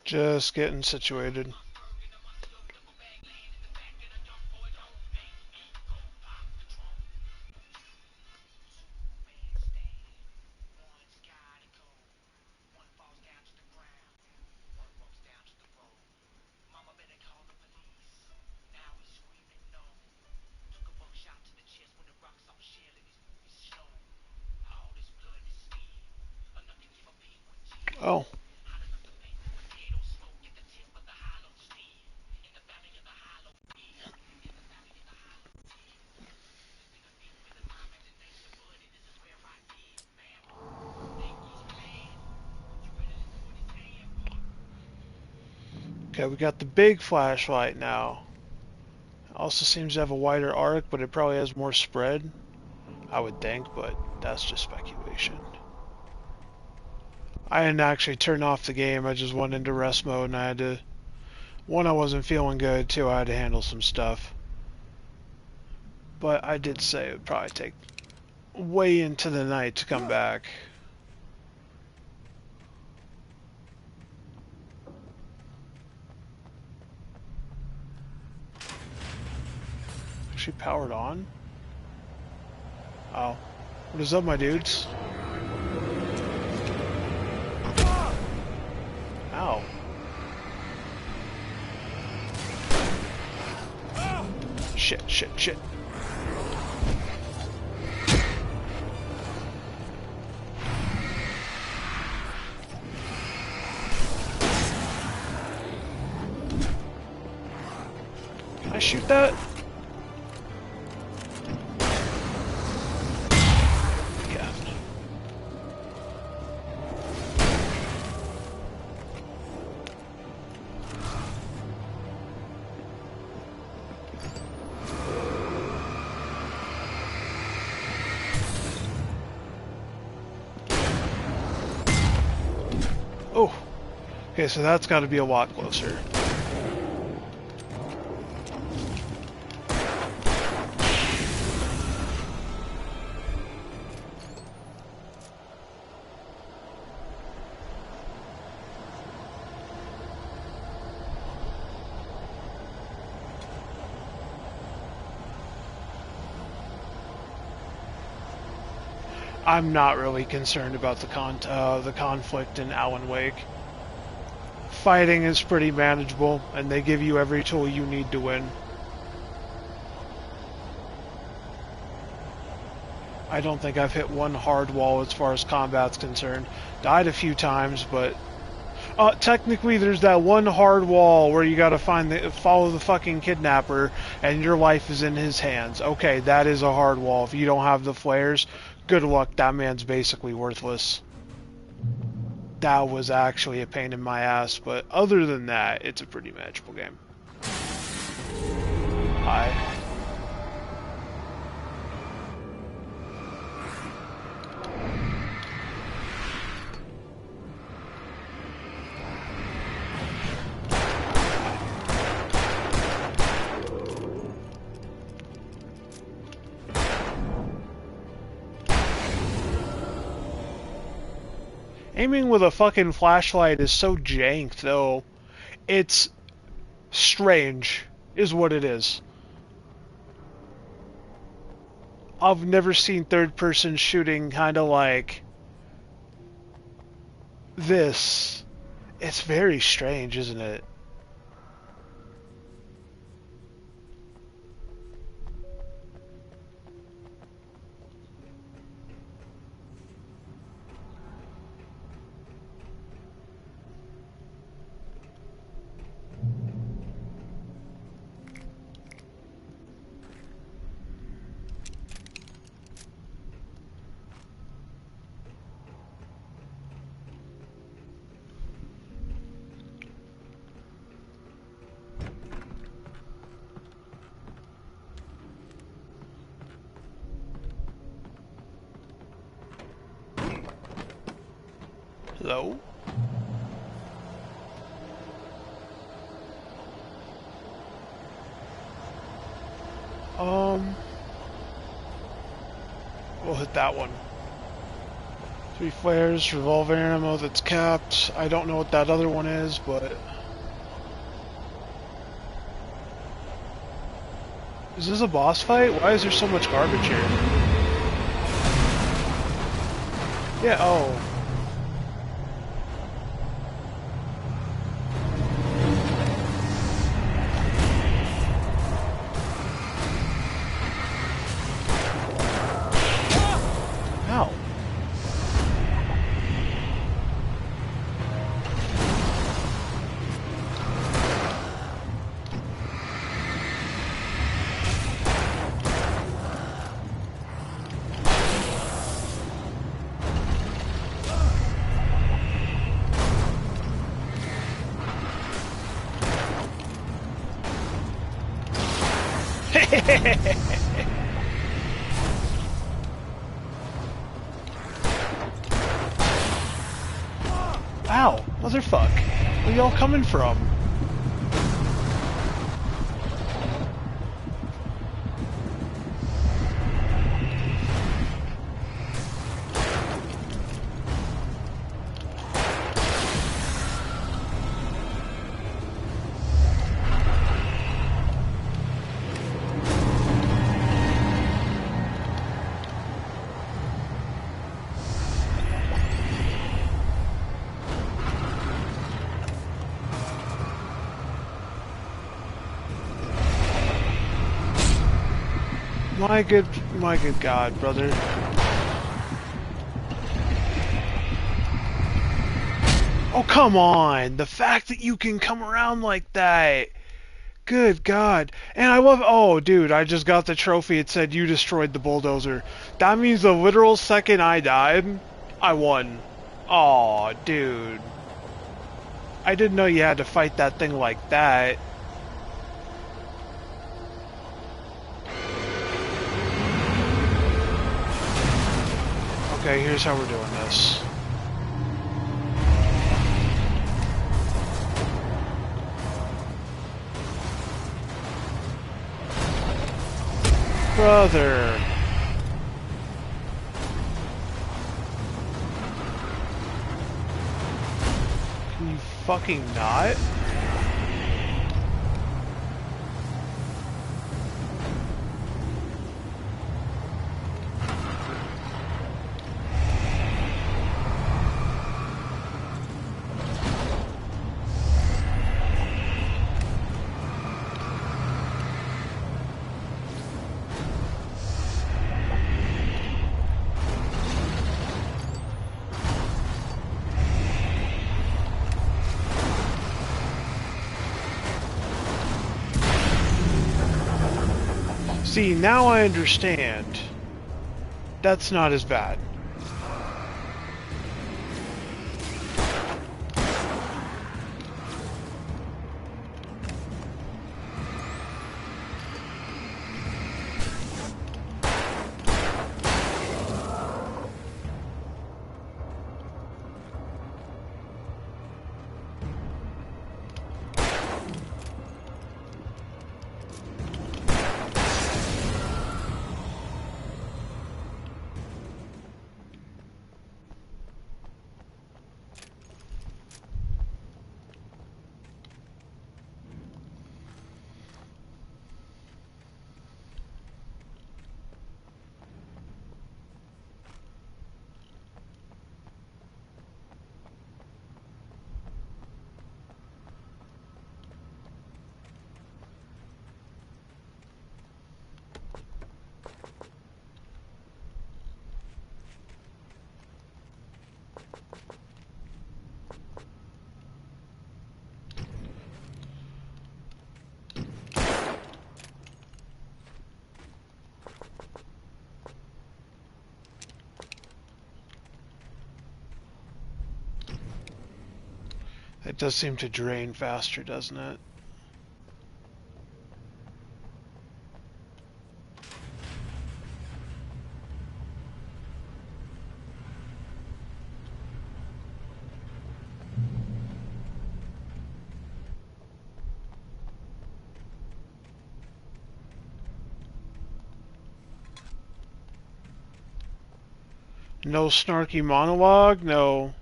Just getting situated. Oh, okay, we got the big flashlight now. Also seems to have a wider arc, but it probably has more spread, I would think, but that's just speculation. I didn't actually turn off the game, I just went into rest mode and I had to... One, I wasn't feeling good, two, I had to handle some stuff. But I did say it would probably take way into the night to come back. Actually powered on? Oh. What is up, my dudes? Ow. Shit, shit, shit. Can I shoot that? Yeah. Oh. Okay, so that's got to be a lot closer. I'm not really concerned about the conflict in Alan Wake. Fighting is pretty manageable, and they give you every tool you need to win. I don't think I've hit one hard wall as far as combat's concerned. Died a few times, but technically there's that one hard wall where you gotta follow the fucking kidnapper, and your life is in his hands. Okay, that is a hard wall. If you don't have the flares, good luck. That man's basically worthless. That was actually a pain in my ass, but other than that, it's a pretty manageable game. Hi. Aiming with a fucking flashlight is so jank, though. It's strange, is what it is. I've never seen third-person shooting kind of like this. It's very strange, isn't it? Hello? We'll hit that one. 3 flares, revolver ammo that's capped. I don't know what that other one is, but... Is this a boss fight? Why is there so much garbage here? Yeah, oh. Ow. Ow, motherfuck. Where y'all coming from? My good God, brother. Oh, come on! The fact that you can come around like that! Good God. And I love... Oh, dude, I just got the trophy. It said you destroyed the bulldozer. That means the literal second I died, I won. Aw, dude. I didn't know you had to fight that thing like that. Okay, here's how we're doing this. Brother. Can you fucking not? See, now I understand. That's not as bad. It does seem to drain faster, doesn't it? No snarky monologue, no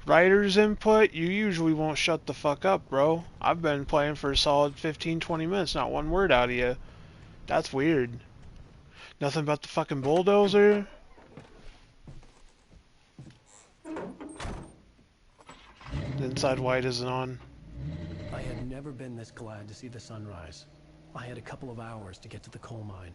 writer's input. You usually won't shut the fuck up, bro. I've been playing for a solid 15-20 minutes, not one word out of you. That's weird. Nothing about the fucking bulldozer? The inside white isn't on. I had never been this glad to see the sunrise. I had a couple of hours to get to the coal mine.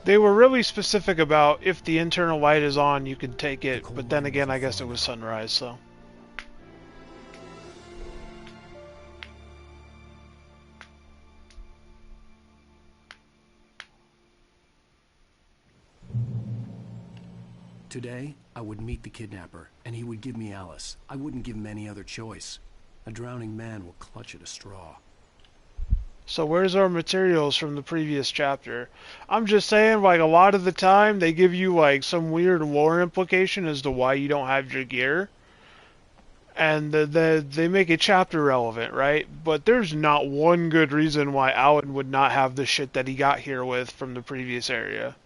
They were really specific about if the internal light is on, you can take it. coal But then mine again, I wasn't guess far it was now. sunrise, so. Today, I would meet the kidnapper, and he would give me Alice. I wouldn't give him any other choice. A drowning man will clutch at a straw. So where's our materials from the previous chapter? I'm just saying, like, a lot of the time, they give you, like, some weird lore implication as to why you don't have your gear. And they make it chapter relevant, right? But there's not one good reason why Alan would not have the shit that he got here with from the previous area.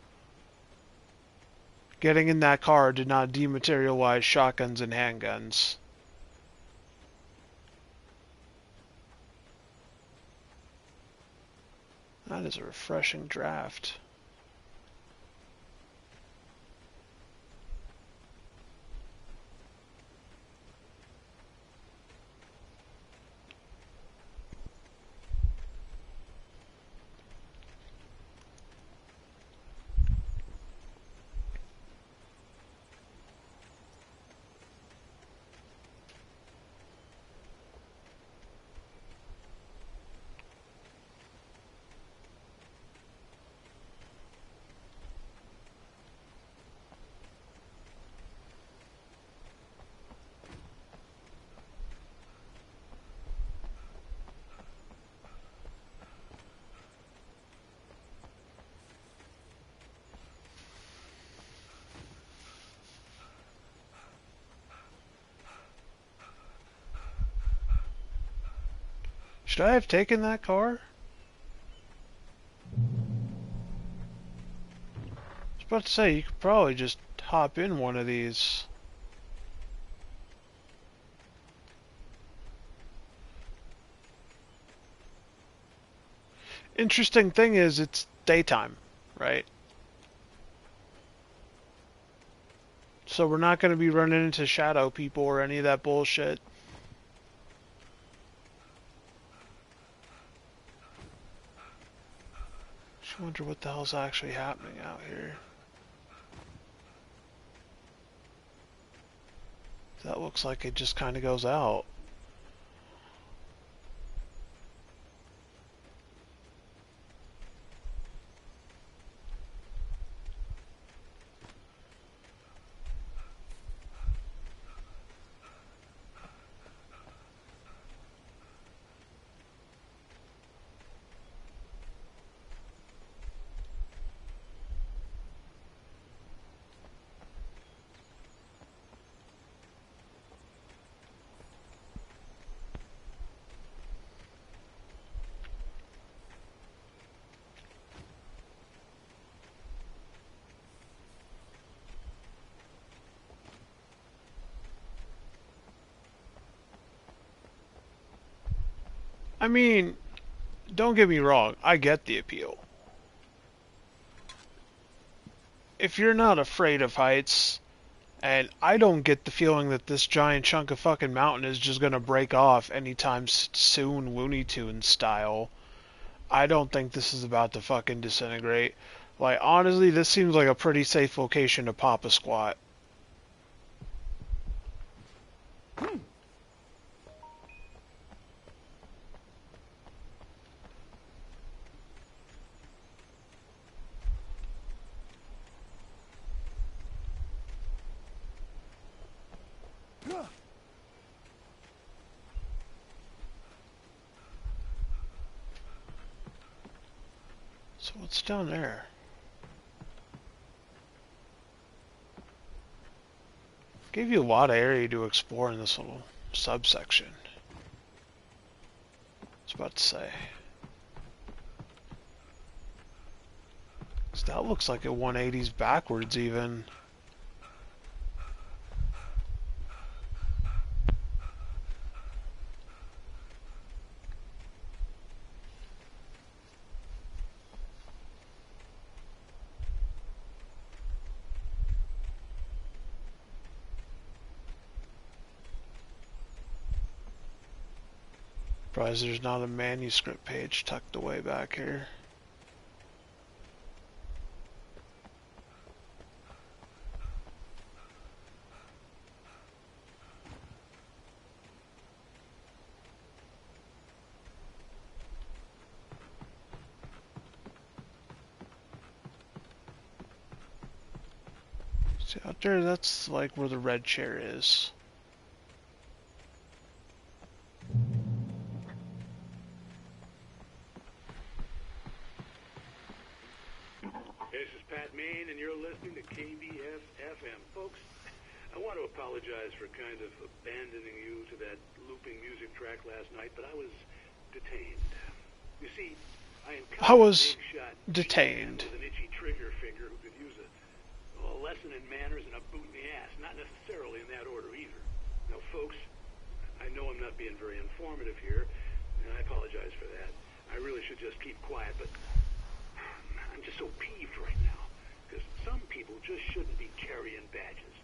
Getting in that car did not dematerialize shotguns and handguns. That is a refreshing draft. Should I have taken that car? I was about to say, you could probably just hop in one of these. Interesting thing is, it's daytime, right? So we're not going to be running into shadow people or any of that bullshit. Just wonder what the hell's actually happening out here. That looks like it just kind of goes out. I mean, don't get me wrong, I get the appeal. If you're not afraid of heights, and I don't get the feeling that this giant chunk of fucking mountain is just gonna break off anytime soon, Looney Tunes style. I don't think this is about to fucking disintegrate. Like, honestly, this seems like a pretty safe location to pop a squat. So what's down there? Gave you a lot of area to explore in this little subsection. It's about to say. So that looks like a 180s backwards even. Surprised there's not a manuscript page tucked away back here. See out there, that's like where the red chair is. This is Pat Main, and you're listening to KBS-FM. Folks, I want to apologize for kind of abandoning you to that looping music track last night, but I was detained. You see, I encountered a big shot detained. with an itchy trigger finger who could use a lesson in manners and a boot in the ass. Not necessarily in that order either. Now, folks, I know I'm not being very informative here, and I apologize for that. I really should just keep quiet, but I'm just so peeved right now, because some people just shouldn't be carrying badges.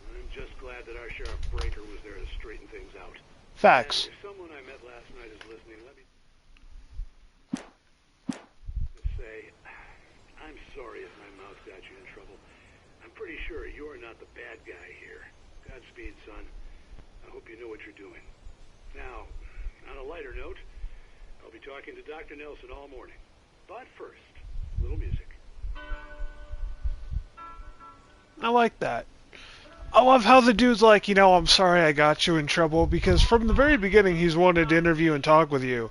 I'm just glad that our Sheriff Breaker was there to straighten things out. Facts. And if someone I met last night is listening, let me say, I'm sorry if my mouth got you in trouble. I'm pretty sure you're not the bad guy here. Godspeed, son. I hope you know what you're doing. Now, on a lighter note, I'll be talking to Dr. Nelson all morning. But first, a little music. I like that. I love how the dude's like, I'm sorry I got you in trouble, because from the very beginning he's wanted to interview and talk with you.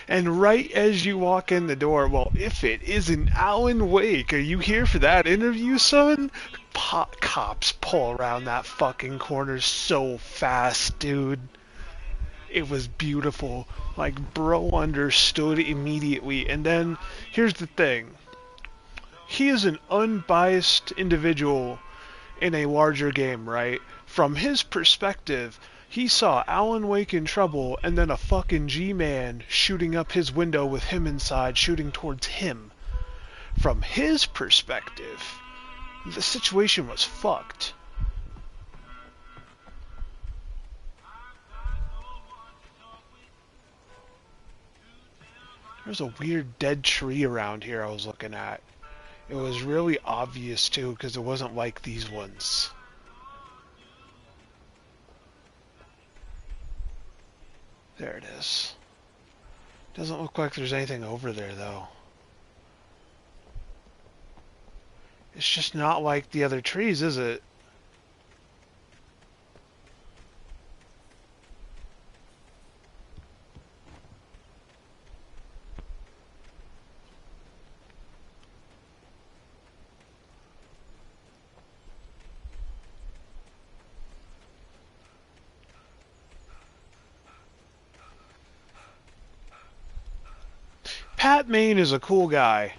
And right as you walk in the door, well, if it isn't Alan Wake, are you here for that interview, son? Cops pull around that fucking corner so fast, dude. It was beautiful. Like, bro understood immediately. And then, here's the thing. He is an unbiased individual in a larger game, right? From his perspective, he saw Alan Wake in trouble and then a fucking G-Man shooting up his window with him inside, shooting towards him. From his perspective, the situation was fucked. There's a weird dead tree around here I was looking at. It was really obvious too, because it wasn't like these ones. There it is. Doesn't look like there's anything over there though. It's just not like the other trees, is it? Pat Main is a cool guy.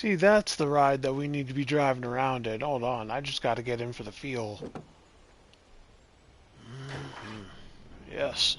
See, that's the ride that we need to be driving around in. Hold on, I just got to get in for the feel. Yes.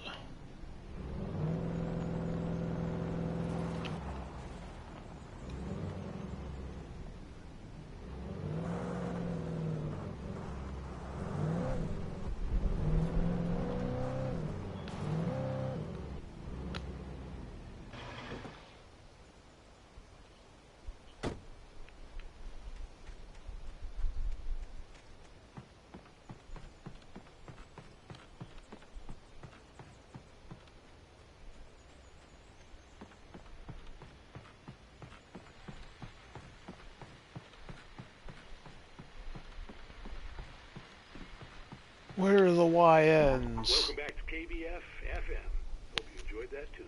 Where are the YNs? Welcome back to KBF FM. Hope you enjoyed that tune.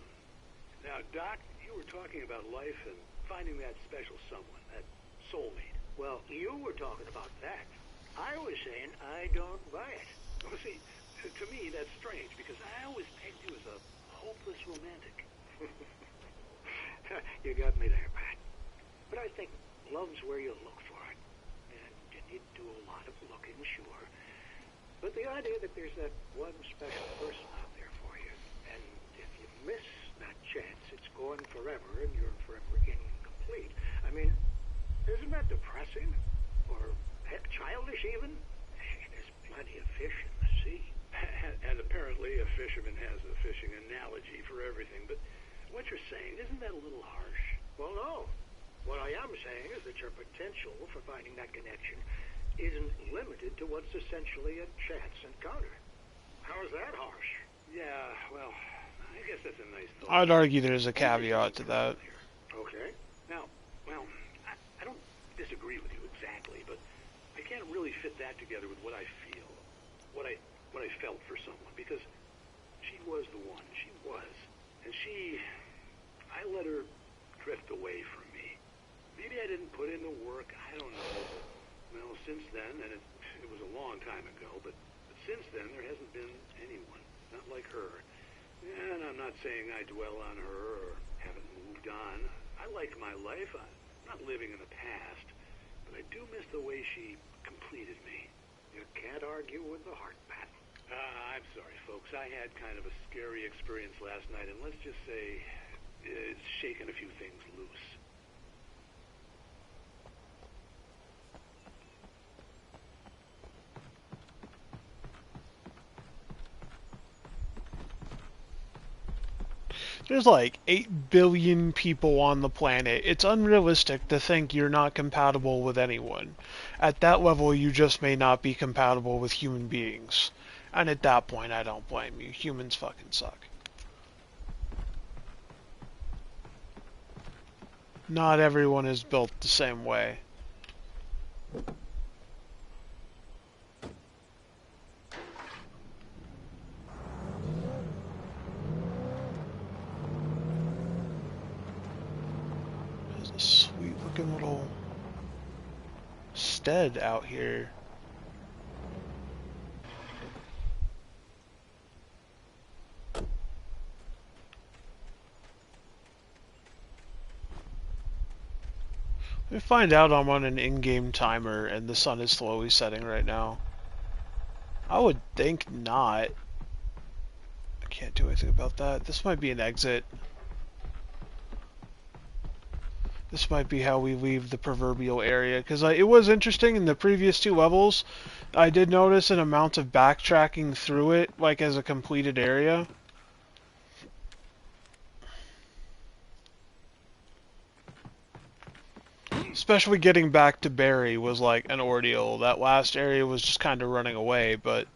Now, Doc, you were talking about life and finding that special someone, that soulmate. Well, you were talking about that. I was saying I don't buy it. Well, see, to me that's strange because I always pegged you as a hopeless romantic. You got me there, Pat. But I think love's where you look for it. And you need to do a lot of looking, sure. But the idea that there's that one special person out there for you, and if you miss that chance, it's gone forever, and you're forever incomplete. I mean, isn't that depressing? Or heck, childish even? There's plenty of fish in the sea. And apparently a fisherman has a fishing analogy for everything, but what you're saying, isn't that a little harsh? Well, no. What I am saying is that your potential for finding that connection isn't limited to what's essentially a chance encounter. How is that harsh? Yeah, well, I guess that's a nice thought. I'd argue there's a caveat to that. Okay. Now, well, I don't disagree with you exactly, but I can't really fit that together with what I feel, what I felt for someone, because she was the one. She was. And I let her drift away from me. Maybe I didn't put in the work, I don't know. Well, since then, and it was a long time ago, but since then there hasn't been anyone, not like her. And I'm not saying I dwell on her or haven't moved on. I like my life. I'm not living in the past, but I do miss the way she completed me. You can't argue with the heart, Pat. I'm sorry, folks. I had kind of a scary experience last night, and let's just say it's shaken a few things loose. There's like 8 billion people on the planet. It's unrealistic to think you're not compatible with anyone. At that level, you just may not be compatible with human beings. And at that point, I don't blame you. Humans fucking suck. Not everyone is built the same way. There's a sweet looking little stead out here. Let me find out I'm on an in-game timer and the sun is slowly setting right now. I would think not. I can't do anything about that. This might be an exit. This might be how we leave the proverbial area, because it was interesting in the previous 2 levels. I did notice an amount of backtracking through it, like as a completed area. Especially getting back to Barry was like an ordeal. That last area was just kind of running away, but...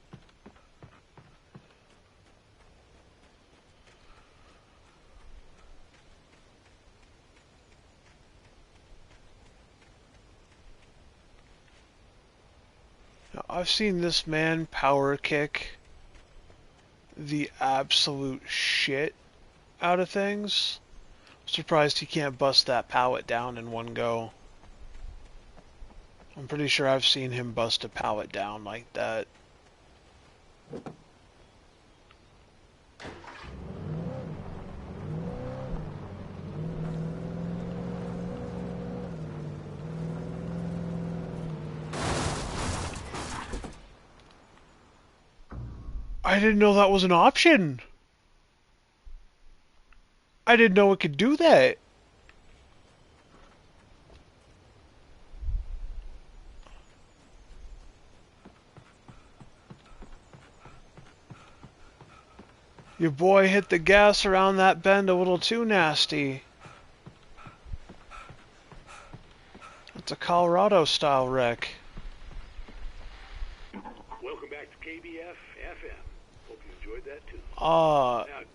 Now, I've seen this man power kick the absolute shit out of things. I'm surprised he can't bust that pallet down in one go. I'm pretty sure I've seen him bust a pallet down like that. I didn't know that was an option. I didn't know it could do that. Your boy hit the gas around that bend a little too nasty. It's a Colorado-style wreck. Welcome back to KBF FM. Hope you enjoyed that too.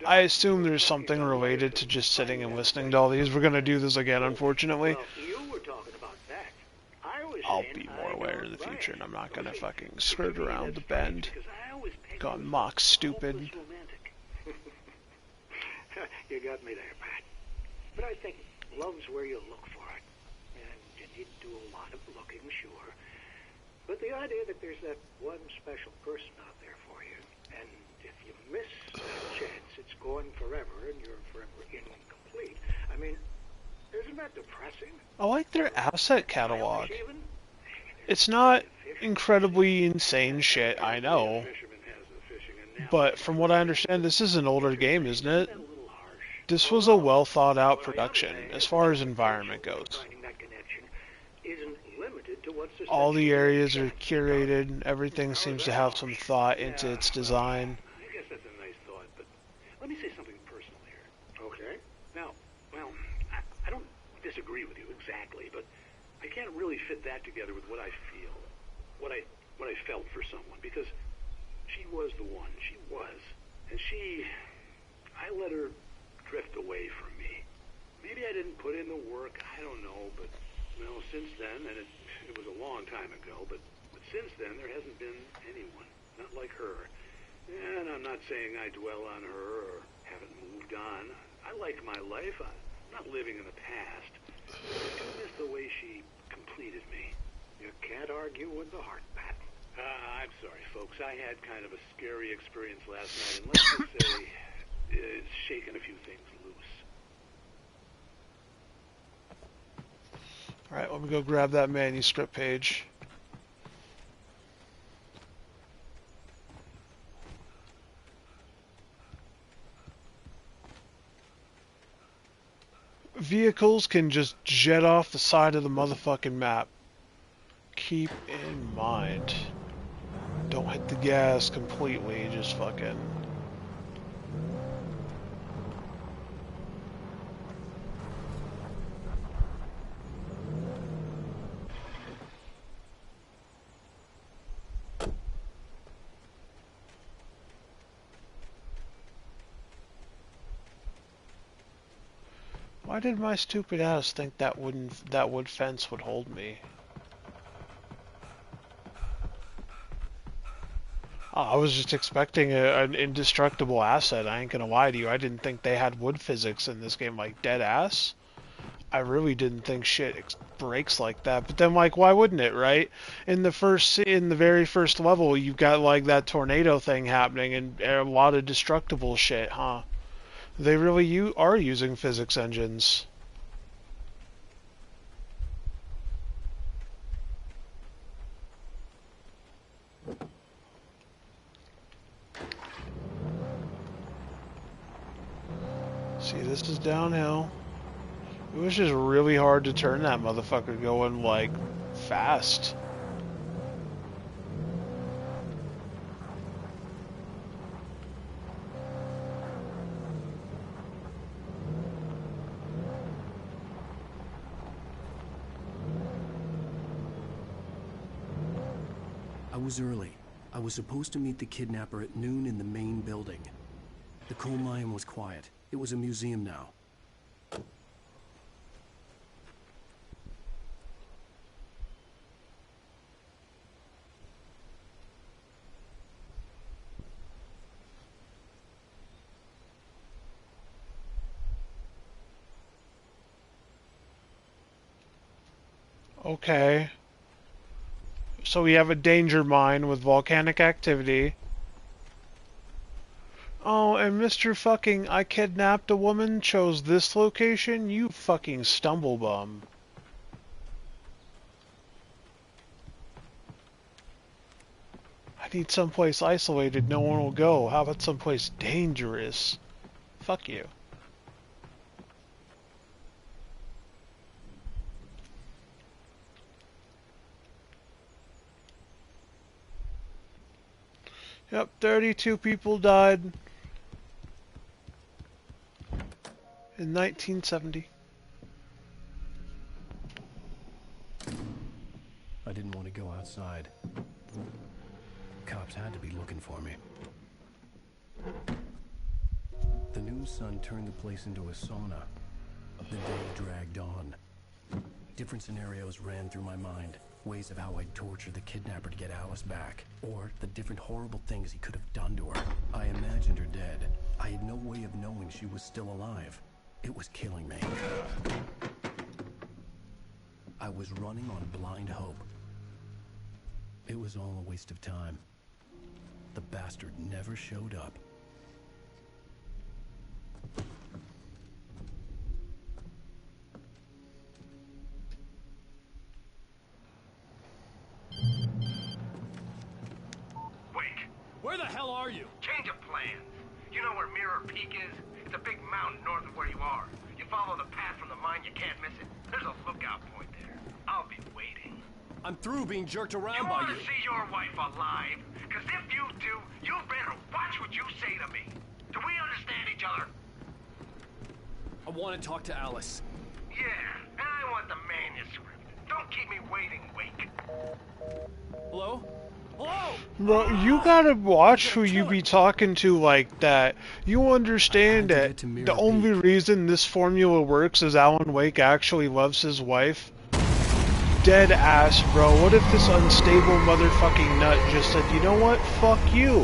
I assume there's something related to just sitting and listening to all these. We're gonna do this again, unfortunately. Well, you were talking about that. I was I'll saying be I more aware don't in the buy future, it. and I'm not gonna Okay. fucking skirt around the bend. Because I always pegged Gone you as mock stupid. hopeless romantic. You got me there, Pat. But I think love's where you look for it. And you need to do a lot of looking, sure. But the idea that there's that one special person out there for you, and if you miss that chance, it's gone forever, and you're forever incomplete. I mean, isn't that depressing? I like their asset catalog. Irish even? It's not incredibly insane shit, I know. Fisherman has the fishing, and now But from what I understand, this is an older game, isn't it? Isn't that a little harsh? This was a well thought out production, as far as environment goes. Finding that connection isn't limited to what's All the essentially areas are attractive. curated, everything seems to have some thought into its design. I guess that's a nice thought, but let me say something personal here. Okay. Now, well, I don't disagree with you exactly, but I can't really fit that together with what I feel, what I felt for someone, because she was the one. She was, and I let her drift away from me. Maybe I didn't put in the work. I don't know, but since then, and it was a long time ago, but since then there hasn't been anyone, not like her. And I'm not saying I dwell on her or haven't moved on. I like my life. I'm not living in the past. I do miss the way she completed me. You can't argue with the heart, Pat. I'm sorry, folks. I had kind of a scary experience last night, and let's just say it's shaken a few things loose. Alright, let me go grab that manuscript page. Vehicles can just jet off the side of the motherfucking map. Keep in mind. Don't hit the gas completely, just fucking... Why did my stupid ass think that wood fence would hold me? Oh, I was just expecting an indestructible asset. I ain't gonna lie to you. I didn't think they had wood physics in this game, like dead ass. I really didn't think shit breaks like that. But then, like, why wouldn't it, right? In the very first level, you've got like that tornado thing happening and a lot of destructible shit, huh? They really are using physics engines. See, this is downhill. It was just really hard to turn that motherfucker going, like, fast. I was early. I was supposed to meet the kidnapper at noon in the main building. The coal mine was quiet. It was a museum now. Okay. So we have a danger mine with volcanic activity. Oh, and Mr. fucking I kidnapped a woman chose this location? You fucking stumblebum. I need someplace isolated no one will go. How about someplace dangerous? Fuck you. Yep, 32 people died in 1970. I didn't want to go outside. Cops had to be looking for me. The new sun turned the place into a sauna. The day dragged on. Different scenarios ran through my mind. Ways of how I'd torture the kidnapper to get Alice back. Or the different horrible things he could have done to her. I imagined her dead. I had no way of knowing she was still alive. It was killing me. I was running on blind hope. It was all a waste of time. The bastard never showed up. Wake, Where the hell are you? change of plans. You know where Mirror Peak is? It's a big mountain north of where you are. You follow the path from the mine, you can't miss it. There's a lookout point there. I'll be waiting. I'm through being jerked around You by want you. to see your wife alive? Because if you do, you better watch what you say to me. Do we understand each other? I want to talk to Alice. Yeah, and I want the manuscript. Don't keep me waiting, Wake. Hello? Hello? Bro, you gotta watch who you be talking to like that. You understand I had to that get to Mirror the only Peak. reason this formula works is Alan Wake actually loves his wife? Dead ass, bro. What if this unstable motherfucking nut just said, you know what? Fuck you.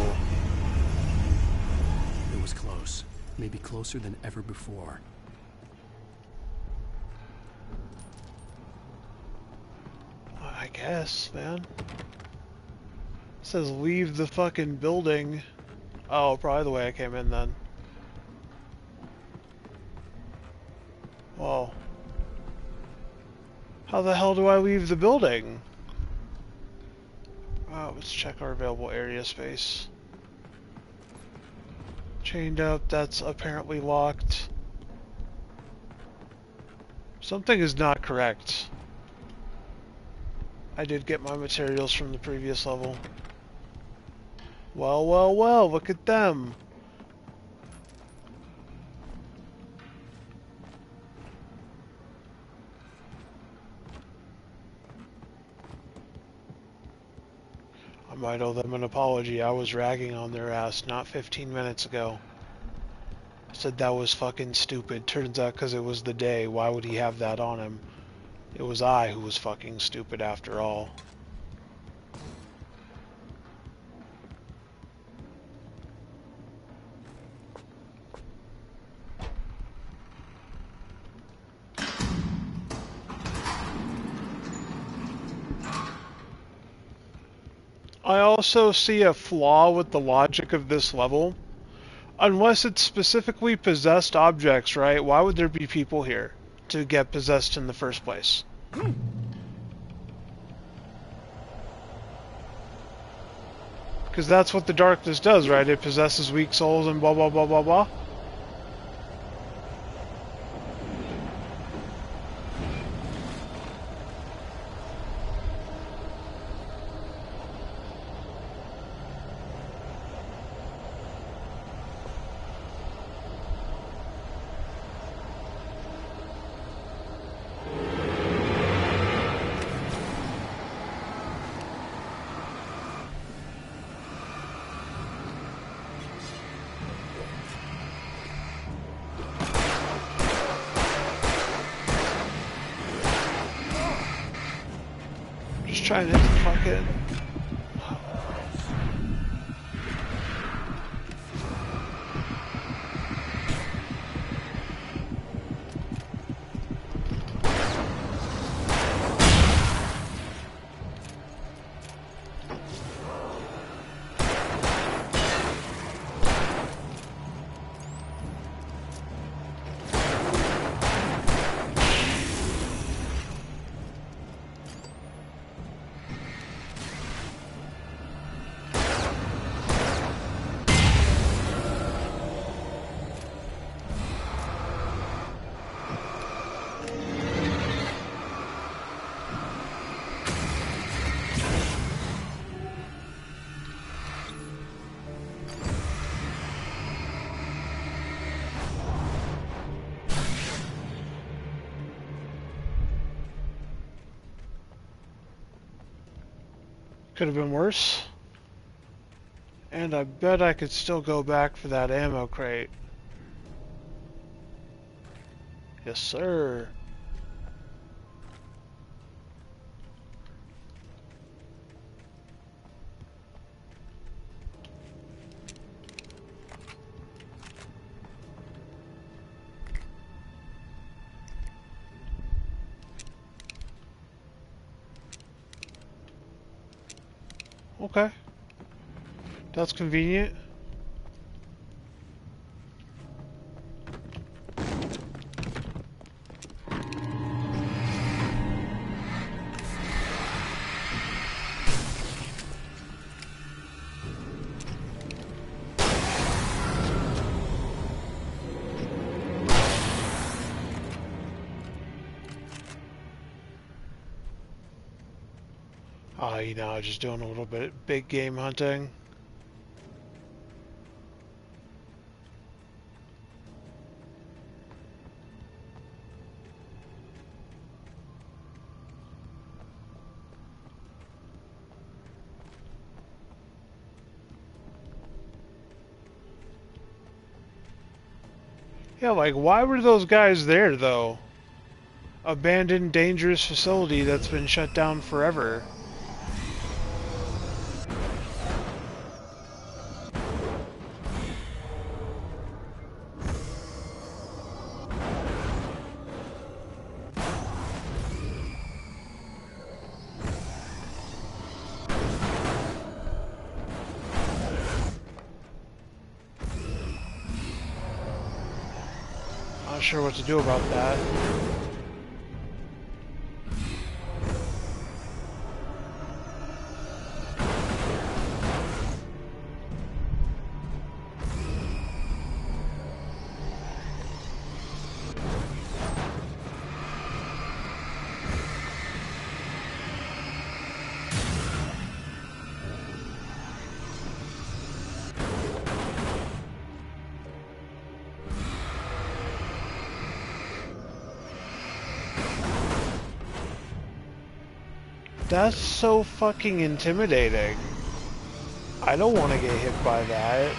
It was close. Maybe closer than ever before. I guess, man. It says leave the fucking building. Oh, probably the way I came in then. Well, how the hell do I leave the building? Let's check our available area space. Chained up, that's apparently locked. Something is not correct. I did get my materials from the previous level. Well, well, well, look at them. I might owe them an apology. I was ragging on their ass not 15 minutes ago. Said that was fucking stupid. Turns out because it was the day, why would he have that on him? It was I who was fucking stupid after all. I also see a flaw with the logic of this level. Unless it's specifically possessed objects, right? Why would there be people here to get possessed in the first place? Because that's what the darkness does, right? It possesses weak souls and blah blah blah blah blah. Just trying to fuck it. Could have been worse. And I bet I could still go back for that ammo crate. Yes, sir. Okay. That's convenient. You know, just doing a little bit of big game hunting. Yeah, like, why were those guys there, though? Abandoned, dangerous facility that's been shut down forever. Not sure what to do about that. That's so fucking intimidating. I don't want to get hit by that.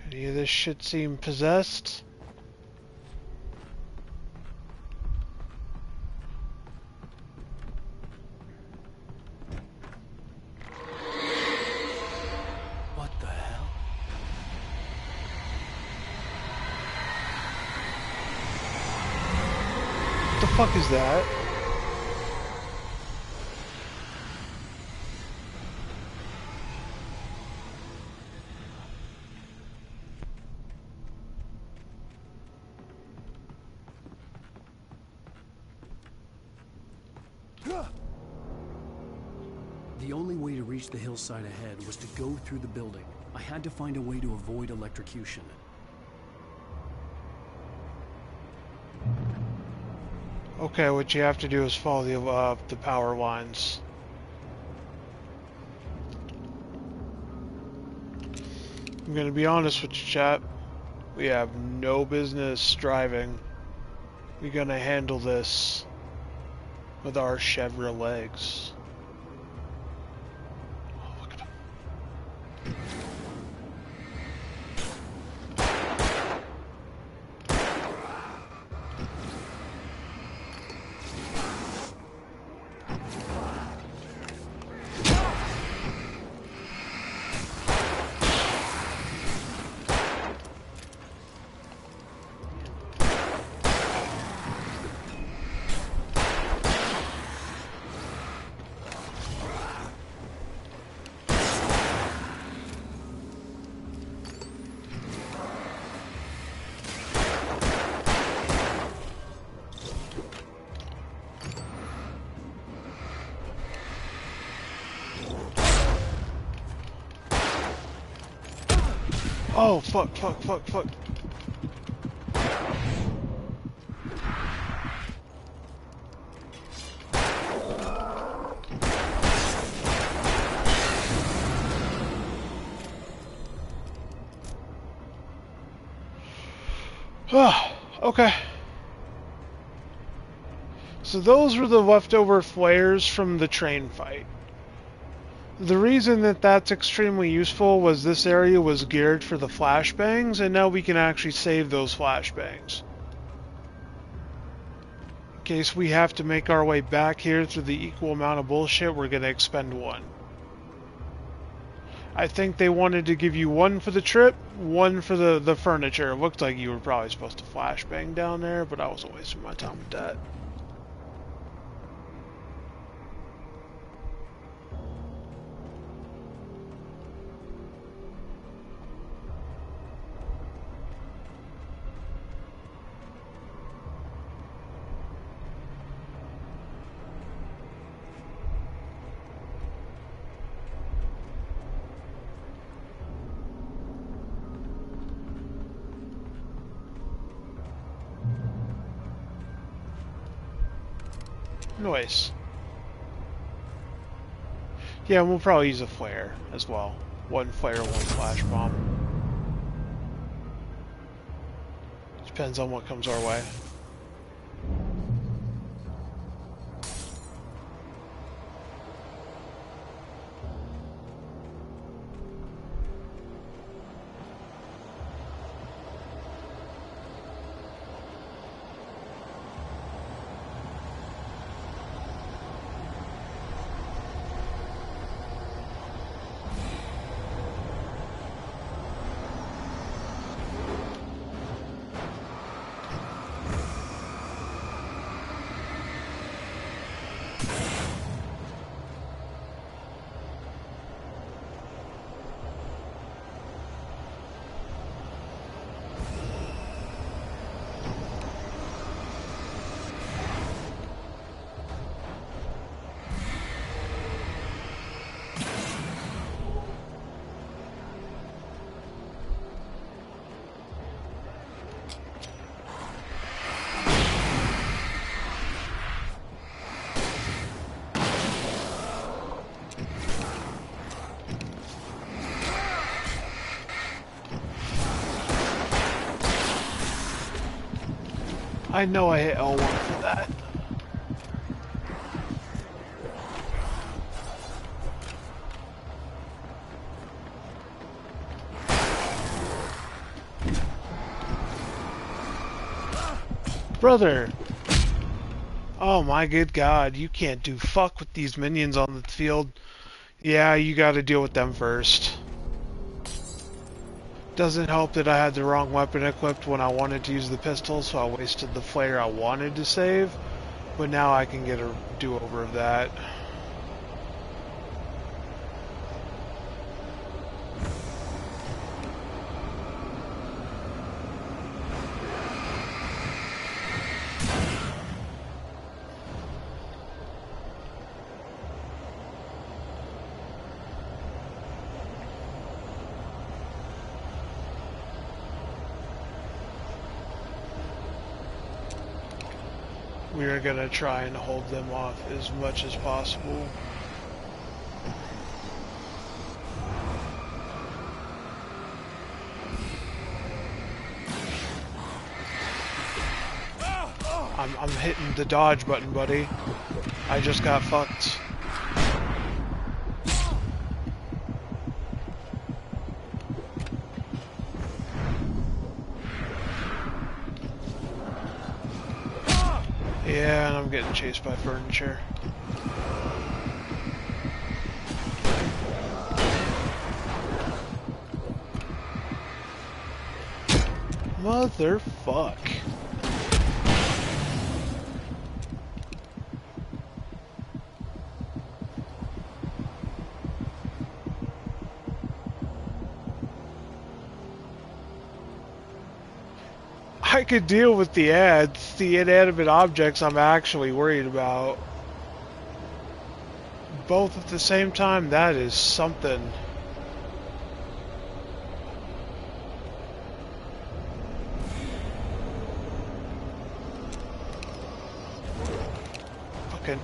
Any of this shit seem possessed? What the hell? What the fuck is that? The only way to reach the hillside ahead was to go through the building. I had to find a way to avoid electrocution. Okay, what you have to do is follow the power lines. I'm gonna be honest with you, chat. We have no business driving. We're gonna handle this with our Chevrolet legs. Oh, look at him. Oh, fuck, fuck, fuck, fuck. Oh, okay. So those were the leftover flares from the train fight. The reason that that's extremely useful was this area was geared for the flashbangs, and now we can actually save those flashbangs. In case we have to make our way back here through the equal amount of bullshit, we're going to expend one. I think they wanted to give you one for the trip, one for the furniture. It looked like you were probably supposed to flashbang down there, but I wasn't wasting my time with that. Nice. Yeah, we'll probably use a flare as well. One flare, one flash bomb. Depends on what comes our way. I know I hit L1 for that. Brother! Oh my good god, you can't do fuck with these minions on the field. Yeah, you gotta deal with them first. Doesn't help that I had the wrong weapon equipped when I wanted to use the pistol, so I wasted the flare I wanted to save. But now I can get a do-over of that. We are going to try and hold them off as much as possible. I'm hitting the dodge button, buddy. I just got fucked. Yeah, and I'm getting chased by furniture. Motherfuck. I could deal with the ads. The inanimate objects I'm actually worried about. Both at the same time, that is something. Fucking.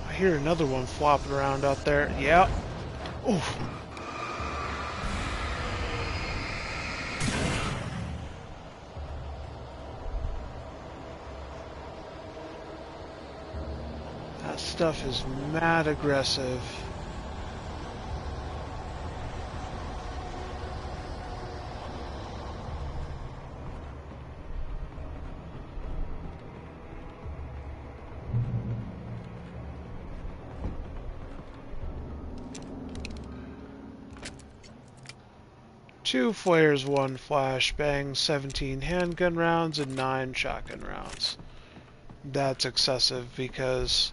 I hear another one flopping around out there. Yeah. Oof. That stuff is mad aggressive. Two flares, one flashbang, 17 handgun rounds, and 9 shotgun rounds. That's excessive because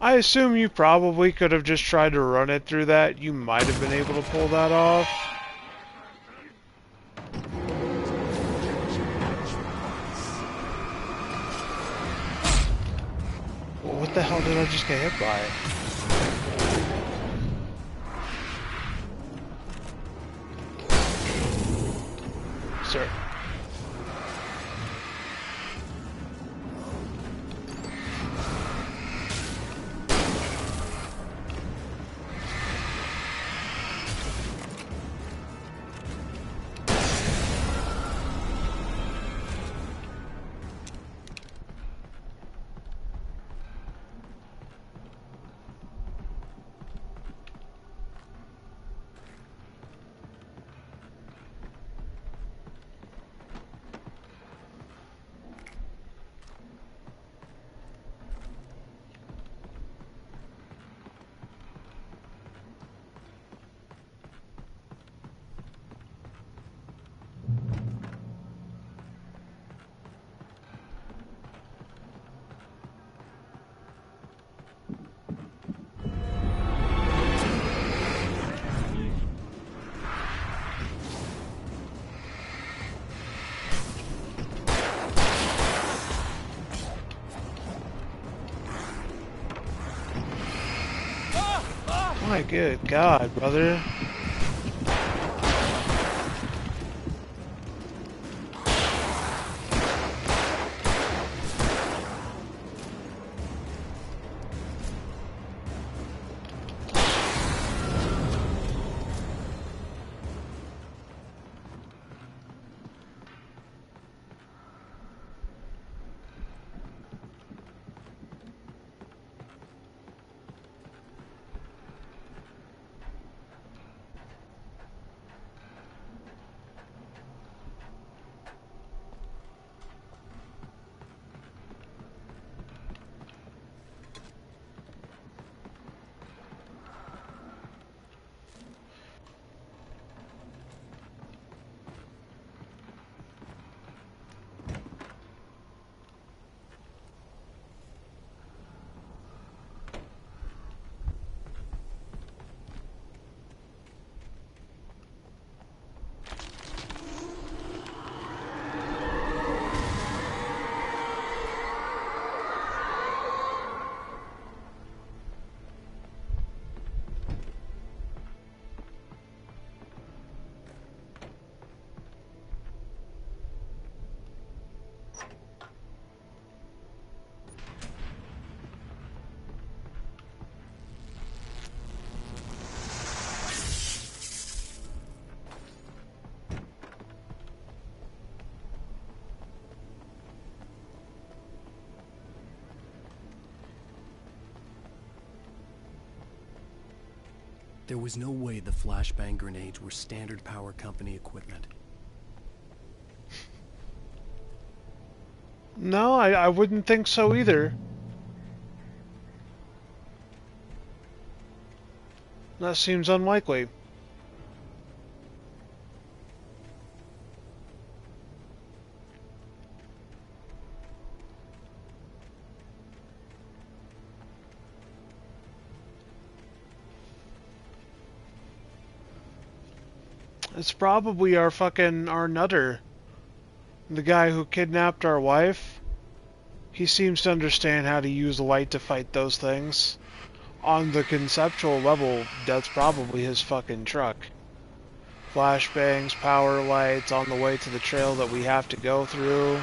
I assume you probably could have just tried to run it through that. You might have been able to pull that off. Well, what the hell did I just get hit by? Sir. My good God, brother. There was no way the flashbang grenades were standard power company equipment. No, I wouldn't think so either. That seems unlikely. It's probably our nutter. The guy who kidnapped our wife. He seems to understand how to use light to fight those things. On the conceptual level, that's probably his fucking truck. Flashbangs, power lights on the way to the trail that we have to go through.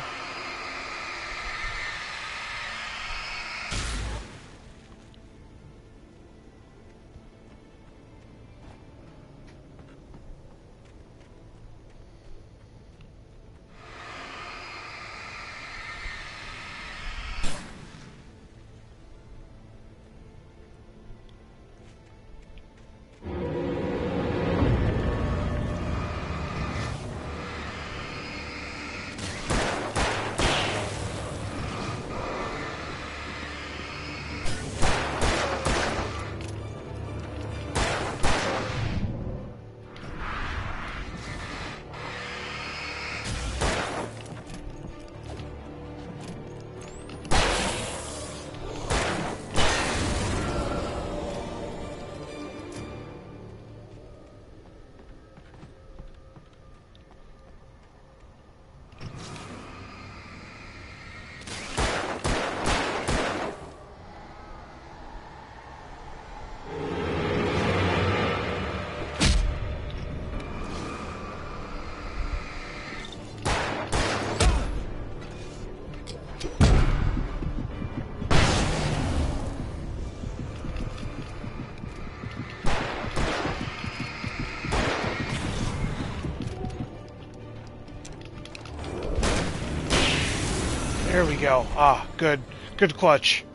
There we go. Ah, good. Good clutch.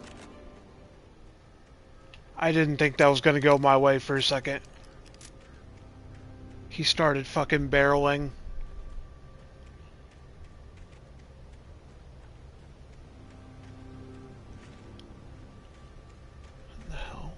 I didn't think that was gonna go my way for a second. He started fucking barreling. What the hell?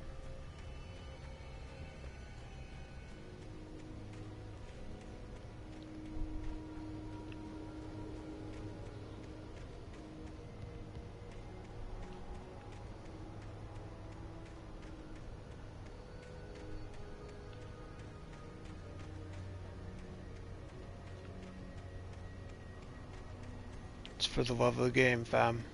It's for the love of the game, fam.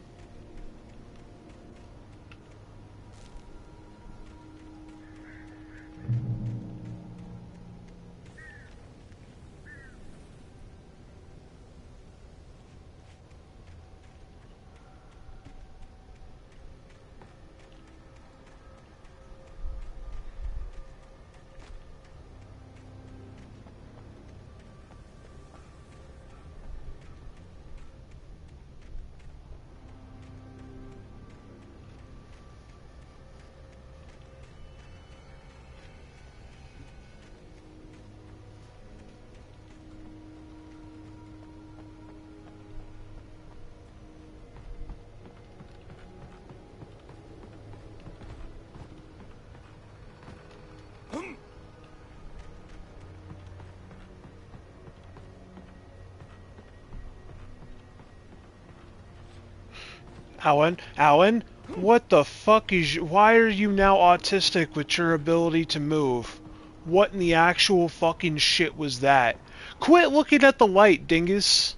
Alan, what the fuck is... Why are you now autistic with your ability to move? What in the actual fucking shit was that? Quit looking at the light, dingus!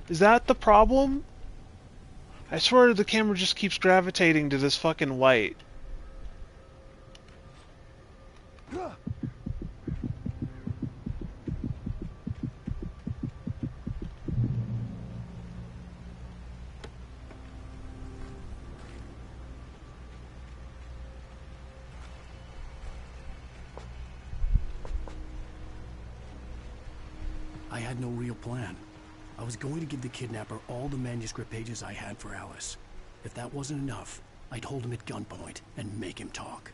Is that the problem? I swear the camera just keeps gravitating to this fucking light. I had no real plan. I was going to give the kidnapper all the manuscript pages I had for Alice. If that wasn't enough, I'd hold him at gunpoint and make him talk.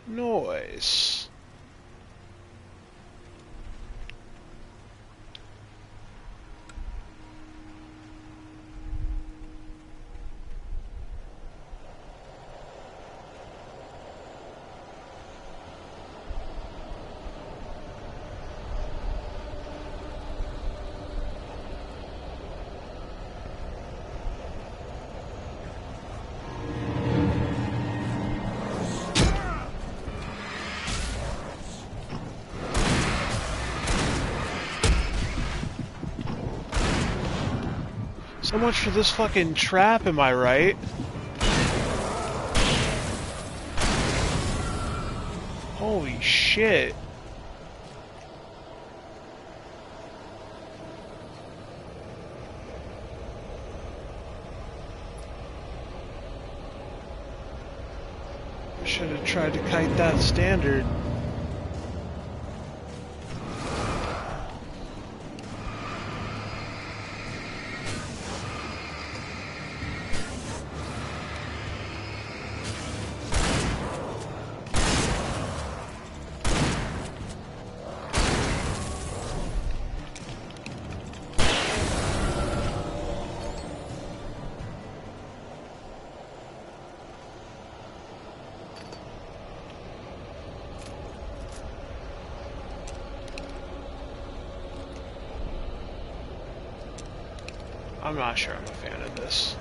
Noise. So much for this fucking trap, am I right? Holy shit. I should have tried to kite that standard. I'm not sure I'm a fan of this.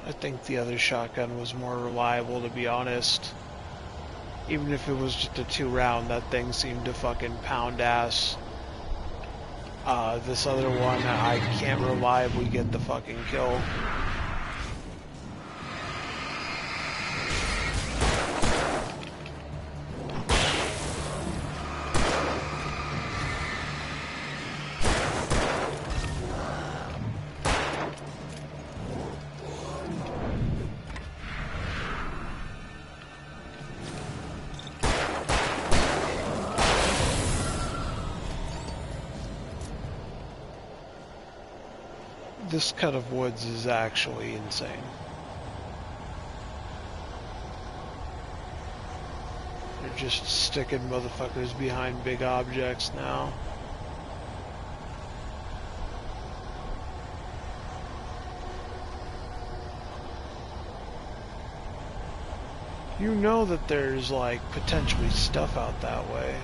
I think the other shotgun was more reliable, to be honest. Even if it was just a 2-round, that thing seemed to fucking pound ass. This other one, I can't reliably get the fucking kill. This cut of woods is actually insane. They're just sticking motherfuckers behind big objects now. You know that there's, like, potentially stuff out that way.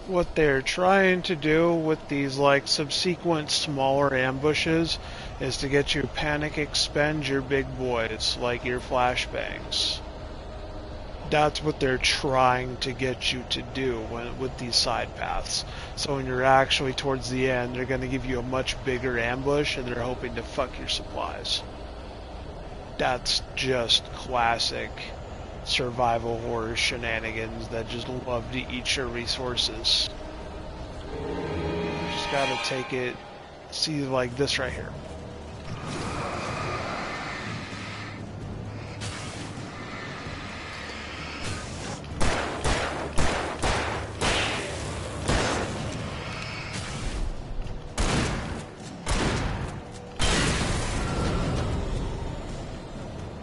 What they're trying to do with these like subsequent smaller ambushes is to get you to panic expend your big boys, like your flashbangs. That's what they're trying to get you to do with these side paths. So when you're actually towards the end, they're going to give you a much bigger ambush and they're hoping to fuck your supplies. That's just classic survival horror shenanigans that just love to eat your resources. Just gotta take it, see like this right here.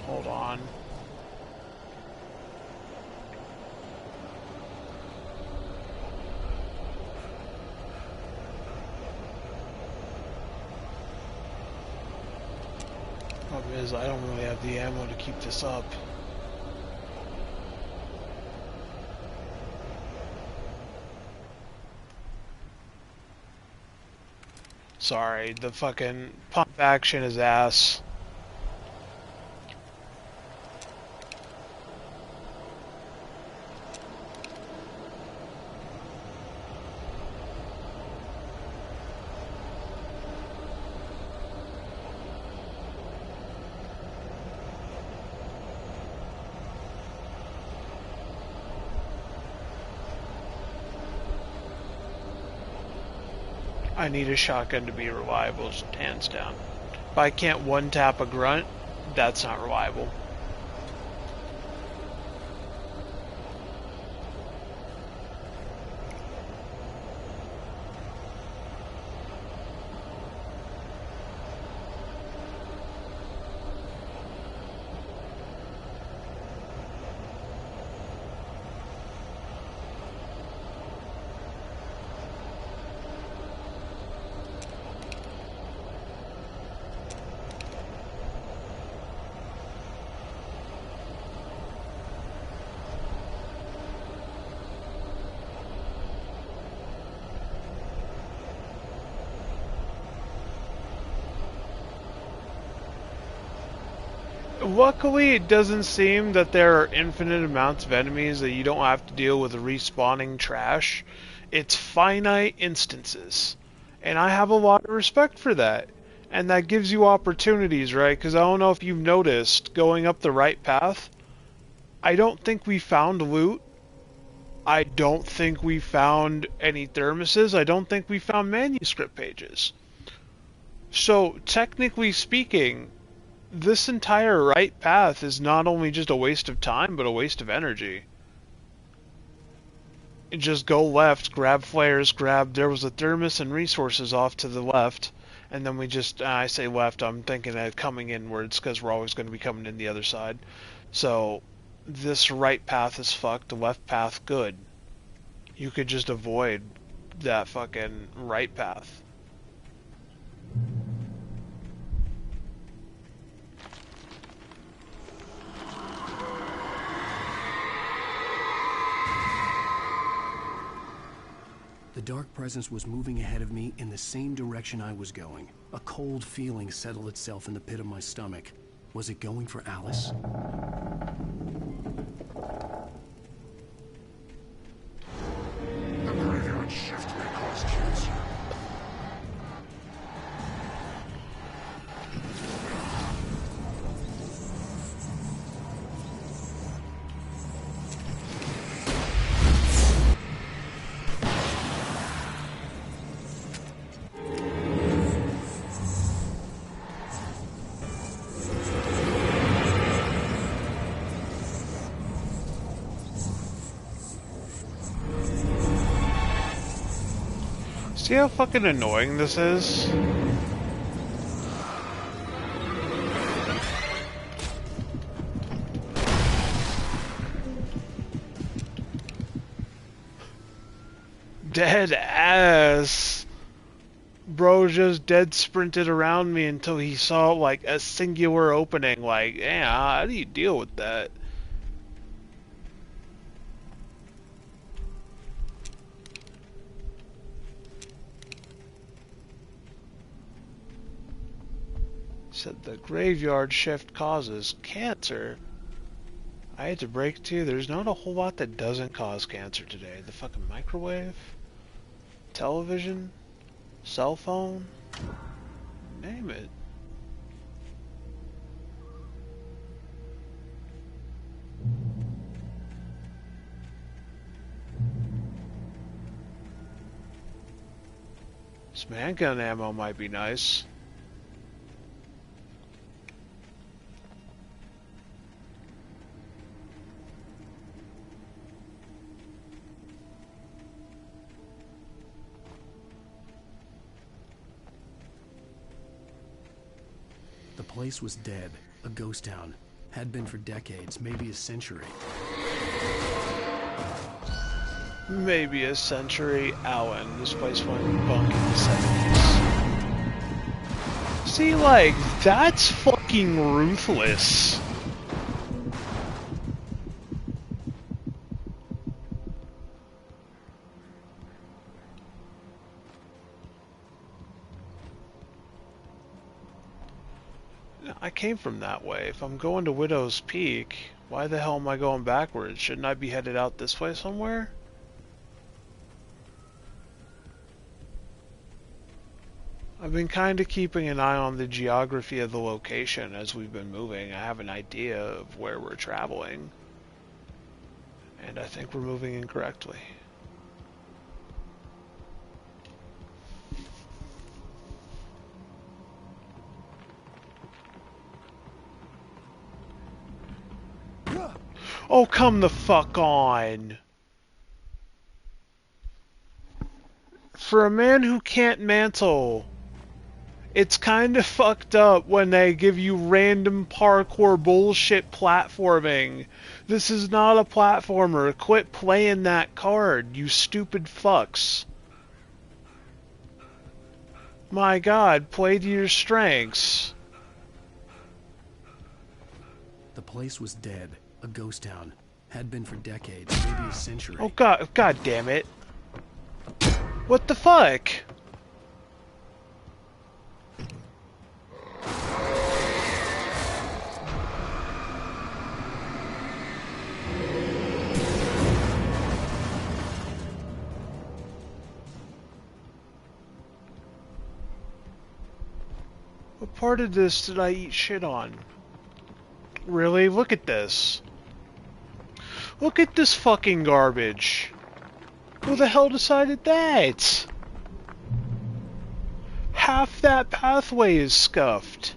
Hold on. Problem is, I don't really have the ammo to keep this up. Sorry, the fucking pump action is ass. I need a shotgun to be reliable, just hands down. If I can't one-tap a grunt, that's not reliable. Luckily, it doesn't seem that there are infinite amounts of enemies that you don't have to deal with respawning trash. It's finite instances. And I have a lot of respect for that. And that gives you opportunities, right? Because I don't know if you've noticed, going up the right path, I don't think we found loot. I don't think we found any thermoses. I don't think we found manuscript pages. So, technically speaking, this entire right path is not only just a waste of time, but a waste of energy. And just go left, grab flares, there was a thermos and resources off to the left, and then we just, I say left, I'm thinking of coming inwards, because we're always going to be coming in the other side. So, this right path is fucked, the left path good. You could just avoid that fucking right path. The dark presence was moving ahead of me in the same direction I was going. A cold feeling settled itself in the pit of my stomach. Was it going for Alice? The graveyard shift may cause cancer. See how fucking annoying this is? Dead ass. Bro just dead sprinted around me until he saw like a singular opening. Like, yeah, how do you deal with that? Said the graveyard shift causes cancer. I had to break to you, there's not a whole lot that doesn't cause cancer today. The fucking microwave, television, cell phone, name it. This handgun ammo might be nice. The place was dead, a ghost town. Had been for decades, maybe a century. Maybe a century. Alan, this place went bunk in the 70s. See, like, that's fucking ruthless. I came from that way. If I'm going to Widow's Peak, why the hell am I going backwards? Shouldn't I be headed out this way somewhere? I've been kind of keeping an eye on the geography of the location as we've been moving. I have an idea of where we're traveling. And I think we're moving incorrectly. Oh, come the fuck on! For a man who can't mantle, it's kind of fucked up when they give you random parkour bullshit platforming. This is not a platformer. Quit playing that card, you stupid fucks. My god, play to your strengths. The place was dead, a ghost town. Had been for decades, maybe a century. Oh god damn it. What the fuck? What part of this did I eat shit on? Really? Look at this. Look at this fucking garbage. Who the hell decided that? Half that pathway is scuffed.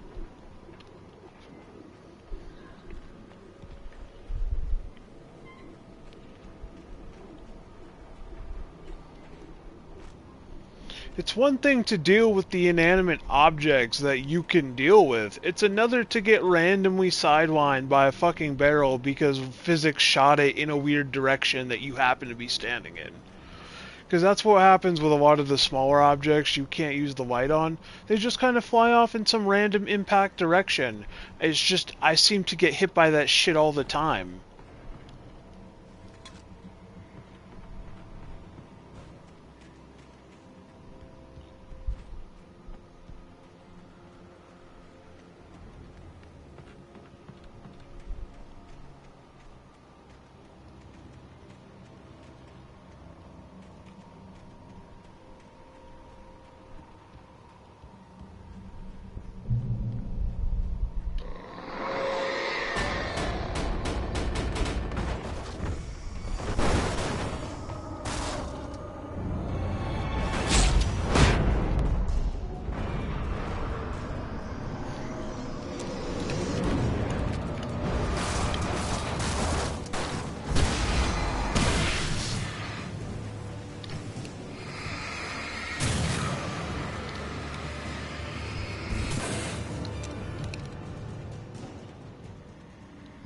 It's one thing to deal with the inanimate objects that you can deal with. It's another to get randomly sidelined by a fucking barrel because physics shot it in a weird direction that you happen to be standing in. Because that's what happens with a lot of the smaller objects you can't use the light on. They just kind of fly off in some random impact direction. It's just, I seem to get hit by that shit all the time.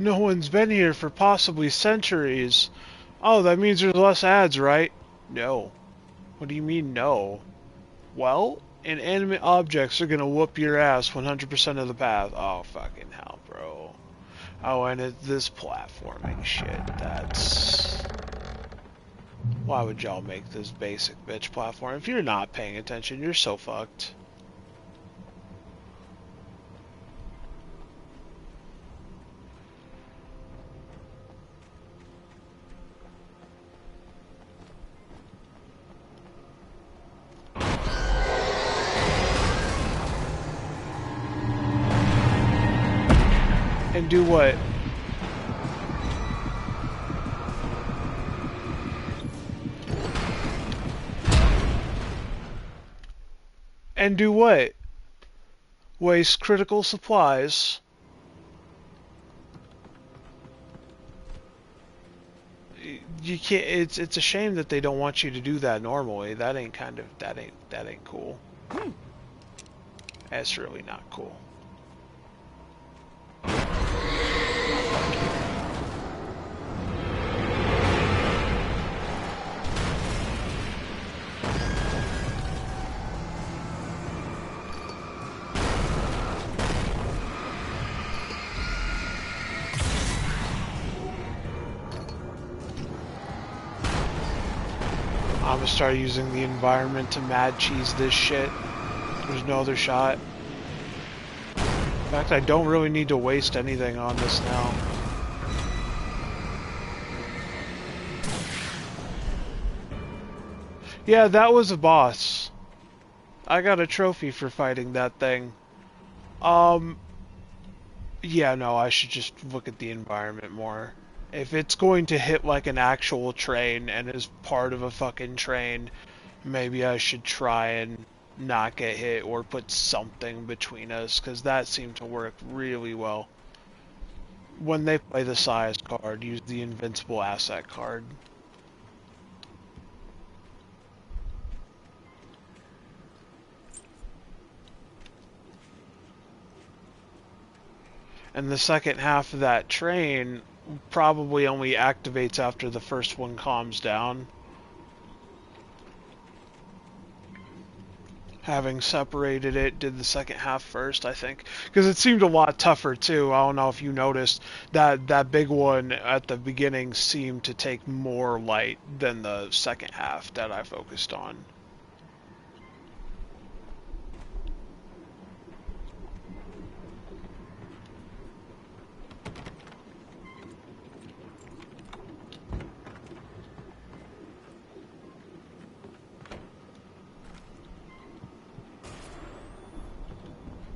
No one's been here for possibly centuries. Oh, that means there's less ads, right? No. What do you mean, no? Well, inanimate objects are gonna whoop your ass 100% of the path. Oh, fucking hell, bro. Oh, and it's this platforming shit. That's... Why would y'all make this basic bitch platform? If you're not paying attention, you're so fucked. And do what? And do what? Waste critical supplies. You can't. It's a shame that they don't want you to do that normally. That ain't cool. That's really not cool. I'm gonna start using the environment to mad cheese this shit. There's no other shot. In fact, I don't really need to waste anything on this now. Yeah, that was a boss. I got a trophy for fighting that thing. Yeah, no, I should just look at the environment more. If it's going to hit like an actual train and is part of a fucking train, maybe I should try and not get hit or put something between us, because that seemed to work really well. When they play the size card, use the invincible asset card. And the second half of that train probably only activates after the first one calms down. Having separated it, did the second half first, I think. Because it seemed a lot tougher, too. I don't know if you noticed that big one at the beginning seemed to take more light than the second half that I focused on.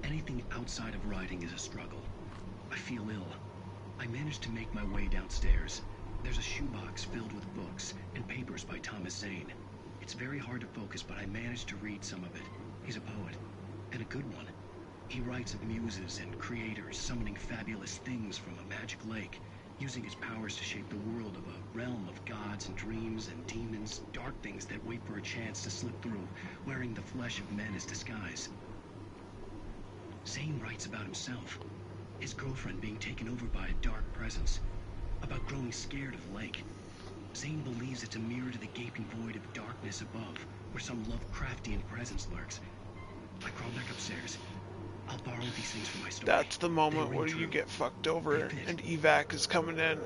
Anything outside of riding is a struggle. I feel ill. I managed to make my way downstairs. There's a shoebox filled with books and papers by Thomas Zane. It's very hard to focus, but I managed to read some of it. He's a poet, and a good one. He writes of muses and creators summoning fabulous things from a magic lake, using his powers to shape the world of a realm of gods and dreams and demons, dark things that wait for a chance to slip through, wearing the flesh of men as disguise. Zane writes about himself, his girlfriend being taken over by a dark presence, about growing scared of the lake. Zane believes it's a mirror to the gaping void of darkness above, where some Lovecraftian presence lurks. I crawl back upstairs. I'll borrow these things for my story. That's the moment where you get fucked over and evac is coming in.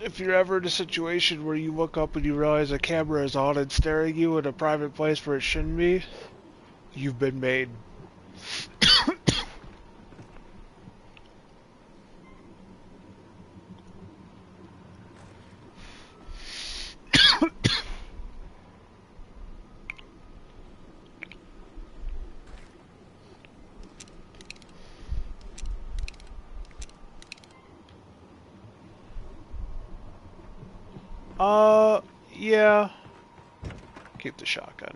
If you're ever in a situation where you look up and you realize a camera is on and staring you in a private place where it shouldn't be, you've been made. Yeah. Keep the shotgun.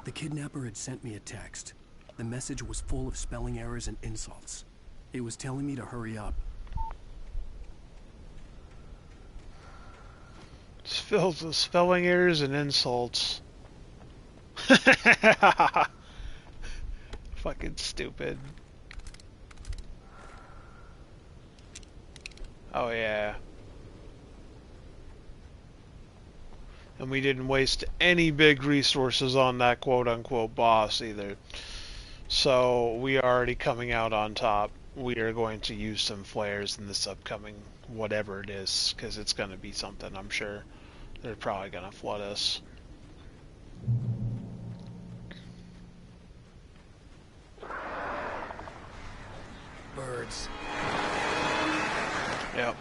The kidnapper had sent me a text. The message was full of spelling errors and insults. It was telling me to hurry up. It's filled with spelling errors and insults. Fucking stupid. Oh yeah. And we didn't waste any big resources on that quote-unquote boss either. So we are already coming out on top. We are going to use some flares in this upcoming whatever it is, because it's going to be something, I'm sure. They're probably going to flood us. Birds. Yep.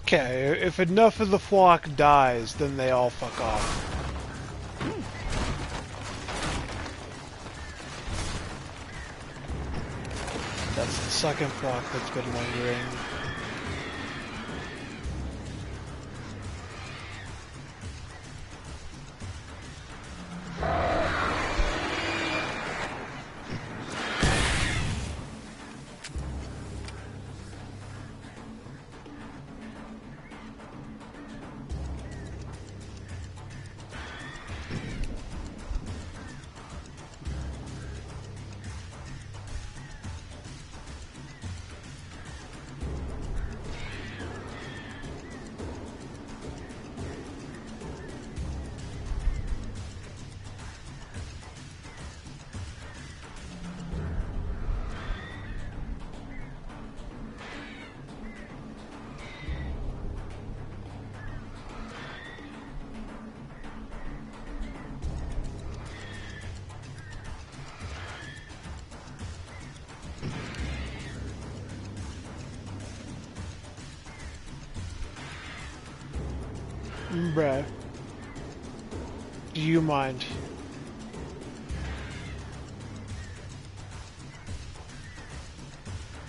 Okay, if enough of the flock dies, then they all fuck off. That's the second flock that's been lingering. Bruh. Do you mind?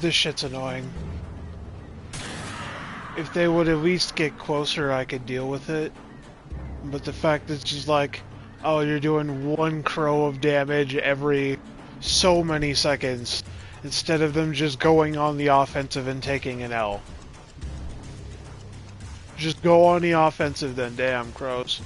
This shit's annoying. If they would at least get closer, I could deal with it. But the fact that it's just like, oh, you're doing one crow of damage every so many seconds, instead of them just going on the offensive and taking an L. Just go on the offensive then, damn crows.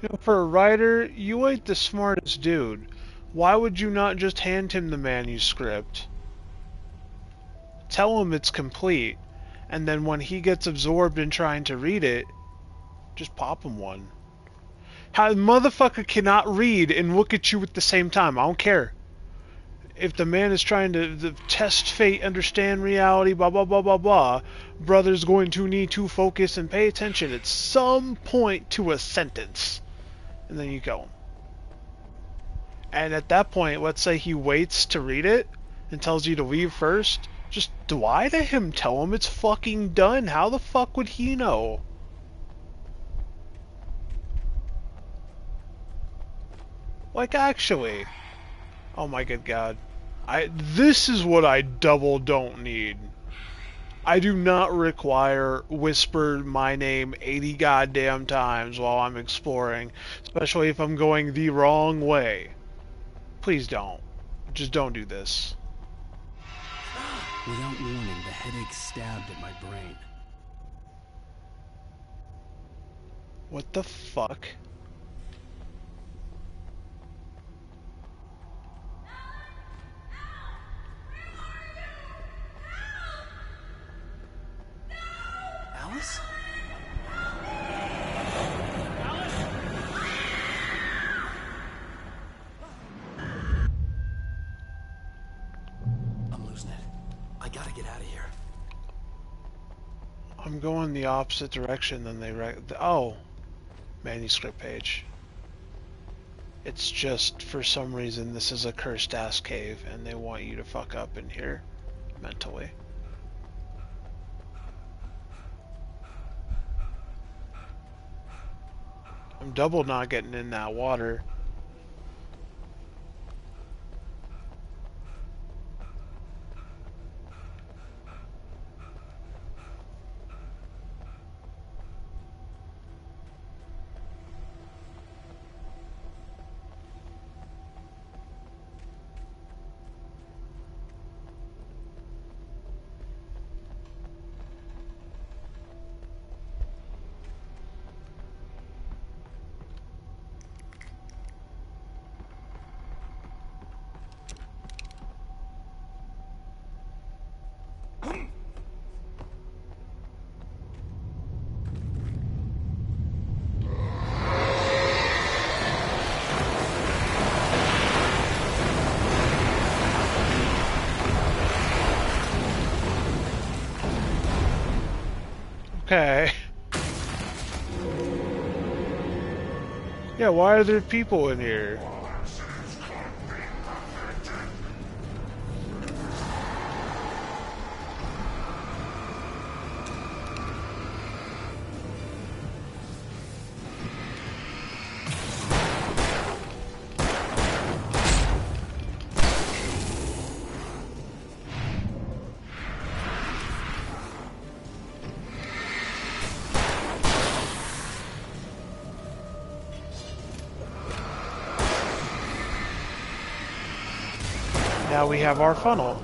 You know, for a writer, you ain't the smartest dude. Why would you not just hand him the manuscript? Tell him it's complete, and then when he gets absorbed in trying to read it, just pop him one. How the motherfucker cannot read and look at you at the same time. I don't care. If the man is trying to test fate, understand reality, blah blah blah blah blah, brother's going to need to focus and pay attention at some point to a sentence. And then you go. And at that point, let's say he waits to read it and tells you to leave first. Just lie to him, tell him it's fucking done. How the fuck would he know? Like, actually. Oh my good god. This is what I double don't need. I do not require whisper my name 80 goddamn times while I'm exploring, especially if I'm going the wrong way. Please don't. Just don't do this. Without warning, the headache stabbed at my brain. What the fuck? Alice? I'm losing it. I gotta get out of here. I'm going the opposite direction than they oh, manuscript page. It's just, for some reason, this is a cursed ass cave, and they want you to fuck up in here mentally. I'm double not getting in that water. Okay. Yeah, why are there people in here? Now we have our funnel.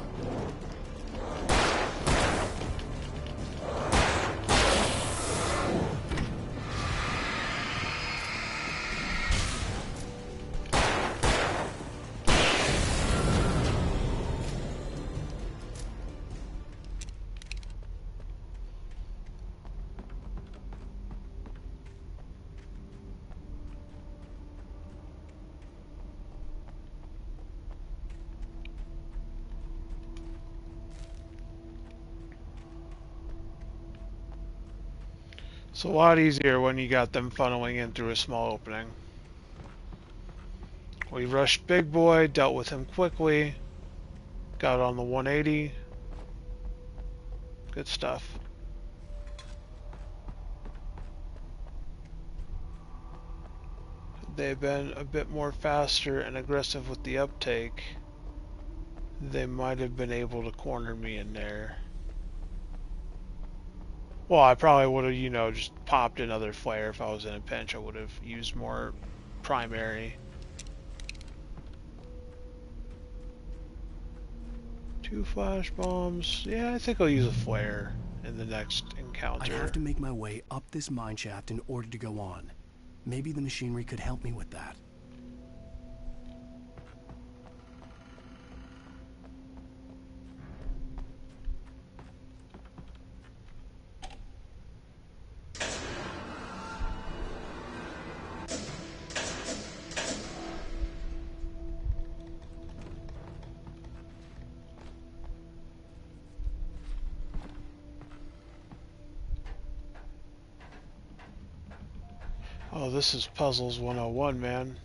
It's a lot easier when you got them funneling in through a small opening. We rushed Big Boy, dealt with him quickly, got on the 180. Good stuff. They've been a bit more faster and aggressive with the uptake. They might have been able to corner me in there. Well, I probably would have, you know, just popped another flare if I was in a pinch. I would have used more primary. 2 flash bombs. Yeah, I think I'll use a flare in the next encounter. I have to make my way up this mine shaft in order to go on. Maybe the machinery could help me with that. Oh, this is Puzzles 101, man.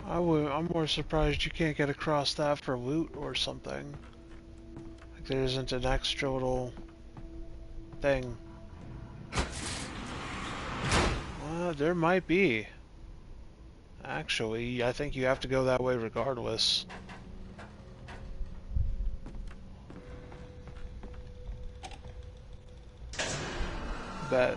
I'm more surprised you can't get across that for loot or something. Like there isn't an extra little thing. There might be. Actually, I think you have to go that way regardless. Bet.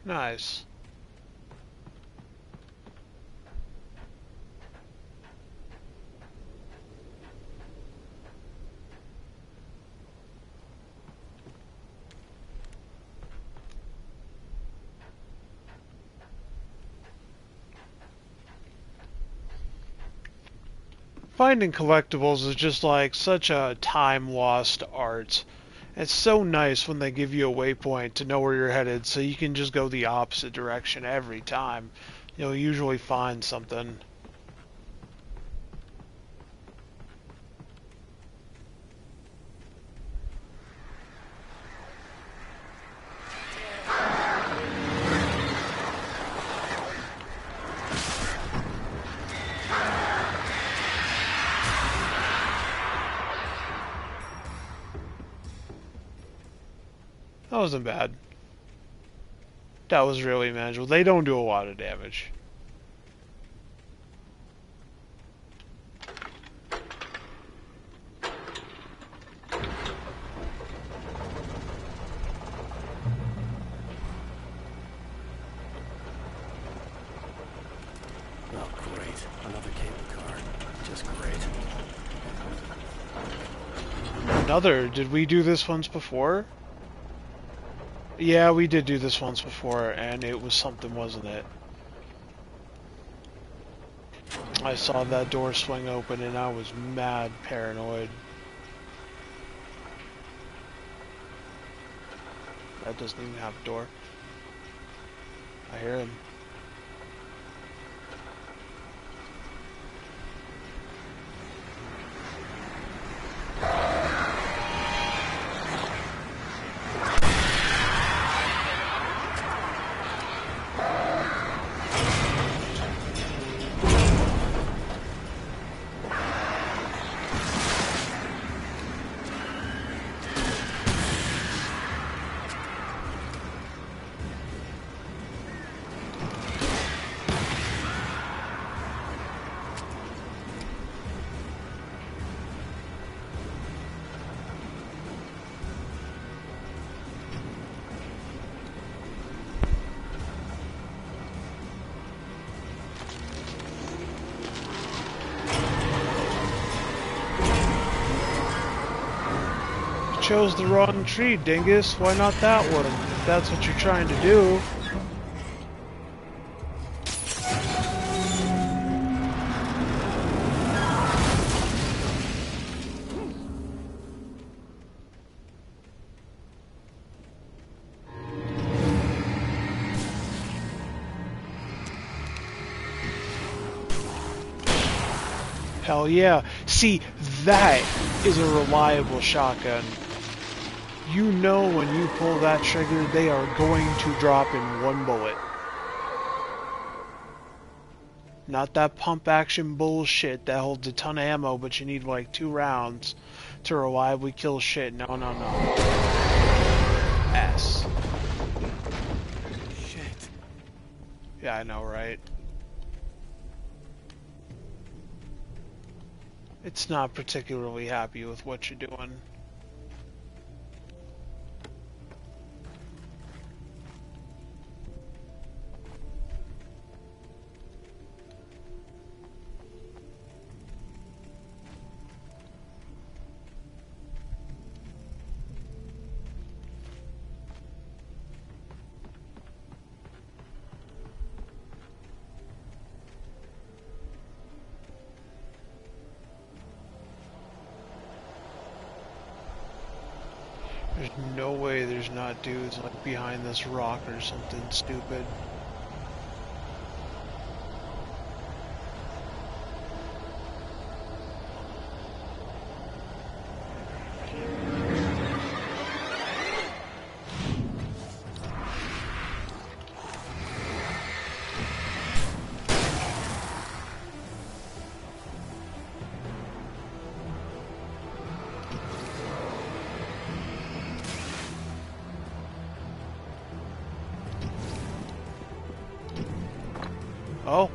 Nice. Finding collectibles is just like such a time-lost art. It's so nice when they give you a waypoint to know where you're headed so you can just go the opposite direction every time. You'll usually find something. That wasn't bad. That was really manageable. They don't do a lot of damage. Oh, great. Another cable car. Just great. Another. Did we do this once before? Yeah, we did do this once before, and it was something, wasn't it? I saw that door swing open, and I was mad paranoid. That doesn't even have a door. I hear him. Chose the wrong tree, dingus. Why not that one? If that's what you're trying to do. Hell yeah. See, that is a reliable shotgun. You know when you pull that trigger, they are going to drop in one bullet. Not that pump action bullshit that holds a ton of ammo, but you need like 2 rounds to reliably kill shit. No, no, no. S. Shit. Yeah, I know, right? It's not particularly happy with what you're doing. There's no way there's not dudes like behind this rock or something stupid. Oh.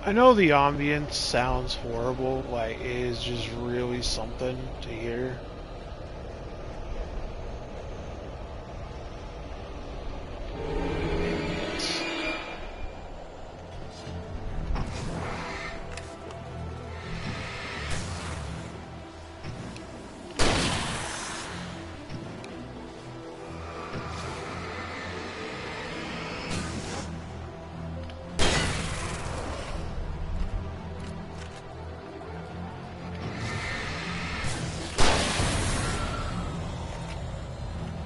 I know the ambience sounds horrible, like it is just really something to hear.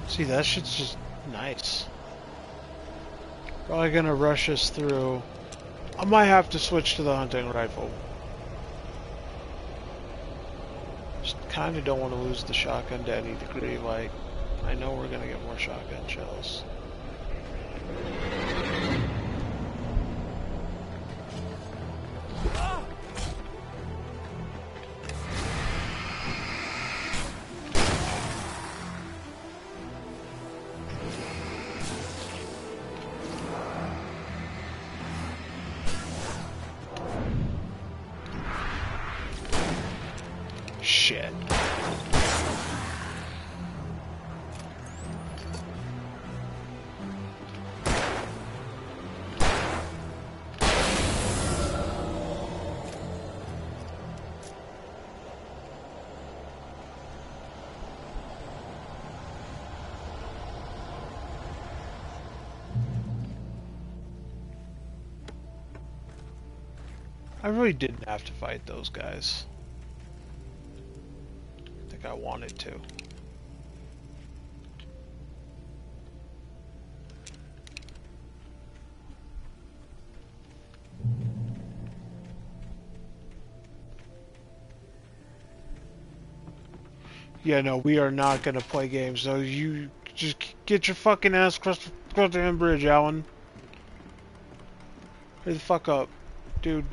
See, that shit's just nice. Probably gonna rush us through. I might have to switch to the hunting rifle. Just kinda don't want to lose the shotgun to any degree, like, I know we're gonna get more shotgun shells. Shit. I really didn't have to fight those guys. I think I wanted to. Yeah, no, we are not gonna play games. So you just get your fucking ass across the damn bridge, Alan. Hurry the fuck up, dude.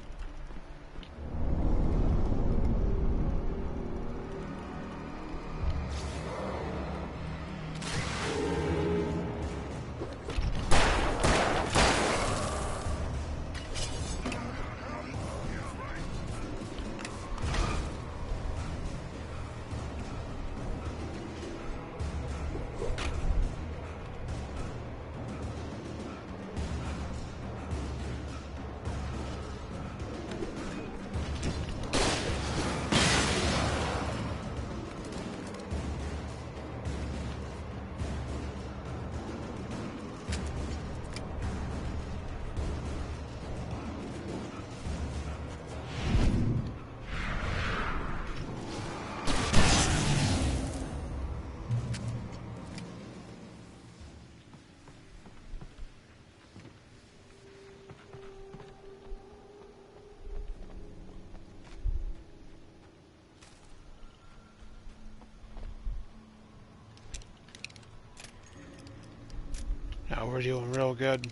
Now we're doing real good.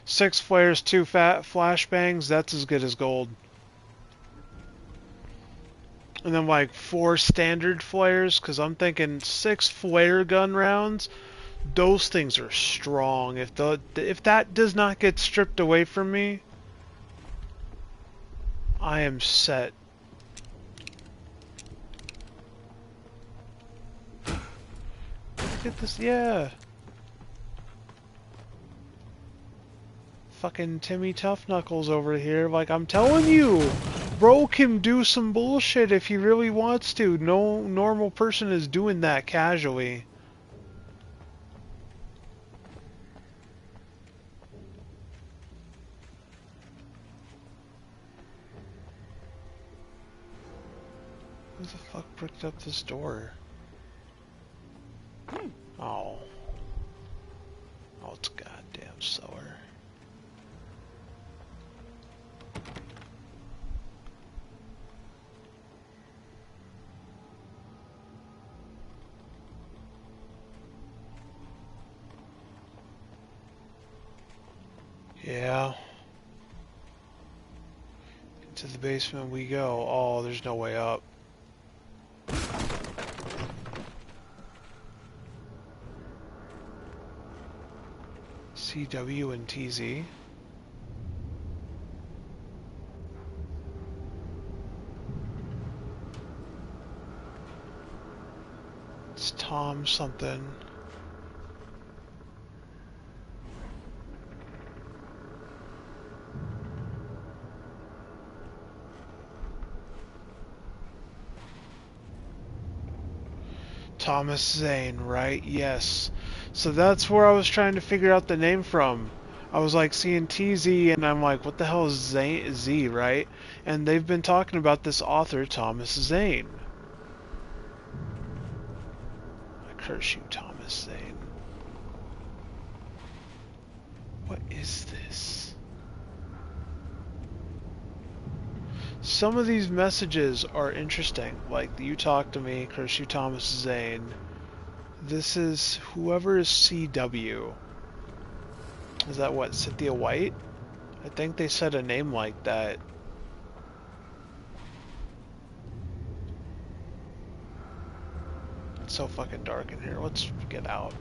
6 flares, 2 fat flashbangs, that's as good as gold. And then like 4 standard flares, because I'm thinking 6 flare gun rounds, those things are strong. If that does not get stripped away from me, I am set. Look at this, yeah. Fucking Timmy Tough Knuckles over here. Like, I'm telling you, bro can do some bullshit if he really wants to. No normal person is doing that casually. Who the fuck bricked up this door? Oh. Oh, it's a goddamn cellar. Yeah. Into the basement we go. Oh, there's no way up. CW and TZ. It's Tom something. Thomas Zane, right? Yes. So that's where I was trying to figure out the name from. I was like seeing TZ and I'm like, what the hell is Z, right? And they've been talking about this author, Thomas Zane. I curse you, Thomas Zane. What is this? Some of these messages are interesting. Like, you talk to me, curse you, Thomas Zane. This is whoever is CW. Is that what, Cynthia White? I think they said a name like that. It's so fucking dark in here. Let's get out.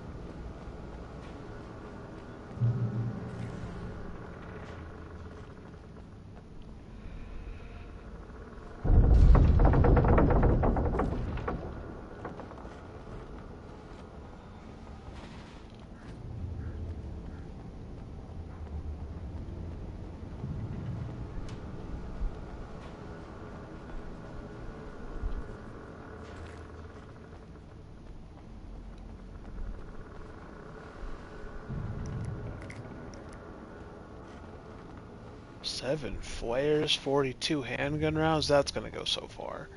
Seven flares, 42 handgun rounds, that's gonna go so far.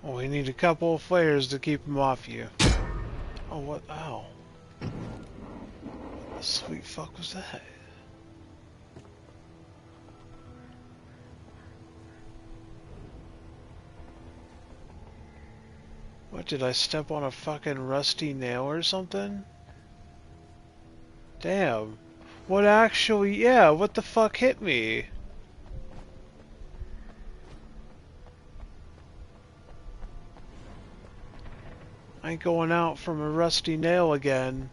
Well, we need a couple of flares to keep them off you. Oh, what? Ow. What the sweet fuck was that? What, did I step on a fucking rusty nail or something? Damn. What actually, yeah, what the fuck hit me? I ain't going out from a rusty nail again.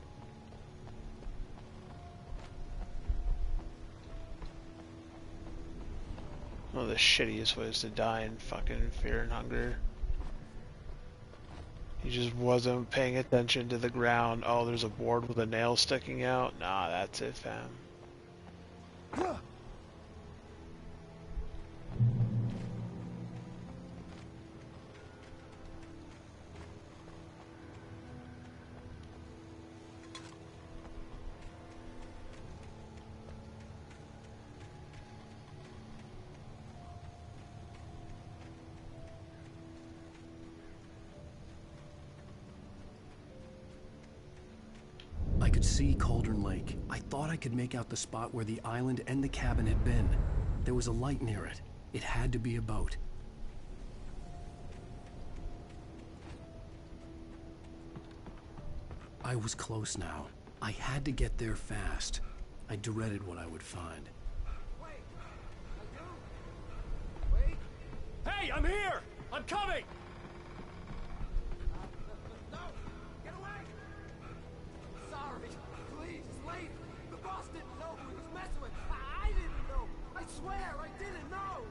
One of the shittiest ways to die in fucking fear and hunger. He just wasn't paying attention to the ground. Oh, there's a board with a nail sticking out. Nah, that's it, fam. I could see Cauldron Lake. I thought I could make out the spot where the island and the cabin had been. There was a light near it. It had to be a boat. I was close now. I had to get there fast. I dreaded what I would find. Wait! Hey, I'm here! I'm coming! No! Get away! Sorry. Please, it's late. The boss didn't know who he was messing with. I didn't know. I swear, I didn't know.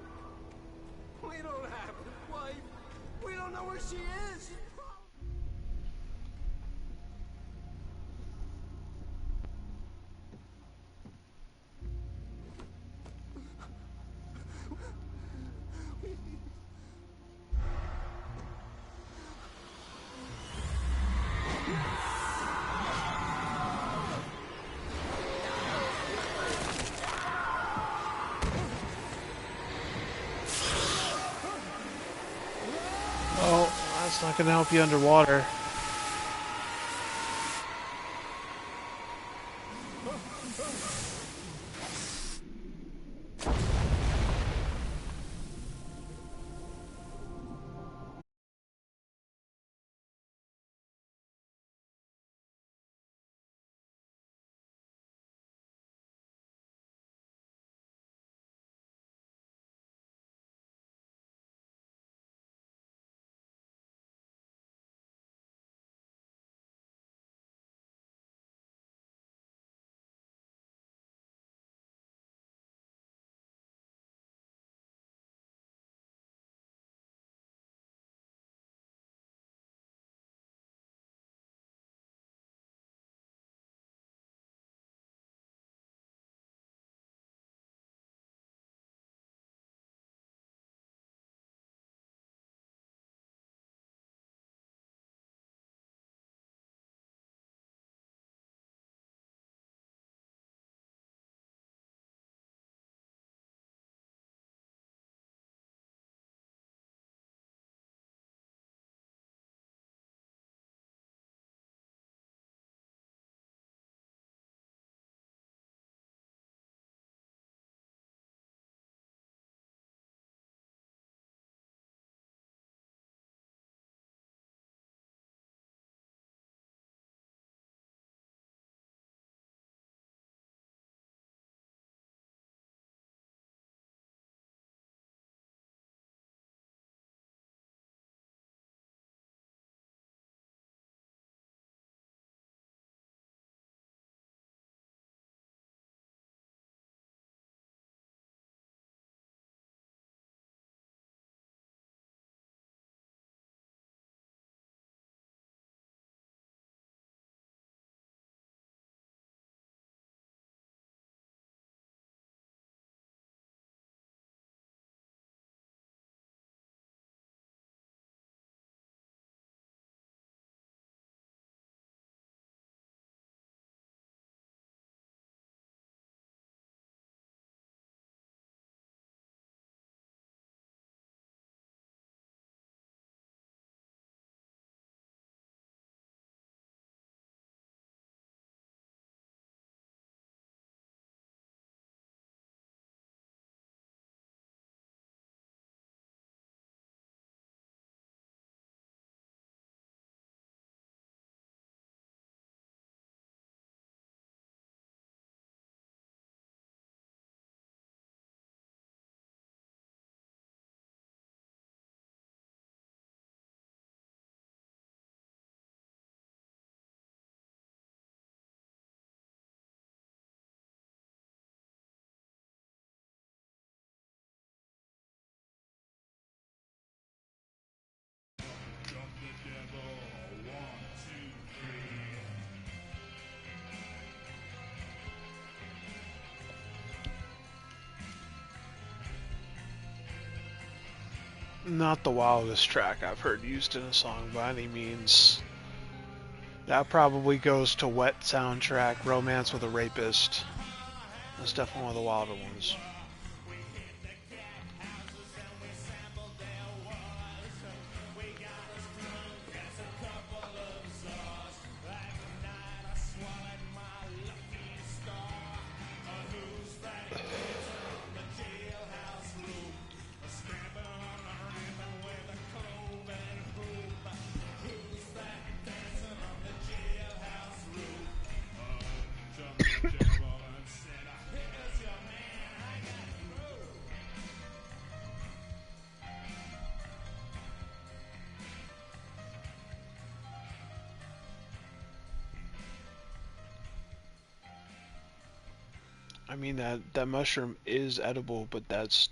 We don't have his wife. We don't know where she is. She's Oh, that's not gonna help you underwater. Not the wildest track I've heard used in a song by any means. That probably goes to Wet soundtrack, Romance with a Rapist. That's definitely one of the wilder ones. I mean, that mushroom is edible, but that's...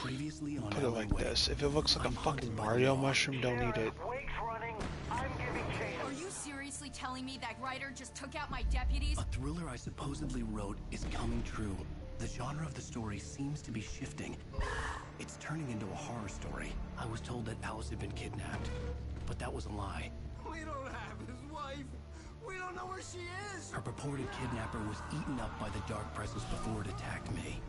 Previously on Put it like this. If it looks like a fucking Mario mushroom, don't eat it. Wake's running. I'm giving chase. Are you seriously telling me that writer just took out my deputies? A thriller I supposedly wrote is coming true. The genre of the story seems to be shifting. It's turning into a horror story. I was told that Alice had been kidnapped, but that was a lie. We don't have his wife. We don't know where she is. Her purported kidnapper was eaten up by the dark presence before it attacked me.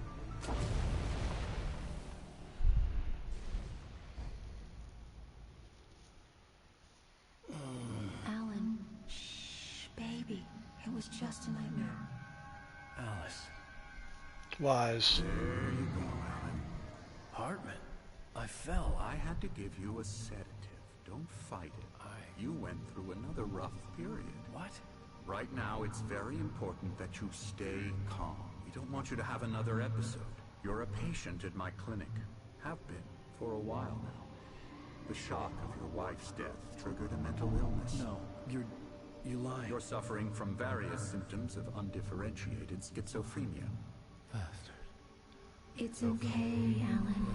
Alan, shh, baby. It was just a nightmare. Alice. Lies. There you go, Alan. Hartman. I fell. I had to give you a sedative. Don't fight it. You went through another rough period. What? Right now, it's very important that you stay calm. We don't want you to have another episode. You're a patient at my clinic. Have been for a while now. The shock of your wife's death triggered a mental illness. No, you lied. You're suffering from various symptoms of undifferentiated schizophrenia. Bastard. It's okay, Alan.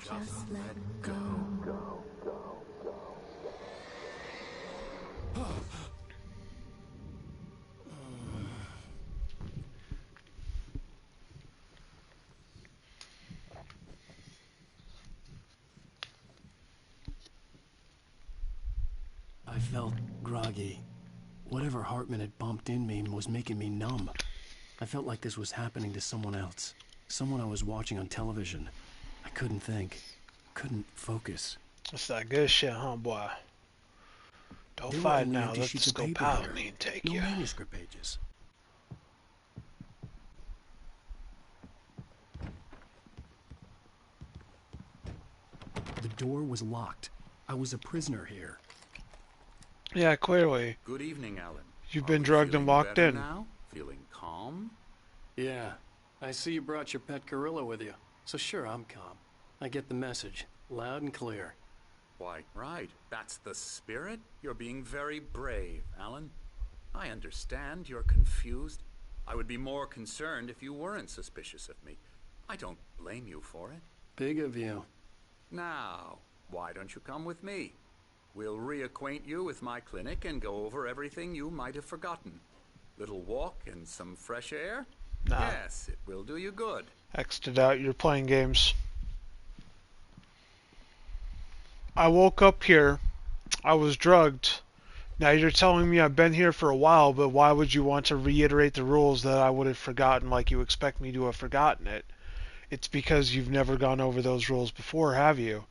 Just let go. I felt groggy. Whatever Hartman had bumped in me was making me numb. I felt like this was happening to someone else. Someone I was watching on television. I couldn't think. Couldn't focus. That's that good shit, huh, boy? Don't There were fight only now. empty Let's sheets just of go paper pound here. me and take No you. manuscript pages. The door was locked. I was a prisoner here. Yeah, clearly. Good evening, Alan. You've Are been we drugged and feeling locked better in. Now? Feeling calm? Yeah, I see you brought your pet gorilla with you. So sure, I'm calm. I get the message, loud and clear. Why, right. That's the spirit. You're being very brave, Alan. I understand you're confused. I would be more concerned if you weren't suspicious of me. I don't blame you for it. Big of you. Now, why don't you come with me? We'll reacquaint you with my clinic and go over everything you might have forgotten. Little walk and some fresh air? Nah. Yes, it will do you good. X'd out. You're playing games. I woke up here. I was drugged. Now you're telling me I've been here for a while, but why would you want to reiterate the rules that I would have forgotten like you expect me to have forgotten it? It's because you've never gone over those rules before, have you?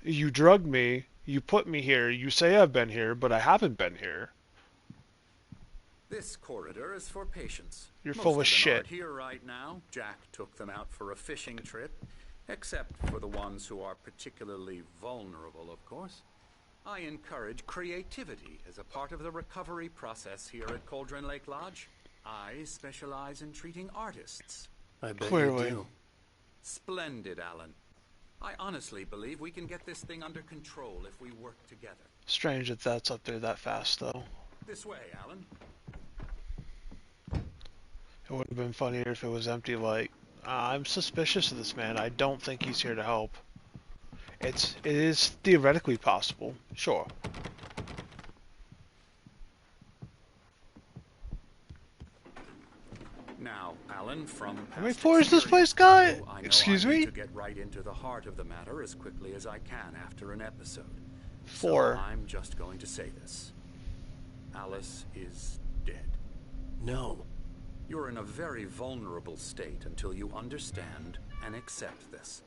You drugged me, you put me here, you say I've been here, but I haven't been here. This corridor is for patients. You're Most full of them shit. aren't here right now. Jack took them out for a fishing trip, except for the ones who are particularly vulnerable, of course. I encourage creativity as a part of the recovery process here at Cauldron Lake Lodge. I specialize in treating artists. I bet Clearly. you do. Splendid, Alan. I honestly believe we can get this thing under control if we work together. Strange that that's up there that fast, though. This way, Alan. It would have been funnier if it was empty, like, I'm suspicious of this man. I don't think he's here to help. It is theoretically possible, sure. Now, Alan, from How many past floors this place experience, got? I know Excuse I need me? to get right into the heart of the matter as quickly as I can after an episode. 4. So I'm just going to say this. Alice is dead. No. You're in a very vulnerable state until you understand and accept this.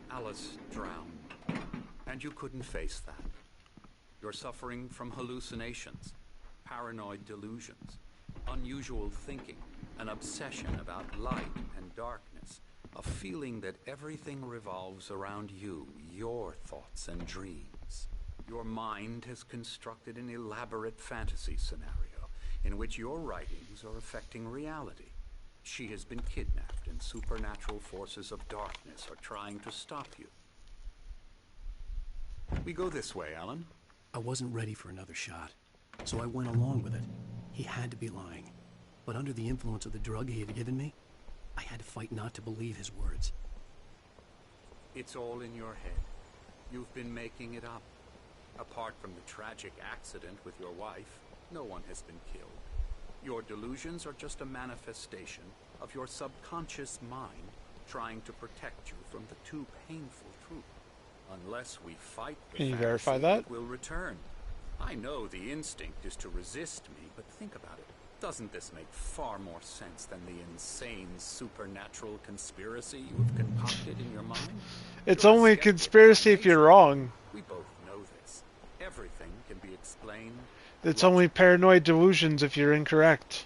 Alice drowned, and you couldn't face that. You're suffering from hallucinations, paranoid delusions, unusual thinking, an obsession about light and darkness, a feeling that everything revolves around you, your thoughts and dreams. Your mind has constructed an elaborate fantasy scenario in which your writings are affecting reality. She has been kidnapped, and supernatural forces of darkness are trying to stop you. We go this way, Alan. I wasn't ready for another shot, so I went along with it. He had to be lying. But under the influence of the drug he had given me, I had to fight not to believe his words. It's all in your head. You've been making it up. Apart from the tragic accident with your wife, no one has been killed. Your delusions are just a manifestation of your subconscious mind trying to protect you from the too painful truth. Unless we fight the Can you fantasy, verify that? it will return. I know the instinct is to resist me, but think about it. Doesn't this make far more sense than the insane supernatural conspiracy you have concocted in your mind? It's You're a only a skeptic conspiracy by if you're nature. wrong. We both know this. Everything can be explained. It's only paranoid delusions if you're incorrect.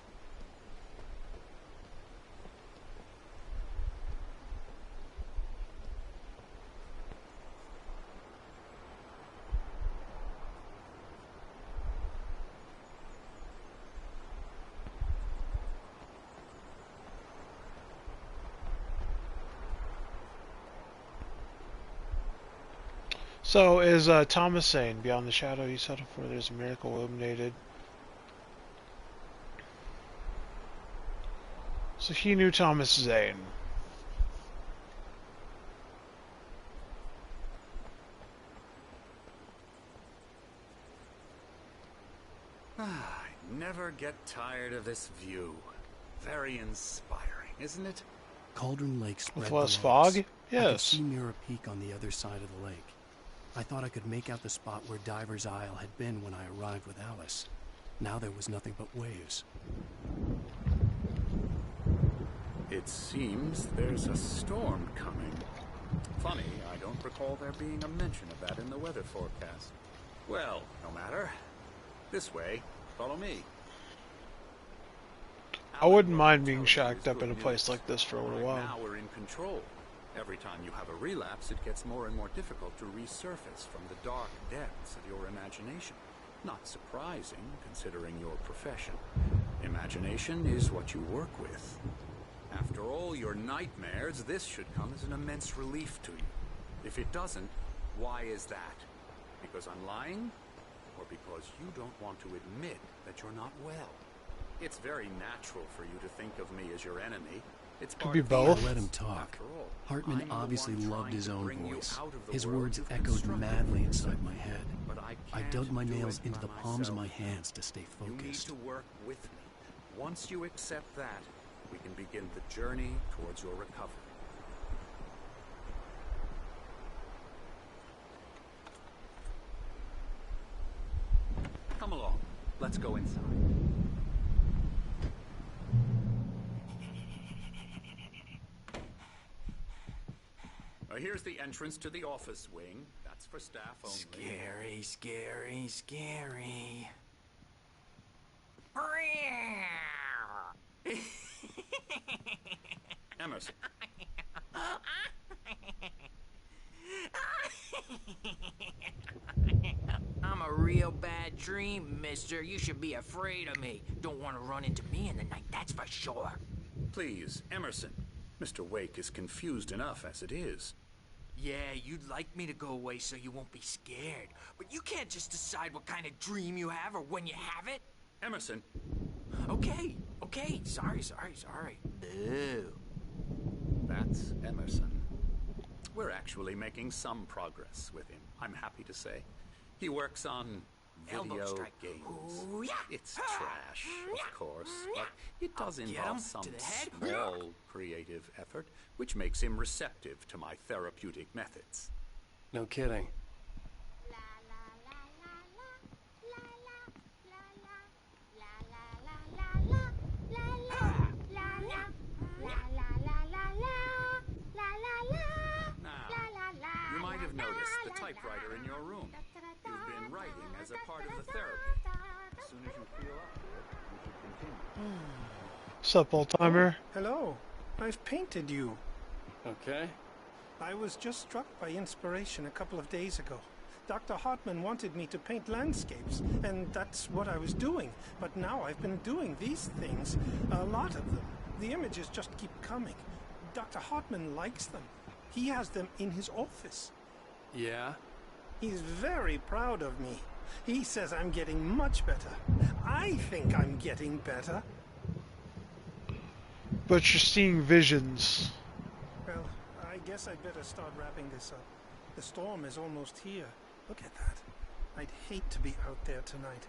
So, is Thomas saying, beyond the shadow you settle for, there's a miracle illuminated? So he knew Thomas Zane. I never get tired of this view. Very inspiring, isn't it? Cauldron Lake spread With less below us. fog? I could Yes. see Mirror Peak on the other side of the lake. I thought I could make out the spot where Diver's Isle had been when I arrived with Alice. Now there was nothing but waves. It seems there's a storm coming. Funny, I don't recall there being a mention of that in the weather forecast. Well, no matter. This way. Follow me. I wouldn't mind Alan being will tell you shacked his up in a good place news. like this for a little Right while. now we're in control. Every time you have a relapse, it gets more and more difficult to resurface from the dark depths of your imagination. Not surprising, considering your profession. Imagination is what you work with. After all your nightmares, this should come as an immense relief to you. If it doesn't, why is that? Because I'm lying? Or because you don't want to admit that you're not well? It's very natural for you to think of me as your enemy. It's Could part be of the both. essence. Let him talk. After all, Hartman I'm the obviously one loved trying his to own bring you voice. out of the His world words you've echoed constructed madly for inside yourself. my head. But I I can't dug my do nails it into by the palms of myself. my hands to stay You need focused. to work with me. Once you accept that, we can begin the journey towards your recovery. Come along. Let's go inside. Here's the entrance to the office wing. That's for staff only. Scary, scary, scary. Emerson. I'm a real bad dream, mister. You should be afraid of me. Don't want to run into me in the night, that's for sure. Please, Emerson. Mr. Wake is confused enough as it is. Yeah, you'd like me to go away so you won't be scared. But you can't just decide what kind of dream you have or when you have it. Emerson. Okay. Sorry. Boo. That's Emerson. We're actually making some progress with him, I'm happy to say. He works on Elbow video strike. games. Ooh, yeah. It's trash, of course, but it does Get involve 'em some to the head. small creative effort, which makes him receptive to my therapeutic methods. No kidding. You might have noticed the typewriter in your room. You've been writing as a part of the therapy. As soon as you feel up to it, you should continue. Sup, old timer? Hello. I've painted you. Okay. I was just struck by inspiration a couple of days ago. Dr. Hartman wanted me to paint landscapes, and that's what I was doing. But now I've been doing these things, a lot of them. The images just keep coming. Dr. Hartman likes them. He has them in his office. Yeah? He's very proud of me. He says I'm getting much better. I think I'm getting better. But you're seeing visions. Well, I guess I'd better start wrapping this up. The storm is almost here. Look at that. I'd hate to be out there tonight.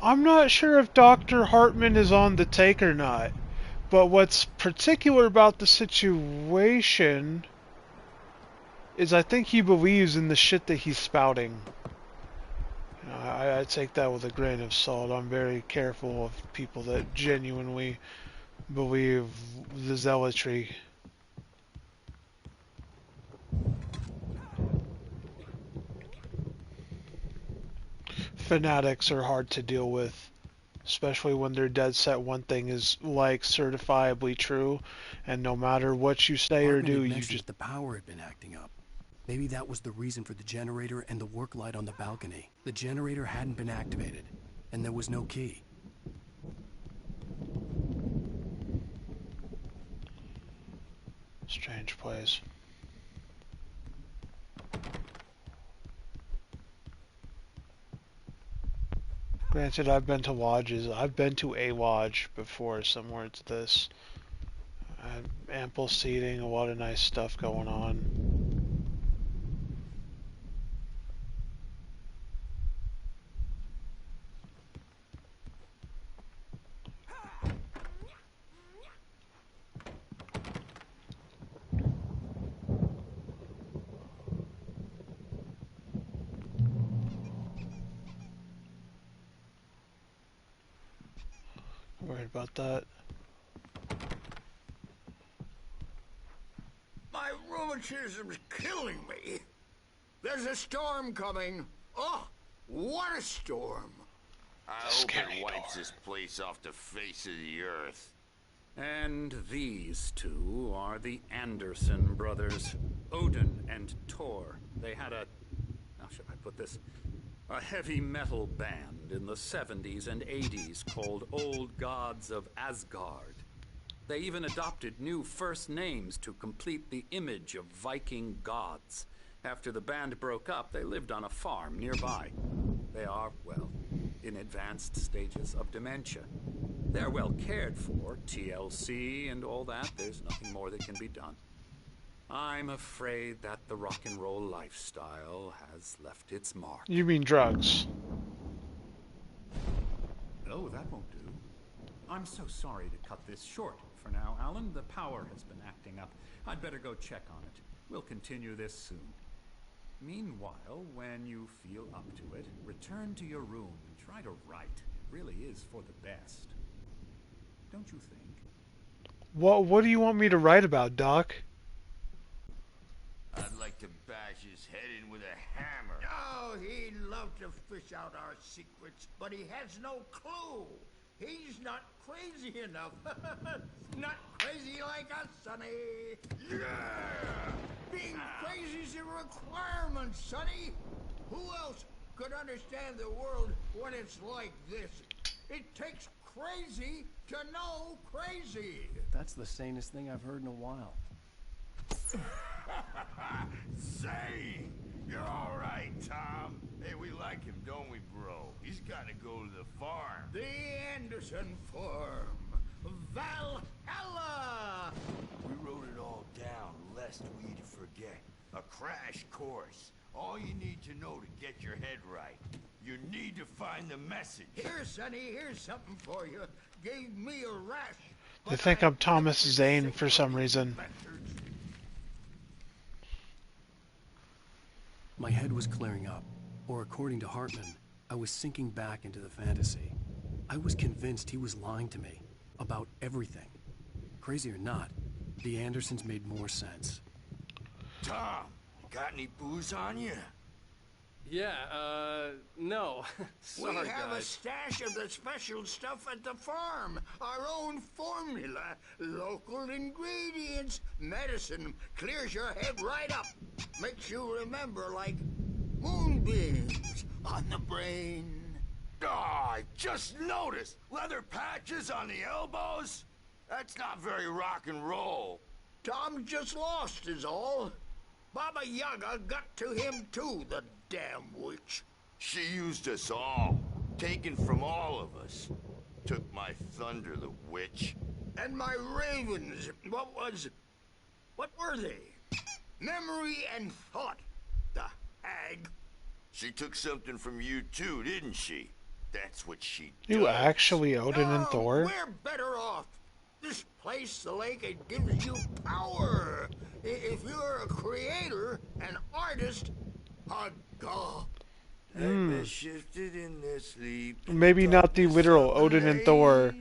I'm not sure if Dr. Hartman is on the take or not, but what's particular about the situation is I think he believes in the shit that he's spouting. I take that with a grain of salt. I'm very careful of people that genuinely believe the zealotry. Fanatics are hard to deal with, especially when they're dead set one thing is like certifiably true, and no matter what you say or do, you just... the power had been acting up. Maybe that was the reason for the generator and the work light on the balcony. The generator hadn't been activated, and there was no key. Strange place. Granted, I've been to lodges. I've been to a lodge before, similar to this. I had ample seating, a lot of nice stuff going on. Worried about that. My rheumatism's killing me. There's a storm coming. Oh, what a storm. I hope it wipes this place off the face of the earth. And these two are the Anderson brothers, Odin and Thor. They had how should I put this? A heavy metal band in the 70s and 80s called Old Gods of Asgard. They even adopted new first names to complete the image of Viking gods. After the band broke up, they lived on a farm nearby. They are, well, in advanced stages of dementia. They're well cared for, TLC and all that. There's nothing more that can be done. I'm afraid that the rock and roll lifestyle has left its mark. You mean drugs? Oh, that won't do. I'm so sorry to cut this short for now, Alan. The power has been acting up. I'd better go check on it. We'll continue this soon. Meanwhile, when you feel up to it, return to your room and try to write. It really is for the best. Don't you think? What do you want me to write about, Doc? I'd like to bash his head in with a hammer. Oh, he'd love to fish out our secrets, but he has no clue. He's not crazy enough. Not crazy like us, Sonny. Yeah! Being crazy's a requirement, Sonny. Who else could understand the world when it's like this? It takes crazy to know crazy. That's the sanest thing I've heard in a while. Say, you're all right, Tom. Hey, we like him, don't we, bro? He's got to go to the farm. The Anderson Farm. Valhalla! We wrote it all down, lest we forget. A crash course. All you need to know to get your head right. You need to find the message. Here, Sonny, here's something for you. Gave me a rash. They think I'm Thomas Zane for some reason. My head was clearing up, or according to Hartman, I was sinking back into the fantasy. I was convinced he was lying to me about everything. Crazy or not, the Andersons made more sense. Tom, got any booze on you? Yeah, no. Sorry, we have guys. a stash of the special stuff at the farm. Our own formula. Local ingredients. Medicine clears your head right up. Makes you remember like moonbeams on the brain. Oh, I just noticed. Leather patches on the elbows? That's not very rock and roll. Tom just lost is all. Baba Yaga got to him too, the damn witch. She used us all. Taken from all of us. Took my thunder, the witch. And my ravens. What were they? Memory and thought. The hag. She took something from you too, didn't she? That's what she does. You actually Odin and Thor? We're better off. This place, the lake, it gives you power. If you're a creator, an artist, a god. I've shifted in their sleep. Maybe not the literal Odin and Thor.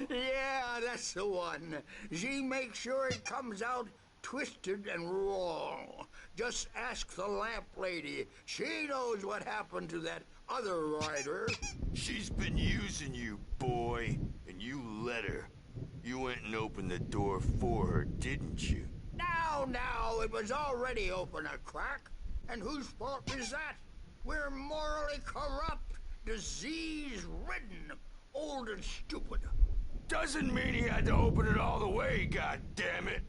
Yeah, that's the one. She makes sure it comes out twisted and wrong. Just ask the lamp lady. She knows what happened to that other rider. She's been using you, boy, and you let her. You went and opened the door for her, didn't you? Now, it was already open a crack. And whose fault is that? We're morally corrupt, disease-ridden, old and stupid. Doesn't mean he had to open it all the way, goddammit.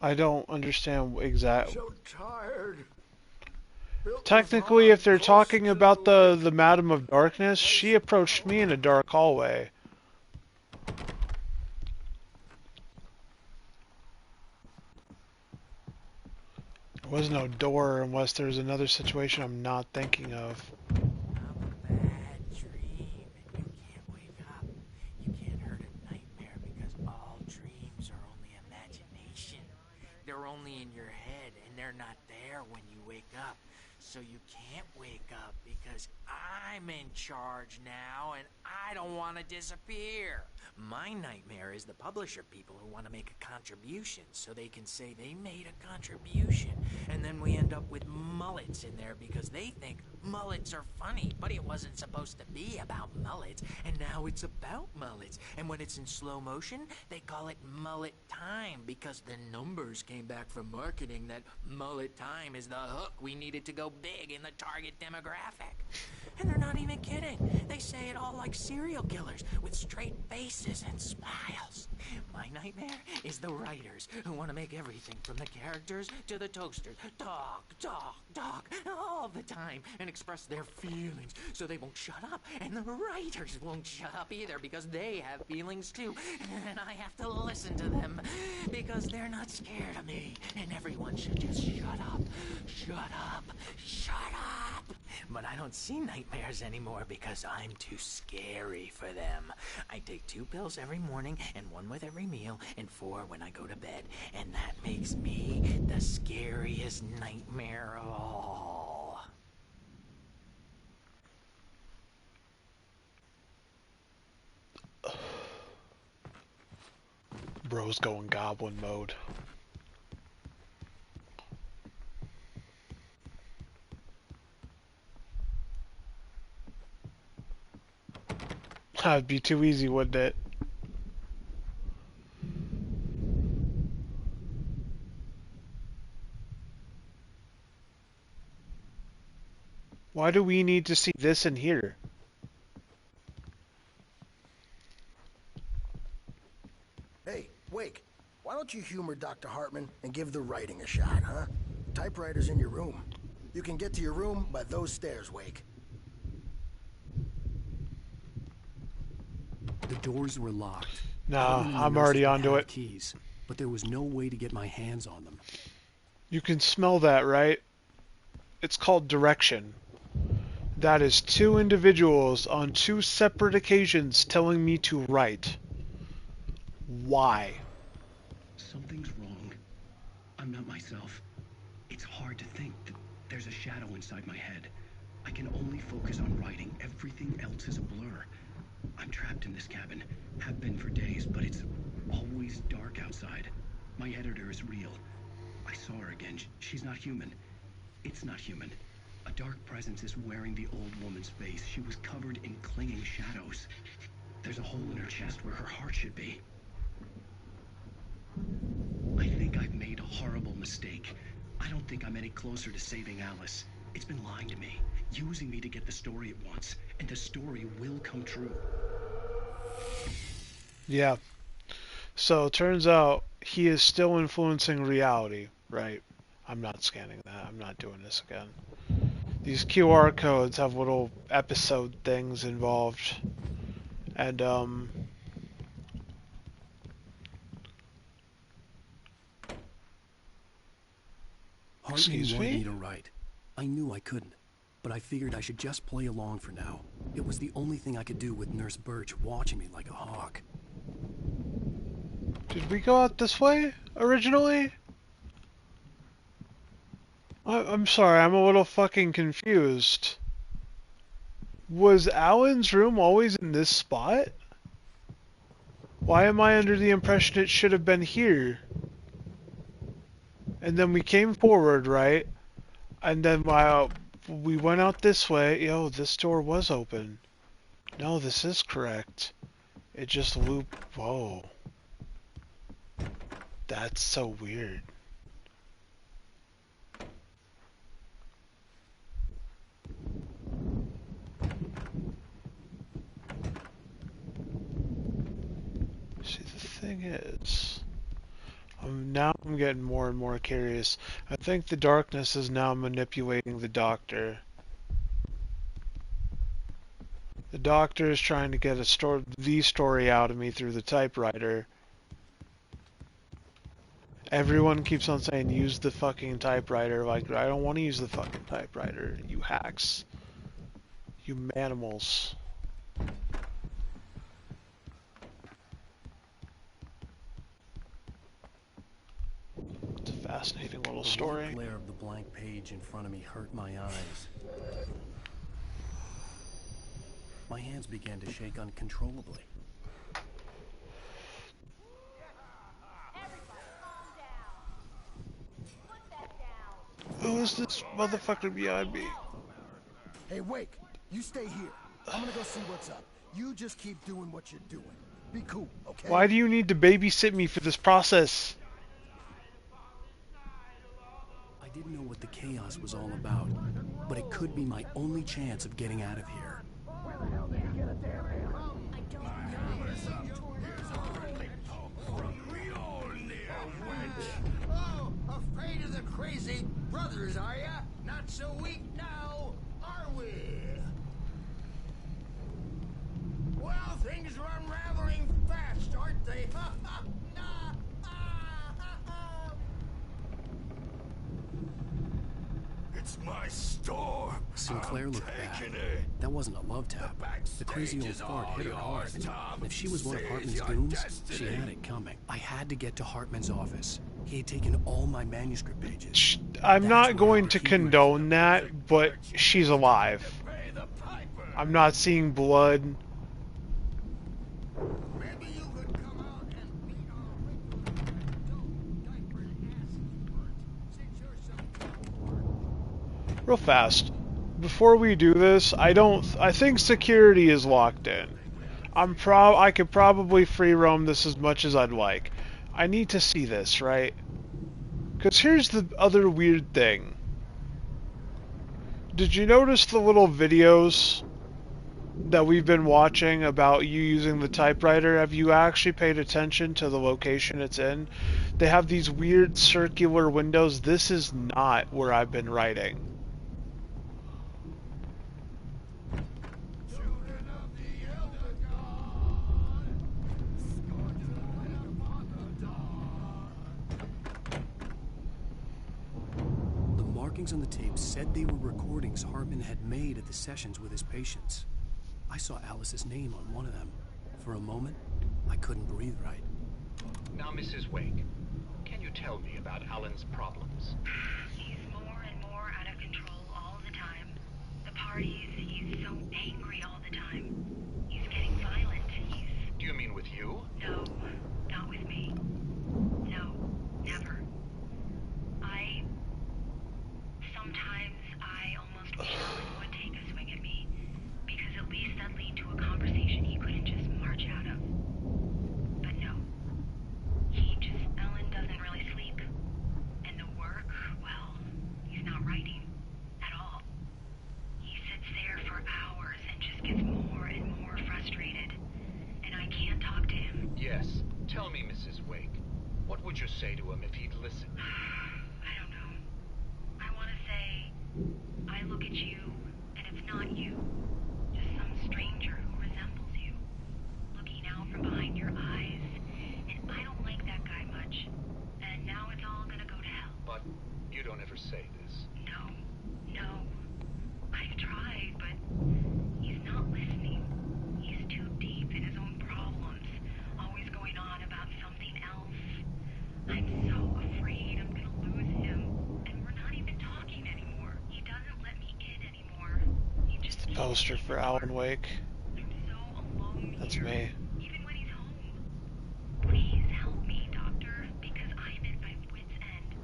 I don't understand exactly. So tired. Technically, if they're talking about the Madam of Darkness, she approached me in a dark hallway. There was no door unless there's another situation I'm not thinking of. They're only in your head, and they're not there when you wake up. So you can't wake up because I'm in charge now, and I don't want to disappear. My nightmare is the publisher people who want to make a contribution so they can say they made a contribution. And then we end up with mullets in there because they think mullets are funny, but it wasn't supposed to be about mullets, and now it's about mullets. And when it's in slow motion, they call it mullet time because the numbers came back from marketing that mullet time is the hook we needed to go big in the target demographic. And they're not even kidding. They say it all like serial killers with straight faces and smiles. My nightmare is the writers who want to make everything from the characters to the toasters talk all the time and express their feelings so they won't shut up. And the writers won't shut up either because they have feelings too. And I have to listen to them because they're not scared of me. And everyone should just shut up. Shut up. Shut up. But I don't see nightmares anymore because I'm too scary for them. I take 2 pills every morning and 1 with every meal and 4 when I go to bed. And that makes me the scariest nightmare of all. Bro's going goblin mode. That'd be too easy, wouldn't it? Why do we need to see this in here? Hey, Wake, why don't you humor Dr. Hartman and give the writing a shot, huh? Typewriter's in your room. You can get to your room by those stairs, Wake. The doors were locked, Nah, Hartman and the I'm nurses already would onto have it. keys, but there was no way to get my hands on them. You can smell that, right? It's called direction. That is two individuals on two separate occasions telling me to write. Why? Something's wrong. I'm not myself. It's hard to think that there's a shadow inside my head. I can only focus on writing. Everything else is a blur. I'm trapped in this cabin. Have been for days, but it's always dark outside. My editor is real. I saw her again. She's not human. It's not human. A dark presence is wearing the old woman's face. She was covered in clinging shadows. There's a hole in her chest where her heart should be. I think I've made a horrible mistake. I don't think I'm any closer to saving Alice. It's been lying to me, using me to get the story it wants, and the story will come true. Yeah. So it turns out he is still influencing reality, right? I'm not scanning that. I'm not doing this again. These QR codes have little episode things involved. And, Hartman wanted me to write. I knew I couldn't, but I figured I should just play along for now. It was the only thing I could do with Nurse Birch watching me like a hawk. Did we go out this way originally? I'm sorry, I'm a little fucking confused. Was Alan's room always in this spot? Why am I under the impression it should have been here? And then we came forward, right? And then we went out this way. Yo, this door was open. No, this is correct. It just looped. Whoa. That's so weird. See, the thing is, now I'm getting more and more curious. I think the darkness is now manipulating the doctor. The doctor is trying to get the story out of me through the typewriter. Everyone keeps on saying, use the fucking typewriter. Like, I don't want to use the fucking typewriter, you hacks. You manimals. It's a fascinating little story. The glare of the blank page in front of me hurt my eyes. My hands began to shake uncontrollably. Who is this motherfucker behind me? Hey, Wake, you stay here. I'm gonna go see what's up. You just keep doing what you're doing. Be cool, okay? Why do you need to babysit me for this process? I didn't know what the chaos was all about, but it could be my only chance of getting out of here. Where the hell did you get a damn hand? I don't know. Oh, afraid of the crazy brothers, are ya? Not so weak now, are we? Well, things are unraveling fast, aren't they? It's my store. Sinclair looked bad. That wasn't a love tap. The crazy old fart hit her hard. And if she was one of Hartman's goons, she had it coming. I had to get to Hartman's office. He had taken all my manuscript pages. I'm not going to condone that, but she's alive. I'm not seeing blood. Real fast. Before we do this, I think security is locked in. I could probably free roam this as much as I'd like. I need to see this, right? Because here's the other weird thing. Did you notice the little videos that we've been watching about you using the typewriter? Have you actually paid attention to the location it's in? They have these weird circular windows. This is not where I've been writing. markings on the tape said they were recordings Hartman had made at the sessions with his patients. I saw Alice's name on one of them. For a moment, I couldn't breathe right. Now, Mrs. Wake, can you tell me about Alan's problems? He's more and more out of control all the time. The parties, he's so angry all the time. He's getting violent. Do you mean with you? No, not with me. No, never. Sometimes I almost wish Alan would take a swing at me, because at least that'd lead to a conversation he couldn't just march out of. But no. Alan doesn't really sleep. And the work, well, he's not writing at all. He sits there for hours and just gets more and more frustrated. And I can't talk to him. Yes. Tell me, Mrs. Wake, what would you say to him if he'd listen? I don't know. I want to say, I look at you, and it's not you. Just some stranger who resembles you. Looking out from behind your eyes. And I don't like that guy much. And now it's all gonna go to hell. But you don't ever say this. No. I've tried, but he's not listening. He's too deep in his own problems. Always going on about something else. I'm so afraid I'm gonna lose him. And we're not even talking anymore. He doesn't let me in anymore. He just The poster for Alan Wake. I'm so alone That's here. me. Even when he's home. Please help me, Doctor, because I'm at my wit's end.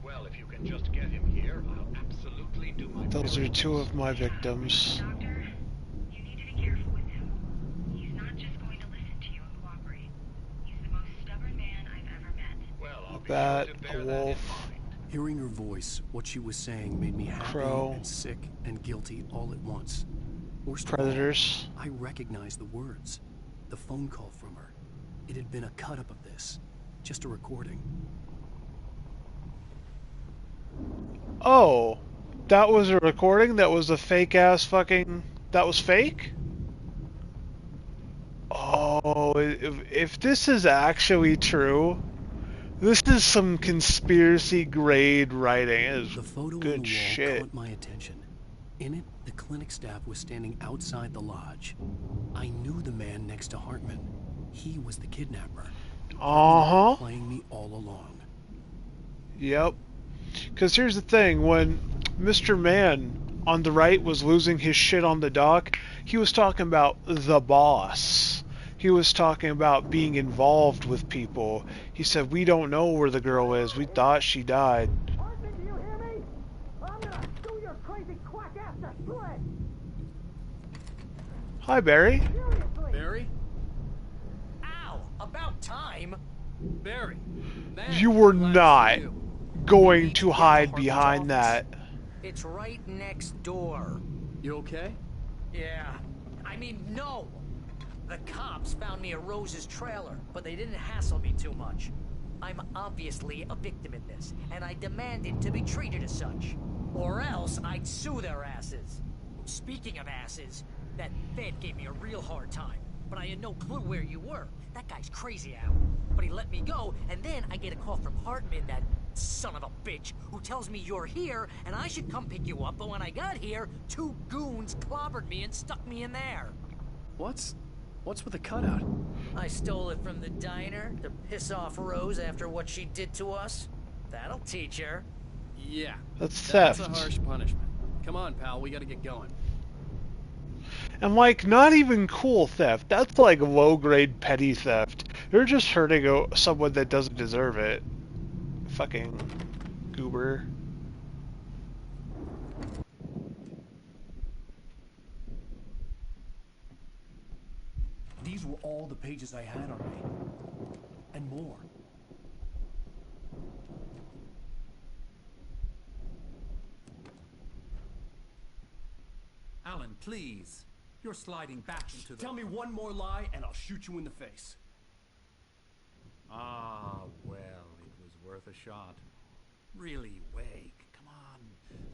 Well, if you can just get him here, I'll absolutely do my Those very are two of my victims. Doctor, you need to be careful with him. He's not just going to listen to you and cooperate. He's the most stubborn man I've ever met. Well, I'll be Bat, sure to a bear that in wolf, mind. Hearing her voice, what she was saying made me happy Crow. and sick and guilty all at once. Worst of all, predators. I recognized the words. The phone call from her. It had been a cut-up of this. Just a recording. Oh, that was a recording? That was a fake-ass fucking... That was fake? Oh, if this is actually true, this is some conspiracy grade writing. It is The photo good on the wall shit. caught my attention. In it, the clinic staff was standing outside the lodge. I knew the man next to Hartman. He was the kidnapper. Uh-huh. Playing me all along. Yep. Because here's the thing, when Mr. Man on the right was losing his shit on the dock, he was talking about the boss. He was talking about being involved with people. He said, we don't know where the girl is. We thought she died. Hartman, do you hear me? I'm gonna do your crazy quack ass to shreds. Hi, Barry. Seriously. Barry? Ow! About time! Barry! Man, You were glad to not see you. going to hide behind that. It's right next door. You okay? Yeah. I mean, no! The cops found me at Rose's trailer, but they didn't hassle me too much. I'm obviously a victim in this, and I demanded to be treated as such. Or else I'd sue their asses. Speaking of asses, that Fed gave me a real hard time, but I had no clue where you were. That guy's crazy, Al. But he let me go, and then I get a call from Hartman, that son of a bitch, who tells me you're here, and I should come pick you up, but when I got here, 2 goons clobbered me and stuck me in there. What's with the cutout? I stole it from the diner to piss off Rose after what she did to us. That'll teach her. Yeah. That's theft. That's a harsh punishment. Come on, pal, we gotta get going. And like, not even cool theft. That's like low-grade petty theft. You're just hurting someone that doesn't deserve it. Fucking goober. These were all the pages I had on me. And more. Alan, please. You're sliding back into the... Tell me one more lie and I'll shoot you in the face. Ah, well, it was worth a shot. Really, Wake, come on.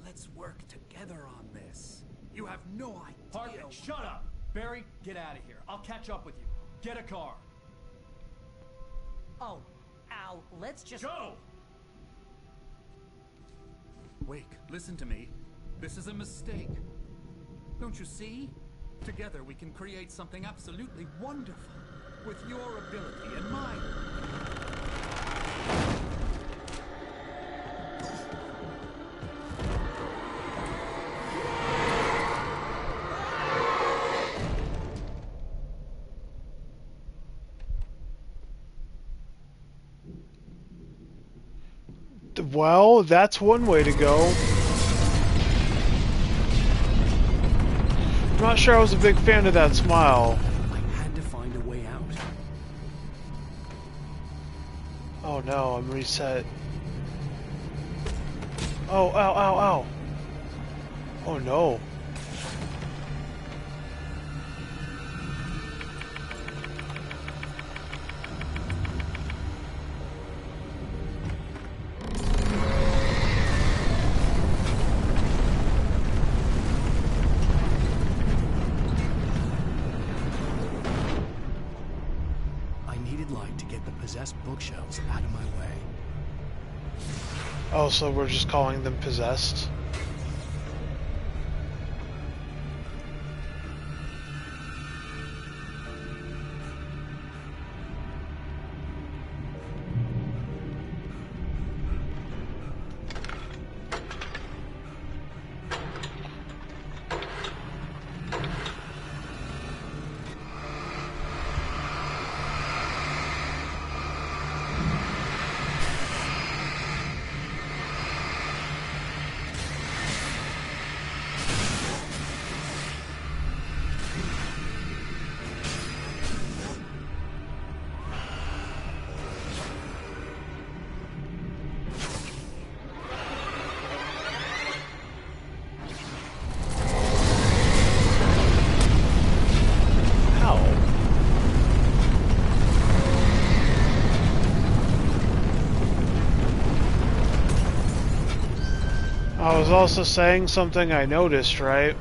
Let's work together on this. You have no idea... Hartman, shut up! Barry, get out of here. I'll catch up with you. Get a car. Oh, Al, let's just... Go! Wake, listen to me. This is a mistake. Don't you see? Together we can create something absolutely wonderful. With your ability and mine. Well, that's one way to go. I'm not sure I was a big fan of that smile. I had to find a way out. Oh no, I'm reset. Oh, ow, ow, ow. Oh no. Possessed bookshelves out of my way. Oh, so we're just calling them possessed? I was also saying something I noticed, right?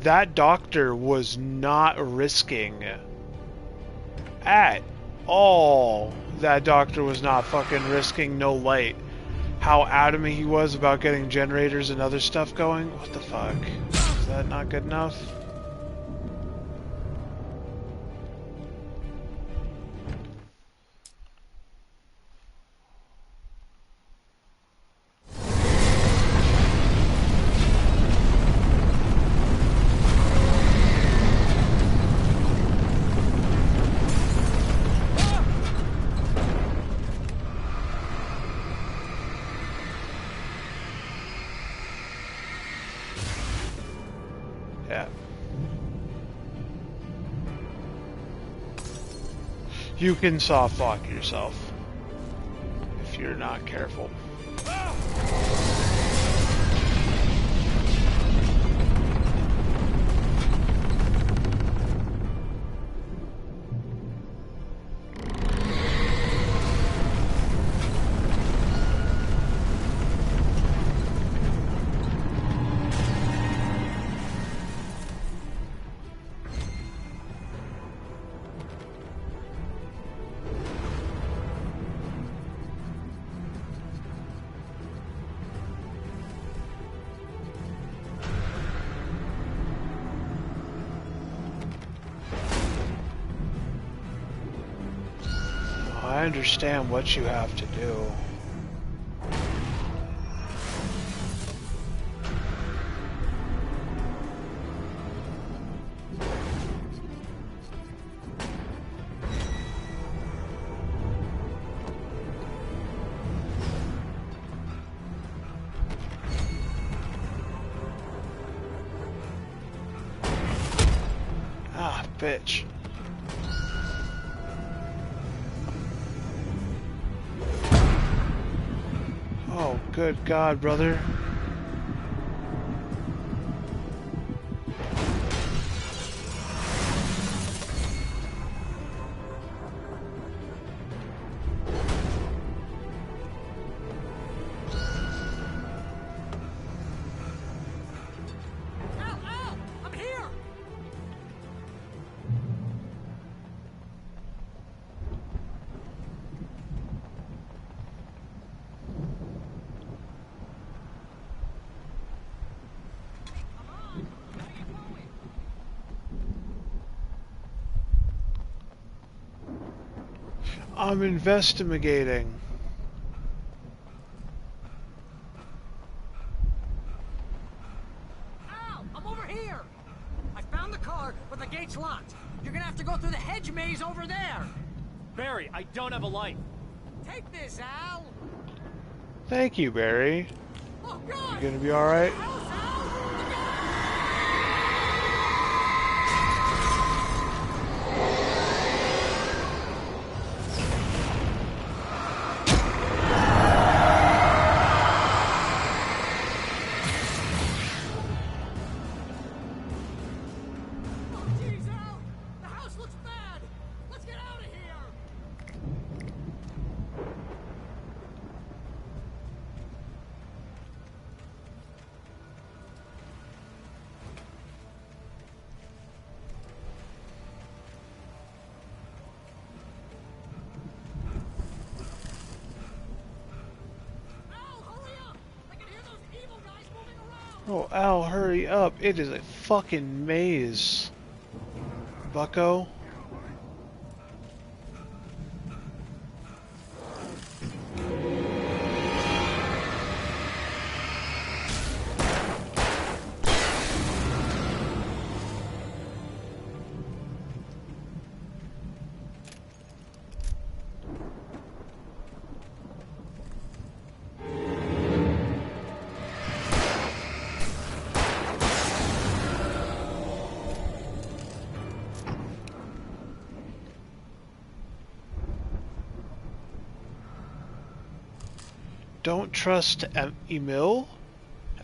That doctor was not risking at all. That doctor was not fucking risking no light. How adamant he was about getting generators and other stuff going. What the fuck? Is that not good enough? You can soft lock yourself if you're not careful. I understand what you have to do. Ah, bitch. Oh, good God, brother. I'm here! I'm investigating. Al, I'm over here. I found the car, but the gate's locked. You're gonna have to go through the hedge maze over there. Barry, I don't have a light. Take this, Al. Thank you, Barry. Oh, God. You gonna be alright? Oh, Al, hurry up. It is a fucking maze. Bucko. Don't trust Emil?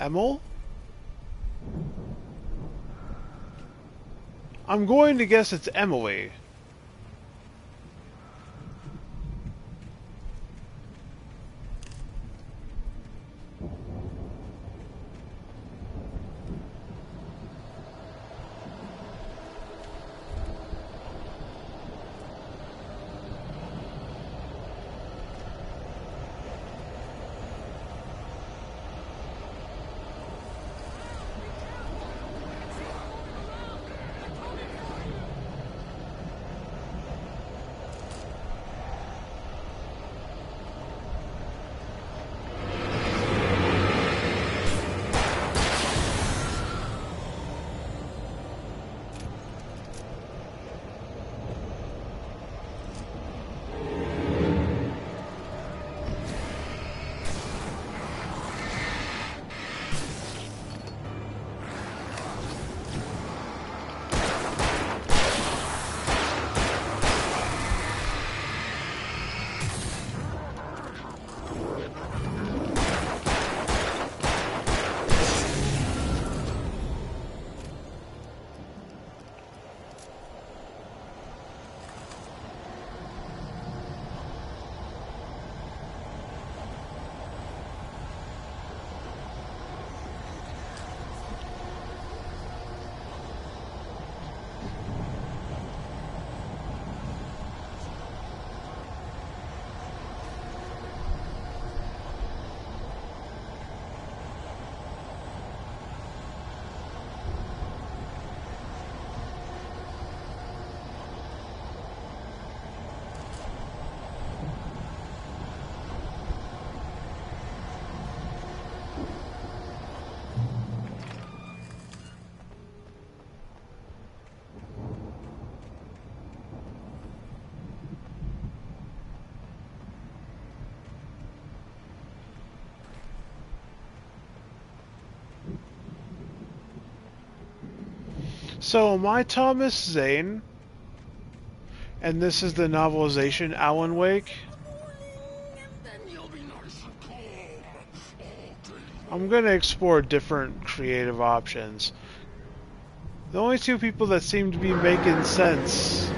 Emil? I'm going to guess it's Emily. So, am I Thomas Zane? And this is the novelization Alan Wake? I'm gonna explore different creative options. The only two people that seem to be making sense.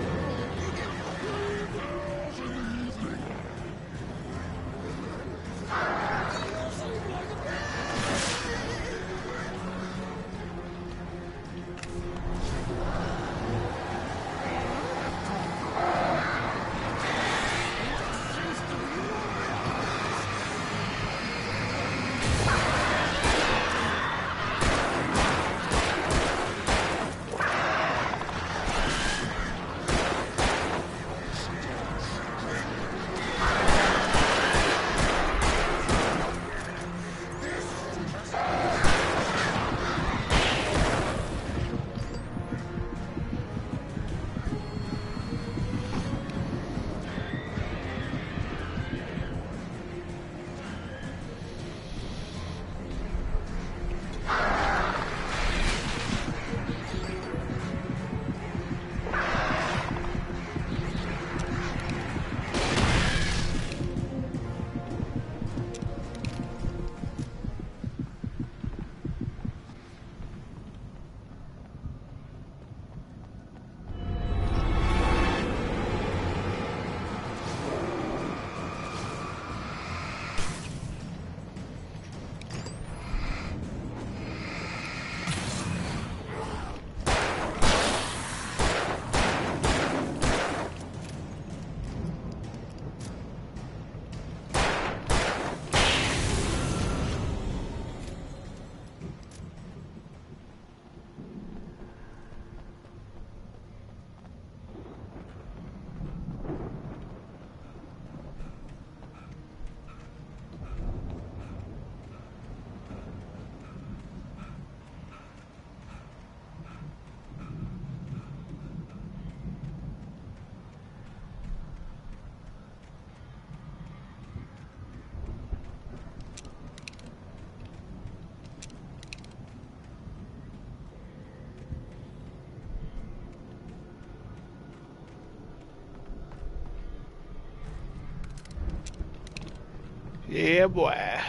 Yeah, boy.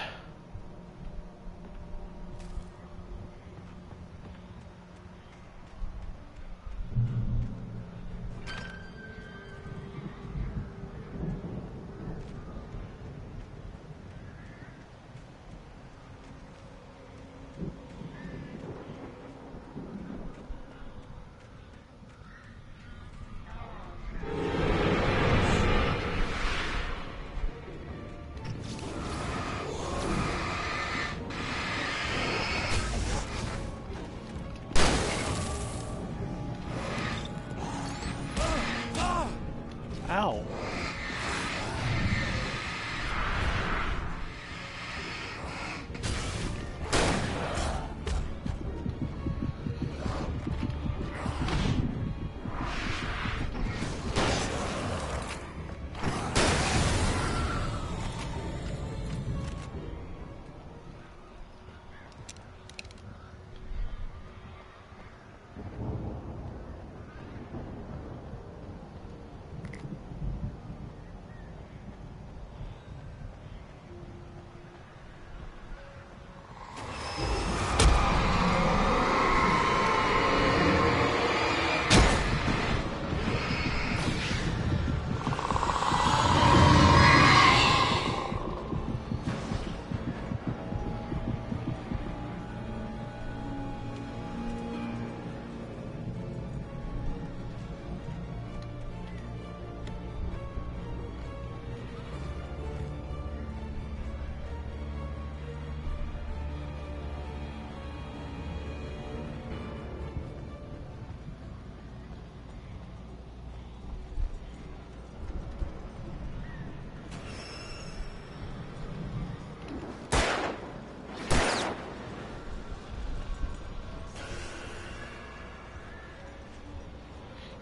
Ow.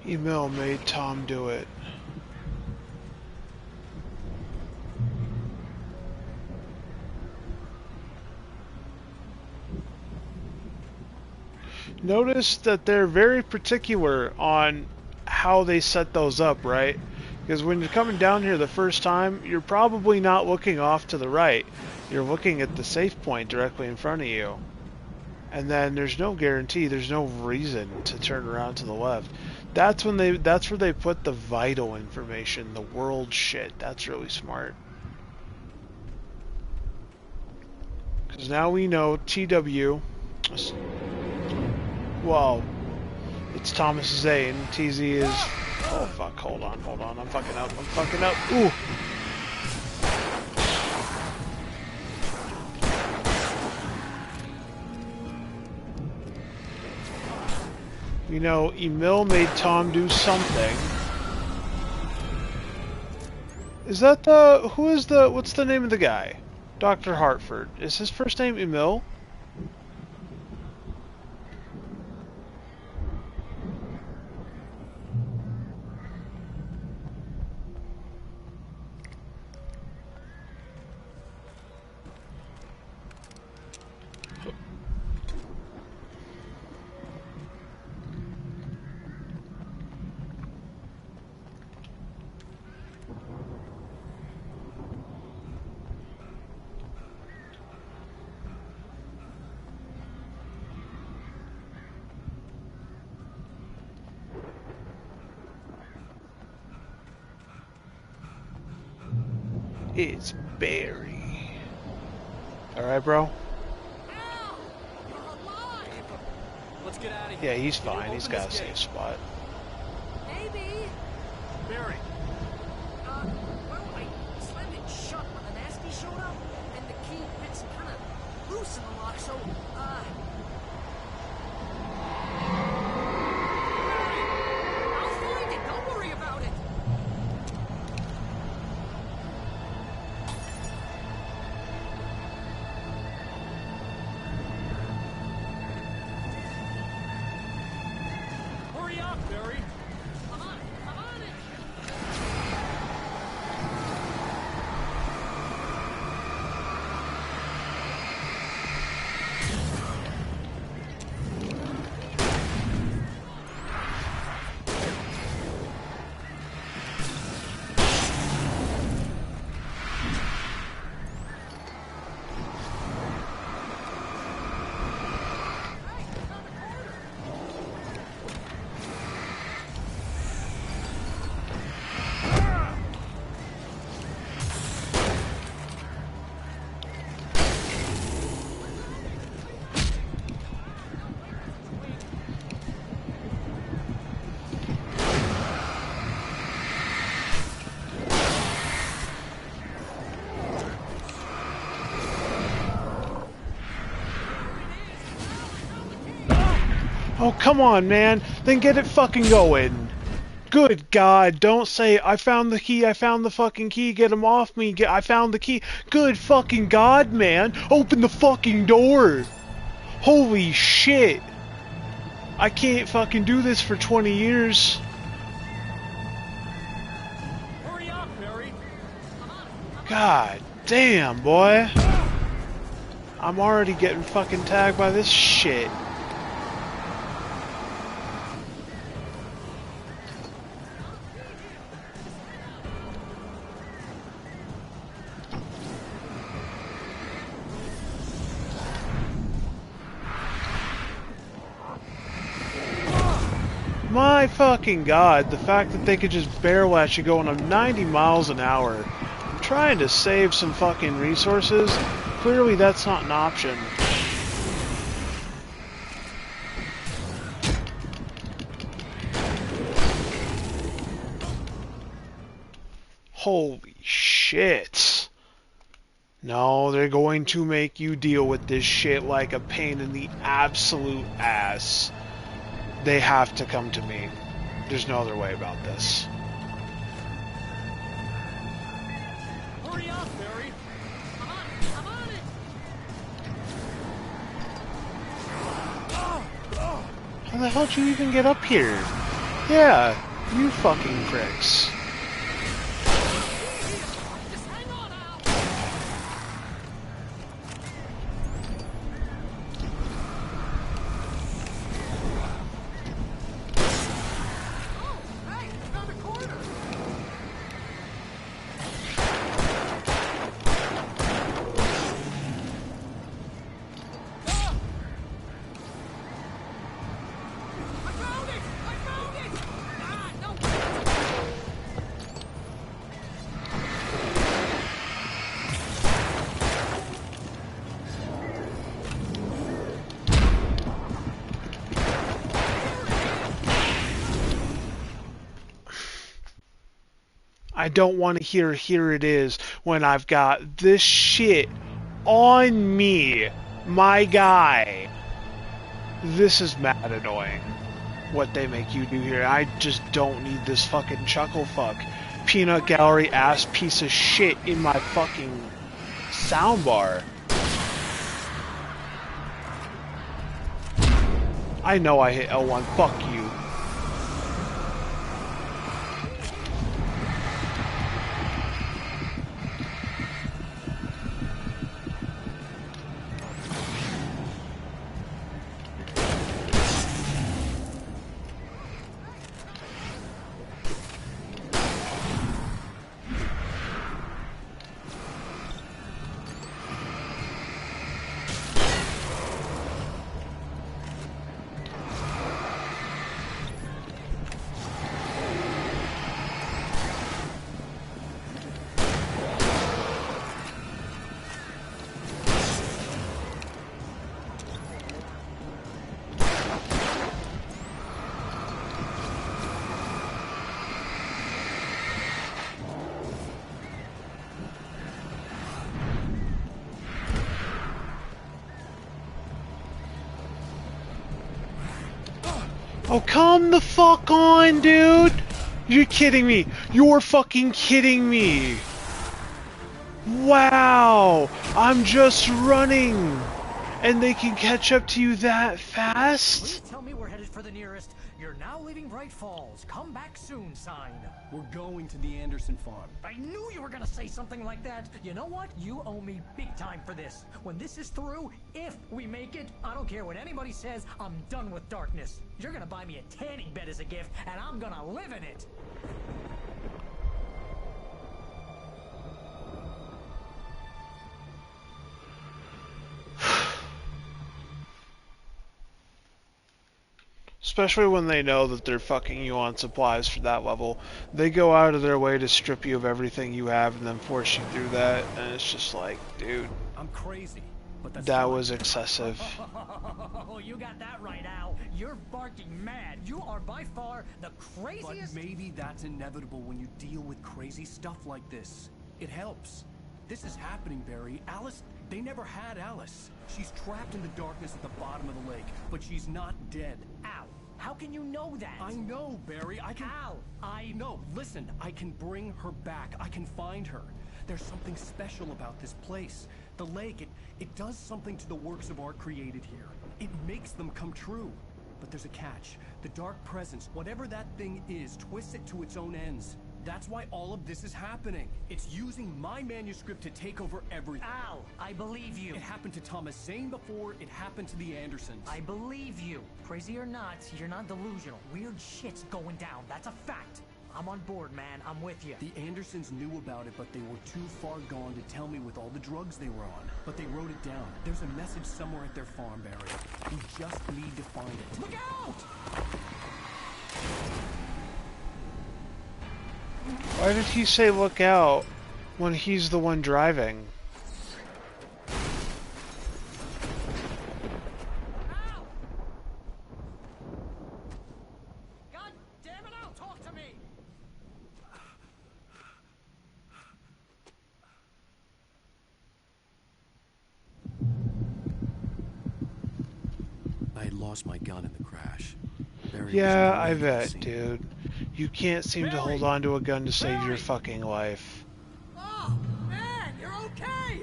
Emil made Tom do it. Notice that they're very particular on how they set those up, right? Because when you're coming down here the first time, you're probably not looking off to the right. You're looking at the safe point directly in front of you. And then there's no guarantee, there's no reason to turn around to the left. That's where they put the vital information, the world shit. That's really smart. Because now we know TW. Well, it's Thomas Zane. TZ is. Oh fuck! Hold on. I'm fucking up. Ooh. You know, Emil made Tom do something. Is that the... Who is the... What's the name of the guy? Dr. Hartford. Is his first name Emil? It's Barry. Alright, bro? Let's get out of Yeah, here. he's fine. He's got a safe spot. Maybe. Barry. Well, I slammed it shut when the nasty showed up, and the key fits kind of loose in the lock, so, I'll find it. Don't worry about it. Hurry up, Barry. I'm on it. Oh, come on, man. Then get it fucking going. Good God, don't say, I found the key, I found the fucking key, get him off me, I found the key. Good fucking God, man. Open the fucking door. Holy shit. I can't fucking do this for 20 years. Hurry up, Barry. God damn, boy. I'm already getting fucking tagged by this shit. My fucking God, the fact that they could just barrel at you going on 90 miles an hour. I'm trying to save some fucking resources. Clearly that's not an option. Holy shit. No, they're going to make you deal with this shit like a pain in the absolute ass. They have to come to me. There's no other way about this. Hurry up, Barry. I'm on it. How the hell did you even get up here? Yeah, you fucking pricks. I don't want to hear "here it is" when I've got this shit on me, my guy. This is mad annoying. What they make you do here. I just don't need this fucking chuckle fuck, peanut gallery ass piece of shit in my fucking soundbar. I know I hit L1. Fuck you. Oh, come the fuck on, dude! You're kidding me! You're fucking kidding me! Wow! I'm just running! And they can catch up to you that fast? Please tell me we're headed for the nearest "You're now leaving Bright Falls. Come back soon" sign. We're going to the Anderson farm. I knew you were gonna say something like that. You know what? You owe me big time for this. When this is through, if we make it, I don't care what anybody says, I'm done with darkness. You're gonna buy me a tanning bed as a gift, and I'm gonna live in it. Especially when they know that they're fucking you on supplies for that level. They go out of their way to strip you of everything you have and then force you through that, and it's just like, dude. I'm crazy, but that was excessive. Oh, you got that right, Al. You're barking mad. You are by far the craziest. But maybe that's inevitable when you deal with crazy stuff like this. It helps. This is happening, Barry. Alice, they never had Alice. She's trapped in the darkness at the bottom of the lake, but she's not dead. Al, How can you know that? I know, Barry. I can... Al, No, listen. I can bring her back. I can find her. There's something special about this place. The lake, it does something to the works of art created here. It makes them come true. But there's a catch. The dark presence, whatever that thing is, twists it to its own ends. That's why all of this is happening. It's using my manuscript to take over everything. Al, I believe you. It happened to Thomas Zane before, it happened to the Andersons. I believe you. Crazy or not, you're not delusional. Weird shit's going down. That's a fact. I'm on board, man. I'm with you. The Andersons knew about it, but they were too far gone to tell me with all the drugs they were on. But they wrote it down. There's a message somewhere at their farm, Barry. We just need to find it. Look out! Why did he say look out when he's the one driving? God damn it, Al, talk to me! I had lost my gun in the crash. Barry Yeah, I bet, dude. You can't seem to hold on to a gun to save your fucking life. Oh, man, you're okay!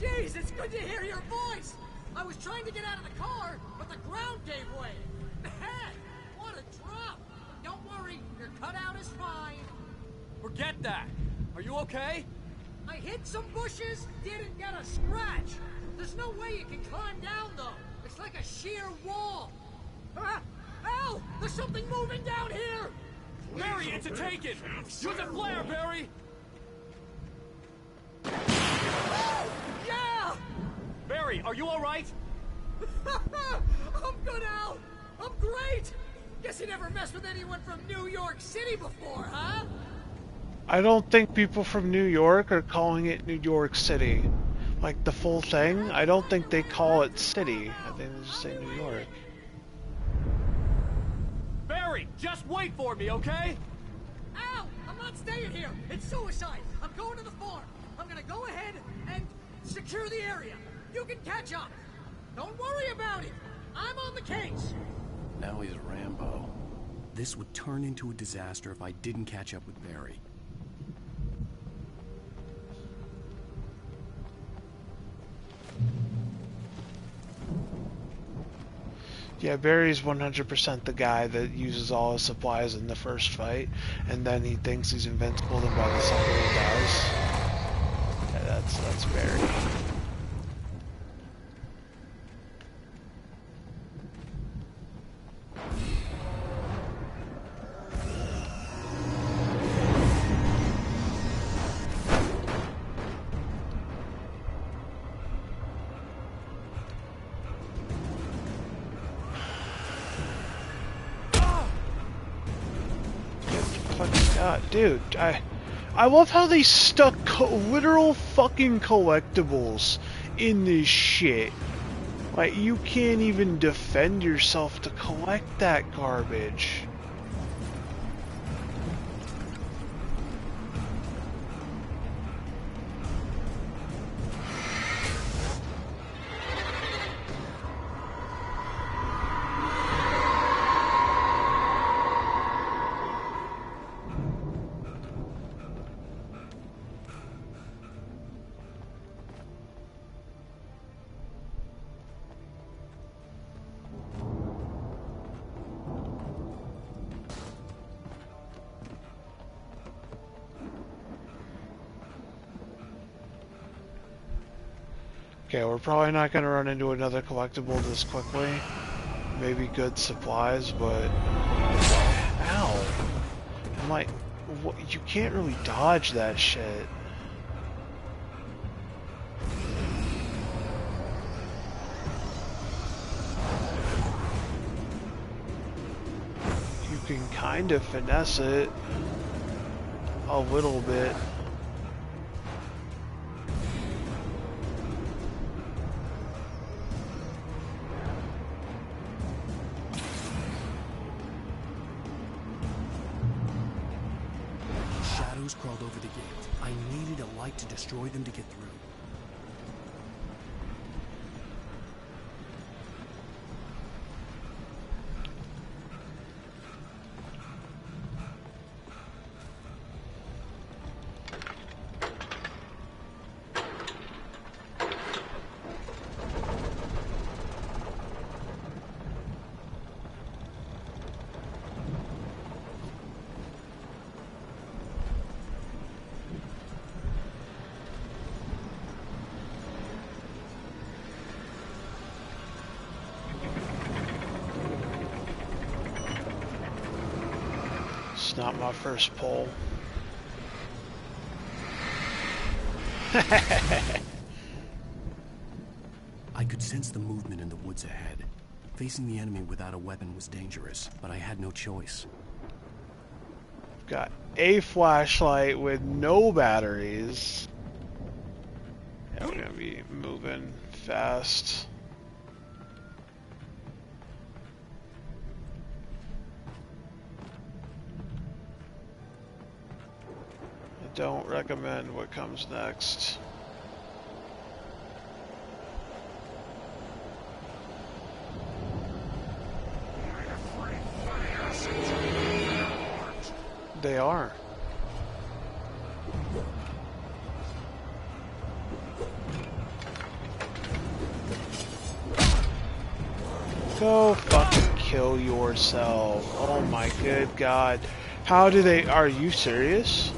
Jeez, it's good to hear your voice! I was trying to get out of the car, but the ground gave way. Man, what a drop! Don't worry, your cutout is fine. Forget that. Are you okay? I hit some bushes, didn't get a scratch. There's no way you can climb down, though. It's like a sheer wall. Ah, Al, there's something moving down here! Barry, it's a take-it! Use a flare, Barry! Oh, yeah! Barry, are you alright? I'm good, Al! I'm great! Guess you never messed with anyone from New York City before, huh? I don't think people from New York are calling it New York City. Like the full thing, I don't think they call it city. I think they just say New York. Barry, just wait for me, okay? Al, I'm not staying here. It's suicide. I'm going to the farm. I'm gonna go ahead and secure the area. You can catch up. Don't worry about it. I'm on the case. Now he's Rambo. This would turn into a disaster if I didn't catch up with Barry. Yeah, Barry's 100% the guy that uses all his supplies in the first fight, and then he thinks he's invincible, and by the second he dies. Yeah, that's Barry. Dude, I love how they stuck literal fucking collectibles in this shit. Like, you can't even defend yourself to collect that garbage. Okay, we're probably not going to run into another collectible this quickly. Maybe good supplies, but... Ow! I'm like... What, you can't really dodge that shit. You can kind of finesse it. A little bit. Crawled over the gate. I needed a light to destroy them to get through. It's not my first pull. I could sense the movement in the woods ahead. Facing the enemy without a weapon was dangerous, but I had no choice. Got a flashlight with no batteries. Yeah, we're gonna be moving fast. I don't recommend what comes next. They are. Go fucking kill yourself. Oh my good god. How do they... Are you serious?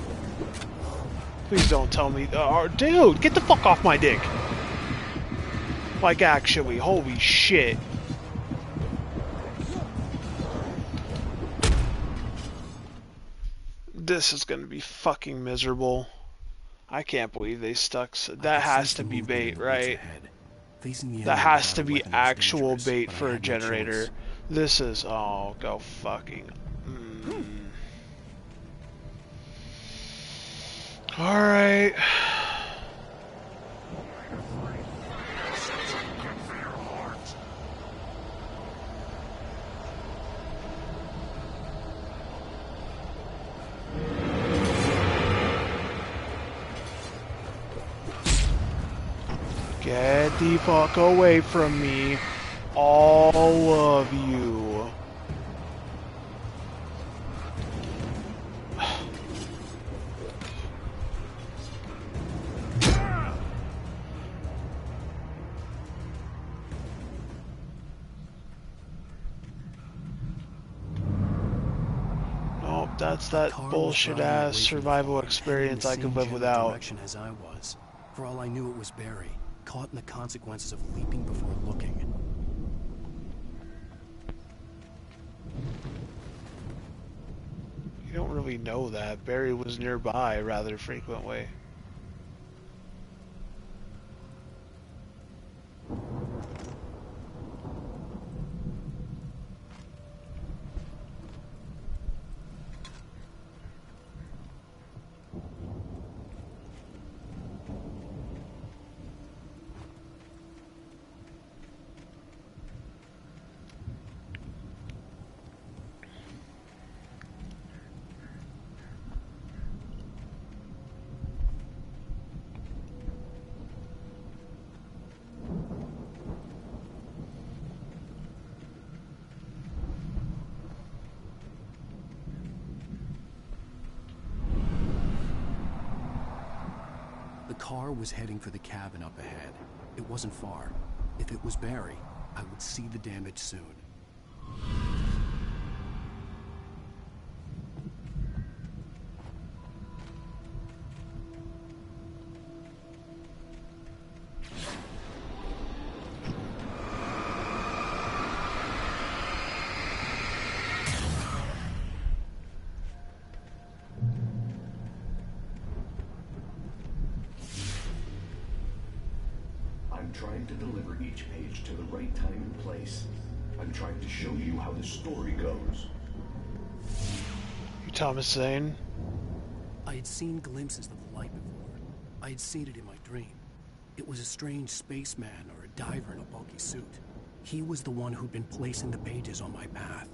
Please don't tell me... dude, get the fuck off my dick. Like, actually, holy shit. This is gonna be fucking miserable. I can't believe they stuck... That has to be bait, right? That has to be actual bait for a generator. This is... Oh, go fucking... Alright. Get the fuck away from me, all of you. Nope, that's that bullshit ass survival experience I could live without. As I was. For all I knew, it was Barry, caught in the consequences of leaping before looking. You don't really know that. Barry was nearby rather frequently. The car was heading for the cabin up ahead. It wasn't far. If it was Barry, I would see the damage soon. I'm trying to deliver each page to the right time and place. I'm trying to show you how the story goes. You Thomas Zane? I had seen glimpses of the light before. I had seen it in my dream. It was a strange spaceman or a diver in a bulky suit. He was the one who'd been placing the pages on my path.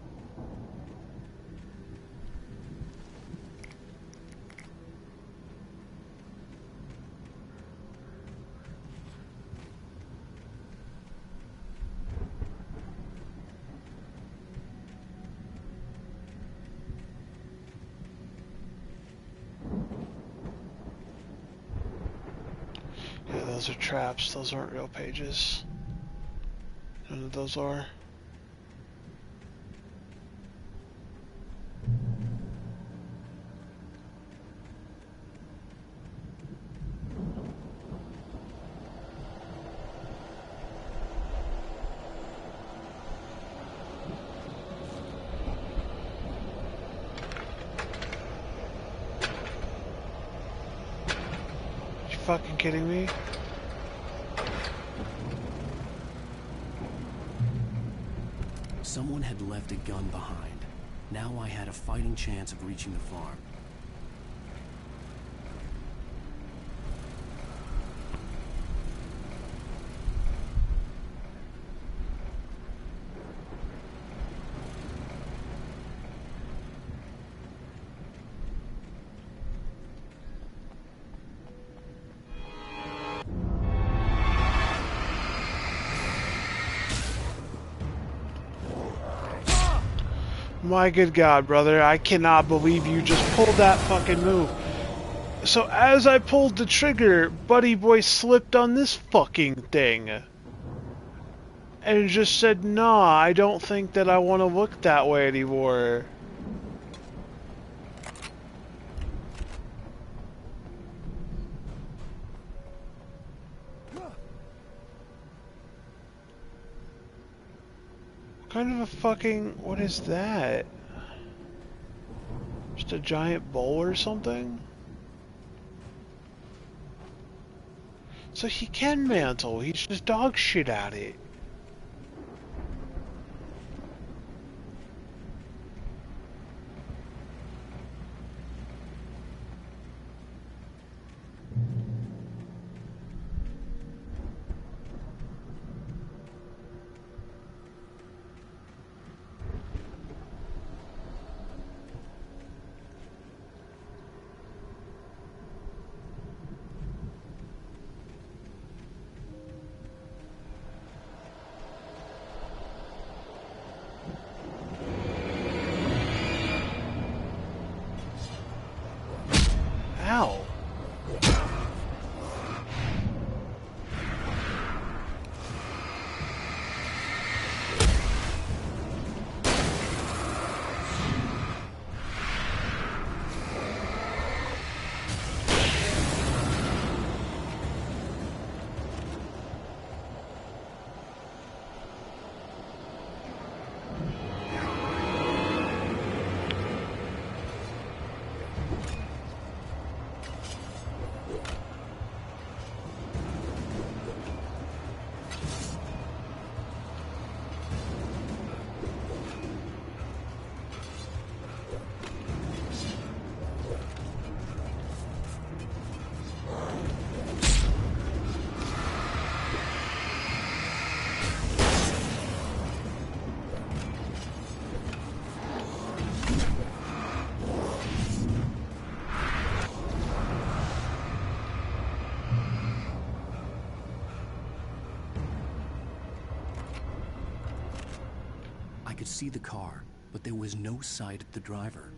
Those are traps. Those aren't real pages. None of those are. fucking kidding me? Someone had left a gun behind. Now I had a fighting chance of reaching the farm. My good God, brother, I cannot believe you just pulled that fucking move. So as I pulled the trigger, Buddy Boy slipped on this fucking thing. And just said, nah, I don't think that I want to look that way anymore. What kind of a fucking... what is that? Just a giant bowl or something? So he can mantle, he's just dog shit at it. Ow. I could see the car, but there was no sight of the driver.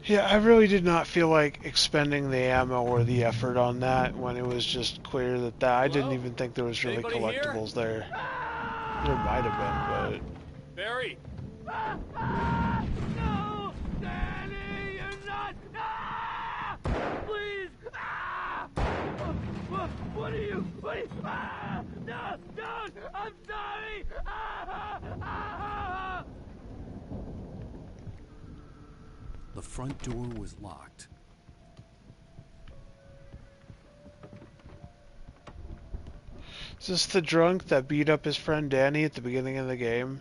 Yeah, I really did not feel like expending the ammo or the effort on that when it was just clear that I didn't even think there was really Anybody collectibles here? there. There might have been, Barry! No! Danny, you're not! Ah! Please! Ah! What are you? Ah! No! Don't! I'm sorry! Ah! Ah! The front door was locked. Is this the drunk that beat up his friend Danny at the beginning of the game?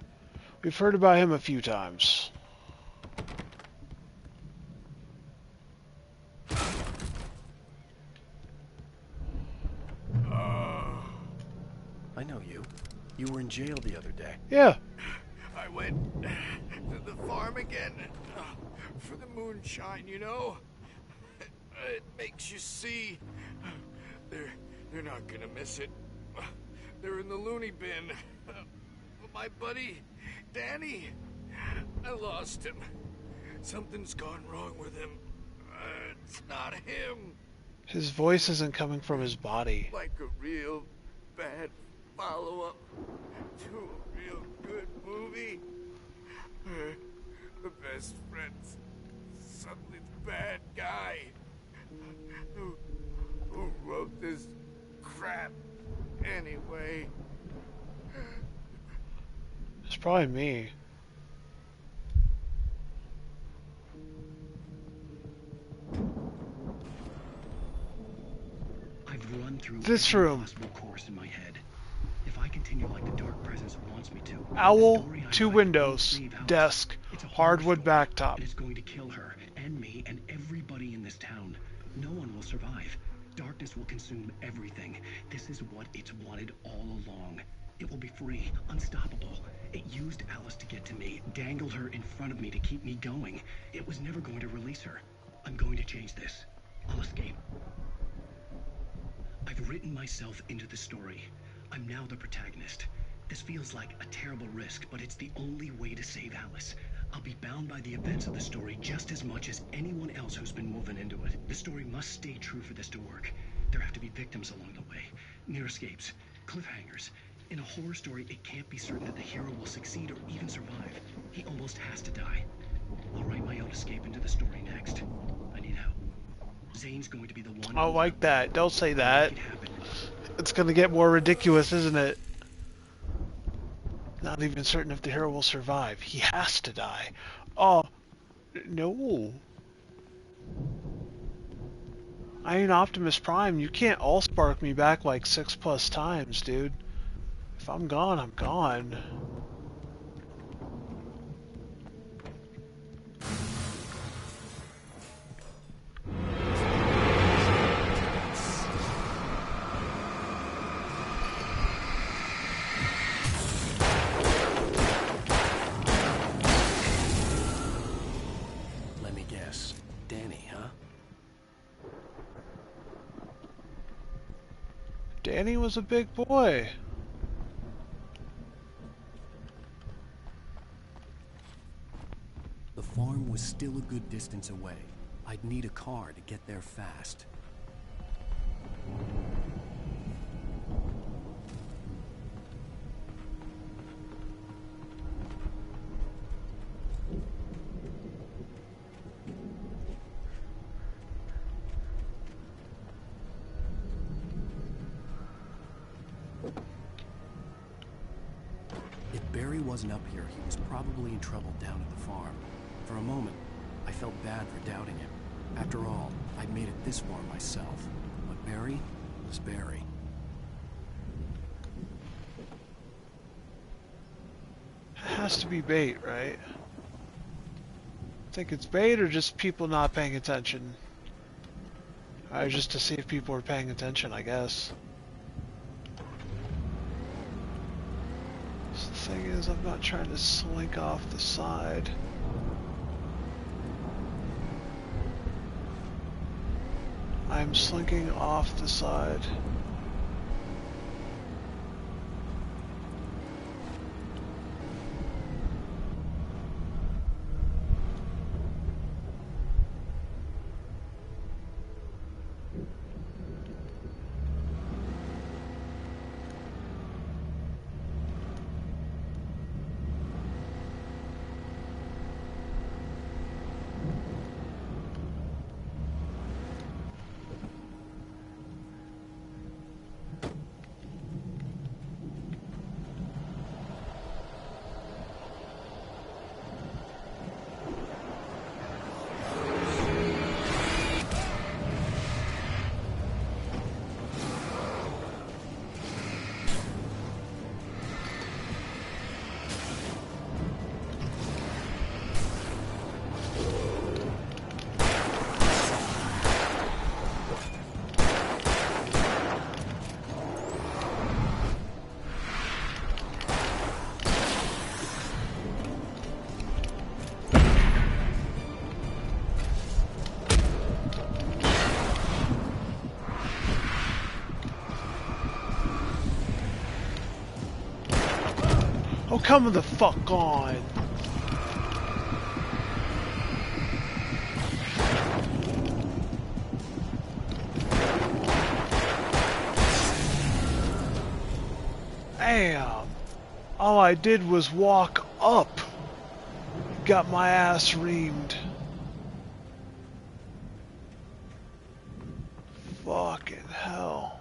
We've heard about him a few times. I know you. You were in jail the other day. Yeah. I went to the farm again for the moonshine, you know? It makes you see. They're not gonna miss it. They're in the loony bin. My buddy, Danny, I lost him. Something's gone wrong with him. It's not him. His voice isn't coming from his body. Like a real bad follow-up to a real good movie. The best friend's suddenly the bad guy. Who wrote this crap anyway? It's probably me. run through This every room. possible course in my head. If I continue like the Dark Presence wants me to, Owl, 2 windows, desk, it's a hardwood horror story, backtop. and it's going to kill her and me and everybody in this town. No one will survive. Darkness will consume everything. This is what it's wanted all along. It will be free, unstoppable. It used Alice to get to me, dangled her in front of me to keep me going. It was never going to release her. I'm going to change this. I'll escape. I've written myself into the story. I'm now the protagonist. This feels like a terrible risk, but it's the only way to save Alice. I'll be bound by the events of the story just as much as anyone else who's been woven into it. The story must stay true for this to work. There have to be victims along the way, near escapes, cliffhangers. In a horror story, it can't be certain that the hero will succeed or even survive. He almost has to die. I'll write my own escape into the story next. I need help. Zane's going to be the one. I like that. Don't say that. It's gonna get more ridiculous, isn't it? Not even certain if the hero will survive. He has to die. Oh, no. I ain't Optimus Prime. You can't all-spark me back like 6+ times, dude. If I'm gone, I'm gone. Let me guess. Danny, huh? Danny was a big boy. The farm was still a good distance away. I'd need a car to get there fast. If Barry wasn't up here, he was probably in trouble down at the farm. For a moment, I felt bad for doubting him. After all, I'd made it this far myself. But Barry was Barry. It has to be bait, right? Think it's bait or just people not paying attention? Just to see if people are paying attention, I guess. So the thing is, I'm not trying to slink off the side. I'm slinking off the side. Oh, come the fuck on. Damn. All I did was walk up. Got my ass reamed. Fucking hell.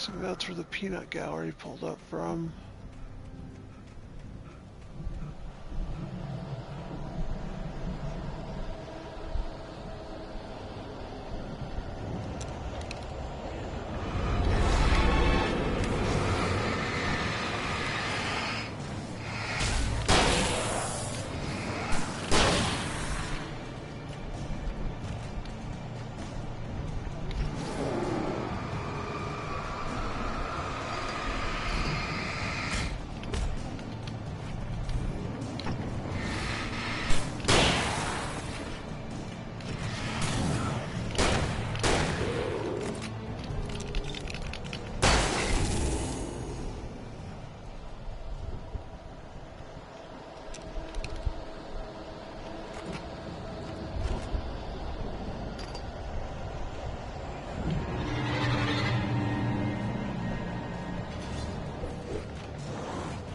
Looks like that's where the peanut gallery pulled up from.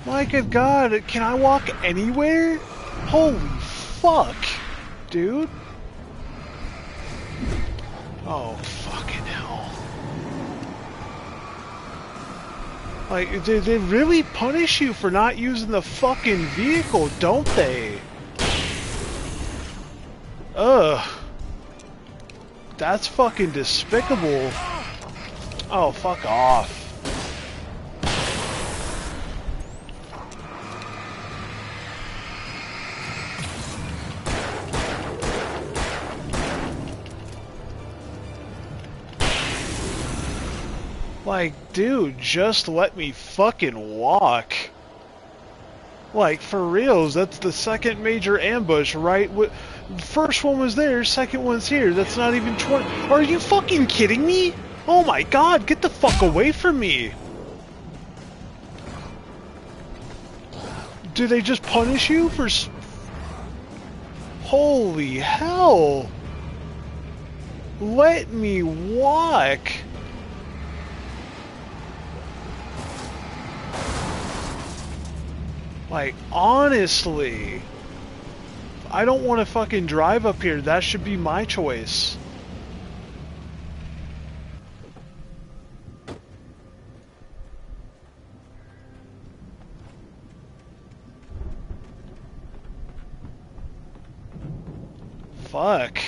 My good God, can I walk anywhere? Holy fuck, dude. Oh, fucking hell. Like, they really punish you for not using the fucking vehicle, don't they? Ugh. That's fucking despicable. Oh, fuck off. Like, dude, just let me fucking walk. Like, for reals, that's the second major ambush, right? First one was there, second one's here. That's not even 20. Are you fucking kidding me? Oh my God, get the fuck away from me. Do they just punish you for... Holy hell. Let me walk. Like, honestly, I don't want to fucking drive up here. That should be my choice. Fuck.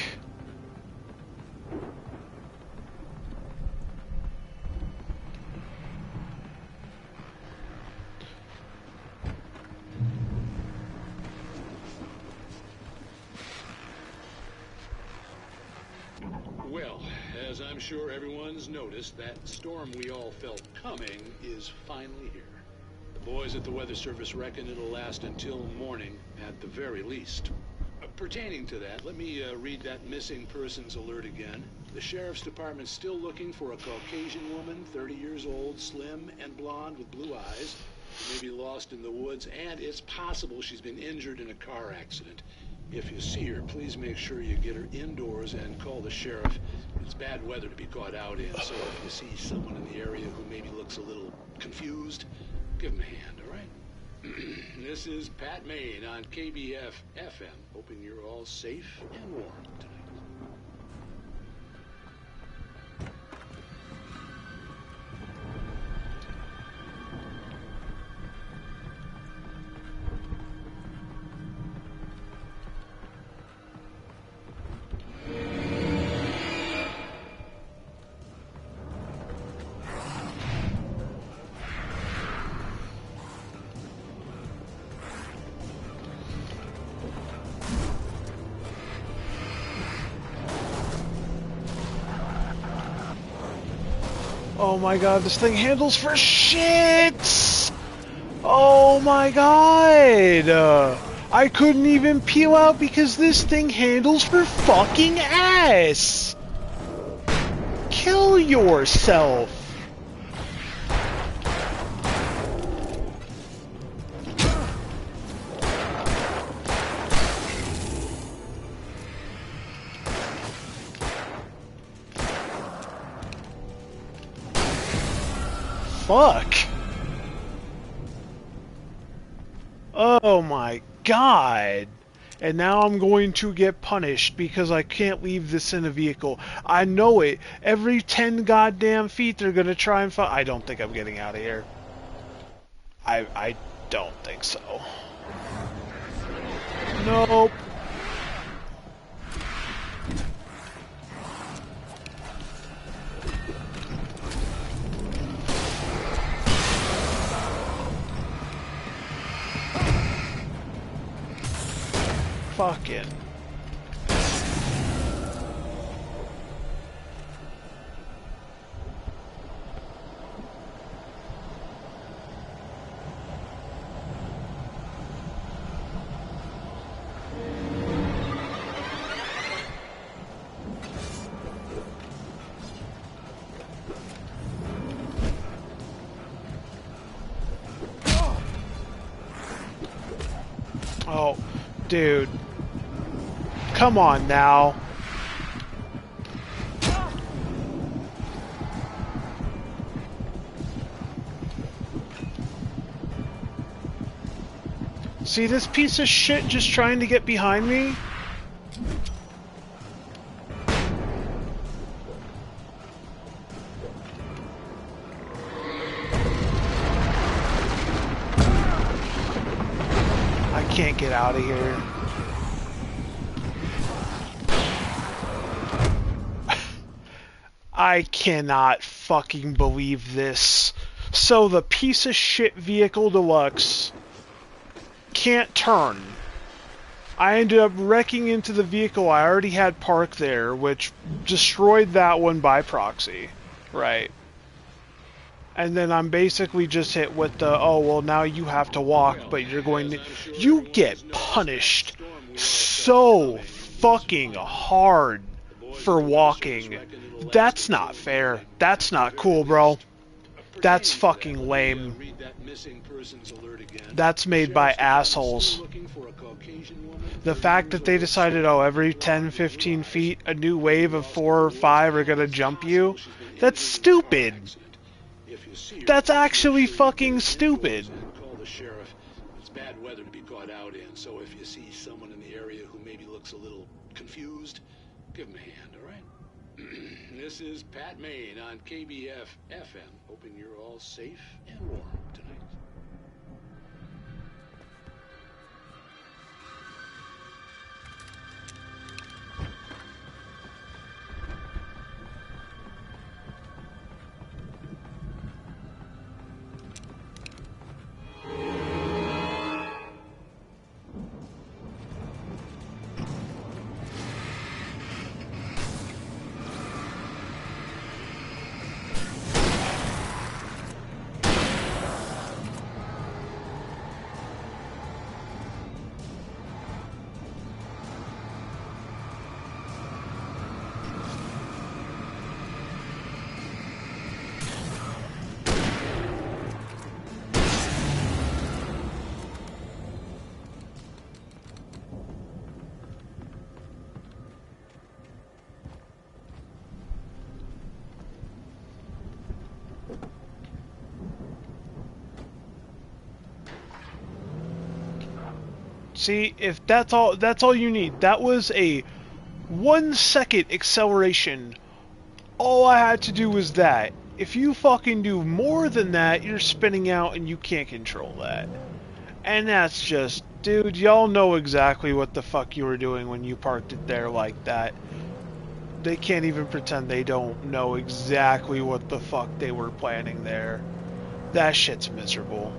Well, as I'm sure everyone's noticed, that storm we all felt coming is finally here. The boys at the Weather Service reckon it'll last until morning at the very least. Pertaining to that, let me read that missing persons alert again. The Sheriff's Department's still looking for a Caucasian woman, 30 years old, slim and blonde with blue eyes, who may be lost in the woods, and it's possible she's been injured in a car accident. If you see her, please make sure you get her indoors and call the sheriff. It's bad weather to be caught out in, so if you see someone in the area who maybe looks a little confused, give him a hand, all right? This is Pat Maine on KBF FM, hoping you're all safe and warm tonight. Oh my God, this thing handles for shit! Oh my God! I couldn't even peel out because this thing handles for fucking ass! Kill yourself! Fuck. Oh my God. And now I'm going to get punished because I can't leave this in a vehicle. I know it. Every 10 goddamn feet they're gonna try and find. I don't think I'm getting out of here. I don't think so. Nope. Fucking. Oh, dude. Come on now. See this piece of shit just trying to get behind me? I can't get out of here. I cannot fucking believe this. So the piece of shit vehicle deluxe can't turn. I ended up wrecking into the vehicle I already had parked there, which destroyed that one by proxy. Right. And then I'm basically just hit with the, oh, well, now you have to walk, but you're going to... You get punished so fucking hard for walking. That's not fair. That's not cool, bro. That's fucking lame. That's made by assholes. The fact that they decided, oh, every 10, 15 feet, a new wave of 4 or 5 are gonna jump you, that's stupid. That's actually fucking stupid. Call the sheriff. It's bad weather to be caught out in, so if you see someone in the area who maybe looks a little confused, give him a hand, all right? This is Pat Maine on KBF FM, hoping you're all safe and warm tonight. See, if that's all you need. That was a 1 second acceleration. All I had to do was that. If you fucking do more than that, you're spinning out and you can't control that. And that's just, dude, y'all know exactly what the fuck you were doing when you parked it there like that. They can't even pretend they don't know exactly what the fuck they were planning there. That shit's miserable.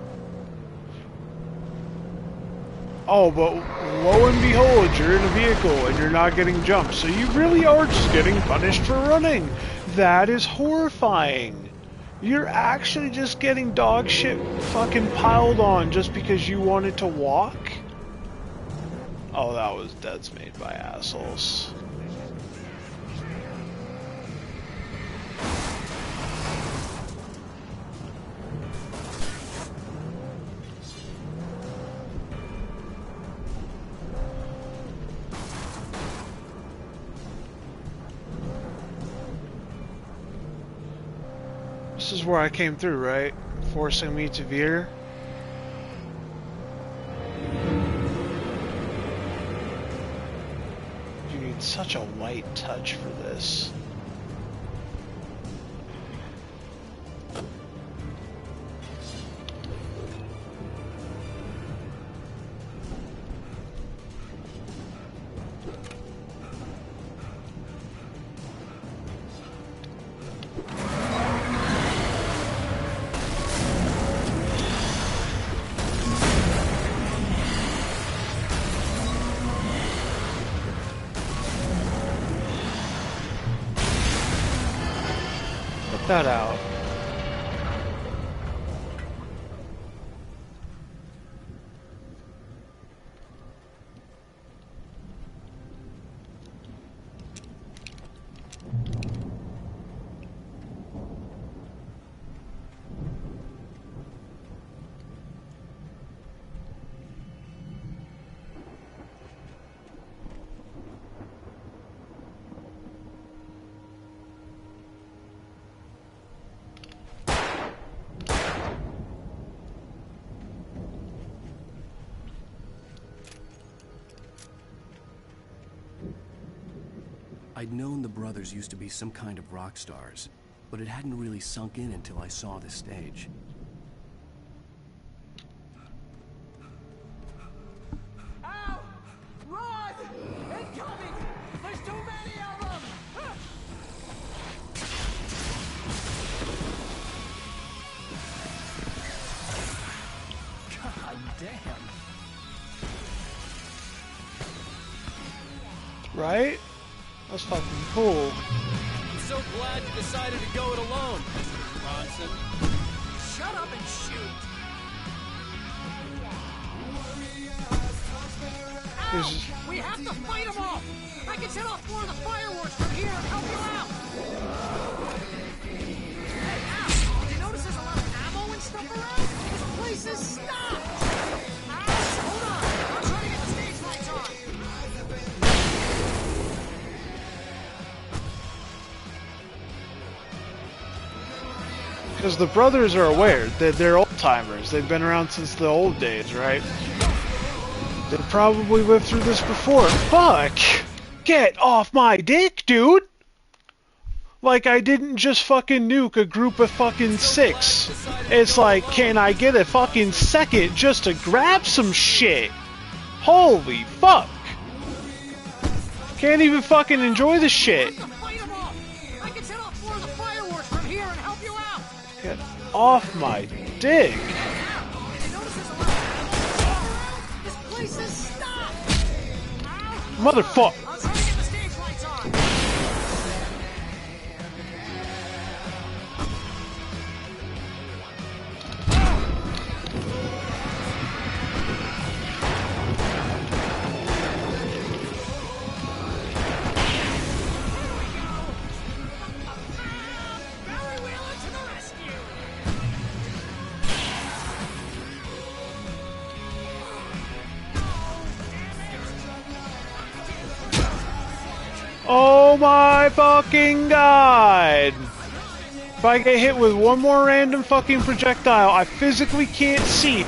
Oh, but lo and behold, you're in a vehicle and you're not getting jumped, so you really are just getting punished for running. That is horrifying. You're actually just getting dog shit fucking piled on just because you wanted to walk? Oh, that's made by assholes. This is where I came through, right? Forcing me to veer. Such a white touch for this. That out. I'd known the brothers used to be some kind of rock stars, but it hadn't really sunk in until I saw this stage. Ow! Run! Incoming! There's too many of them! God damn. Right? That's fucking cool. I'm so glad you decided to go it alone, Mr. Bronson. Shut up and shoot! Ow! We have to fight them off! I can set off more of the fireworks from here and help you out! Hey, Al, did you notice there's a lot of ammo and stuff around? This place is stopped! Hold on! I'm trying to get the stage lights on! Because the brothers are aware that they're old-timers. They've been around since the old days, right? They probably lived through this before. Fuck! Get off my dick, dude! Like I didn't just fucking nuke a group of fucking 6. It's like, can I get a fucking second just to grab some shit? Holy fuck! Can't even fucking enjoy the shit. I can set off more of the fireworks from here and help you out! Get off my dick. This place is stopped! Motherfucker. I'm trying to get the stage lights on! Oh my fucking god! If I get hit with one more random fucking projectile, I physically can't see.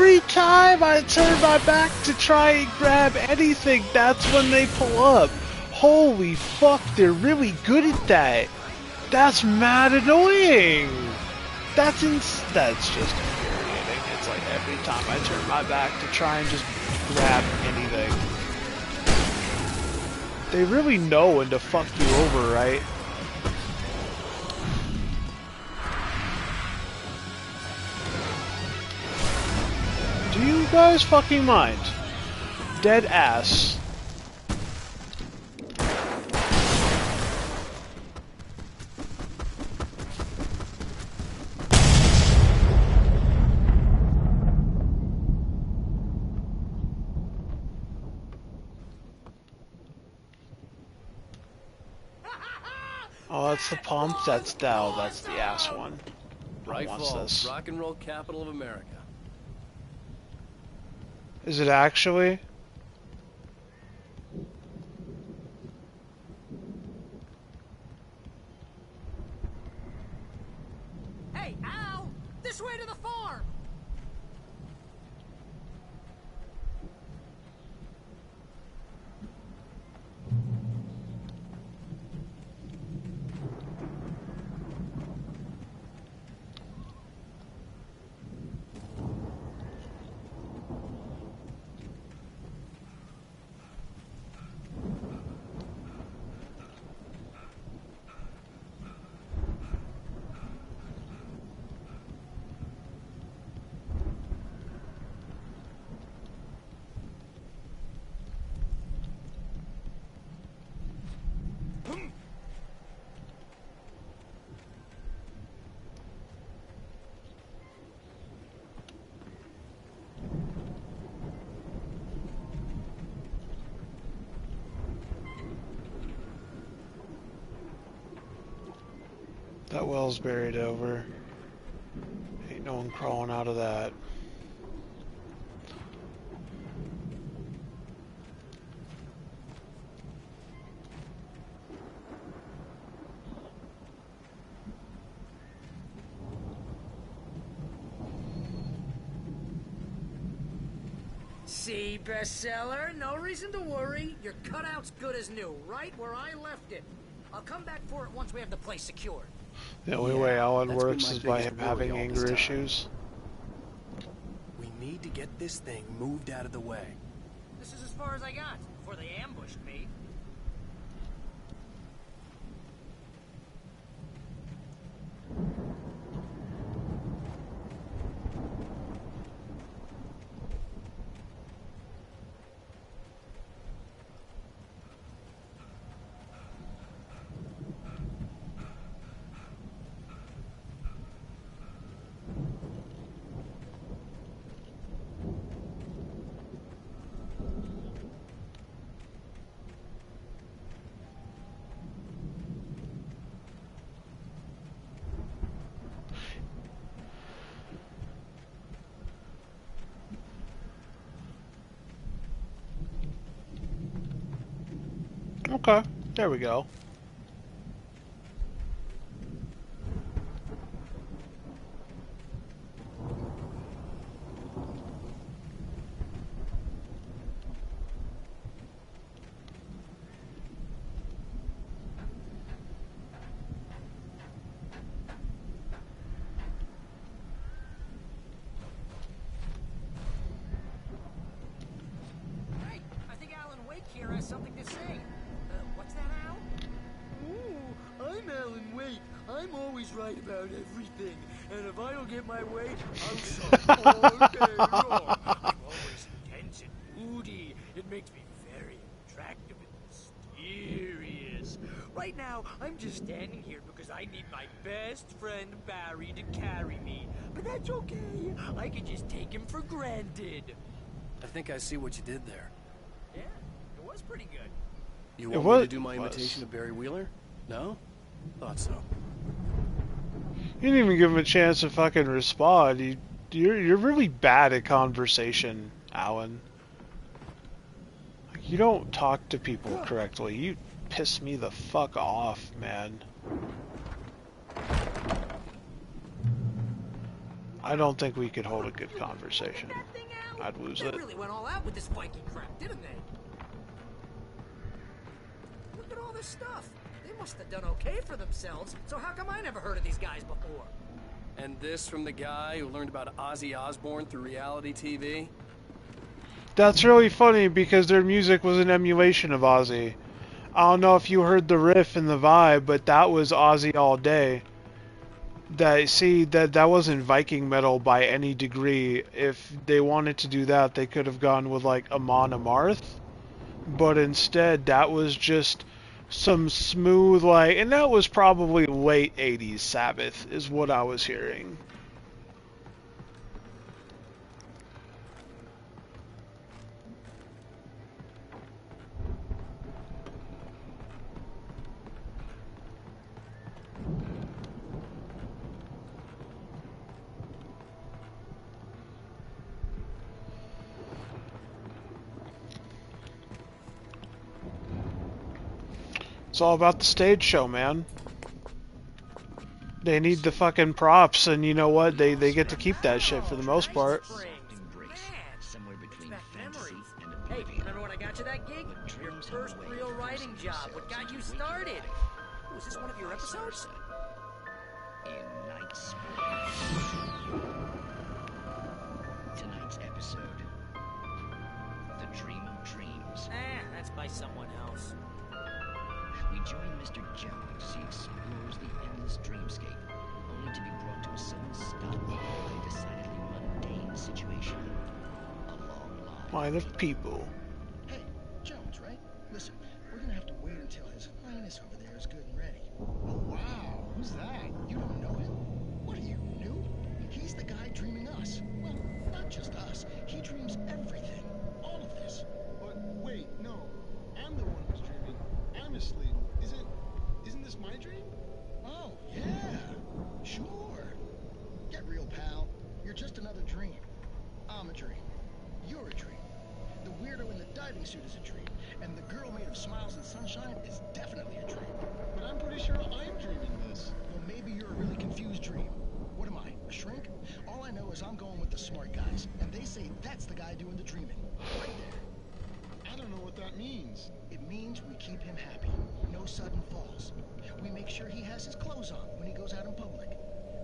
Every time I turn my back to try and grab anything, that's when they pull up. Holy fuck, they're really good at that. That's mad annoying. That's just infuriating. It's like every time I turn my back to try and just grab anything. They really know when to fuck you over, right? Do you guys fucking mind? Dead ass. Oh, that's the pump. That's Dow. That's the ass one. Bright Falls, rock and roll capital of America. Is it actually? Hey, Al! This way to the farm! That well's buried over. Ain't no one crawling out of that. See, bestseller? No reason to worry. Your cutout's good as new, right where I left it. I'll come back for it once we have the place secured. The only way Alan works is by him having anger issues. We need to get this thing moved out of the way. This is as far as I got before they ambushed me. Okay, there we go. Hey, I think Alan Wake here has something to say. What's that, Al? Ooh, I'm Alan Wake. I'm always right about everything. And if I don't get my way, I'll suck all day long. I'm always intense and moody. It makes me very attractive and mysterious. Right now, I'm just standing here because I need my best friend Barry to carry me. But that's okay. I can just take him for granted. I think I see what you did there. Yeah, it was pretty good. You want me to do my imitation of Barry Wheeler? No? Thought so. You didn't even give him a chance to fucking respond. You're really bad at conversation, Alan. You don't talk to people correctly. You piss me the fuck off, man. I don't think we could hold a good conversation. I'd lose They it. really went all out with this Viking crap, didn't they? Look at all this stuff. They must have done okay for themselves, so how come I never heard of these guys before? And this from the guy who learned about Ozzy Osbourne through reality TV? That's really funny because their music was an emulation of Ozzy. I don't know if you heard the riff and the vibe, but that was Ozzy all day. That wasn't Viking metal by any degree. If they wanted to do that, they could have gone with like Amon Amarth. But instead, that was just some smooth and that was probably late 80s Sabbath is what I was hearing. It's all about the stage show, man. They need the fucking props, and you know what? They get to keep that shit for the most part. Hey, remember when I got you that gig? Your first real writing job. What got you started? Was this one of your episodes? Tonight's episode, The Dream of Dreams. That's by someone else. We join Mr. Jones as he explores the endless dreamscape, only to be brought to a sudden stop by a decidedly mundane situation. A long line Of people. Hey, Jones, right? Listen, we're gonna have to wait until His Highness over there is good and ready. Oh, wow. Who's that? You don't know him? What are you, new? He's the guy dreaming us. Well, not just us. He dreams everything. All of this. But wait, no. I'm the one who's dreaming. I'm asleep. Isn't this my dream? Oh, yeah. Sure. Get real, pal. You're just another dream. I'm a dream. You're a dream. The weirdo in the diving suit is a dream. And the girl made of smiles and sunshine is definitely a dream. But I'm pretty sure I'm dreaming this. Well, maybe you're a really confused dream. What am I, a shrink? All I know is I'm going with the smart guys. And they say that's the guy doing the dreaming. Right there. I don't know what that means. It means we keep him happy. No sudden falls. We make sure he has his clothes on when he goes out in public.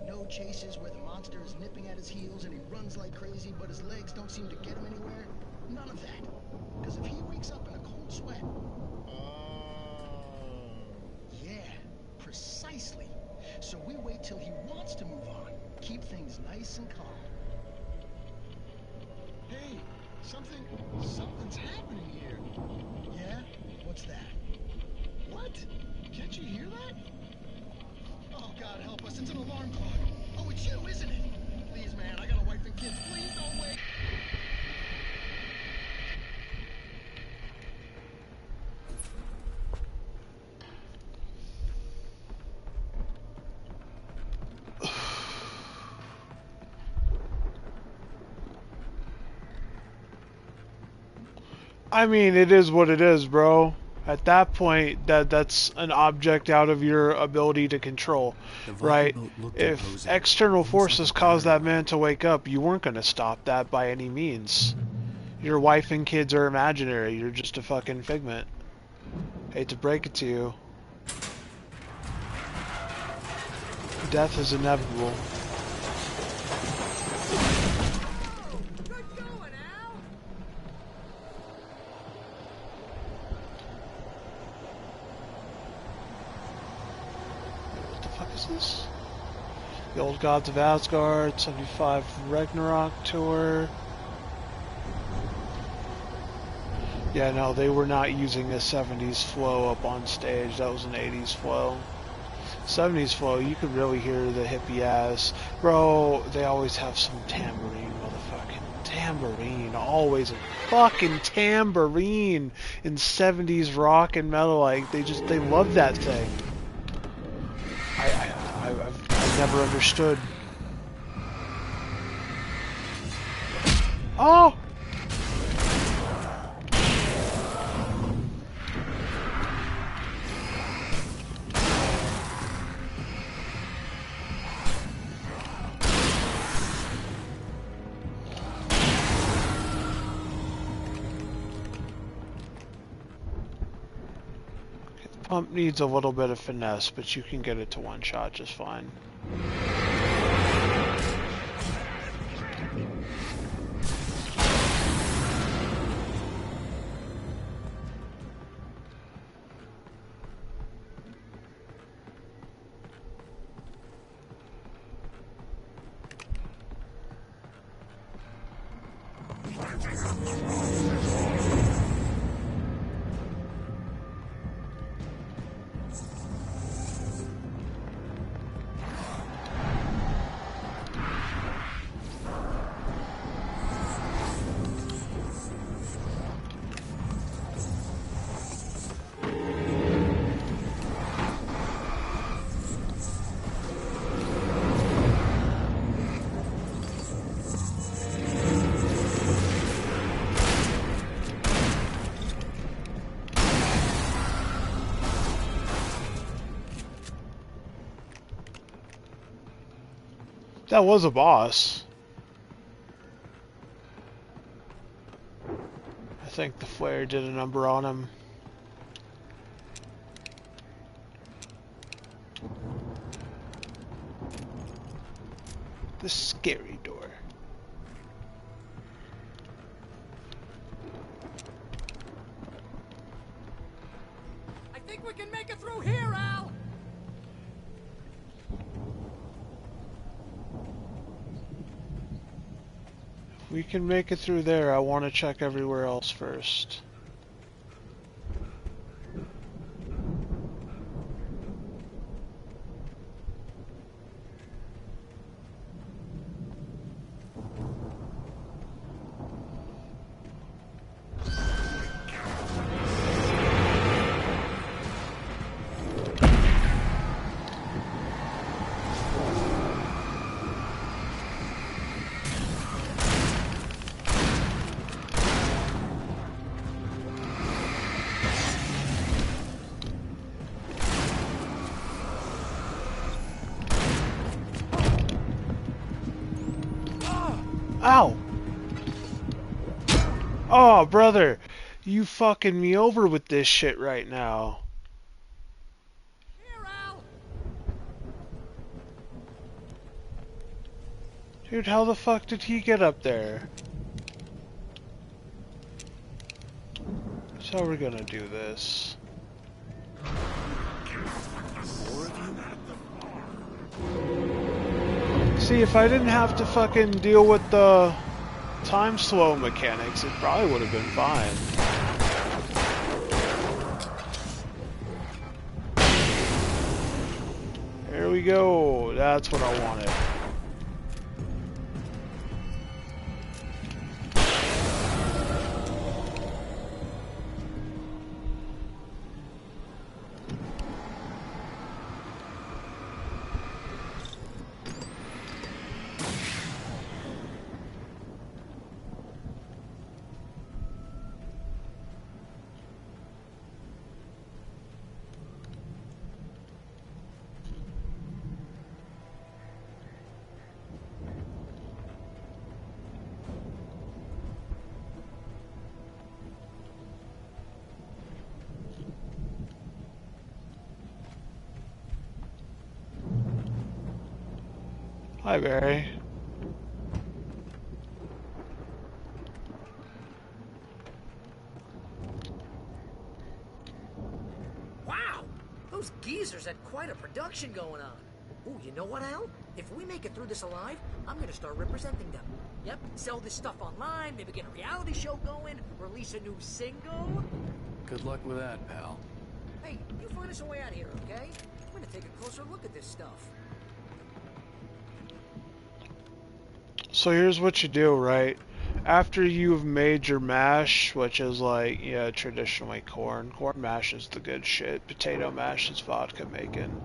No chases where the monster is nipping at his heels and he runs like crazy, but his legs don't seem to get him anywhere. None of that. Because if he wakes up in a cold sweat... Yeah, precisely. So we wait till he wants to move on. Keep things nice and calm. Hey, something's happening here. Yeah? What's that? What? Can't you hear that? Oh, God help us, it's an alarm clock. Oh, it's you, isn't it? Please, man, I got a wife and kids. Please don't wait. I mean, it is what it is, bro. At that point, that's an object out of your ability to control, right? If external forces caused that man to wake up, you weren't going to stop that by any means. Your wife and kids are imaginary. You're just a fucking figment. Hate to break it to you. Death is inevitable. This? The Old Gods of Asgard, 75 Ragnarok Tour. Yeah, no, they were not using a 70s flow up on stage. That was an 80s flow. 70s flow, you could really hear the hippie ass. Bro, they always have some tambourine, motherfucking tambourine. Always a fucking tambourine in 70s rock and metal. Like, they love that thing. I've never understood. Oh! Pump needs a little bit of finesse, but you can get it to one shot just fine. That was a boss. I think the flare did a number on him. The scary door. I think we can make it through here, Al! We can make it through there. I want to check everywhere else first. Ow! Oh, brother, you fucking me over with this shit right now. Here, Al! Dude, how the fuck did he get up there? So we're gonna do this. See, if I didn't have to fucking deal with the time slow mechanics, it probably would have been fine. There we go. That's what I wanted. Hi, Barry. Wow! Those geezers had quite a production going on. Ooh, you know what, Al? If we make it through this alive, I'm gonna start representing them. Yep, sell this stuff online, maybe get a reality show going, release a new single. Good luck with that, pal. Hey, you find us a way out of here, okay? I'm gonna take a closer look at this stuff. So here's what you do, right? After you've made your mash, which is like, yeah, traditionally corn. Corn mash is the good shit. Potato mash is vodka making.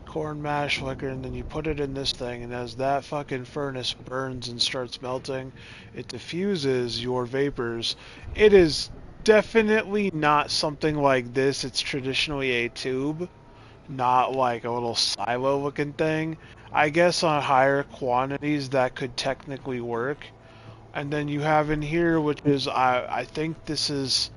Corn mash liquor, and then you put it in this thing, and as that fucking furnace burns and starts melting, it diffuses your vapors. It is definitely not something like this. It's traditionally a tube, not like a little silo looking thing. I guess on higher quantities that could technically work. And then you have in here, which is, I think this is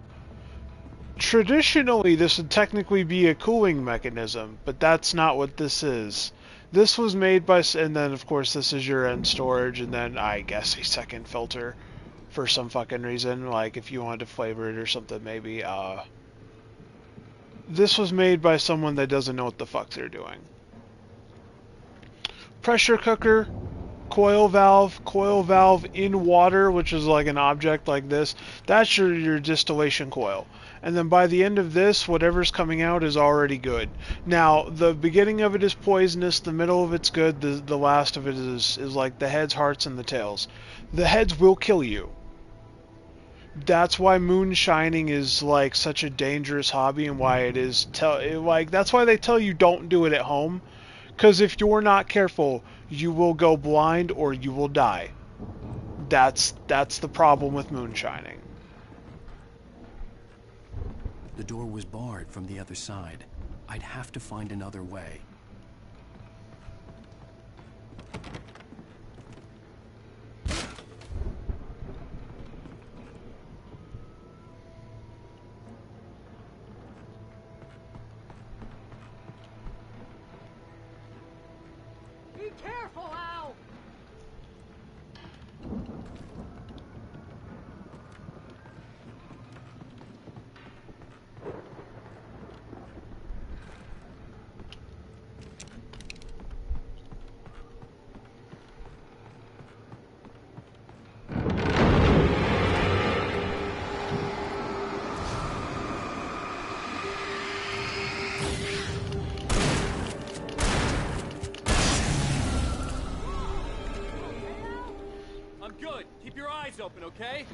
traditionally, this would technically be a cooling mechanism, but that's not what this is. This was made by, and then of course this is your end storage, and then I guess a second filter for some fucking reason, like if you wanted to flavor it or something maybe. This was made by someone that doesn't know what the fuck they're doing. Pressure cooker, coil valve in water, which is like an object like this. That's your distillation coil. And then by the end of this, whatever's coming out is already good. Now, the beginning of it is poisonous, the middle of it's good, the last of it is like the heads, hearts, and the tails. The heads will kill you. That's why moonshining is like such a dangerous hobby, and why it is that's why they tell you don't do it at home, because if you're not careful, you will go blind or you will die. That's the problem with moonshining. The door was barred from the other side. I'd have to find another way. Be careful, Al! I'm good. Keep your eyes open, okay?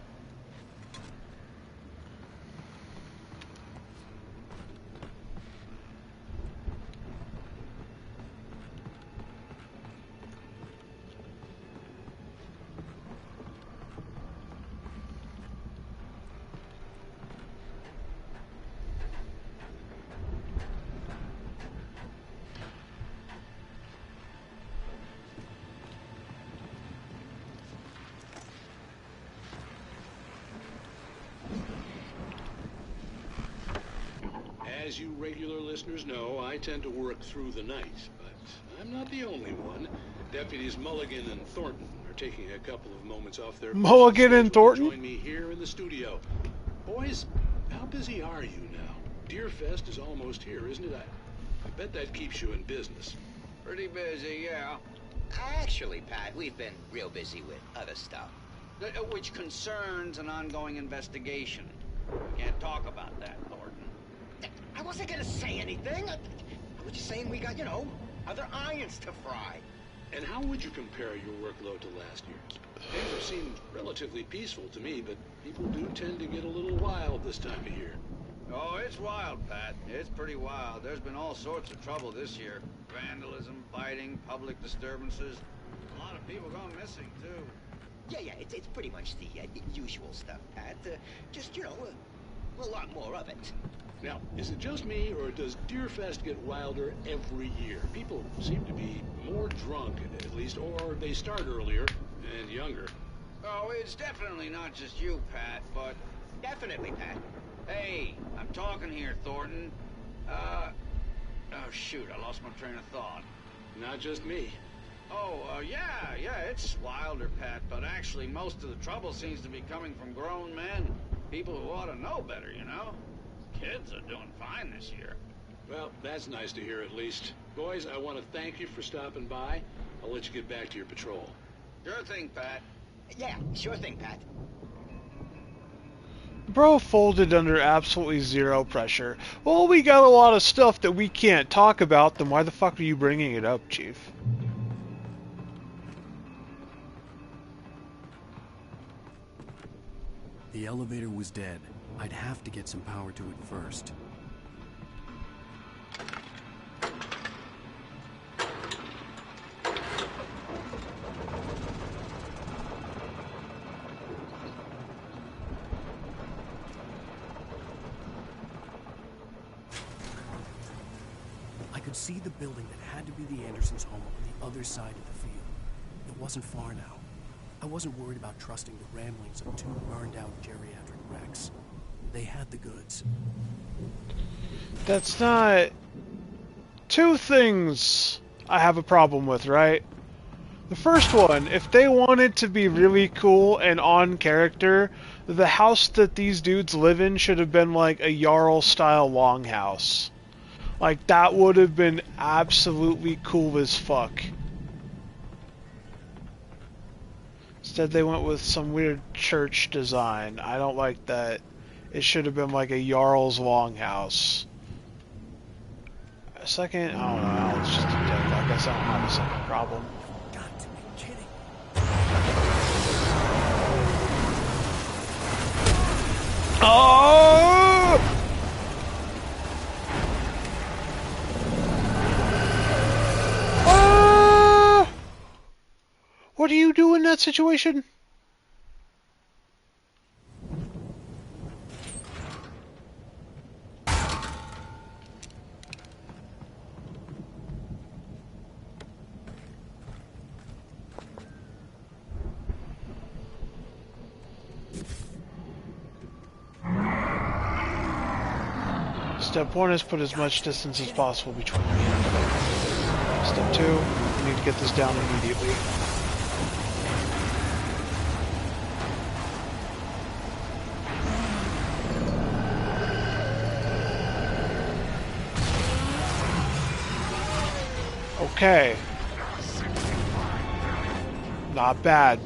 As you regular listeners know, I tend to work through the night, but I'm not the only one. Deputies Mulligan and Thornton are taking a couple of moments off their Mulligan and Thornton? join me here in the studio. Boys, how busy are you now? Deerfest is almost here, isn't it? I bet that keeps you in business. Pretty busy, yeah. Actually, Pat, we've been real busy with other stuff, which concerns an ongoing investigation. Can't talk about that, Thornton. I wasn't gonna say anything. I was just saying we got, other irons to fry. And how would you compare your workload to last year's? Things have seemed relatively peaceful to me, but people do tend to get a little wild this time of year. Oh, it's wild, Pat. It's pretty wild. There's been all sorts of trouble this year. Vandalism, fighting, public disturbances. A lot of people gone missing, too. Yeah, it's pretty much the usual stuff, Pat. Just, a lot more of it. Now, is it just me, or does Deerfest get wilder every year? People seem to be more drunk, at least, or they start earlier and younger. Oh, it's definitely not just you, Pat, but... Definitely, Pat. Hey, I'm talking here, Thornton. Oh, shoot, I lost my train of thought. Not just me. Oh, yeah, it's wilder, Pat, but actually most of the trouble seems to be coming from grown men. People who ought to know better, Kids are doing fine this year. Well, that's nice to hear at least. Boys, I want to thank you for stopping by. I'll let you get back to your patrol. Sure thing, Pat. Yeah, sure thing, Pat. Bro folded under absolutely zero pressure. Well, we got a lot of stuff that we can't talk about, then why the fuck are you bringing it up, Chief? The elevator was dead. I'd have to get some power to it first. I could see the building that had to be the Andersons' home on the other side of the field. It wasn't far now. I wasn't worried about trusting the ramblings of two burned-out geriatric wrecks. They had the goods. That's not... Two things I have a problem with, right? The first one, if they wanted to be really cool and on character, the house that these dudes live in should have been like a Jarl-style longhouse. Like, that would have been absolutely cool as fuck. Instead, they went with some weird church design. I don't like that. It should have been like a Jarl's longhouse. A second, I don't know, it's just a dick. I guess I don't have a second problem. Got to be kidding. Oh! What do you do in that situation? Step 1 is put as much distance as possible between me and them. Step 2, we need to get this down immediately. Okay. Not bad.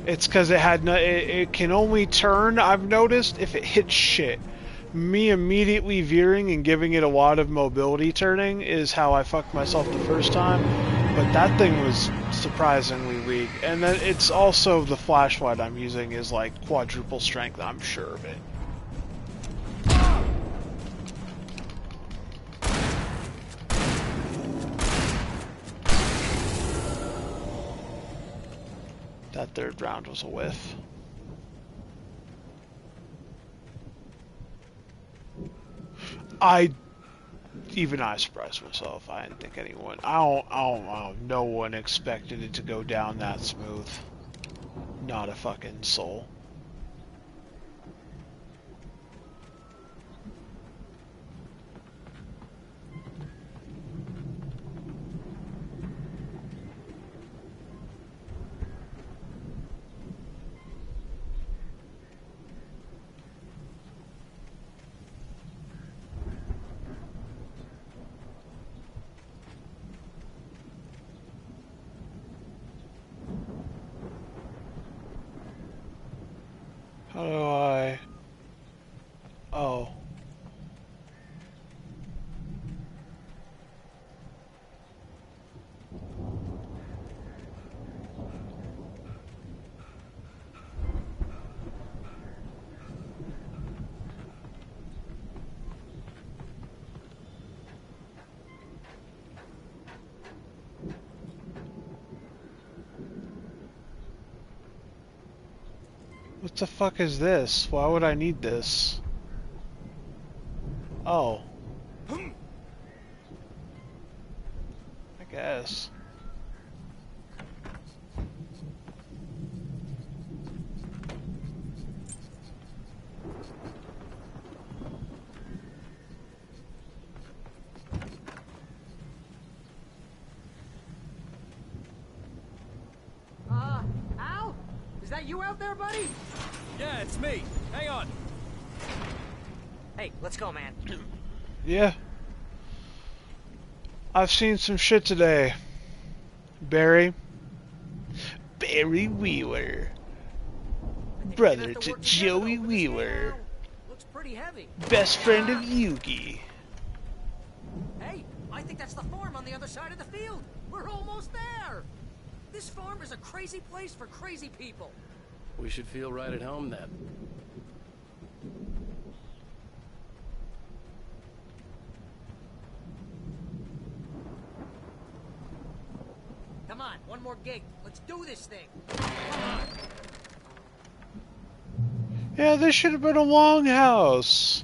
It's because it had no, it can only turn, I've noticed, if it hits shit. Me immediately veering and giving it a lot of mobility turning is how I fucked myself the first time. But that thing was surprisingly weak. And then it's also the flashlight I'm using is like quadruple strength, I'm sure of it. That third round was a whiff. Even I surprised myself. I didn't think anyone, no one expected it to go down that smooth. Not a fucking soul. How do I... Oh. What the fuck is this? Why would I need this? Oh. I guess. Al? Is that you out there, buddy? Yeah, it's me. Hang on. Hey, let's go, man. Yeah. I've seen some shit today. Barry Wheeler. Brother to Joey Wheeler. Looks pretty heavy. Best friend of Yugi. Hey, I think that's the farm on the other side of the field. We're almost there. This farm is a crazy place for crazy people. We should feel right at home then. Come on, one more gig. Let's do this thing. Come on. Yeah, this should have been a longhouse.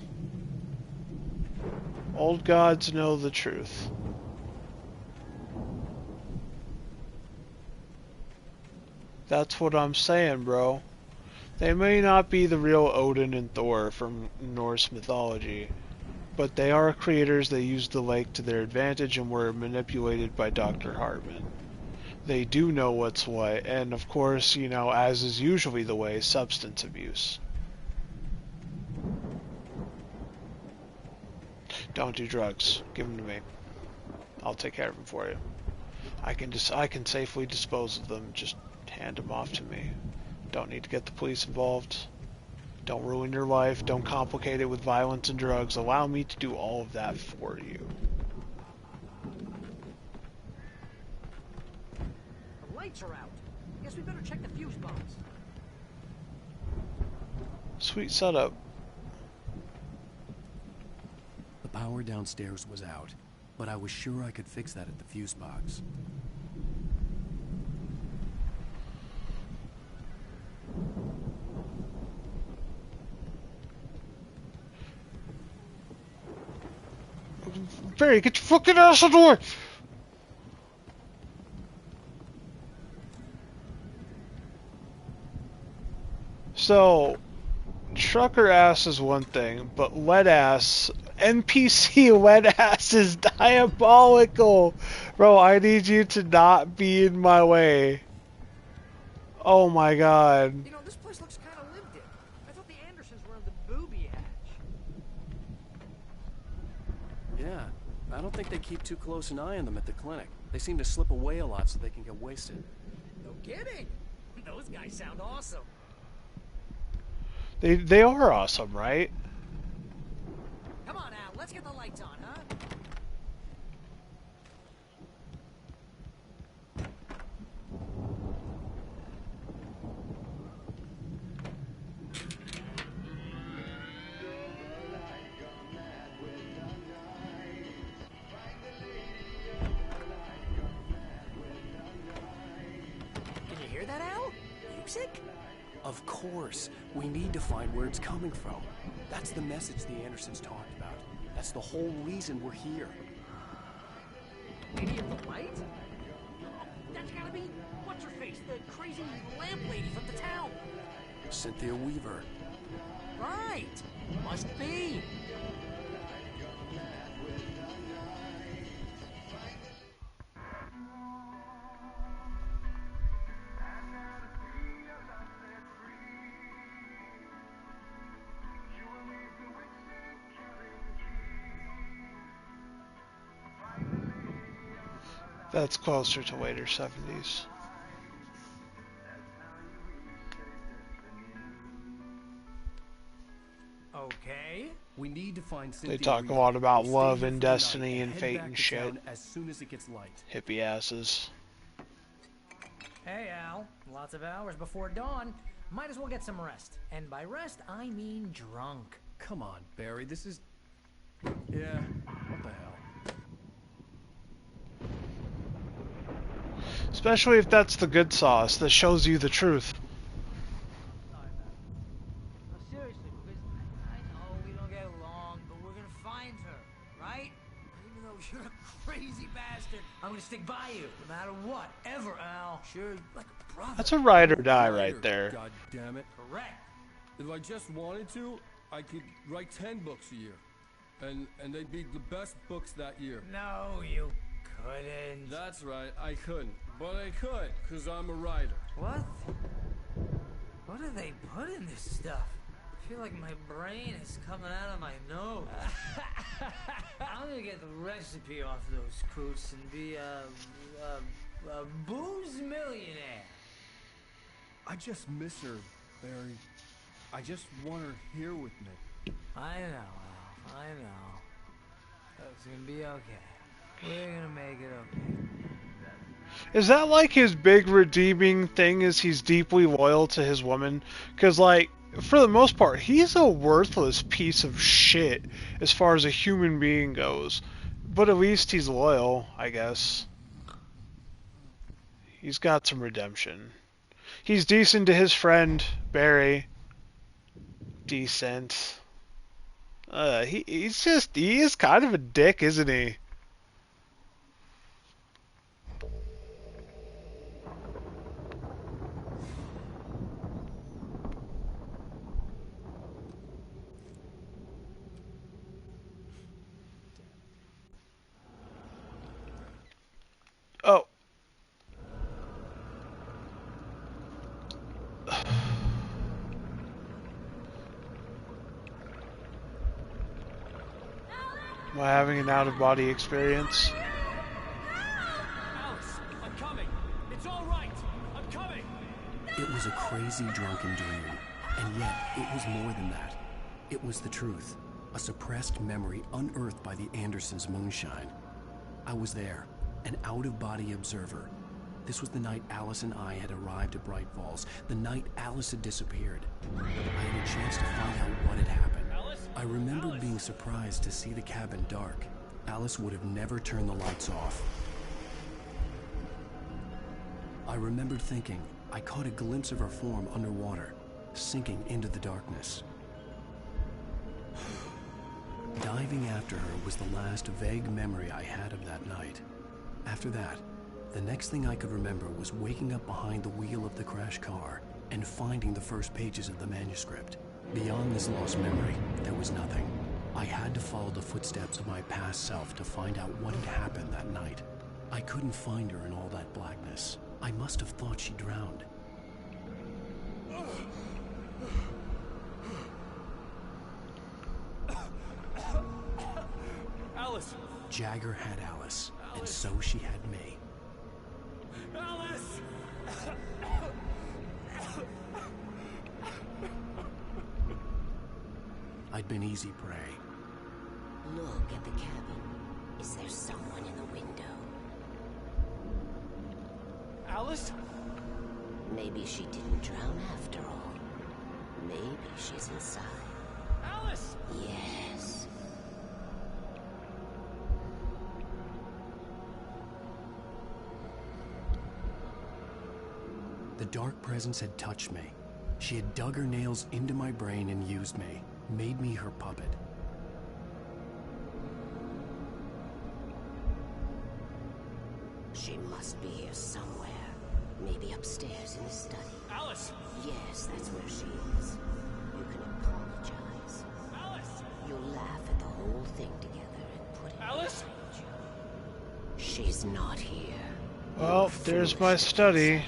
Old gods know the truth. That's what I'm saying, bro. They may not be the real Odin and Thor from Norse mythology, but they are creators that used the lake to their advantage and were manipulated by Dr. Hartman. They do know what's what, and of course, you know, as is usually the way, substance abuse. Don't do drugs. Give them to me. I'll take care of them for you. I can safely dispose of them. Just hand them off to me. Don't need to get the police involved. Don't ruin your life. Don't complicate it with violence and drugs. Allow me to do all of that for you. The lights are out. Guess we better check the fuse box. Sweet setup. The power downstairs was out, but I was sure I could fix that at the fuse box. Barry, get your fucking ass out the way! So, trucker ass is one thing, but lead ass, NPC lead ass is diabolical! Bro, I need you to not be in my way. Oh my god. You know, this place looks kind of lived in. I thought the Andersons were in the booby hatch. Yeah, I don't think they keep too close an eye on them at the clinic. They seem to slip away a lot so they can get wasted. No kidding. Those guys sound awesome. They are awesome, right? Come on, Al, let's get the lights on, huh? Can you hear that, Al? Music? Of course. We need to find where it's coming from. That's the message the Andersons talked about. That's the whole reason we're here. Lady of the Light? That's gotta be... What's-her-face? The crazy lamp lady from the town. Cynthia Weaver. Right. Must be. That's closer to later 70s. Okay. We need to find Cynthia They talk Weaver. a lot about We'll love stay here and for the destiny night and head fate back and to shit. town as soon as it gets light. Hippie asses. Hey, Al. Lots of hours before dawn. Might as well get some rest. And by rest, I mean drunk. Come on, Barry. This is... Yeah, what the hell? Especially if that's the good sauce that shows you the truth. No, seriously, because I know we don't get along, but we're gonna find her, right? Even though you're a crazy bastard, I'm gonna stick by you, no matter what, ever, Al. Sure, like a brother. That's a ride or die right there. God damn it. Correct. If I just wanted to, I could write 10 books a year. And they'd be the best books that year. No, you couldn't. That's right, I couldn't. But I could, because I'm a writer. What? What do they put in this stuff? I feel like my brain is coming out of my nose. I'm gonna get the recipe off those coots and be a booze millionaire. I just miss her, Barry. I just want her here with me. I know, Al. I know. It's gonna be okay. We're gonna make it okay. Is that like his big redeeming thing, is he's deeply loyal to his woman? Because, like, for the most part, he's a worthless piece of shit as far as a human being goes. But at least he's loyal, I guess. He's got some redemption. He's decent to his friend, Barry. Decent. He is kind of a dick, isn't he? Am I having an out-of-body experience? Alice, I'm coming. It's all right. I'm coming. It was a crazy drunken dream, and yet it was more than that. It was the truth, a suppressed memory unearthed by the Andersons' moonshine. I was there, an out-of-body observer. This was the night Alice and I had arrived at Bright Falls, the night Alice had disappeared. I had a chance to find out what had happened. I remembered being surprised to see the cabin dark. Alice would have never turned the lights off. I remembered thinking I caught a glimpse of her form underwater, sinking into the darkness. Diving after her was the last vague memory I had of that night. After that, the next thing I could remember was waking up behind the wheel of the crashed car and finding the first pages of the manuscript. Beyond this lost memory, there was nothing. I had to follow the footsteps of my past self to find out what had happened that night. I couldn't find her in all that blackness. I must have thought she drowned. Alice! Jagger had Alice, and so she had me. Alice! I'd been easy prey. Look at the cabin. Is there someone in the window? Alice? Maybe she didn't drown after all. Maybe she's inside. Alice! Yes. The dark presence had touched me. She had dug her nails into my brain and used me, made me her puppet. She must be here somewhere. Maybe upstairs in the study. Alice! Yes, that's where she is. You can apologize. Alice! You'll laugh at the whole thing together and put it Alice! behind you. She's not here. Well, there's my study.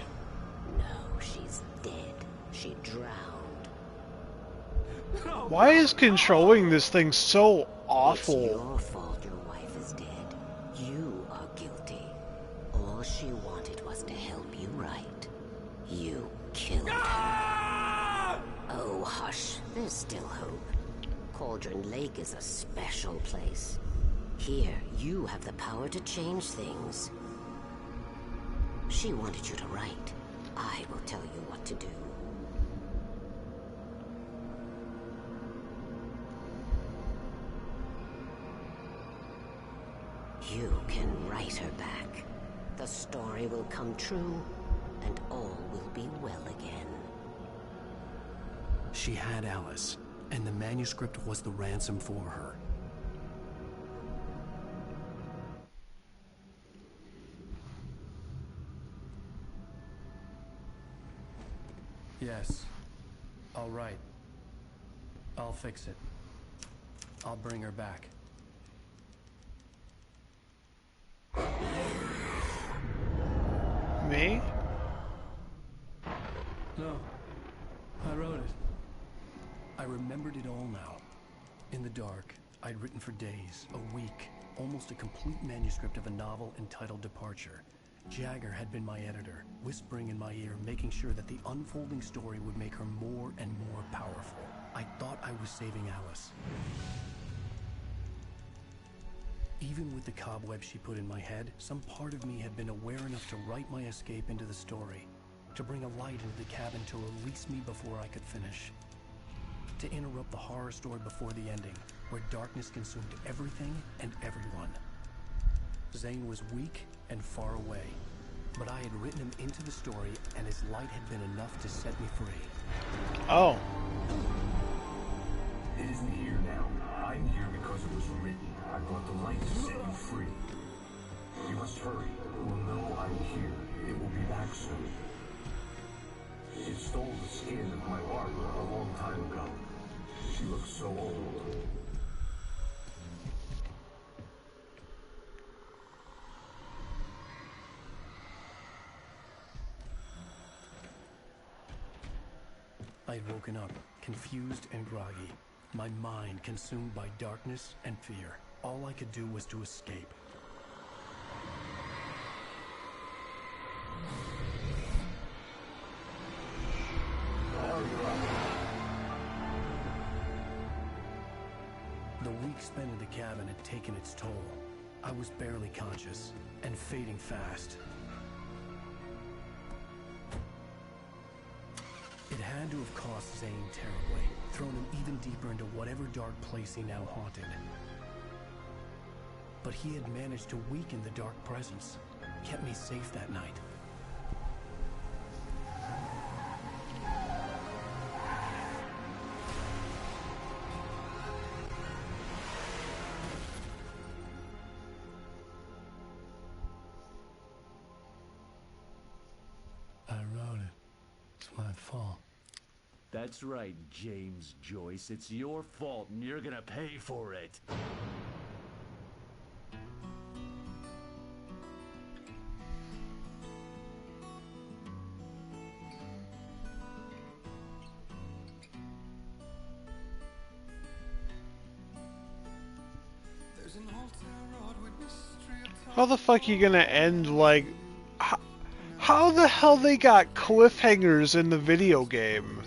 No, she's dead. She drowned. Why is controlling this thing so awful? It's your fault your wife is dead. You are guilty. All she wanted was to help you right. You killed her. Oh, hush. There's still hope. Cauldron Lake is a special place. Here, you have the power to change things. She wanted you to write. I will tell you what to do. You can write her back. The story will come true, and all will be well again. She had Alice, and the manuscript was the ransom for her. Yes. All right. I'll fix it. I'll bring her back. Me? No. I wrote it. I remembered it all now. In the dark, I'd written for days, a week, almost a complete manuscript of a novel entitled Departure. Jagger had been my editor, whispering in my ear, making sure that the unfolding story would make her more and more powerful. I thought I was saving Alice. Even with the cobwebs she put in my head, some part of me had been aware enough to write my escape into the story, to bring a light into the cabin to release me before I could finish, to interrupt the horror story before the ending, where darkness consumed everything and everyone. Zane was weak and far away, but I had written him into the story, and his light had been enough to set me free. Oh. It isn't here now. I'm here because it was written. I brought the light to set you free. You must hurry. It will know I'm here. It will be back soon. It stole the skin of my Barbara a long time ago. She looks so old. I'd woken up, confused and groggy, my mind consumed by darkness and fear. All I could do was to escape. The week spent in the cabin had taken its toll. I was barely conscious and fading fast. It had to have cost Zane terribly, thrown him even deeper into whatever dark place he now haunted. But he had managed to weaken the dark presence, kept me safe that night. I wrote it. It's my fault. That's right, James Joyce. It's your fault, and you're gonna pay for it. How the fuck you gonna end, like... How the hell they got cliffhangers in the video game?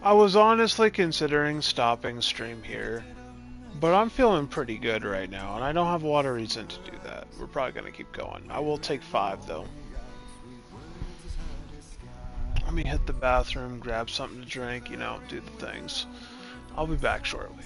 I was honestly considering stopping stream here, but I'm feeling pretty good right now, and I don't have a lot of reason to do that. We're probably going to keep going. I will take 5, though. Let me hit the bathroom, grab something to drink, you know, do the things. I'll be back shortly.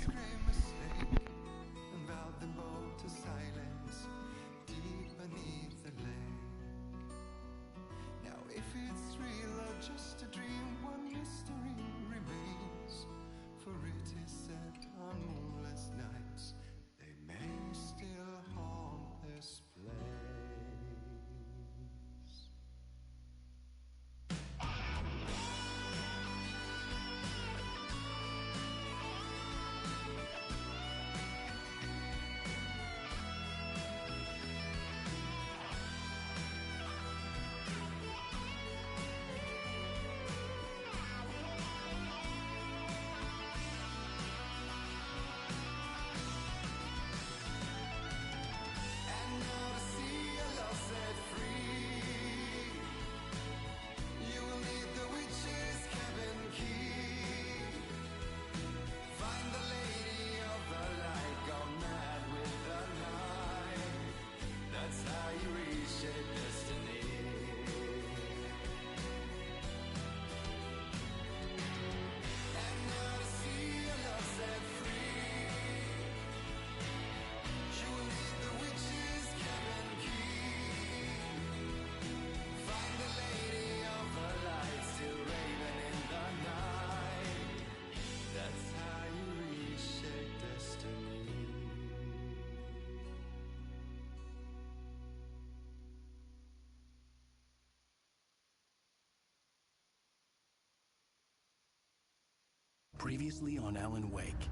Previously on Alan Wake.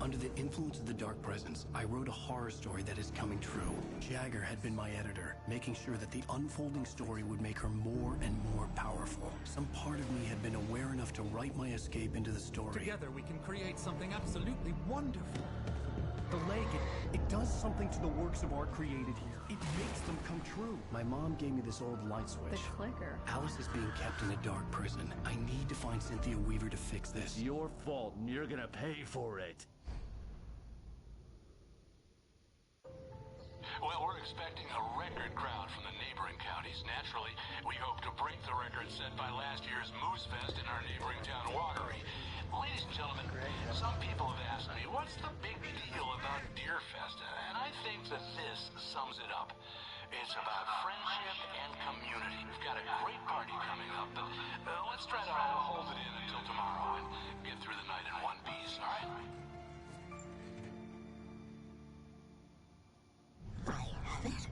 Under the influence of the dark presence, I wrote a horror story that is coming true. Jagger had been my editor, making sure that the unfolding story would make her more and more powerful. Some part of me had been aware enough to write my escape into the story. Together we can create something absolutely wonderful. The lake, it does something to the works of art created here. It makes them come true. My mom gave me this old light switch. The clicker. Alice is being kept in a dark prison. I need to find Cynthia Weaver to fix this. It's your fault, and you're gonna pay for it. Well, we're expecting a record crowd from the neighboring counties. Naturally, we hope to break the record set by last year's Moose Fest in our neighboring town, Watery. Ladies and gentlemen, some people have asked me, what's the big deal about Deerfest? And I think that this sums it up. It's about friendship and community. We've got a great party coming up, but let's try to hold it in until tomorrow and get through the night in one piece, all right? I have it.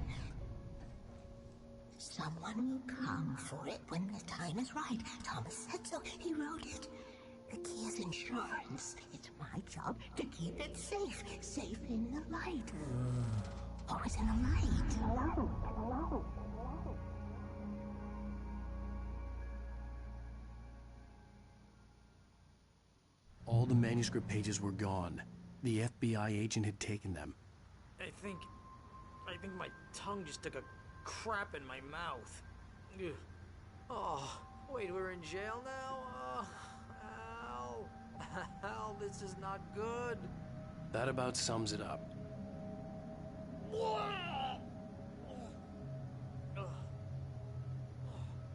Someone will come for it when the time is right. Thomas said so. He wrote it. The key is insurance. It's my job to keep it safe. Safe in the light. Always in the light. Hello. All the manuscript pages were gone. The FBI agent had taken them. I think my tongue just took a crap in my mouth. Ugh. Oh, wait, we're in jail now? Al, this is not good. That about sums it up.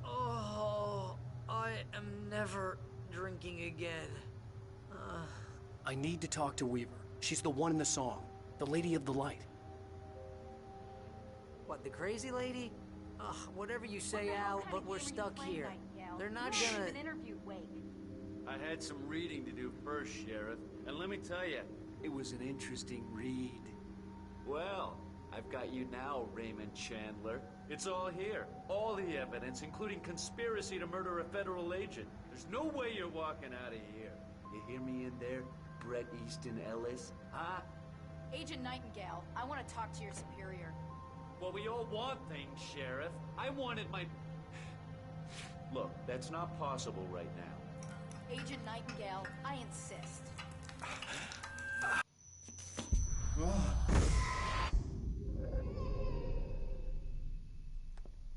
Oh, I am never drinking again. I need to talk to Weaver. She's the one in the song. The Lady of the Light. What, the crazy lady? Ugh, whatever you say, Al, but we're stuck here. They're not gonna... I had some reading to do first, Sheriff, and let me tell you, it was an interesting read. Well, I've got you now, Raymond Chandler. It's all here. All the evidence, including conspiracy to murder a federal agent. There's no way you're walking out of here. You hear me in there, Bret Easton Ellis? Huh? Agent Nightingale, I want to talk to your superior. Well, we all want things, Sheriff. I wanted my... Look, that's not possible right now. Agent Nightingale, I insist.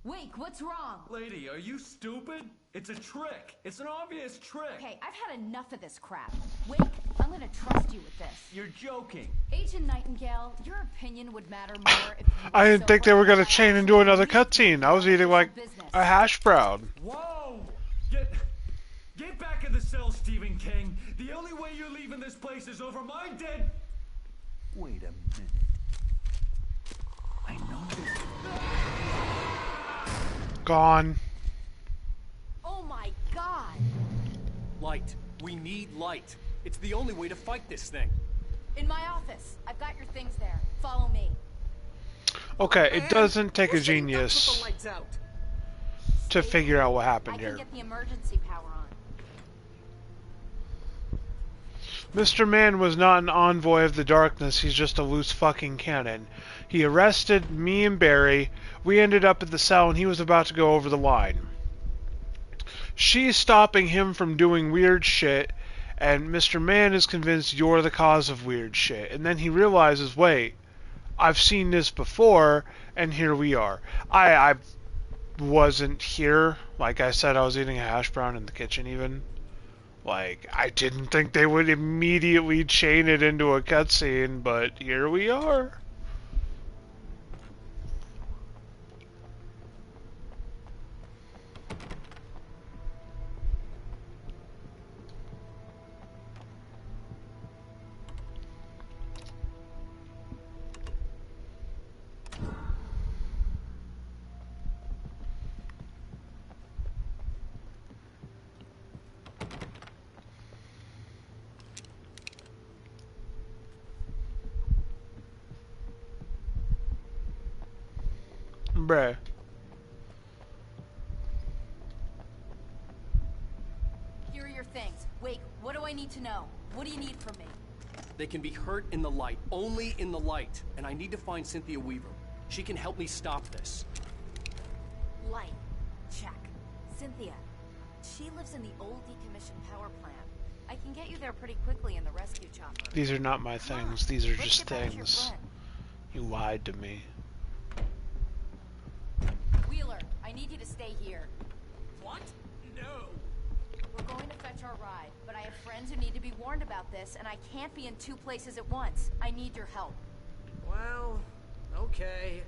Wake, what's wrong? Lady, are you stupid? It's a trick. It's an obvious trick. Okay, I've had enough of this crap. Wake, I'm gonna trust you with this. You're joking. Agent Nightingale, your opinion would matter more if you I didn't think they were gonna chain into another cutscene. I was eating like a hash brown. Whoa! Get back in the cell, Stephen King. The only way you're leaving this place is over my dead... Wait a minute. I know this... Gone. Oh my god! Light. We need light. It's the only way to fight this thing. In my office. I've got your things there. Follow me. Okay, it doesn't take a genius to figure out what happened here. I can get the emergency power on. Mr. Man was not an envoy of the darkness, he's just a loose fucking cannon. He arrested me and Barry, we ended up at the cell and he was about to go over the line. She's stopping him from doing weird shit, and Mr. Man is convinced you're the cause of weird shit. And then he realizes, wait, I've seen this before, and here we are. I wasn't here. Like I said, I was eating a hash brown in the kitchen even. Like, I didn't think they would immediately chain it into a cutscene, but here we are. Bruh. Here are your things. Wake, what do I need need to know. What do you need from me? They can be hurt in the light, only in the light. And I need to find Cynthia Weaver. She can help me stop this. Light. Check. Cynthia. She lives in the old decommissioned power plant. I can get you there pretty quickly in the rescue chopper. These are not my things. These are just things. You lied to me. Wheeler, I need you to stay here. What? No. We're going to fetch our ride, but I have friends who need to be warned about this, and I can't be in 2 places at once. I need your help. Well, okay.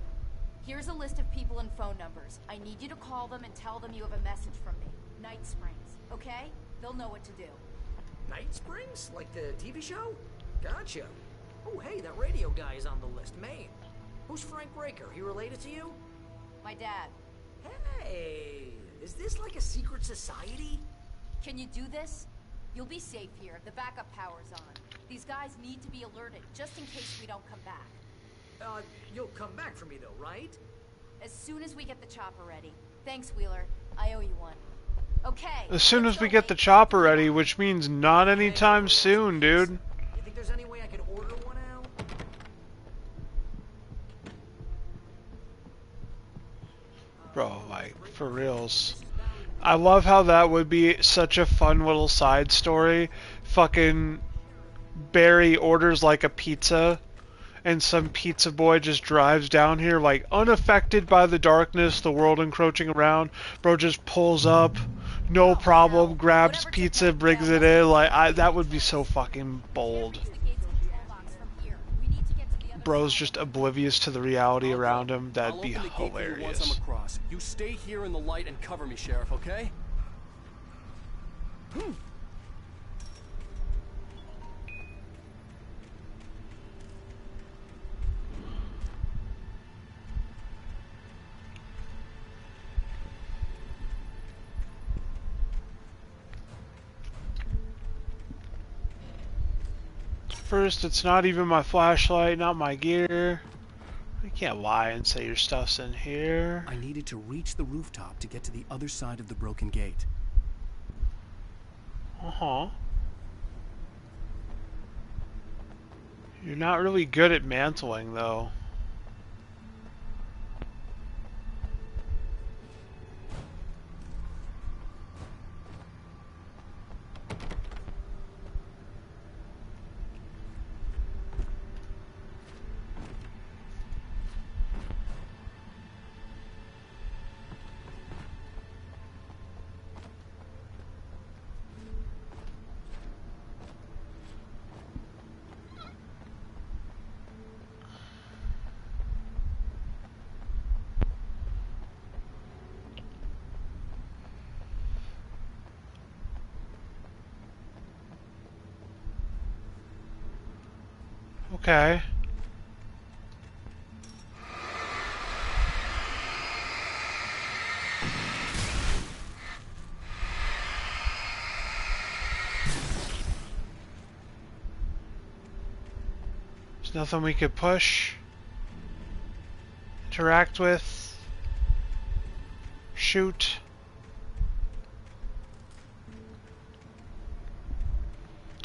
Here's a list of people and phone numbers. I need you to call them and tell them you have a message from me. Night Springs, okay? They'll know what to do. Night Springs? Like the TV show? Gotcha. Oh, hey, that radio guy is on the list. Maine. Who's Frank Breaker? He related to you? My dad. Hey, is this like a secret society? Can you do this? You'll be safe here. The backup power's on. These guys need to be alerted, just in case we don't come back. You'll come back for me though, right? As soon as we get the chopper ready. Thanks, Wheeler. I owe you one. Okay. As soon as we get the chopper ready, which means not anytime soon, dude. You think there's any way I could order one out? Bro, like, for reals. I love how that would be such a fun little side story. Fucking Barry orders like a pizza, and some pizza boy just drives down here like unaffected by the darkness, the world encroaching around. Bro just pulls up, no problem, grabs pizza, brings it in. Like, that would be so fucking bold. Bro's just oblivious to the reality around him. That'd be hilarious. Once I'm across. You stay here in the light and cover me, Sheriff, okay? First, it's not even my flashlight, not my gear. You can't lie and say your stuff's in here. I needed to reach the rooftop to get to the other side of the broken gate. Uh-huh. You're not really good at mantling, though. Okay. There's nothing we could push, interact with, shoot.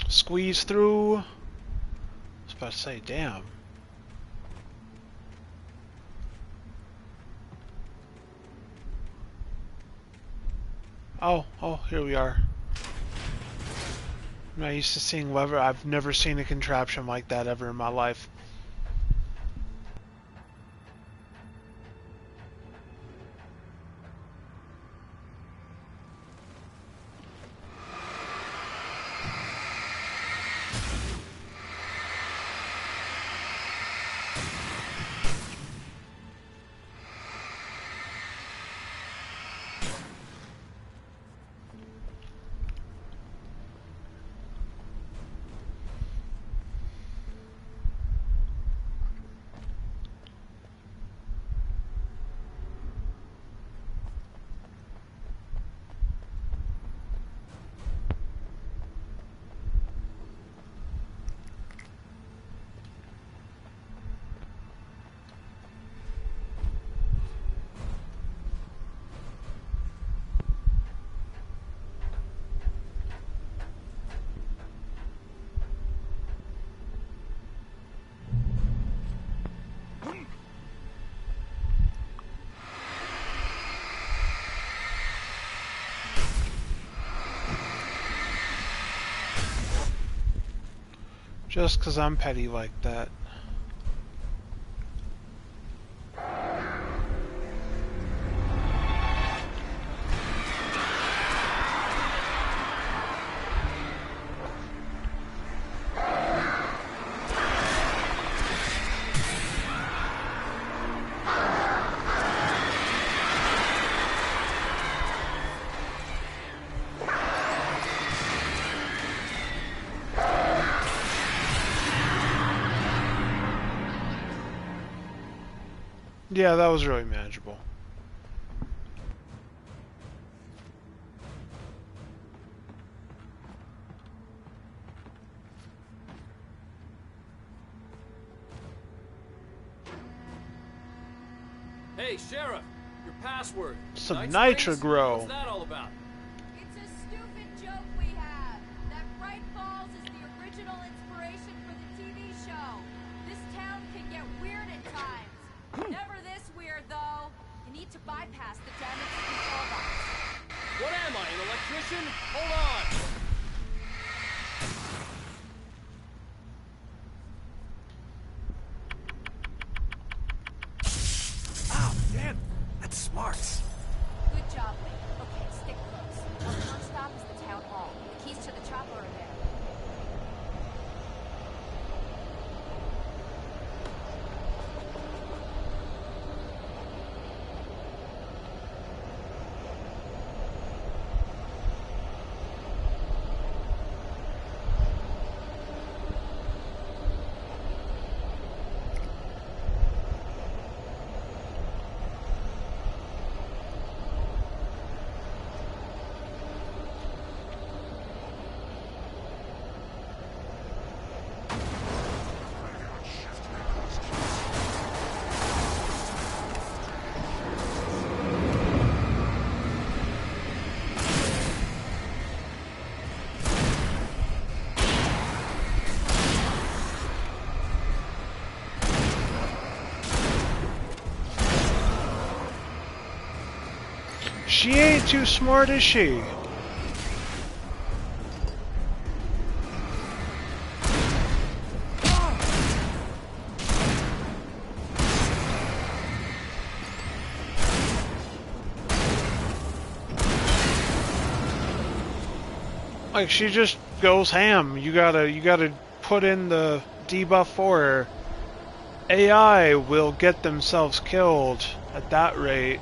Squeeze through. I was about to say, damn. Oh, here we are. I'm not used to seeing lever. I've never seen a contraption like that ever in my life. Just 'cause I'm petty like that. Yeah, that was really manageable. Hey, Sheriff, your password. Some Night Springs? Nitrogro. What's that all about? It's a stupid joke we have. That Bright Falls is the original inspiration for the TV show. This town can get weird at times. Never this weird, though. You need to bypass the damage control box. What am I, an electrician? Hold on! Oh, damn! That's smart. Good job, Wade. Okay, stick close. Our first stop is the town hall. The keys to the chopper are there. She ain't too smart, is she? Like, she just goes ham. You gotta put in the debuff for her. AI will get themselves killed at that rate.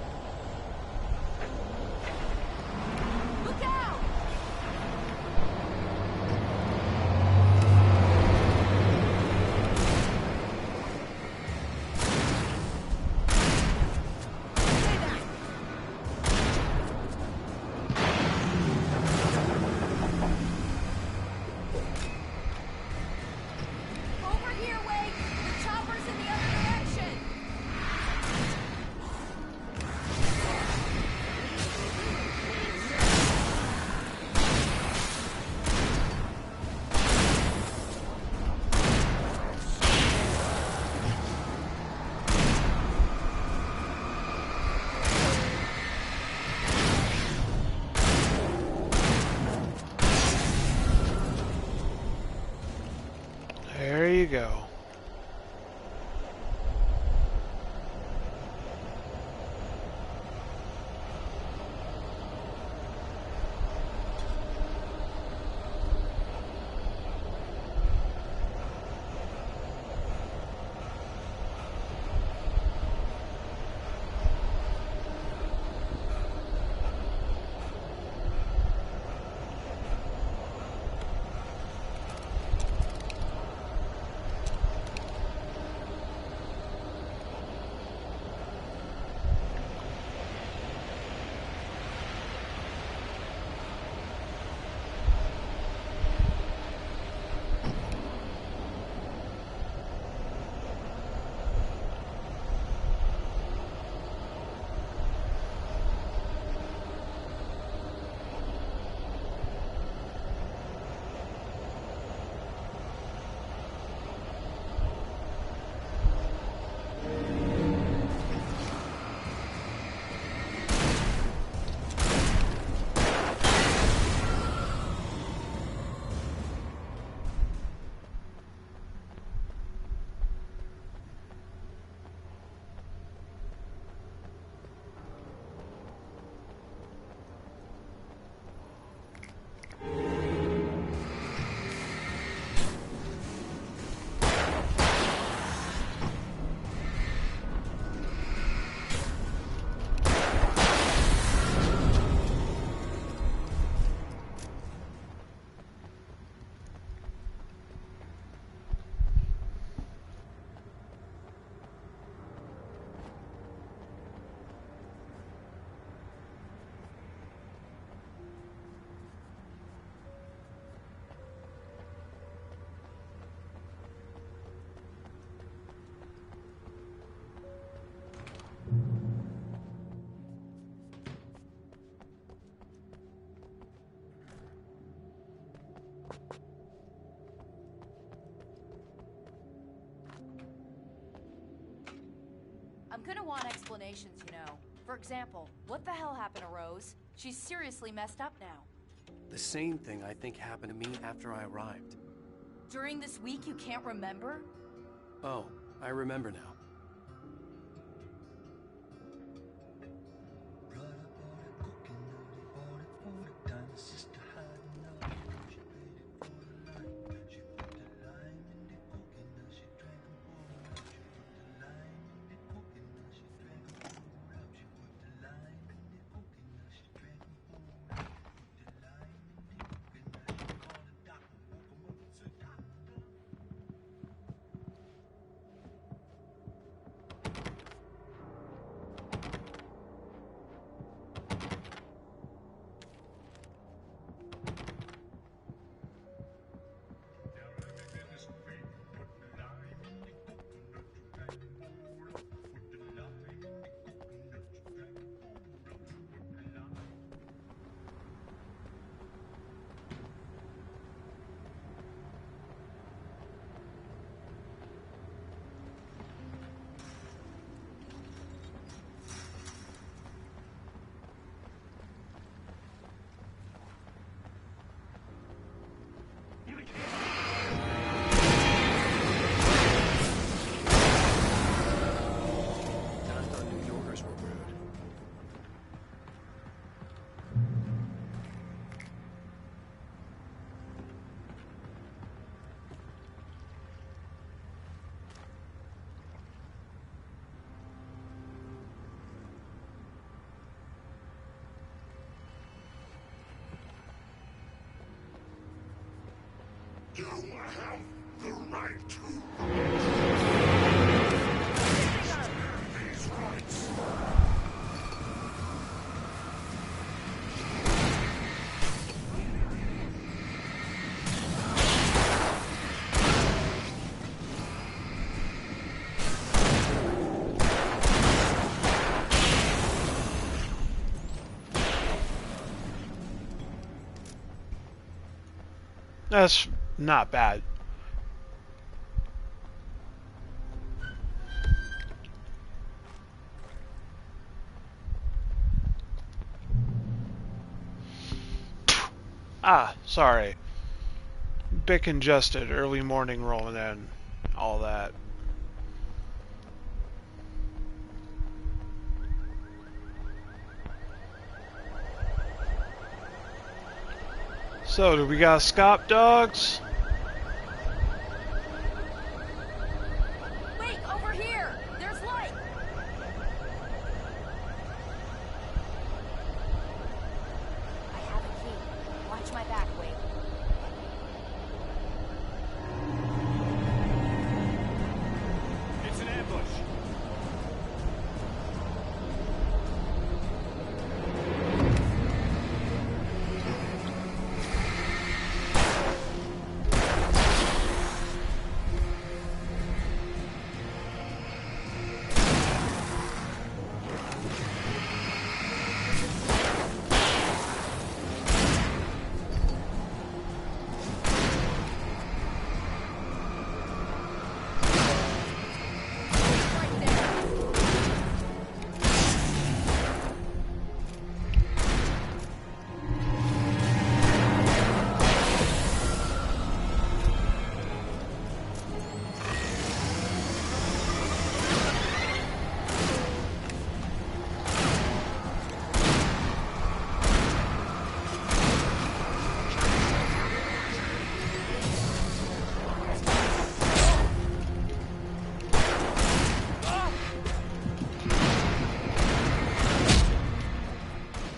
There you go. I'm gonna want explanations, you know. For example, what the hell happened to Rose? She's seriously messed up now. The same thing I think happened to me after I arrived. During this week, you can't remember? Oh, I remember now. You have the right to these rights. That's not bad. Ah, sorry. Bit congested, early morning rolling in, all that. So, do we got scop dogs? Wait, over here! There's light! I have a key. Watch my back, Wake. It's an ambush.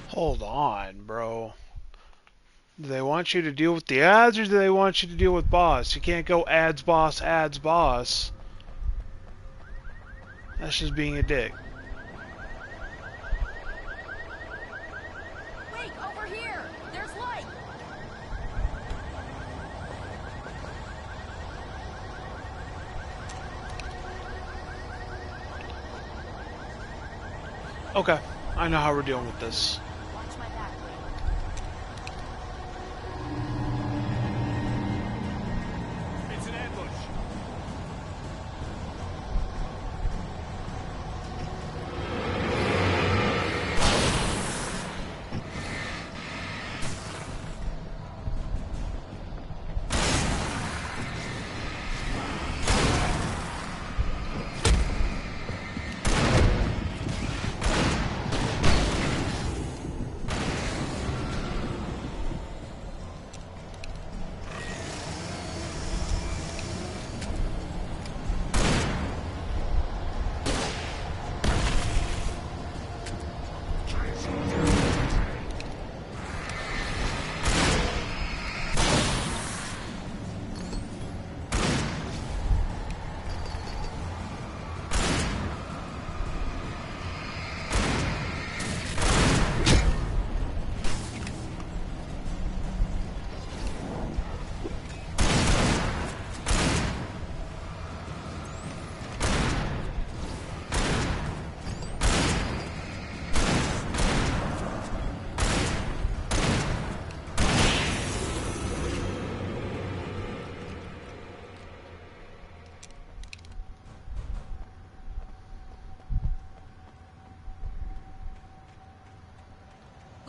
Hold on, bro. Do they want you to deal with the ads, or do they want you to deal with boss? You can't go ads, boss, ads, boss. That's just being a dick. Wait, over here! There's light! Okay, I know how we're dealing with this. Watch my back, Wake. It's an ambush.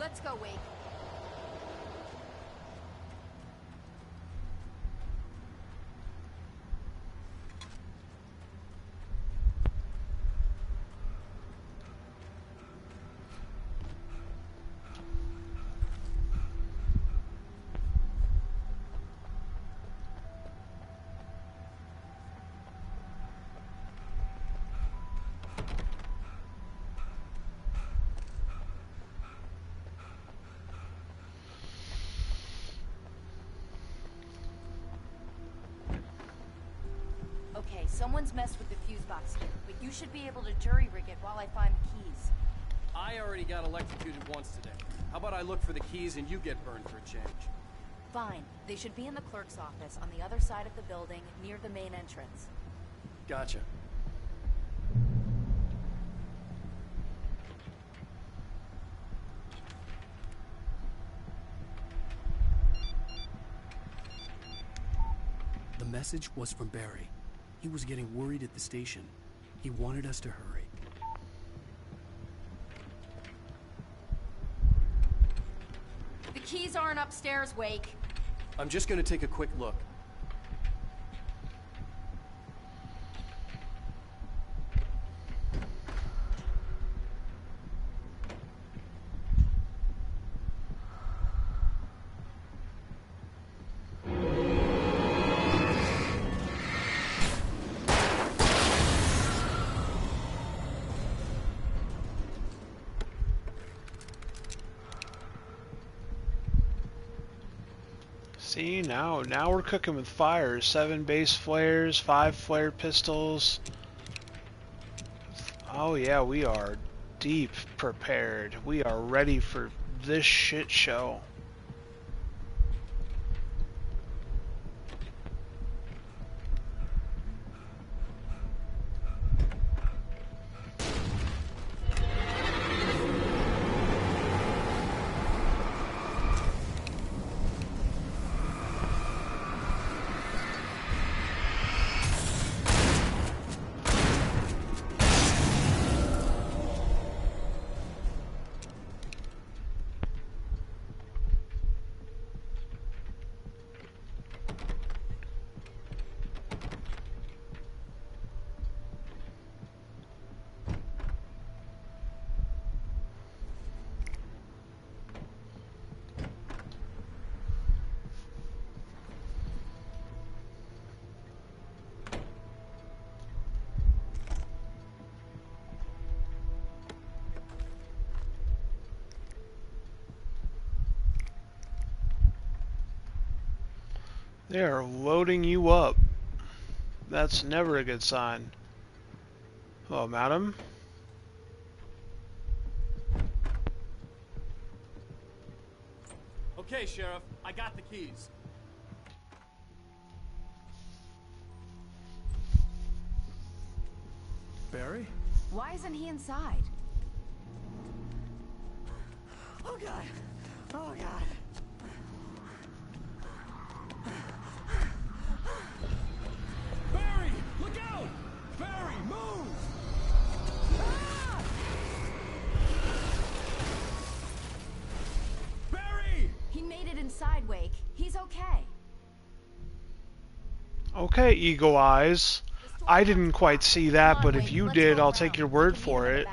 Let's go, Wake. Okay, someone's messed with the fuse box here, but you should be able to jury rig it while I find the keys. I already got electrocuted once today. How about I look for the keys and you get burned for a change? Fine. They should be in the clerk's office on the other side of the building, near the main entrance. Gotcha. The message was from Barry. He was getting worried at the station. He wanted us to hurry. The keys aren't upstairs, Wake. I'm just gonna take a quick look. See, now we're cooking with fire. 7 base flares, 5 flare pistols. Oh yeah, we are deep prepared. We are ready for this shit show. They are loading you up. That's never a good sign. Hello, madam. Okay, Sheriff, I got the keys. Barry? Why isn't he inside? Oh God! Oh God! Barry, look out! Barry, move! Ah! Barry! He made it inside, Wake. He's okay. Okay, Eagle Eyes. I didn't quite see that, but if you did, I'll take your word for it.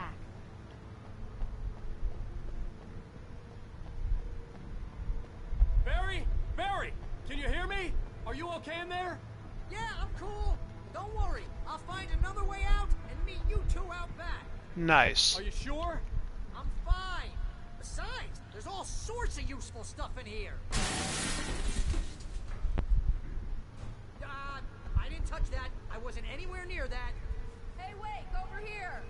Barry? Barry! Can you hear me? Are you okay in there? Yeah, I'm cool. Don't worry. I'll find another way out and meet you two out back. Nice. Are you sure? I'm fine. Besides, there's all sorts of useful stuff in here. I didn't touch that. I wasn't anywhere near that. Hey, Wake, over here.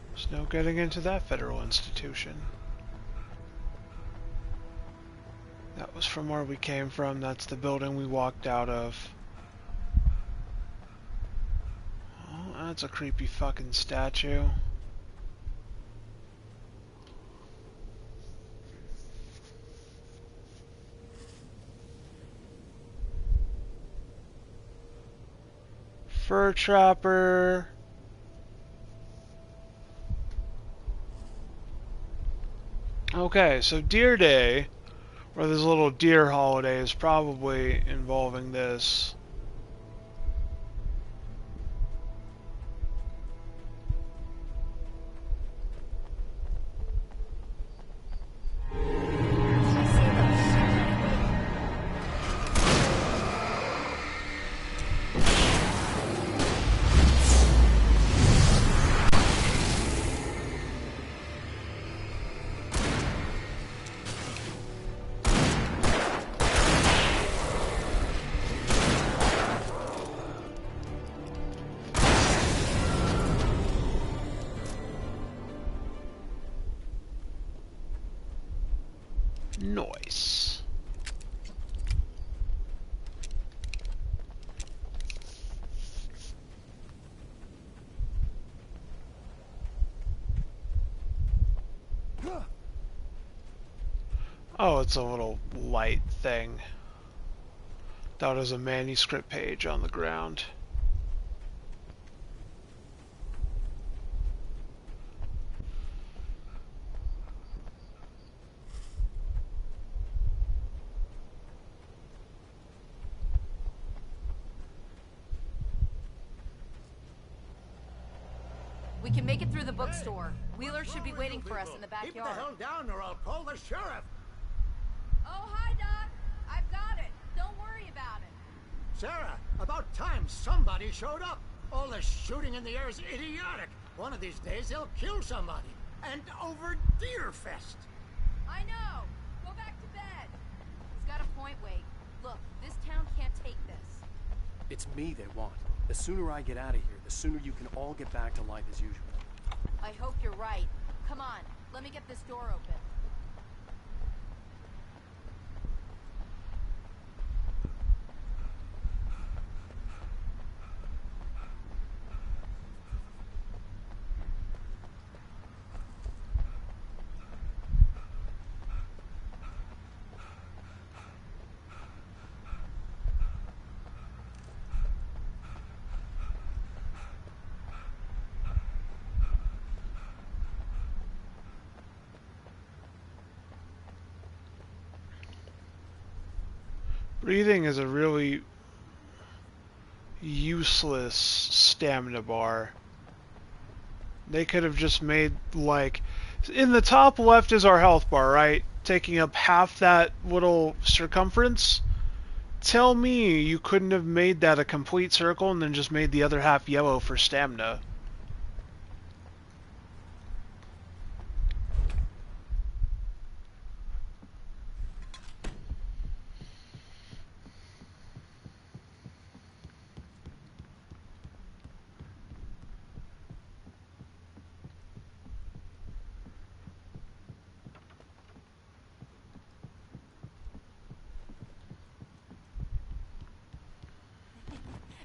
There's no getting into that federal institution. That was from where we came from. That's the building we walked out of. Oh, that's a creepy fucking statue. Fur trapper. Okay, so Deer Day, or this little deer holiday, is probably involving this. Nice. Oh, it's a little light thing. Thought it was a manuscript page on the ground. We can make it through the bookstore. Wheeler should be waiting for us in the backyard. Keep the hell down or I'll call the sheriff. Oh, hi, Doc. I've got it. Don't worry about it. Sarah, about time somebody showed up. All the shooting in the air is idiotic. One of these days they'll kill somebody. And over Deerfest. I know. Go back to bed. He's got a point, Wake. Look, this town can't take this. It's me they want. The sooner I get out of here, the sooner you can all get back to life as usual. I hope you're right. Come on, let me get this door open. Breathing is a really useless stamina bar. They could have just made, like, in the top left is our health bar, right? Taking up half that little circumference. Tell me you couldn't have made that a complete circle and then just made the other half yellow for stamina.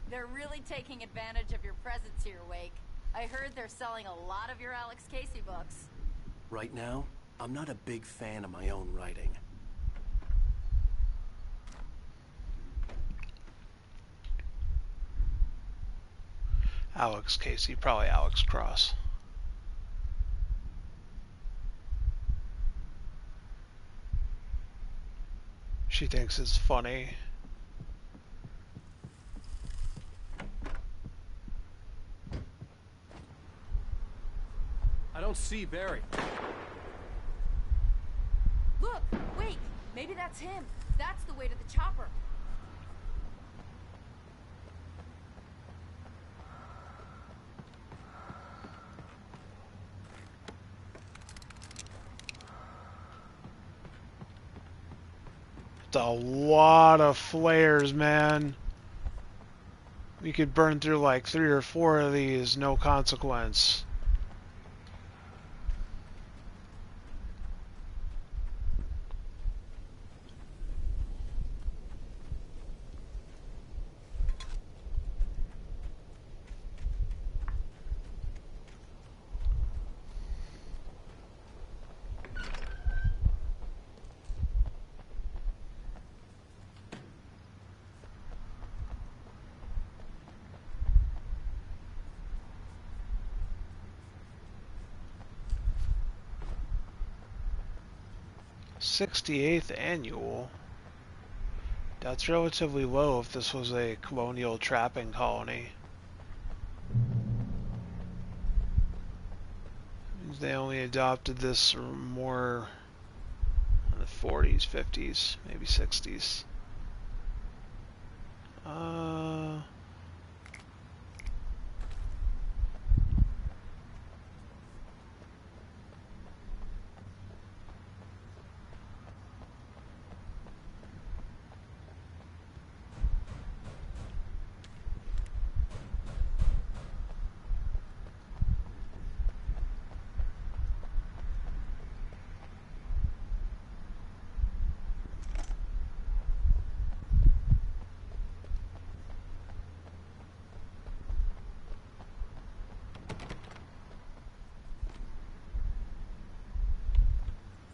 They're really taking advantage of your presence here, Wake. I heard they're selling a lot of your Alex Casey books. Right now, I'm not a big fan of my own writing. Alex Casey, probably Alex Cross. She thinks it's funny. I don't see Barry. Look, Wake, maybe that's him. That's the way to the chopper. It's a lot of flares, man. We could burn through like 3 or 4 of these, no consequence. 68th annual. That's relatively low if this was a colonial trapping colony. They only adopted this more in the 40s, 50s, maybe 60s.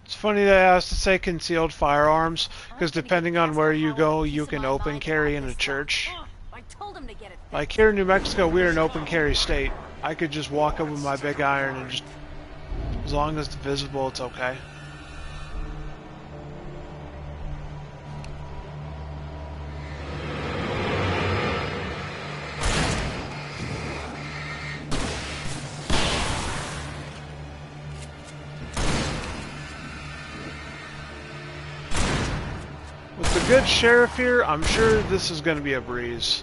It's funny that it has to say concealed firearms, because depending on where you go, you can open carry in a church. Like here in New Mexico, we're an open carry state. I could just walk up with my big iron and just, as long as it's visible, it's okay. With the good sheriff here, I'm sure this is going to be a breeze.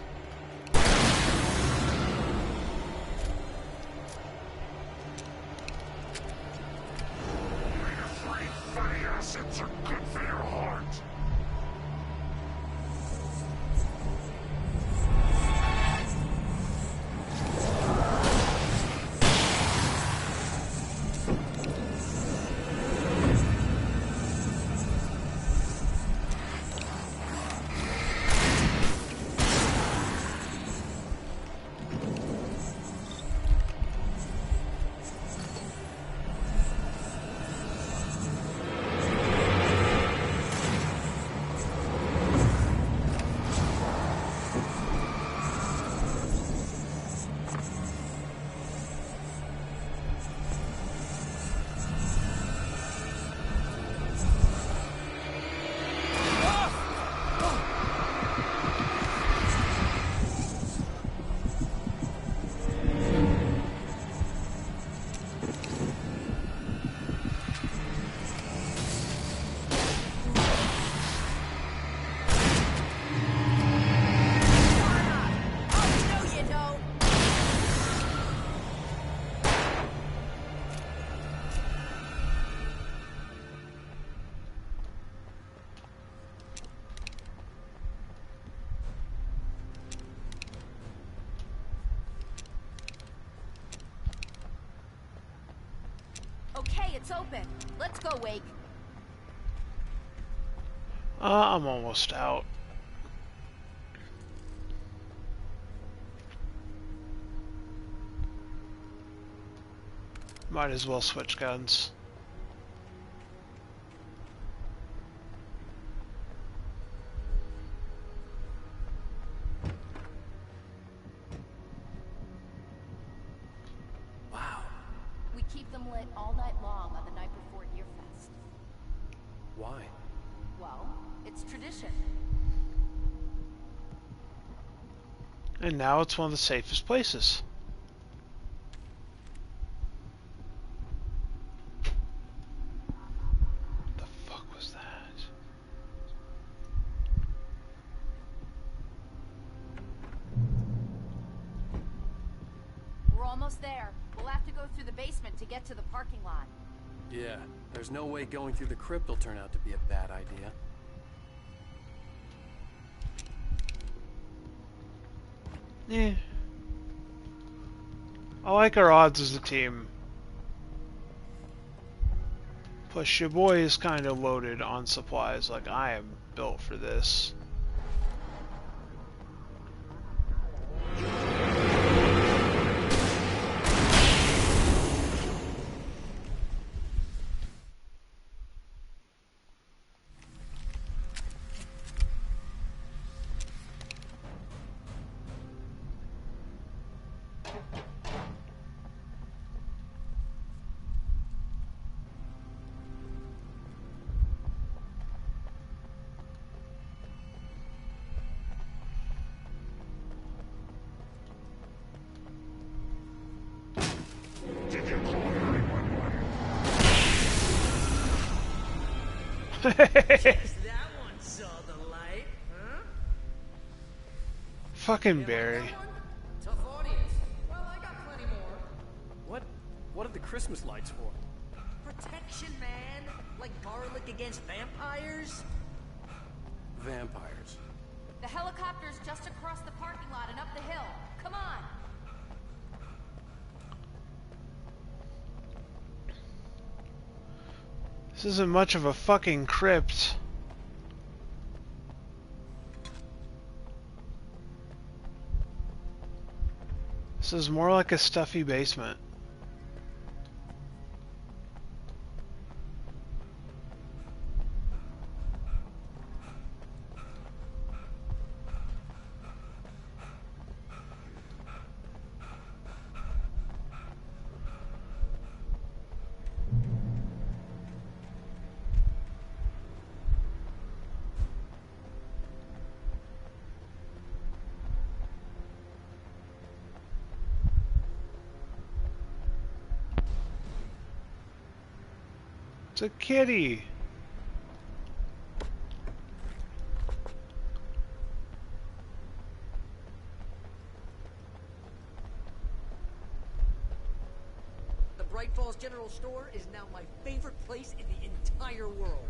Okay, it's open. Let's go, Wake. I'm almost out. Might as well switch guns. Wow. We keep them lit all night long on the night before Yearfest. Why? Well, it's tradition. And now it's one of the safest places. The fuck was that? We're almost there. We'll have to go through the basement to get to the parking lot. Yeah, there's no way going through the crypt will turn out to be a bad idea. Yeah. I like our odds as a team. Plus, your boy is kind of loaded on supplies. Like, I am built for this. Guess that one saw the light, huh? Fucking Barry. Tough audience. Well, I got plenty more. What are the Christmas lights for? Protection, man. Like garlic against vampires. Vampires. The helicopter's just across the parking lot and up the hill. Come on. This isn't much of a fucking crypt. This is more like a stuffy basement. It's a kitty. The Bright Falls General Store is now my favorite place in the entire world.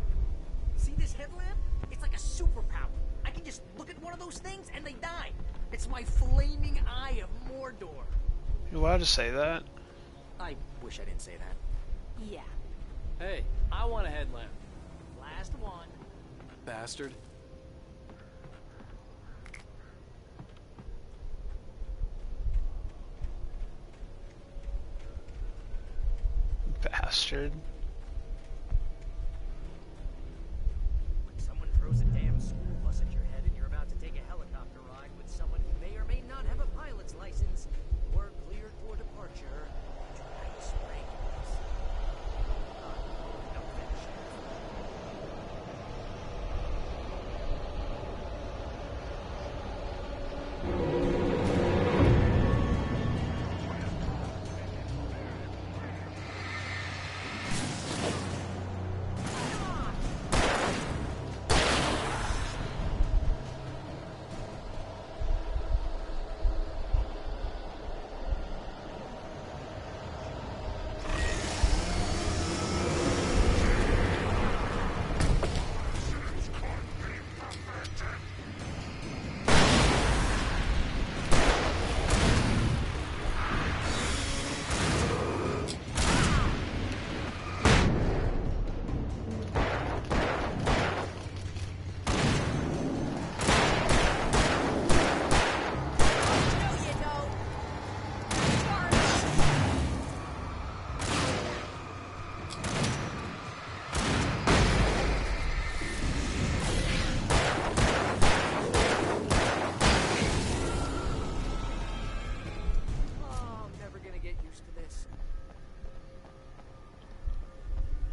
See this headlamp? It's like a superpower. I can just look at one of those things and they die. It's my flaming eye of Mordor. You allowed to say that? I wish I didn't say that. Yeah. Hey, I want a headlamp. Last one. Bastard. Bastard. When someone throws a damn school bus at your head and you're about to take a helicopter ride with someone who may or may not have a pilot's license, you're cleared for departure. Tonight's rankings. No finish.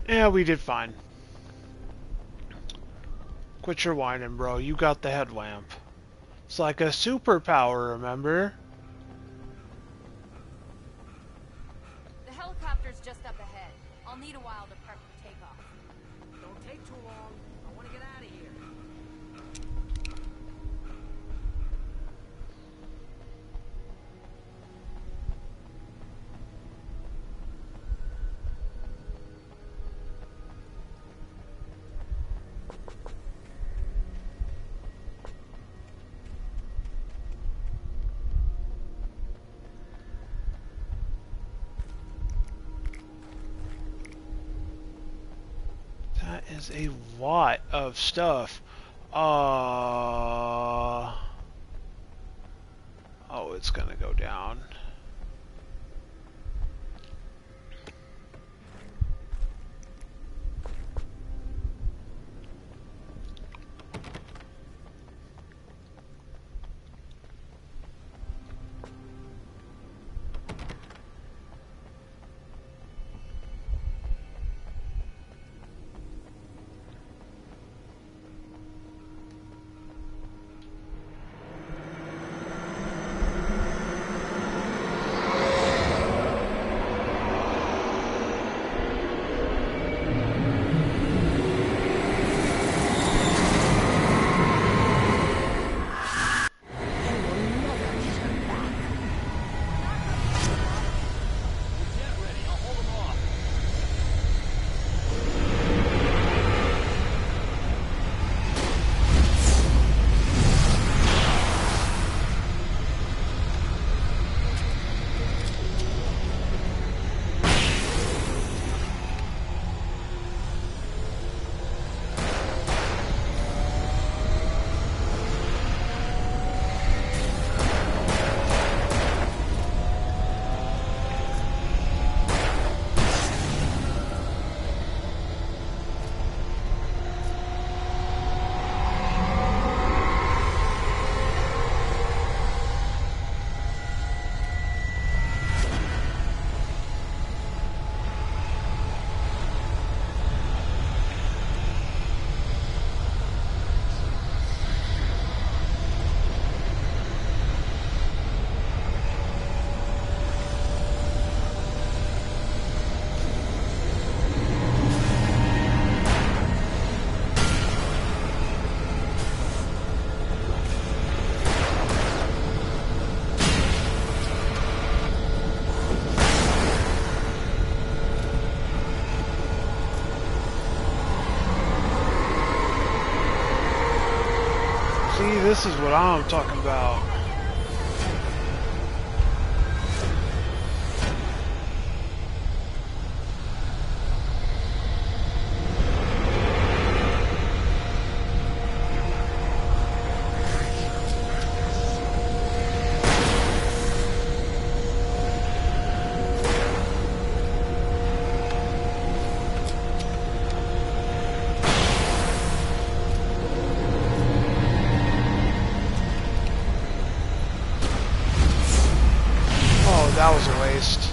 Yeah, we did fine. Quit your whining, bro. You got the headlamp. It's like a superpower, remember? The helicopter's just up ahead. I'll need a while to prep for takeoff. Don't take too long. I want to get out of here. That is a lot of stuff. Oh, it's gonna go down. this is what I'm talking about. That was a waste.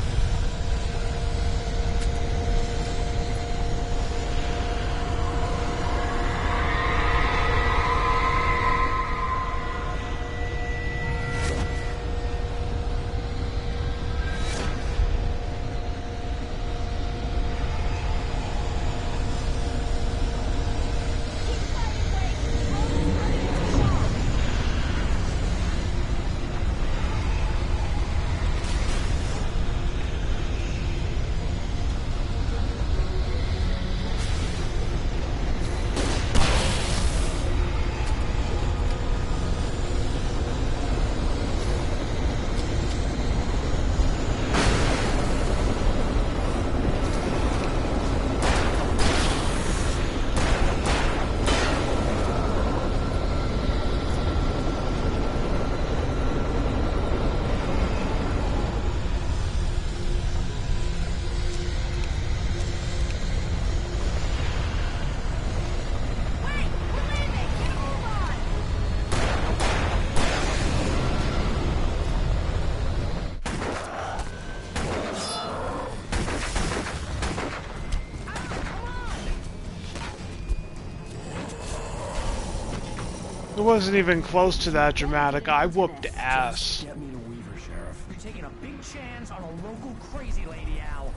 It wasn't even close to that dramatic. I whooped ass. Get me to Weaver, Sheriff. You're taking a big chance on a local crazy lady, Al.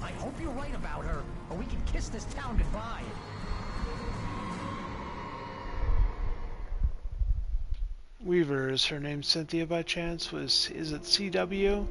I hope you're right about her, or we can kiss this town goodbye. Weaver, is her name Cynthia by chance? Is it CW?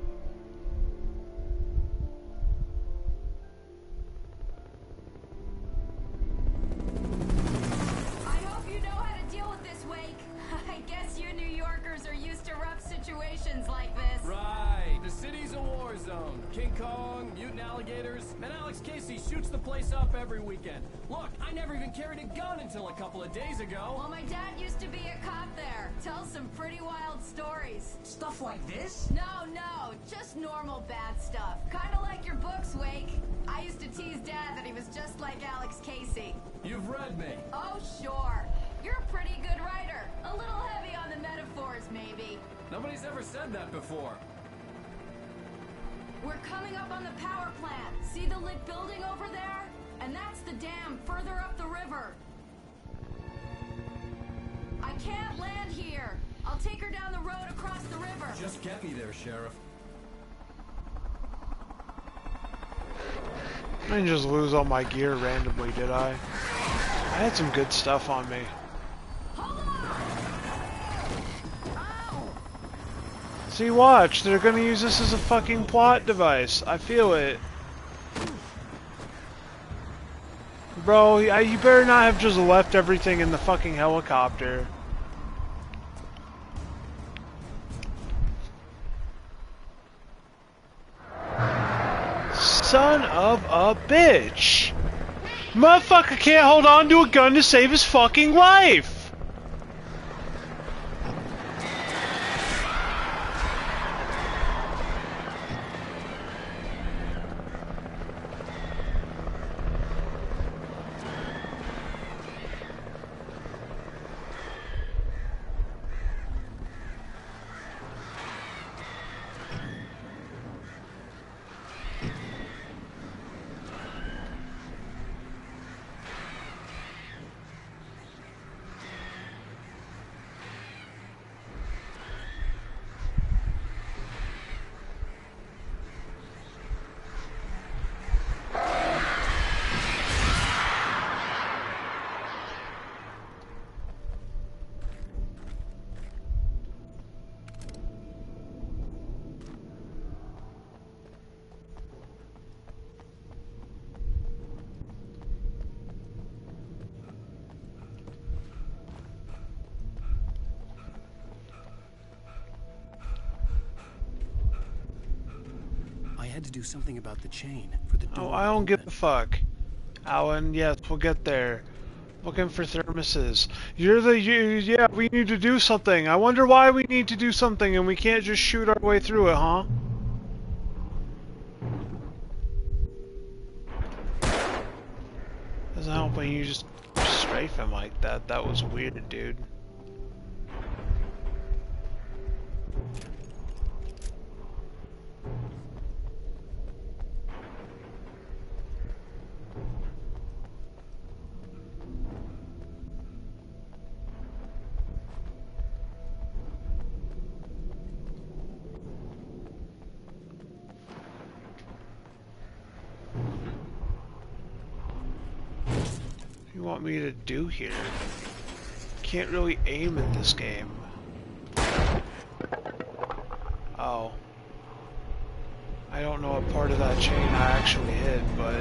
Every weekend. Look, I never even carried a gun until a couple of days ago. Well, my dad used to be a cop there. Tells some pretty wild stories. Stuff like this? No, just normal bad stuff. Kinda like your books, Wake. I used to tease Dad that he was just like Alex Casey. You've read me. Oh, sure. You're a pretty good writer. A little heavy on the metaphors, maybe. Nobody's ever said that before. We're coming up on the power plant. See the lit building over there? And that's the dam further up the river. I can't land here. I'll take her down the road across the river. Just get me there, Sheriff. I didn't just lose all my gear randomly, did I? I had some good stuff on me. See, watch. They're gonna use this as a fucking plot device. I feel it. Bro, you better not have just left everything in the fucking helicopter. Son of a bitch! Motherfucker can't hold on to a gun to save his fucking life! had to do something about the chain for the door. Oh, I don't give a fuck. Alan, yes, we'll get there. Looking for thermoses. Yeah, we need to do something. I wonder why we need to do something and we can't just shoot our way through it, huh? Doesn't help when you just strafe him like that. That was weird, dude. What do you want me to do here? Can't really aim in this game. Oh. I don't know what part of that chain I actually hit, but...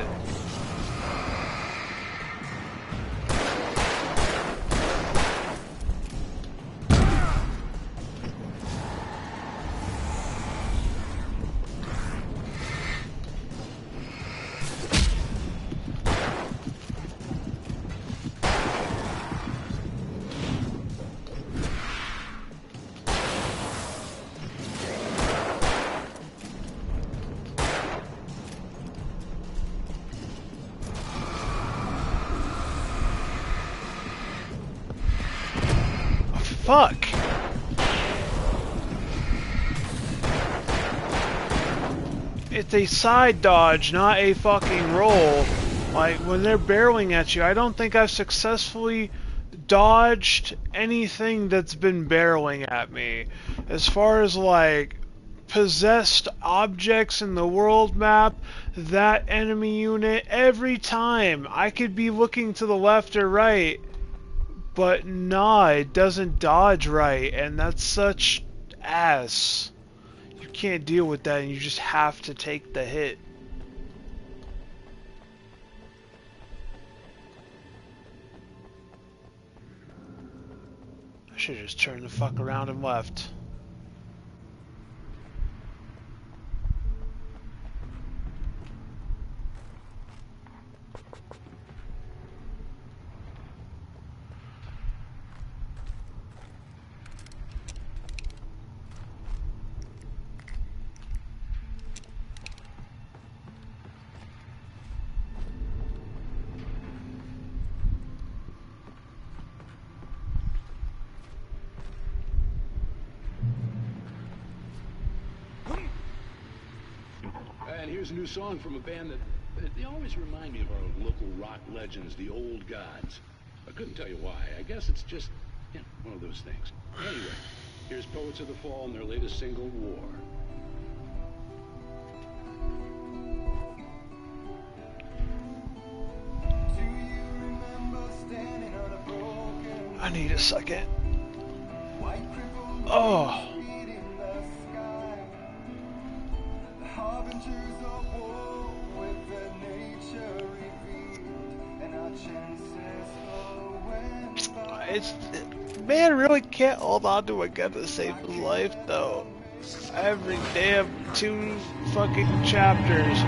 Fuck! It's a side dodge, not a fucking roll. Like, when they're barreling at you, I don't think I've successfully dodged anything that's been barreling at me. As far as, like, possessed objects in the world map, that enemy unit, every time I could be looking to the left or right, but nah, it doesn't dodge right, and that's such ass. You can't deal with that, and you just have to take the hit. I should have just turned the fuck around and left. And here's a new song from a band that they always remind me of our local rock legends, the Old Gods. I couldn't tell you why. I guess it's just, you know, one of those things. Anyway, here's Poets of the Fall and their latest single, War. I need a second. Oh. Man really can't hold on to a gun to save his life, though. Every damn 2 fucking chapters.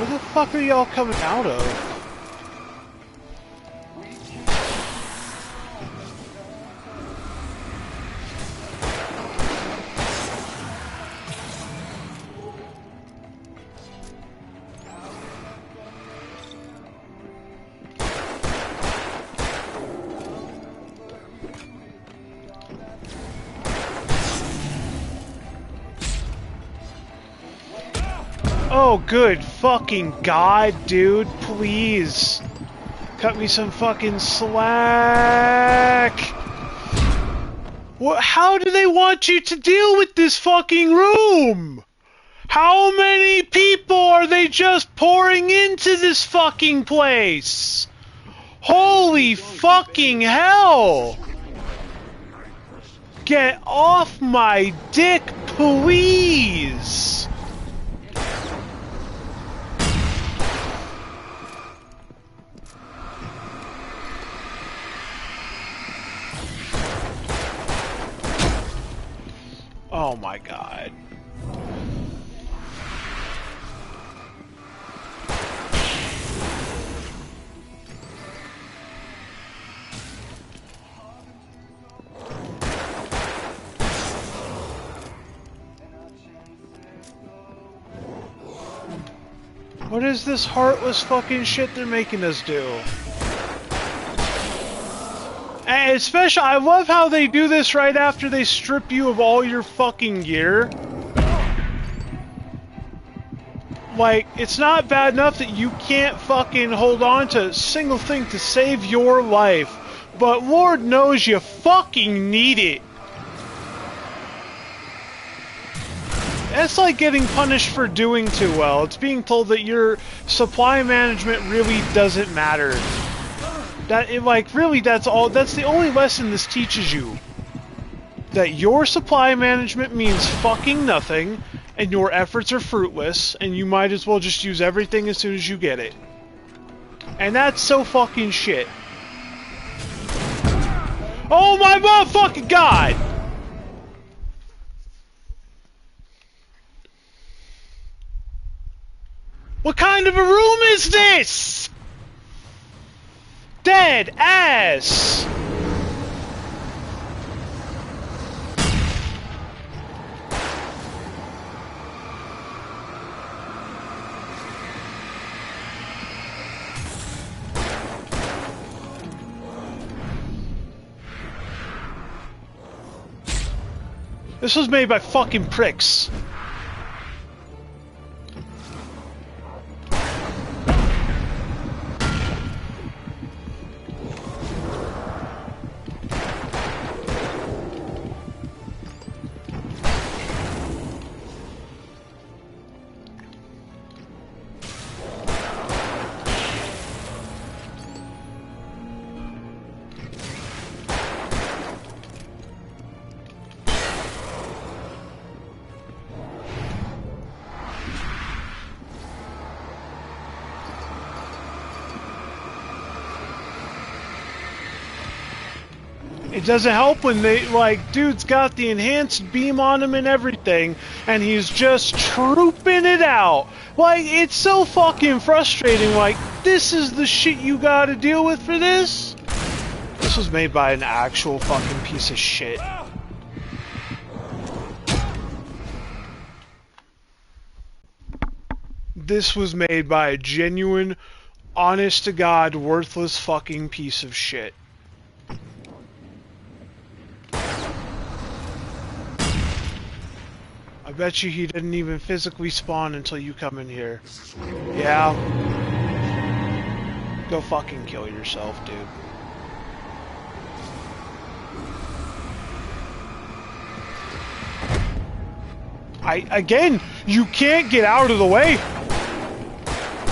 Where the fuck are y'all coming out of? Oh, good fucking god, dude. Please. Cut me some fucking slack. What? How do they want you to deal with this fucking room? How many people are they just pouring into this fucking place? Holy fucking hell! Get off my dick, please! Oh my god. What is this heartless fucking shit they're making us do? And especially, I love how they do this right after they strip you of all your fucking gear. Like, it's not bad enough that you can't fucking hold on to a single thing to save your life, but Lord knows you fucking need it. That's like getting punished for doing too well. It's being told that your supply management really doesn't matter. Really, that's the only lesson this teaches you. That your supply management means fucking nothing, and your efforts are fruitless, and you might as well just use everything as soon as you get it. And that's so fucking shit. Oh my motherfucking god! What kind of a room is this? Dead ass! This was made by fucking pricks. It doesn't help when they, like, dude's got the enhanced beam on him and everything, and he's just trooping it out. Like, it's so fucking frustrating. Like, this is the shit you gotta deal with for this? This was made by an actual fucking piece of shit. This was made by a genuine, honest-to-God, worthless fucking piece of shit. I bet you he didn't even physically spawn until you come in here. Yeah. Go fucking kill yourself, dude. Again, you can't get out of the way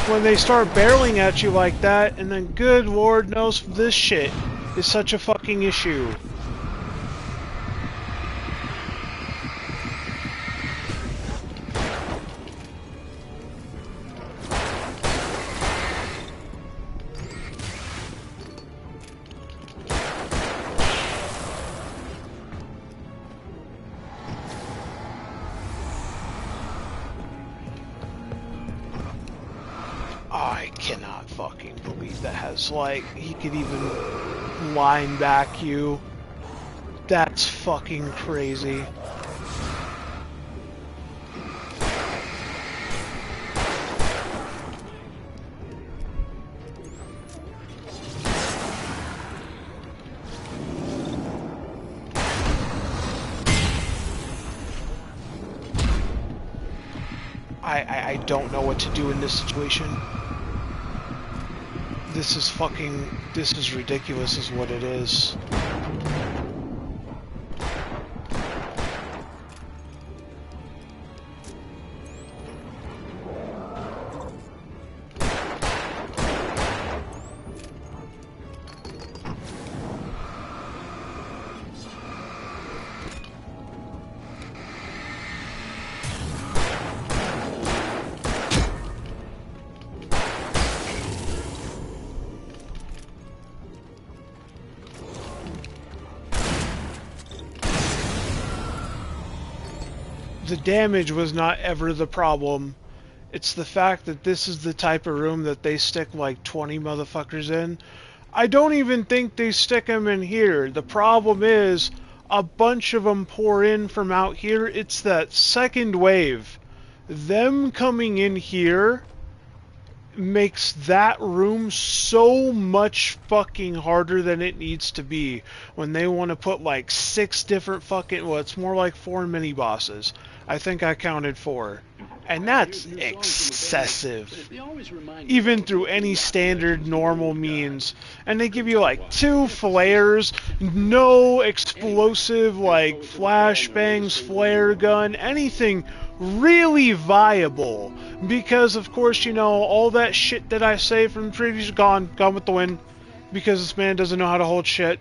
when they start barreling at you like that, and then good Lord knows this shit is such a fucking issue. I cannot fucking believe that has, like, he could even line back you. That's fucking crazy. I don't know what to do in this situation. This is ridiculous is what it is. The damage was not ever the problem. It's the fact that this is the type of room that they stick like 20 motherfuckers in. I don't even think they stick them in here. The problem is a bunch of them pour in from out here. It's that second wave. Them coming in here makes that room so much fucking harder than it needs to be when they want to put like 6 different fucking, well, it's more like 4 mini bosses. I think I counted 4. And that's excessive. Even through any standard normal means. And they give you like 2 flares, no explosive like flashbangs, flare gun, anything really viable. Because of course, you know, all that shit that I say from the previous gone with the wind. Because this man doesn't know how to hold shit.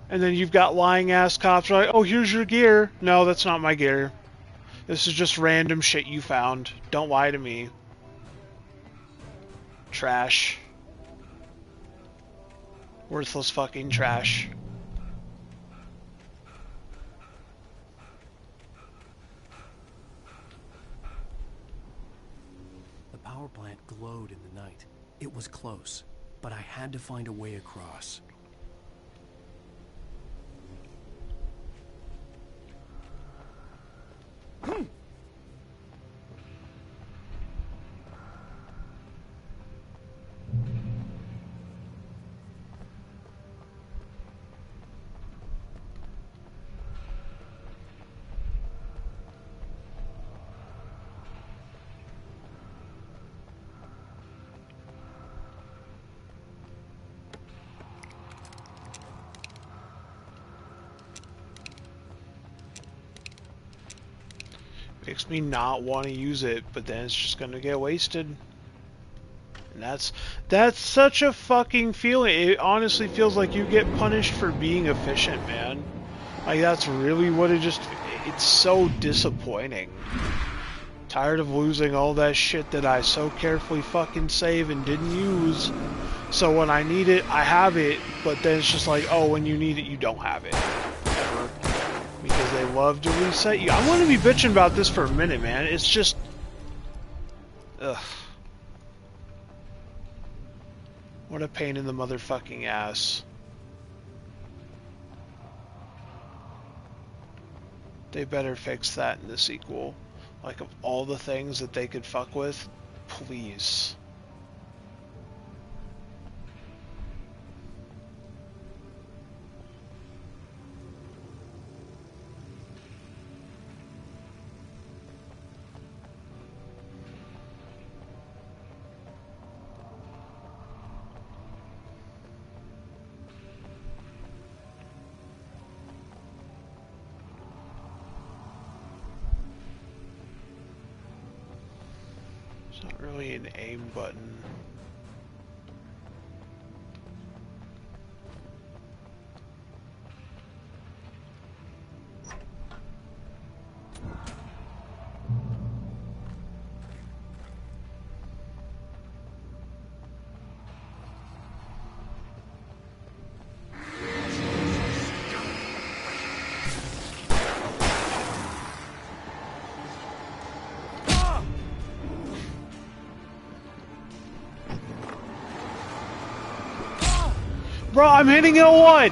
And then you've got lying ass cops like, oh, here's your gear. No, that's not my gear. This is just random shit you found. Don't lie to me. Trash. Worthless fucking trash. The power plant glowed in the night. It was close, but I had to find a way across. Makes me not want to use it, but then it's just gonna get wasted. And that's such a fucking feeling. It honestly feels like you get punished for being efficient, man. Like that's really what it's so disappointing. Tired of losing all that shit that I so carefully fucking save and didn't use. So when I need it, I have it, but then it's just like, oh, when you need it, you don't have it. Ever. Because they love to reset you. I'm going to be bitching about this for a minute, man. It's just... Ugh. What a pain in the motherfucking ass. They better fix that in the sequel. Like, of all the things that they could fuck with, please. It's not really an aim button. Bro, I'm hitting L1!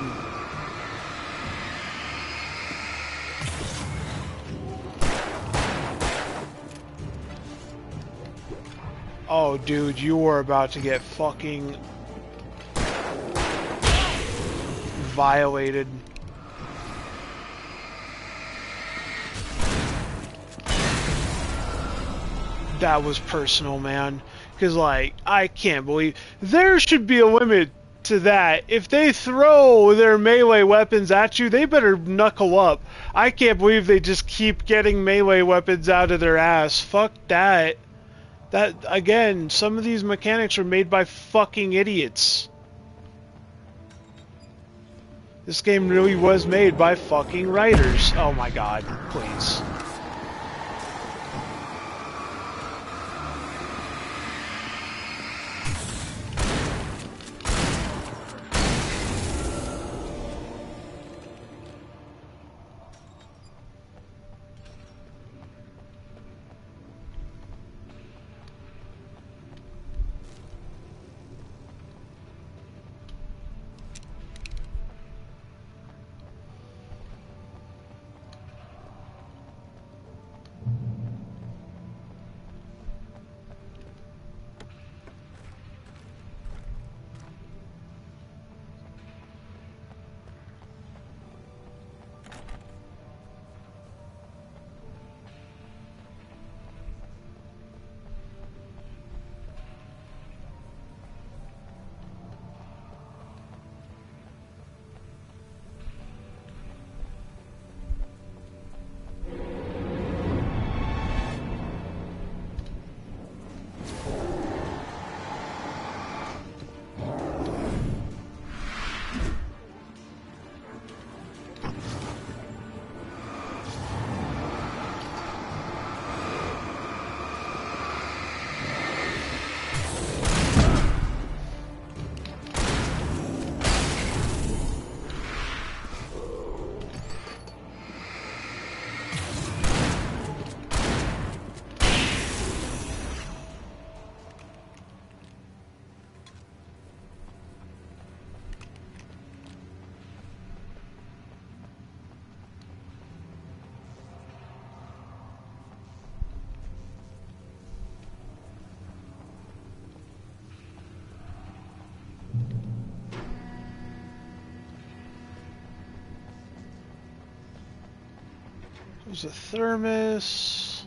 Oh, dude, you are about to get fucking violated. that was personal, man. Because, like, I can't believe... There should be a limit to that. If they throw their melee weapons at you, they better knuckle up. I can't believe they just keep getting melee weapons out of their ass. Fuck that. That, again, some of these mechanics are made by fucking idiots. This game really was made by fucking writers. Oh my god, please. There's a thermos.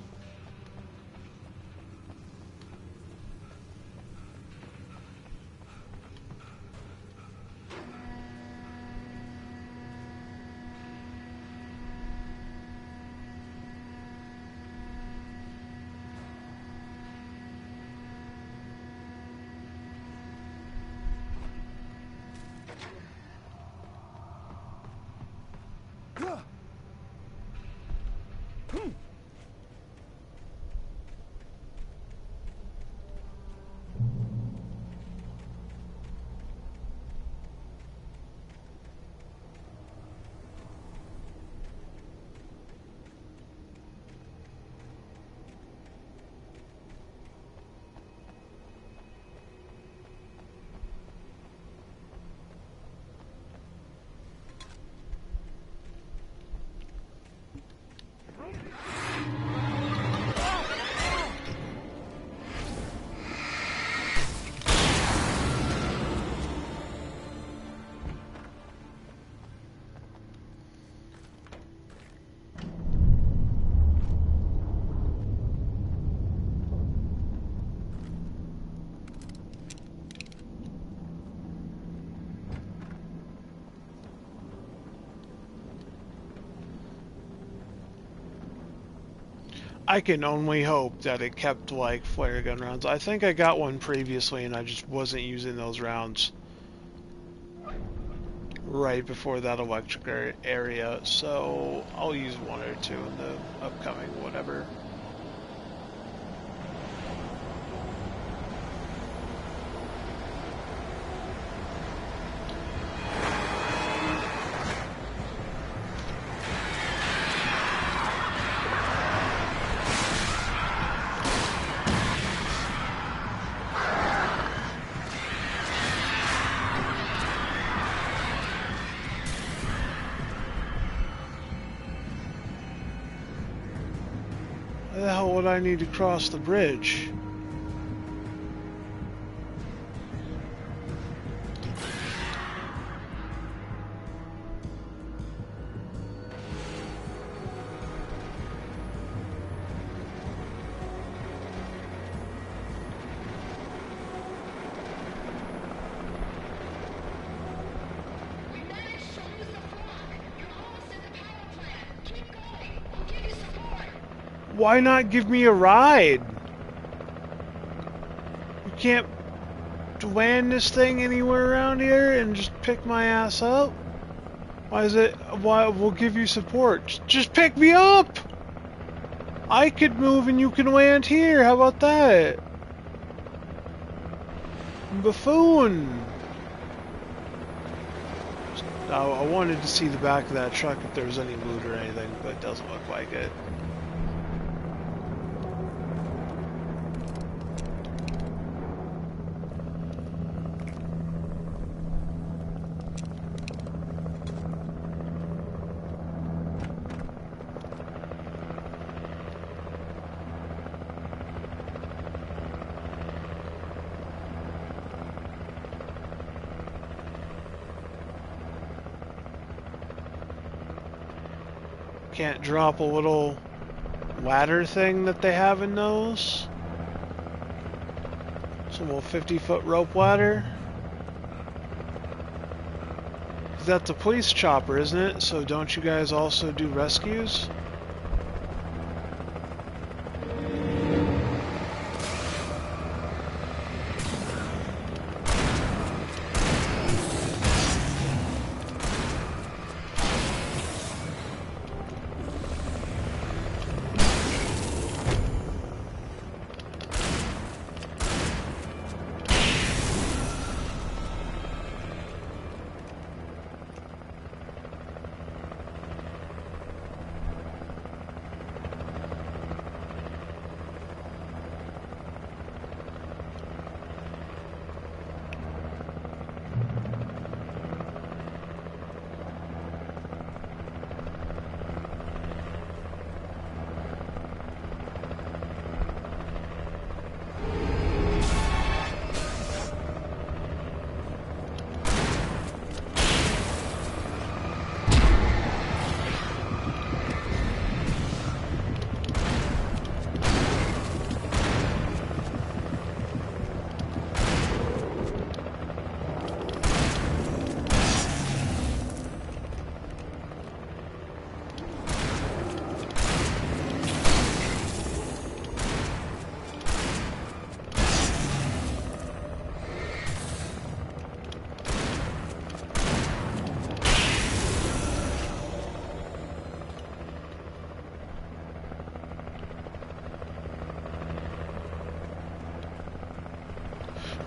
I can only hope that it kept, like, flare gun rounds. I think I got one previously and I just wasn't using those rounds right before that electric area, so I'll use one or two in the upcoming whatever. Why the hell would I need to cross the bridge? Why not give me a ride? You can't land this thing anywhere around here and just pick my ass up? Why is it? Why we'll give you support? Just pick me up. I could move and you can land here. How about that? Buffoon. I wanted to see the back of that truck if there was any loot or anything, but it doesn't look like it. Can't drop a little ladder thing that they have in those? Some little 50-foot rope ladder? That's a police chopper, isn't it? So don't you guys also do rescues?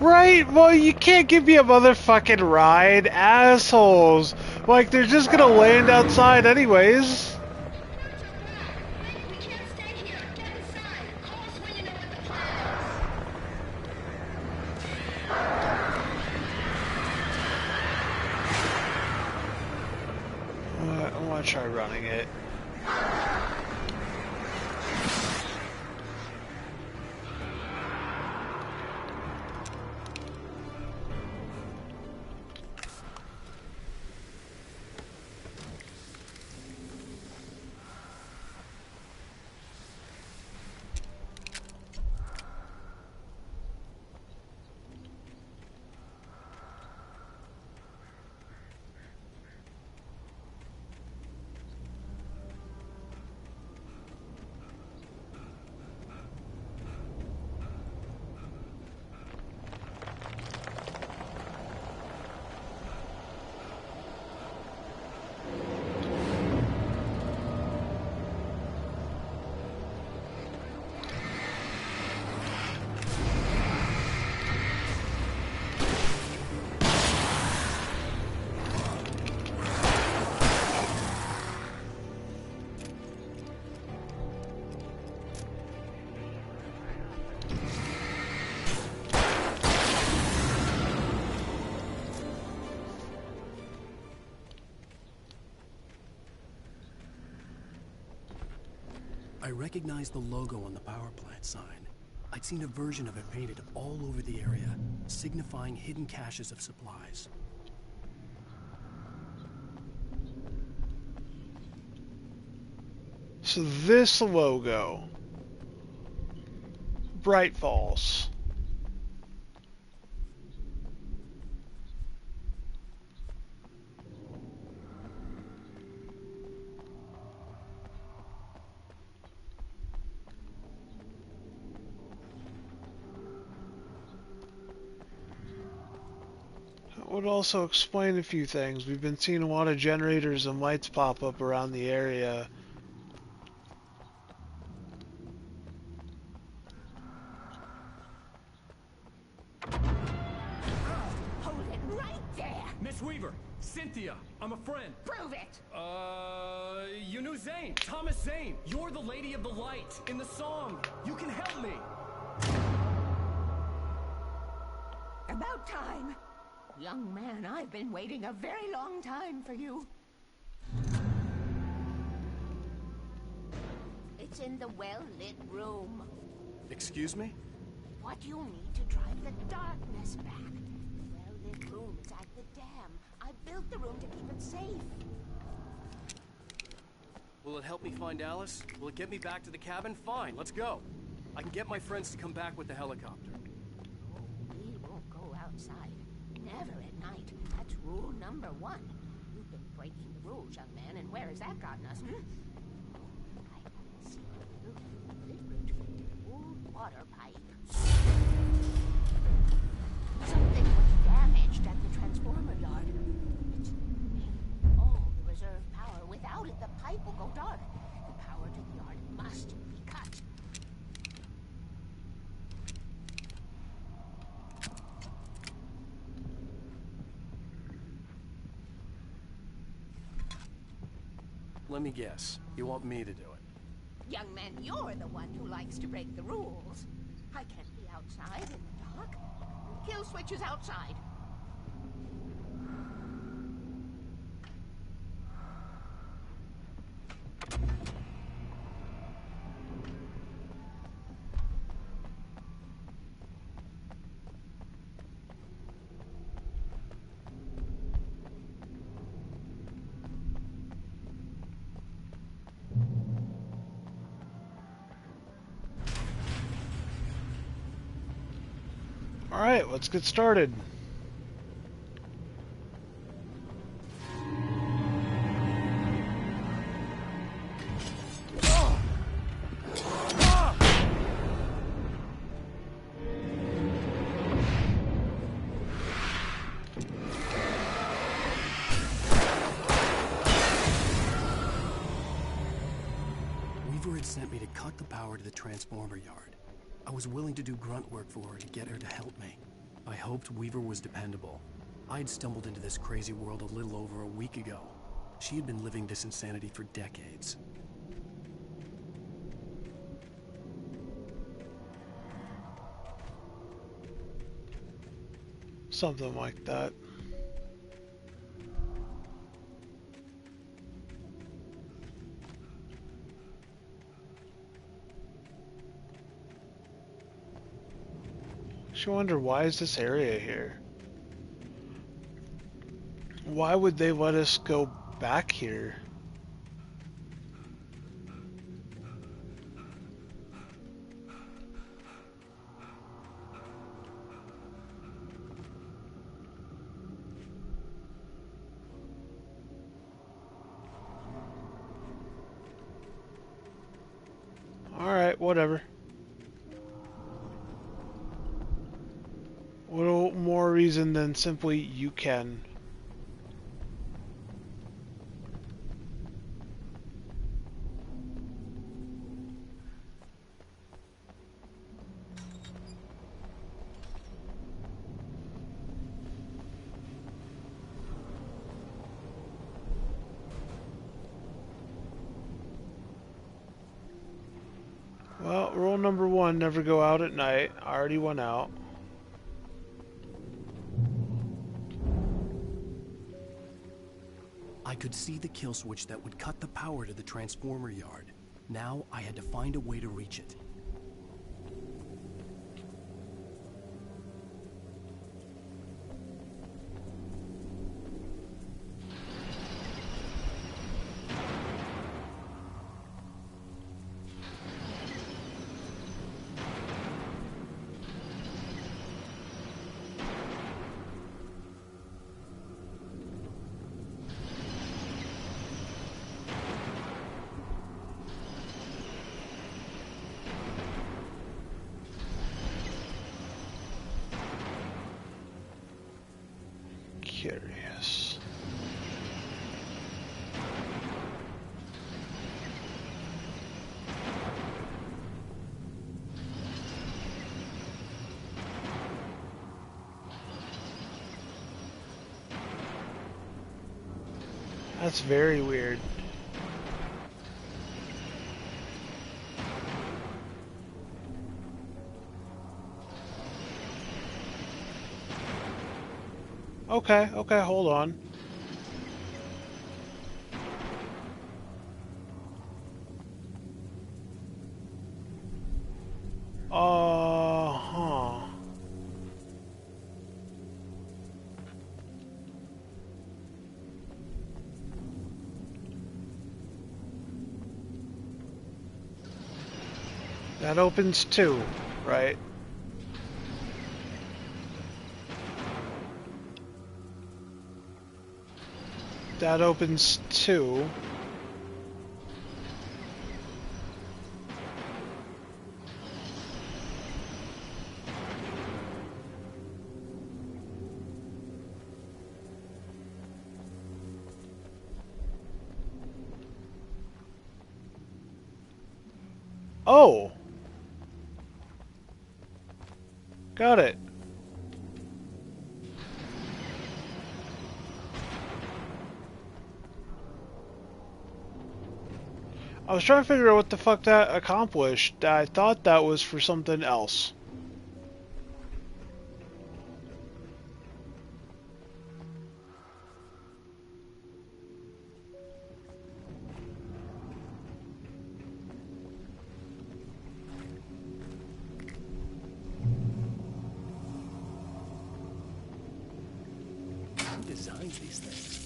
Right? Well, you can't give me a motherfucking ride, assholes. Like, they're just gonna land outside anyways. I wanna try running it. I recognized the logo on the power plant sign. I'd seen a version of it painted all over the area, signifying hidden caches of supplies. So this logo, Bright Falls. would also explain a few things. We've been seeing a lot of generators and lights pop up around the area. Hold it right there! Miss Weaver, Cynthia, I'm a friend. Prove it! You knew Zane, Thomas Zane. You're the Lady of the Light in the song. You can help me. About time. Young man, I've been waiting a very long time for you. It's in the well-lit room. Excuse me? What you'll need to drive the darkness back. The well-lit room is at the dam. I built the room to keep it safe. Will it help me find Alice? Will it get me back to the cabin? Fine, let's go. I can get my friends to come back with the helicopter. We won't go outside. Never at night. That's rule number 1. You've been breaking the rules, young man, and where has that gotten us, I have a secret route. This route fed to the old water pipe. Something was damaged at the transformer yard. It's all the reserve power. Without it, the pipe will go dark. The power to the yard must be cut. Let me guess. You want me to do it? Young man, you're the one who likes to break the rules. I can't be outside in the dark. The kill switch is outside. Alright, let's get started. Weaver had sent me to cut the power to the transformer yard. I was willing to do grunt work for her to get her to help me. I hoped Weaver was dependable. I'd stumbled into this crazy world a little over a week ago. She had been living this insanity for decades. Something like that. I wonder, why is this area here? Why would they let us go back here? Alright, whatever. Little more reason than simply you can. Well, rule number 1, never go out at night. I already went out. I could see the kill switch that would cut the power to the transformer yard. Now I had to find a way to reach it. That's very weird. Okay, hold on. Huh. That opens 2, right? That opens 2. Oh! Got it. I was trying to figure out what the fuck that accomplished. I thought that was for something else. Who designs these things?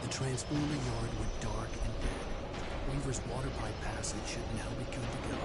The transformer yard went dark and dead. Weaver's water pipe passage should now be good to go.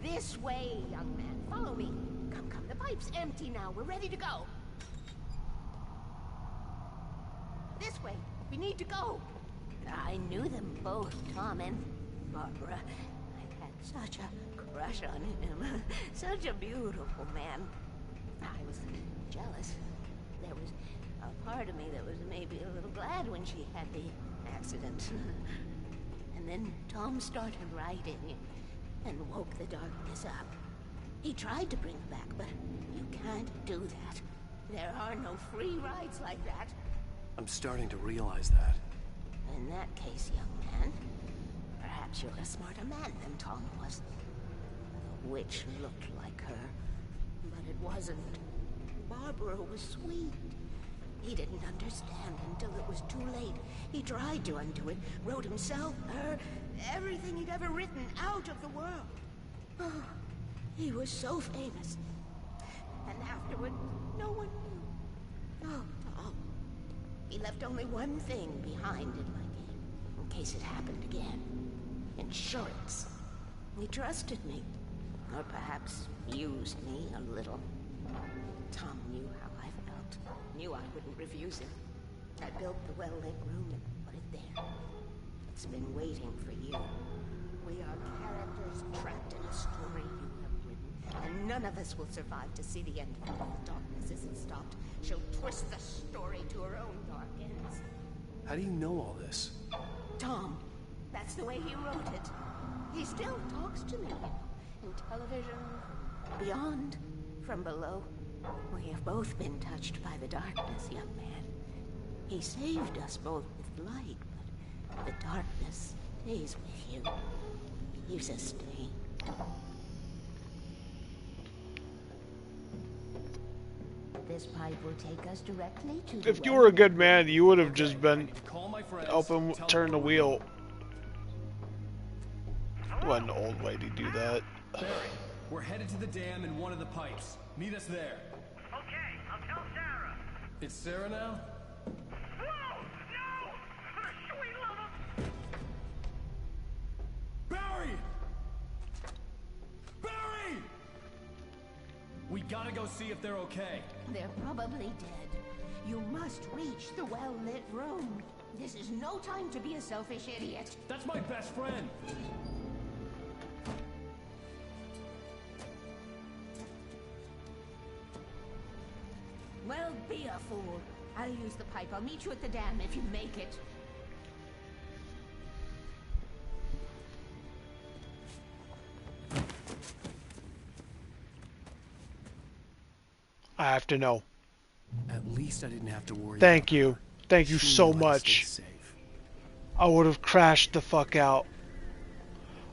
This way, young man. Follow me. Come, come. The pipe's empty now. We're ready to go. This way. We need to go. I knew them both, Tom and Barbara. I had such a crush on him. Such a beautiful man. I was jealous. There was a part of me that was maybe a little glad when she had the accident. And then Tom started writing. and woke the darkness up. He tried to bring it back, but you can't do that. There are no free rides like that. I'm starting to realize that. In that case, young man, perhaps you're a smarter man than Tom was. The witch looked like her, but it wasn't. Barbara was sweet. He didn't understand until it was too late. He tried to undo it, wrote himself, her, everything he'd ever written out of the world. Oh, he was so famous. And afterward, no one knew. Oh, Tom. He left only one thing behind in my game, in case it happened again. Insurance. He trusted me. Or perhaps used me a little. Tom knew how I felt. Knew I wouldn't refuse him. I built the well-lit room and put it there. It's been waiting for you. We are characters trapped in a story you have written, and none of us will survive to see the end of it if darkness isn't stopped. She'll twist the story to her own dark ends. How do you know all this? Tom, that's the way he wrote it. He still talks to me, in television, from beyond, from below. We have both been touched by the darkness, young man. He saved us both with light, but the darkness stays with you. Leaves a stain. This pipe will take us directly to If you were a good man, you would have just been open, turn the wheel. Let an old lady do that. Barry, we're headed to the dam in one of the pipes. Meet us there. Okay, I'll tell Sarah. It's Sarah now? Whoa! No! For the sweet love of... Barry! Barry! We gotta go see if they're okay. They're probably dead. You must reach the well-lit room. This is no time to be a selfish idiot. That's my best friend. Well, be a fool. I'll use the pipe. I'll meet you at the dam if you make it. I have to know. At least I didn't have to worry. Thank you. Thank you She so knew I'd stay much. safe. I would have crashed the fuck out.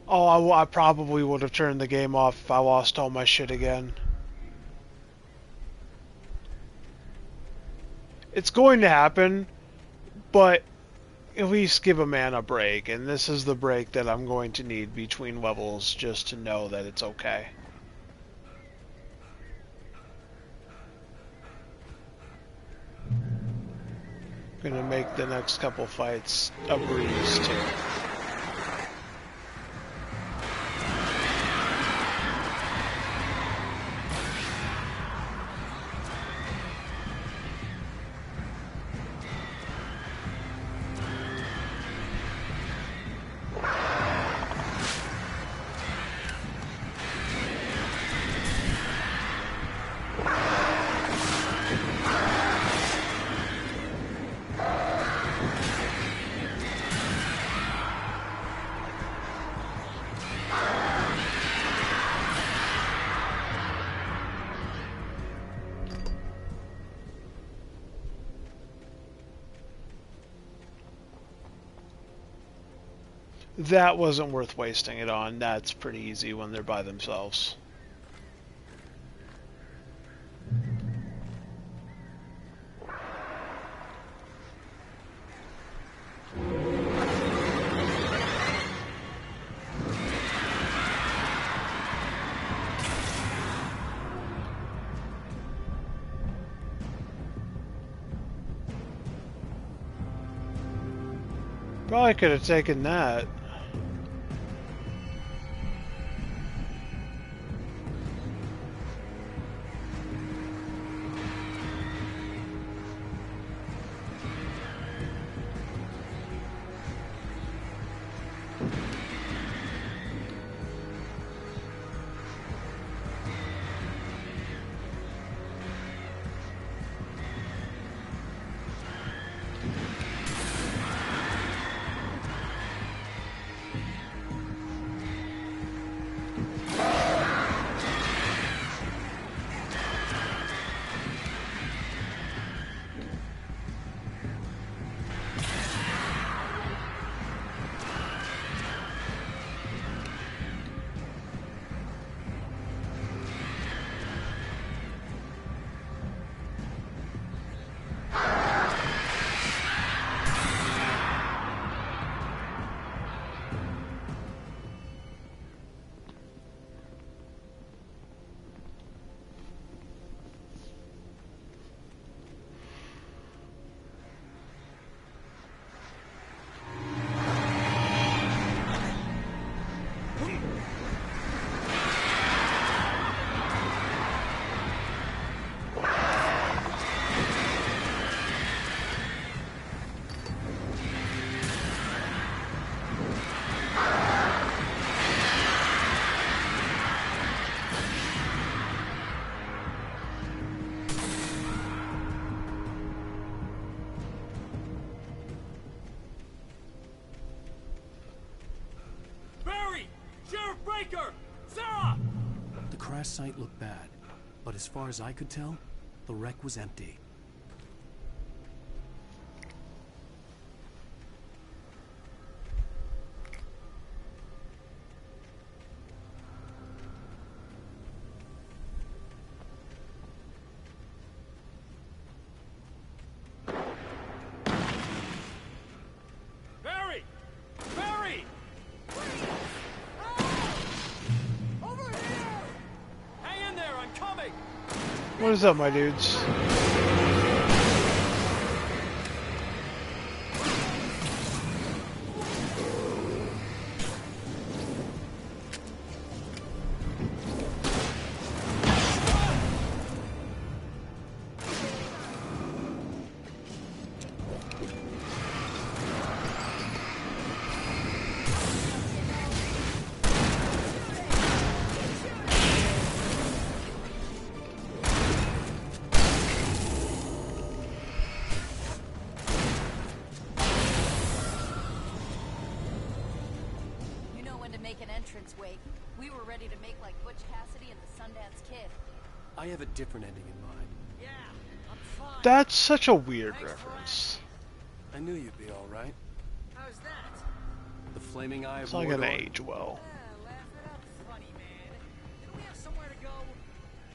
Oh, I probably would have turned the game off if I lost all my shit again. It's going to happen, but at least give a man a break, and this is the break that I'm going to need between levels just to know that it's okay. Gonna make the next couple fights a breeze too. That wasn't worth wasting it on. That's pretty easy when they're by themselves. Probably could have taken that. Baker! Sarah! The crash site looked bad, but as far as I could tell, the wreck was empty. Barry! Barry! Over here! Hang in there, I'm coming! What is up, my dudes? You know when to make an entrance, Wake. We were ready to make like Butch Cassidy and the Sundance Kid. I have a different ending in mind. Yeah, I'm fine. That's such a weird reference. I knew you'd be alright. How's that? The flaming eye It's of not gonna Mordor. age well. Laugh it up, funny man. Do we have somewhere to go?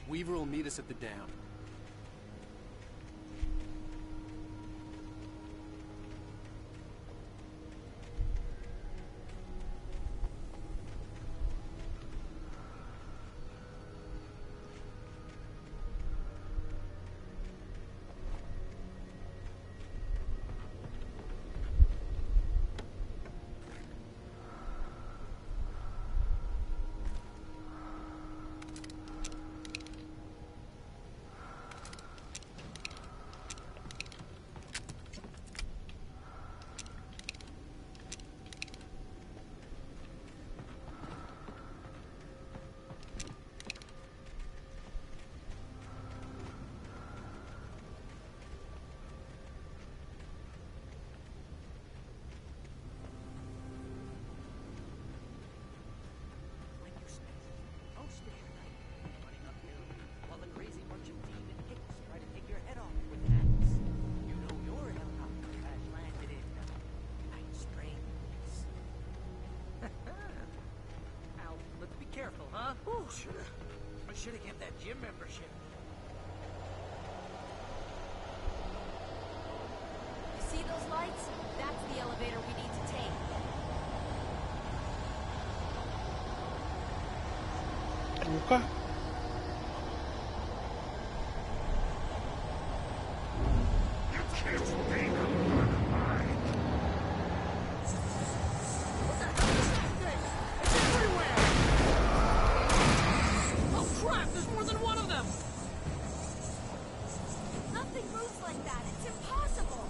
Weaver will meet us at the dam. Don't stand right running uphill while the crazy merchant demon Hicks try to take your head off with an axe. You know your helicopter crash landed in Night Springs. Al, let's be careful, huh? Ooh, I should have kept that gym membership. You see those lights? That's the elevator we need to take. Okay. Oh crap, there's more than one of them! Nothing moves like that. It's impossible.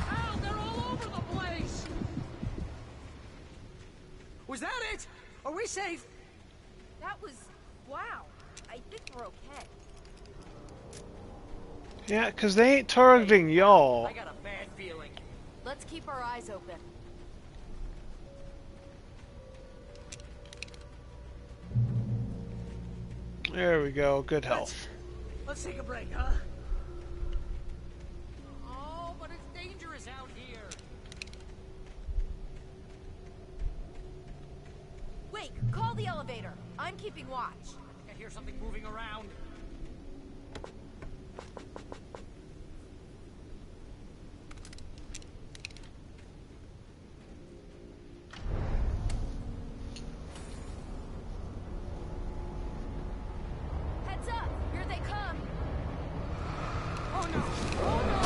Al, they're all over the place! Was that it? Are we safe? That was... wow. I think we're okay. Yeah, because they ain't targeting y'all. I got a bad feeling. Let's keep our eyes open. There we go. Good health. Let's take a break, huh? Oh, but it's dangerous out here. Wake, call the elevator. I'm keeping watch. I think I hear something moving around. Heads up! Here they come! Oh no! Oh no!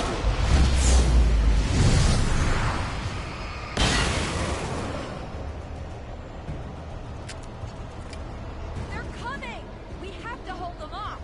They're coming! We have to hold them off!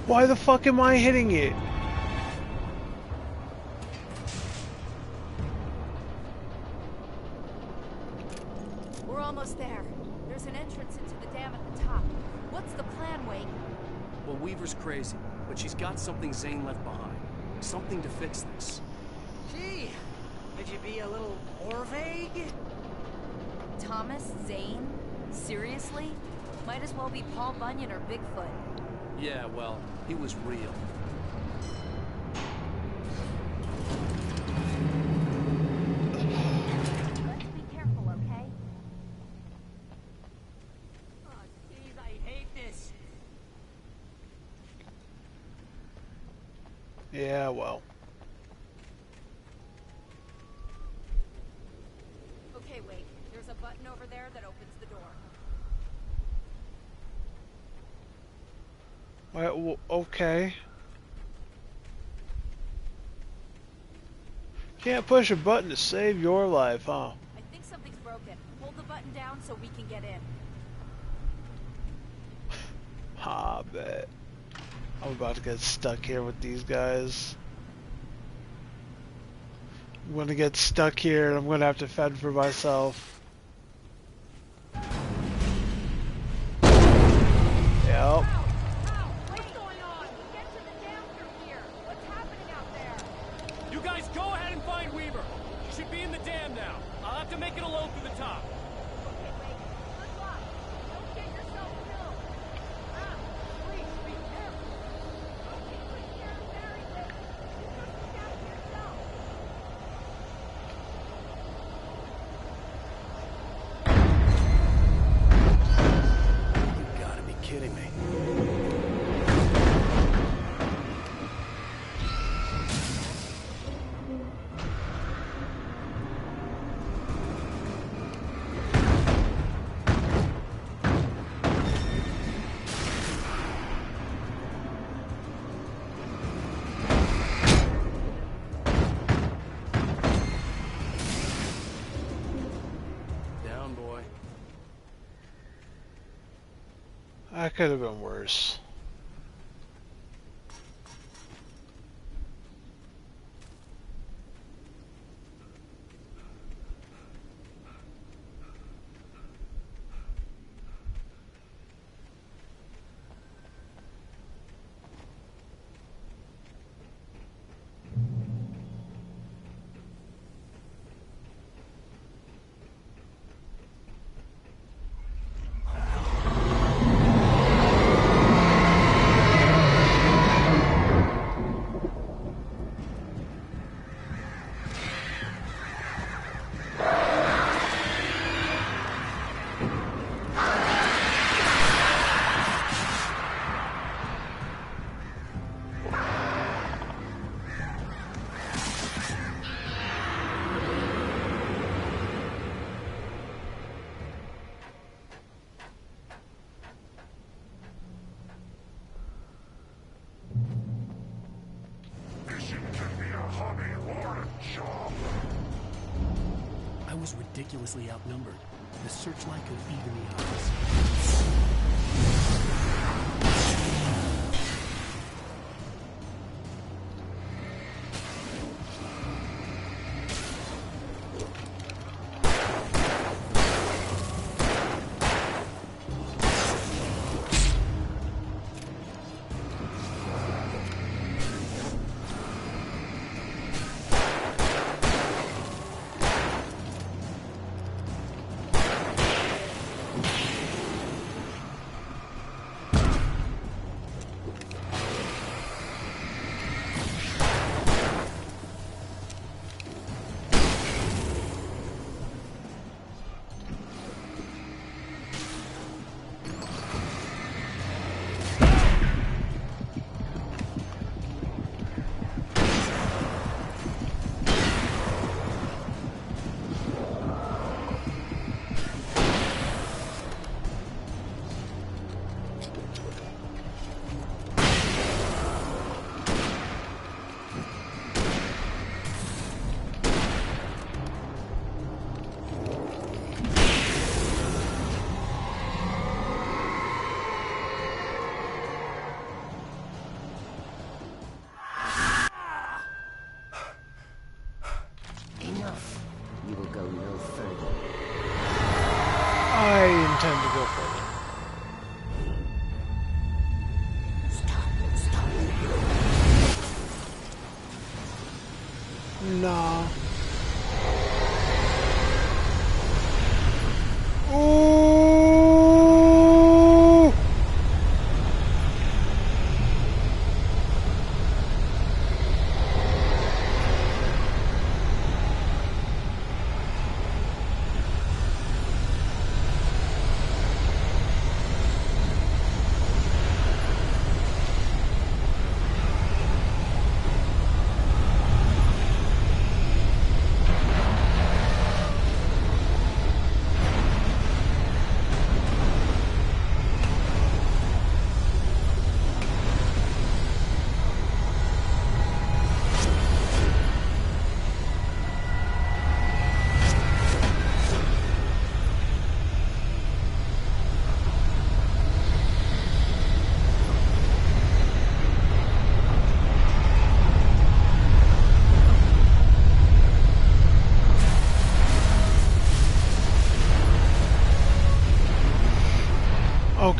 Why the fuck am I hitting it? We're almost there. There's an entrance into the dam at the top. What's the plan, Wake? Well, Weaver's crazy, but she's got something Zane left behind. Something to fix this. Gee, could you be a little more vague? Thomas Zane? Seriously? Might as well be Paul Bunyan or Bigfoot. Yeah, well, he was real. Let's be careful, okay? Oh, jeez, I hate this. Yeah, well. Okay, Wake. There's a button over there that opens the door. Well, okay. Can't push a button to save your life, huh? I think something's broken. Hold the button down so we can get in. I bet. I'm about to get stuck here with these guys. I'm gonna get stuck here and I'm gonna have to fend for myself. Yep. You guys go ahead and find Weaver. She should be in the dam now. I'll have to make it alone through the top. You gotta be kidding me. Down, boy. That could have been worse. I was ridiculously outnumbered. The searchlight could even the odds.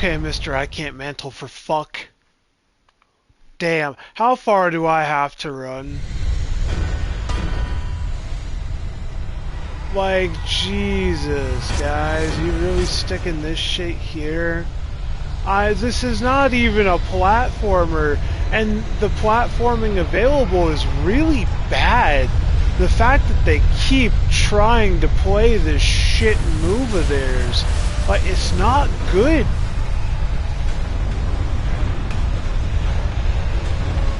Okay, Mr. I can't mantle for fuck. Damn, how far do I have to run? Like, Jesus, guys, you really sticking this shit here? This is not even a platformer, and the platforming available is really bad. The fact that they keep trying to play this shit move of theirs, like, it's not good.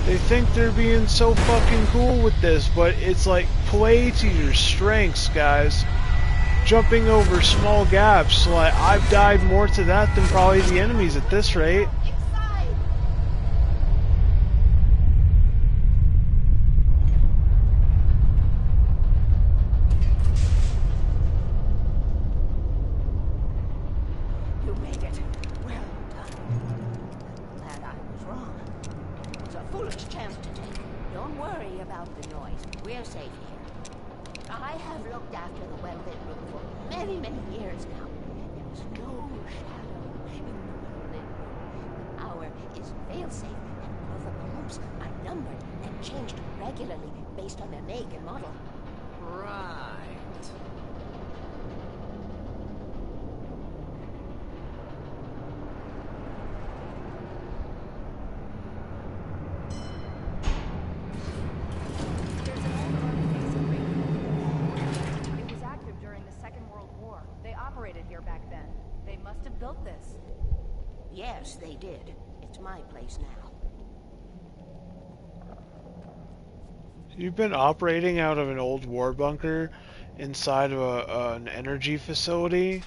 They think they're being so fucking cool with this, but it's like, play to your strengths, guys. Jumping over small gaps, like, I've died more to that than probably the enemies at this rate. You made it. Well done. Glad I was wrong. It was a foolish chance to take. Don't worry about the noise. We're safe here. I have looked after the well-lit room for many, many years now. There is no shadow in the well-lit room. The hour is fail-safe, and all of the bulbs are numbered and changed regularly based on their make and model. Right. Built this. Yes, they did. It's my place now. You've been operating out of an old war bunker inside of an energy facility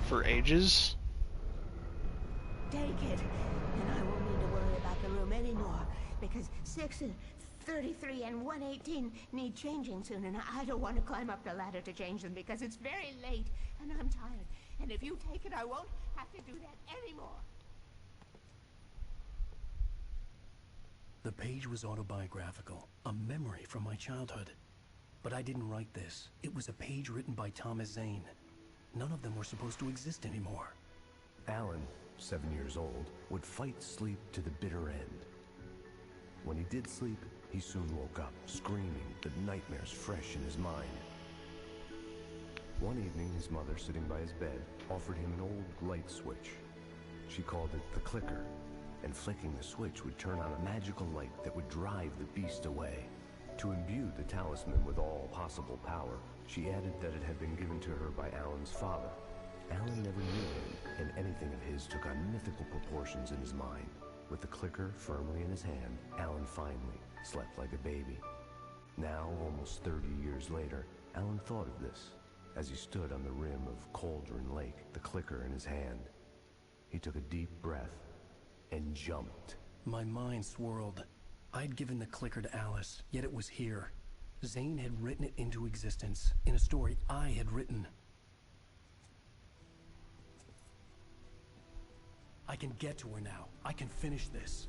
for ages? Take it, and I won't need to worry about the room anymore, because 6 and 33 and 118 need changing soon, and I don't want to climb up the ladder to change them because it's very late, and I'm tired. And if you take it, I won't have to do that anymore. The page was autobiographical, a memory from my childhood. But I didn't write this. It was a page written by Thomas Zane. None of them were supposed to exist anymore. Alan, 7 years old, would fight sleep to the bitter end. When he did sleep, he soon woke up, screaming, the nightmares fresh in his mind. One evening, his mother, sitting by his bed, offered him an old light switch. She called it the clicker, and flicking the switch would turn on a magical light that would drive the beast away. To imbue the talisman with all possible power, she added that it had been given to her by Alan's father. Alan never knew him, and anything of his took on mythical proportions in his mind. With the clicker firmly in his hand, Alan finally slept like a baby. Now, almost 30 years later, Alan thought of this. As he stood on the rim of Cauldron Lake, the clicker in his hand, he took a deep breath and jumped. My mind swirled. I'd given the clicker to Alice, yet it was here. Zane had written it into existence, in a story I had written. I can get to her now. I can finish this.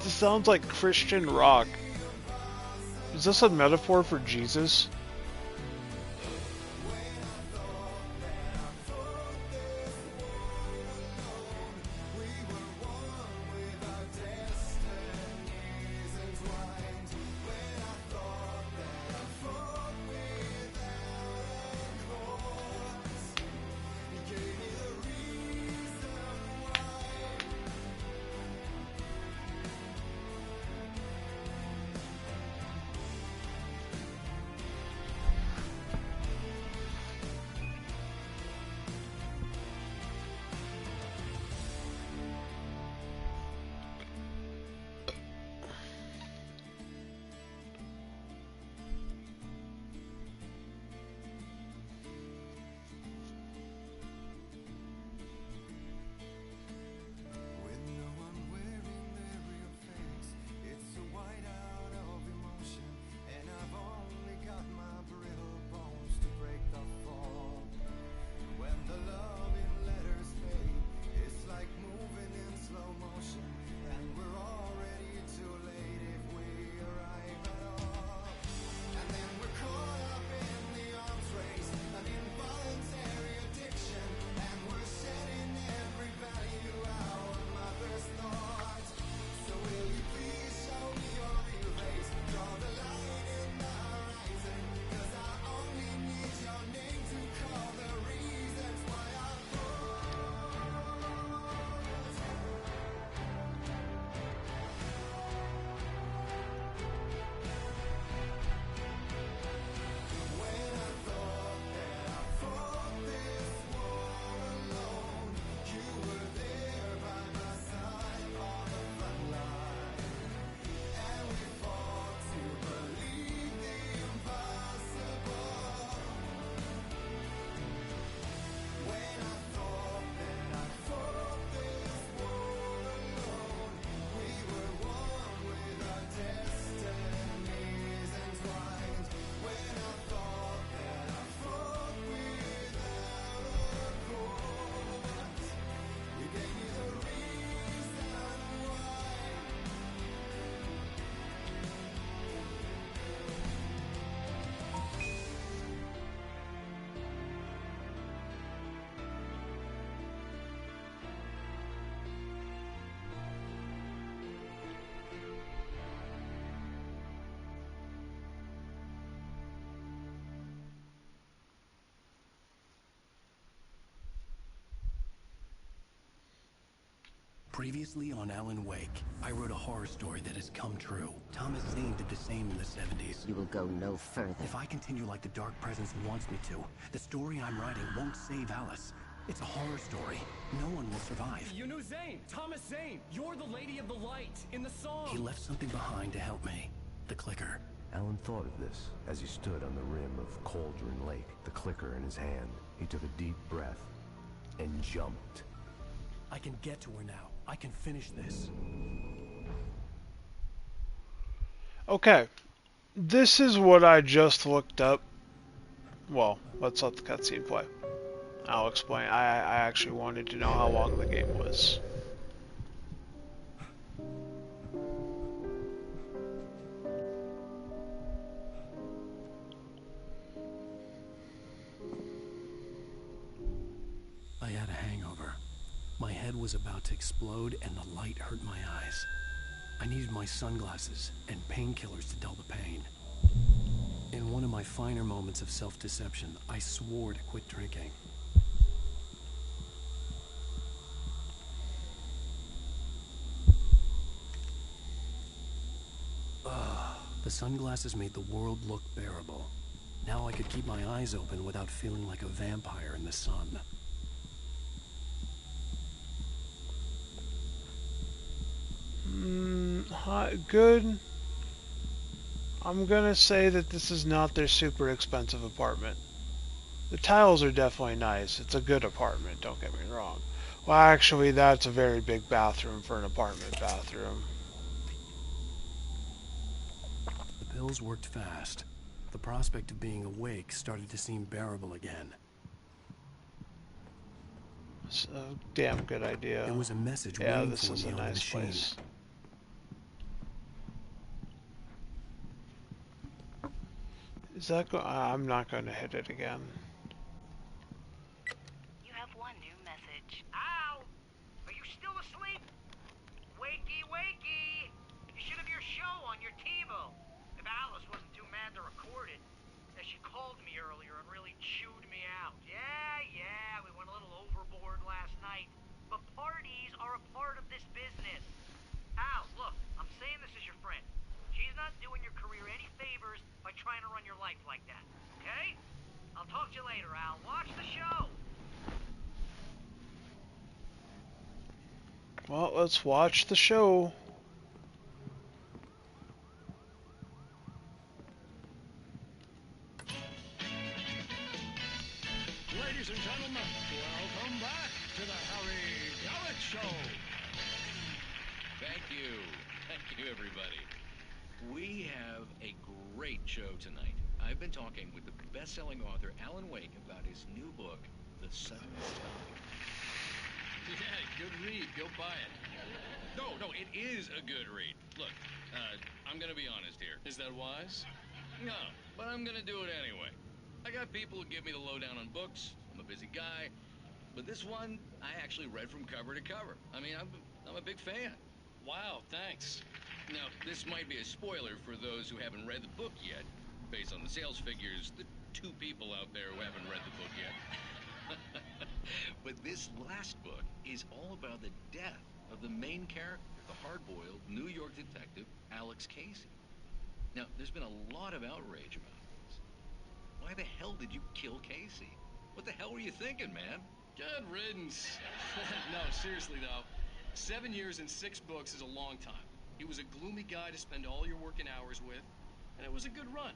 This sounds like Christian rock. Is this a metaphor for Jesus? Previously on Alan Wake, I wrote a horror story that has come true. Thomas Zane did the same in the 70s. You will go no further. If I continue like the Dark Presence wants me to, the story I'm writing won't save Alice. It's a horror story. No one will survive. You knew Zane! Thomas Zane! You're the Lady of the Light in the song! He left something behind to help me. The clicker. Alan thought of this as he stood on the rim of Cauldron Lake, the clicker in his hand. He took a deep breath and jumped. I can get to her now. I can finish this. Okay. This is what I just looked up. Well, let's let the cutscene play. I'll explain. I actually wanted to know how long the game was. I had a hangover. My head was about to explode and the light hurt my eyes. I needed my sunglasses and painkillers to dull the pain. In one of my finer moments of self-deception, I swore to quit drinking. The sunglasses made the world look bearable. Now I could keep my eyes open without feeling like a vampire in the sun. Good. I'm gonna say that this is not their super expensive apartment. The tiles are definitely nice. It's a good apartment, don't get me wrong. Well, actually, that's a very big bathroom for an apartment bathroom. The pills worked fast. The prospect of being awake started to seem bearable again. It's a damn good idea. There was a message yeah, waiting this for is me a on the nice machine. place. Is that I'm not going to hit it again. You have one new message. Al! Are you still asleep? Wakey, wakey! You should have your show on your TiVo. If Alice wasn't too mad to record it. She called me earlier and really chewed me out. Yeah, we went a little overboard last night. But parties are a part of this business. Al, look, I'm saying this as your friend. She's not doing your career any favors by trying to run your life like that, okay? I'll talk to you later, Al. Watch the show! Well, let's watch the show. Ladies and gentlemen, welcome back to the Harry Garrett Show. Thank you, everybody. We have a great show tonight. I've been talking with the best-selling author Alan Wake about his new book, The Sudden Stop. Yeah, good read. Go buy it. No, it is a good read. Look, I'm gonna be honest here. Is that wise? No, but I'm gonna do it anyway. I got people who give me the lowdown on books. I'm a busy guy. But this one, I actually read from cover to cover. I mean, I'm a big fan. Wow, thanks. Now, this might be a spoiler for those who haven't read the book yet. Based on the sales figures, the 2 people out there who haven't read the book yet. But this last book is all about the death of the main character, the hard-boiled New York detective, Alex Casey. Now, there's been a lot of outrage about this. Why the hell did you kill Casey? What the hell were you thinking, man? Good riddance. No, seriously, though. 7 years and 6 books is a long time. He was a gloomy guy to spend all your working hours with, and it was a good run.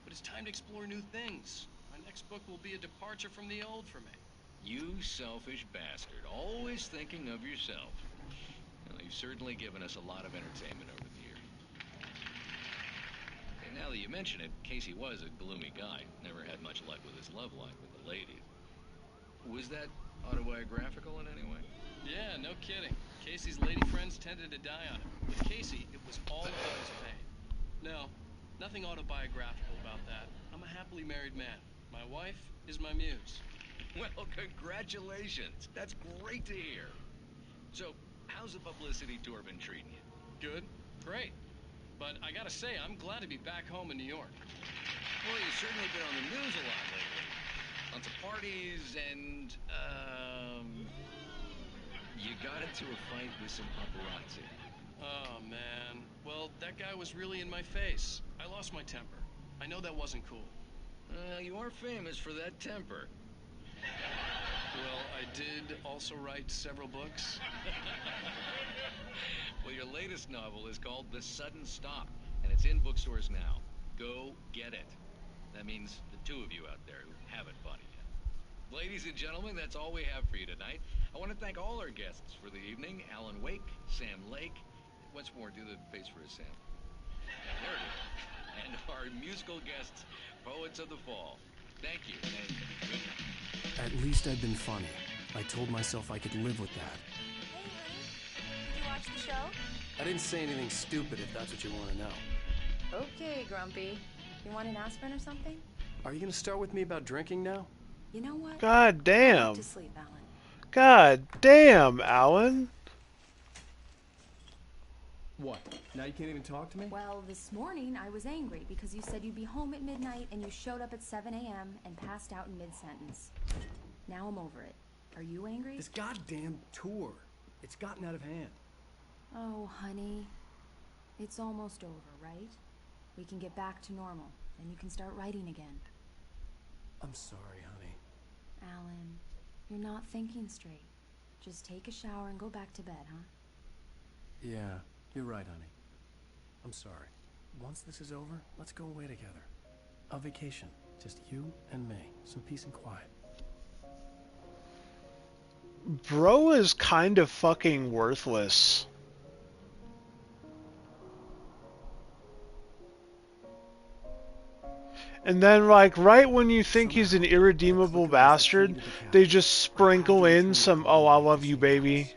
But it's time to explore new things. My next book will be a departure from the old for me. You selfish bastard, always thinking of yourself. Well, you've certainly given us a lot of entertainment over the years. And now that you mention it, Casey was a gloomy guy. Never had much luck with his love life with the ladies. Was that autobiographical in any way? Yeah, no kidding. Casey's lady friends tended to die on him. With Casey, it was all about his pain. No, nothing autobiographical about that. I'm a happily married man. My wife is my muse. Well, congratulations. That's great to hear. So, how's the publicity tour been treating you? Good. Great. But I gotta say, I'm glad to be back home in New York. Well, you've certainly been on the news a lot lately. Lots of parties and, you got into a fight with some paparazzi. Oh, man. Well, that guy was really in my face. I lost my temper. I know that wasn't cool. You are famous for that temper. Well, I did also write several books. Well, your latest novel is called The Sudden Stop, and it's in bookstores now. Go get it. That means the 2 of you out there who haven't bought it yet. Ladies and gentlemen, that's all we have for you tonight. I want to thank all our guests for the evening. Alan Wake, Sam Lake. Once more, do the face for a Sam. There it is. And our musical guests, Poets of the Fall. Thank you, and good night. At least I'd been funny. I told myself I could live with that. Hey, honey. Did you watch the show? I didn't say anything stupid, if that's what you want to know. Okay, Grumpy. You want an aspirin or something? Are you going to start with me about drinking now? You know what? God damn. Go to sleep, Alan. God damn, Alan. What? Now you can't even talk to me? Well, this morning I was angry because you said you'd be home at midnight and you showed up at 7 a.m. and passed out in mid-sentence. Now I'm over it. Are you angry? This goddamn tour. It's gotten out of hand. Oh, honey. It's almost over, right? We can get back to normal, and you can start writing again. I'm sorry, honey. Alan, you're not thinking straight. Just take a shower and go back to bed, huh? Yeah, you're right, honey. I'm sorry. Once this is over, let's go away together. A vacation. Just you and me. Some peace and quiet. Bro is kind of fucking worthless. And then, like, right when you think he's an irredeemable bastard, they just sprinkle in some, oh, I love you, baby.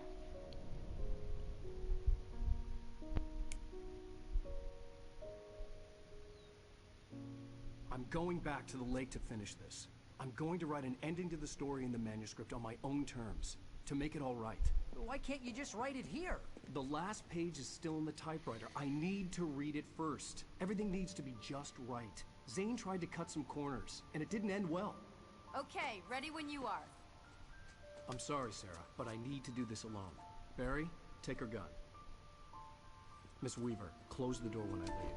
I I'm going back to the lake to finish this. I'm going to write an ending to the story in the manuscript on my own terms, to make it all right. Why can't you just write it here? The last page is still in the typewriter. I need to read it first. Everything needs to be just right. Zane tried to cut some corners, and it didn't end well. Okay, ready when you are. I'm sorry, Sarah, but I need to do this alone. Barry, take her gun. Miss Weaver, close the door when I leave.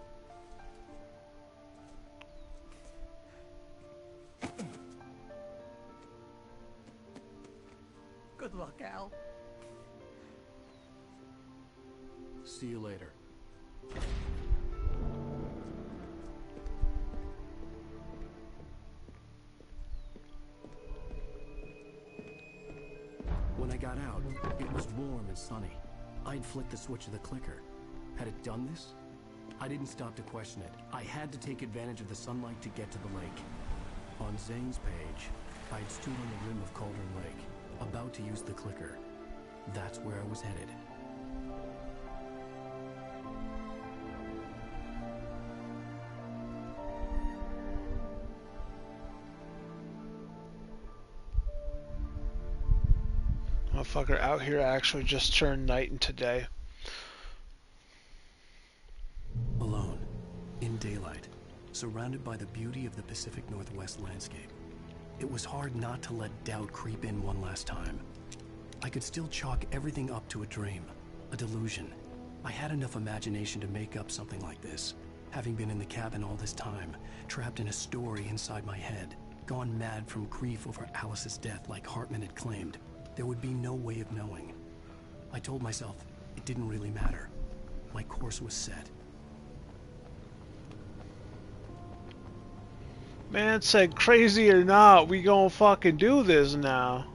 Good luck, Al. See you later. When I got out, it was warm and sunny. I'd flicked the switch of the clicker. Had it done this? I didn't stop to question it. I had to take advantage of the sunlight to get to the lake. On Zane's page, I'd stood on the rim of Cauldron Lake, about to use the clicker. That's where I was headed. Motherfucker out here actually just turned night into day. Alone, in daylight, surrounded by the beauty of the Pacific Northwest landscape. It was hard not to let doubt creep in one last time. I could still chalk everything up to a dream, a delusion. I had enough imagination to make up something like this, having been in the cabin all this time, trapped in a story inside my head, gone mad from grief over Alice's death like Hartman had claimed. There would be no way of knowing. I told myself it didn't really matter. My course was set. Man said, crazy or not, we gonna fucking do this now.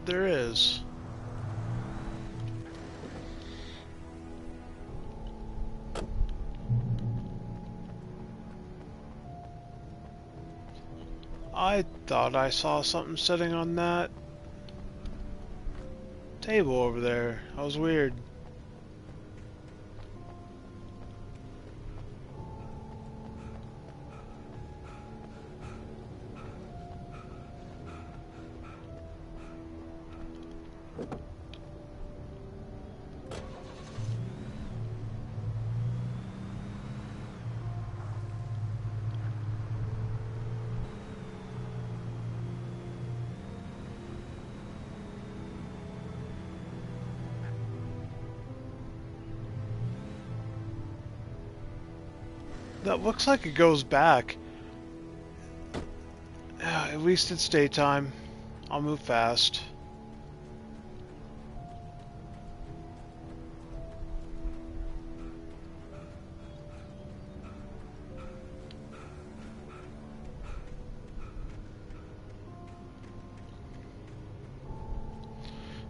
There is. I thought I saw something sitting on that table over there. That was weird. That looks like it goes back. At least it's daytime. I'll move fast.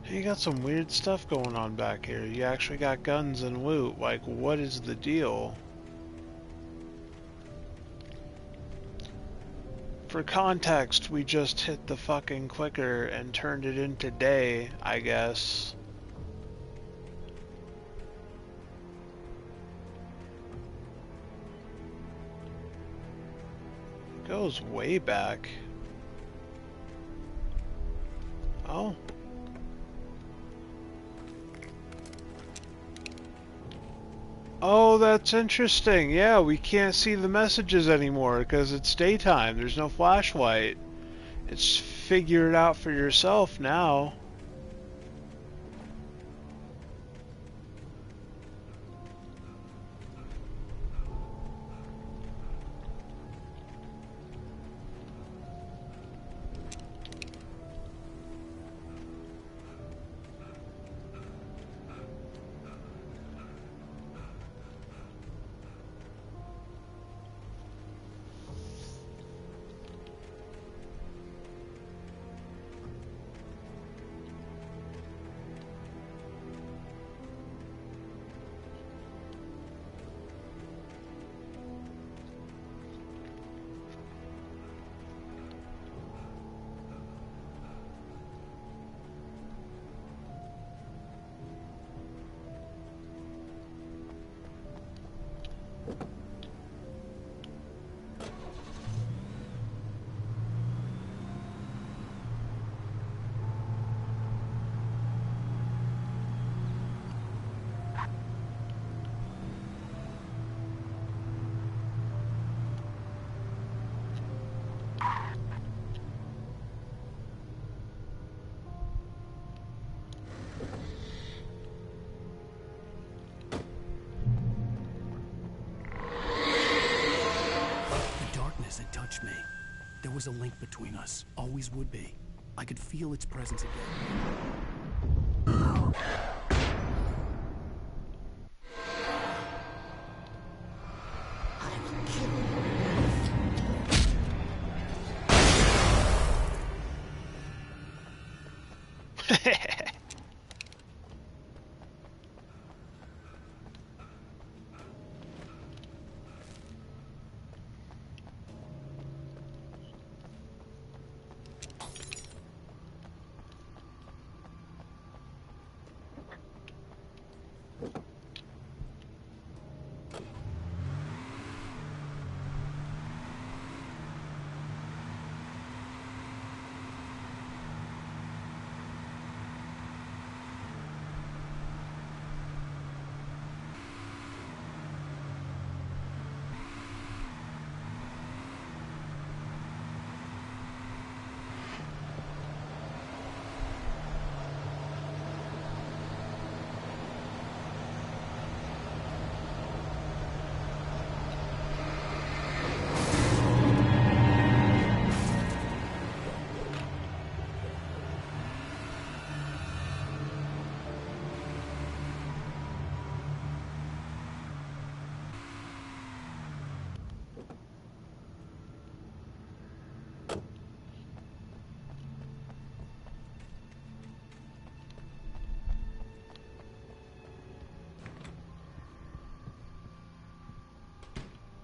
You got some weird stuff going on back here. You actually got guns and loot. Like, what is the deal? For context, we just hit the fucking clicker and turned it into day, I guess. goes way back. Oh. Oh, that's interesting. Yeah, we can't see the messages anymore because it's daytime. There's no flashlight. It's figure it out for yourself now. Had touched me. There was a link between us. Always would be. I could feel its presence again.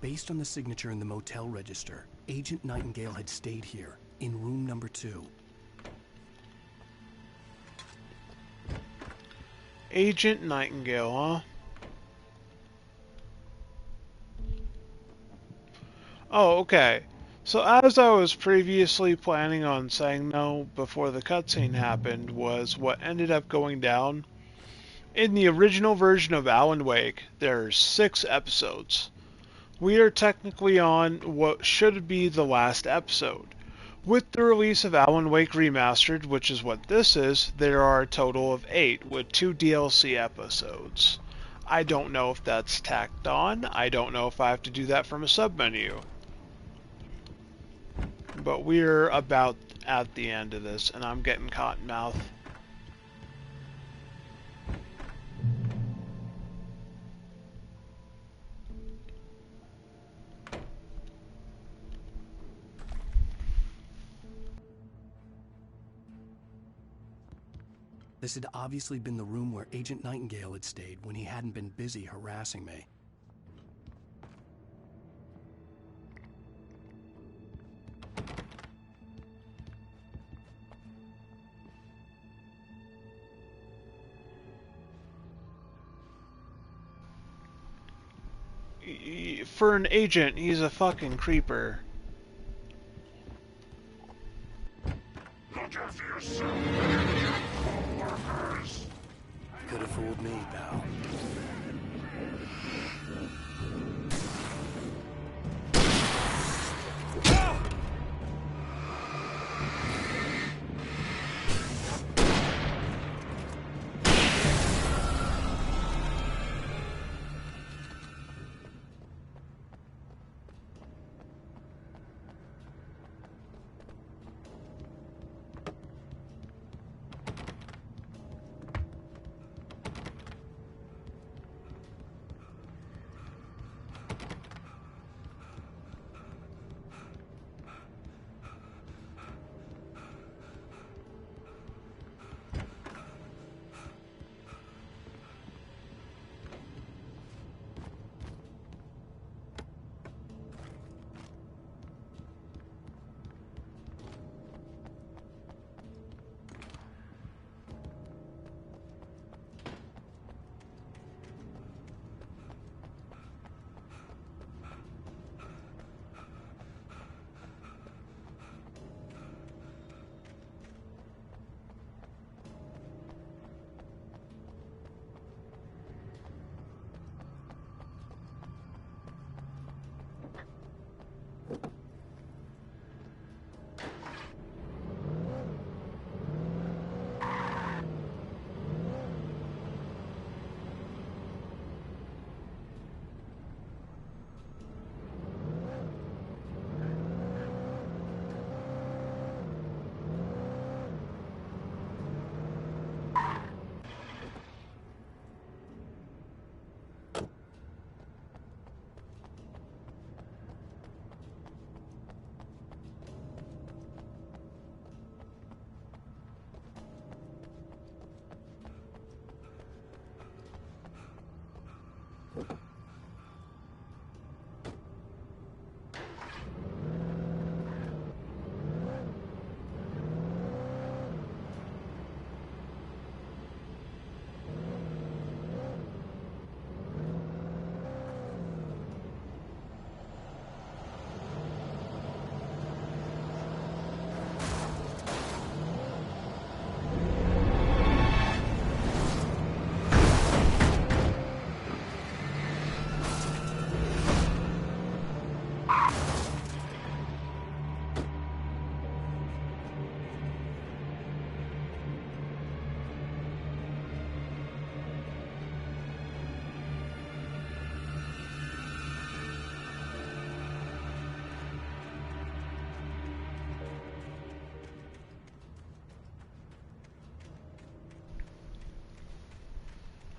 Based on the signature in the motel register, Agent Nightingale had stayed here, in room number 2. Agent Nightingale, huh? Oh, okay. So as I was previously planning on saying no before the cutscene happened was what ended up going down. In the original version of Alan Wake, there's 6 episodes. We are technically on what should be the last episode. With the release of Alan Wake Remastered, which is what this is, there are a total of 8, with 2 DLC episodes. I don't know if that's tacked on. I don't know if I have to do that from a submenu. But we're about at the end of this, and I'm getting cotton mouth. This had obviously been the room where Agent Nightingale had stayed when he hadn't been busy harassing me. For an agent, he's a fucking creeper. fooled me, pal.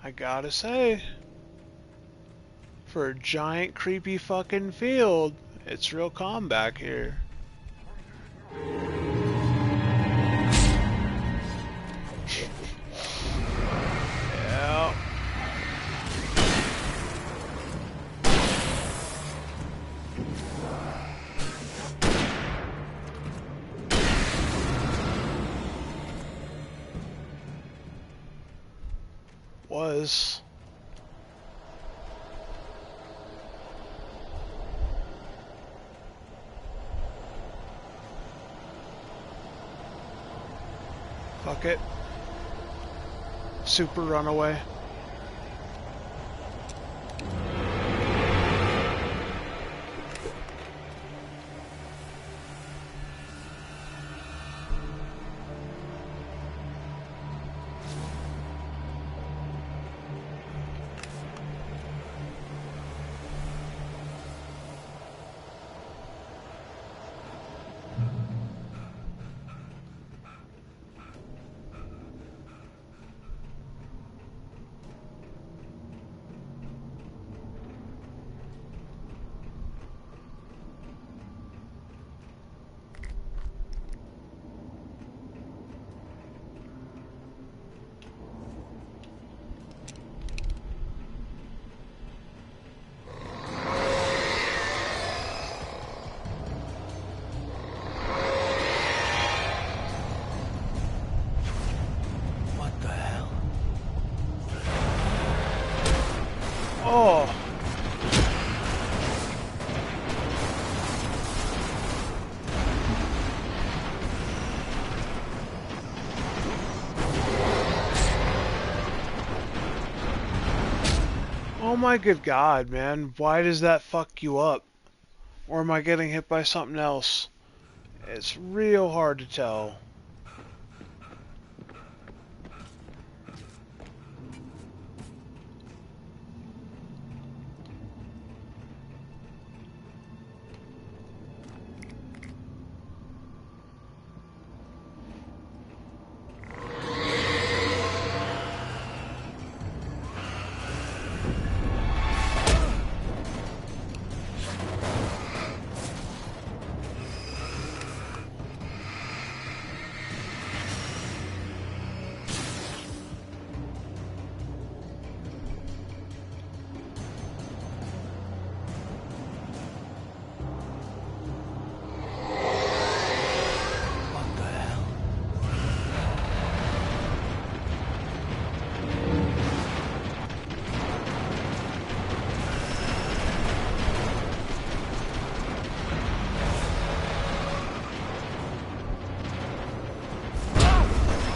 I gotta say, for a giant creepy fucking field, it's real calm back here. Yeah. Was. Fuck it. Super runaway. Oh. Oh my good god, man. Why does that fuck you up? Or am I getting hit by something else? It's real hard to tell.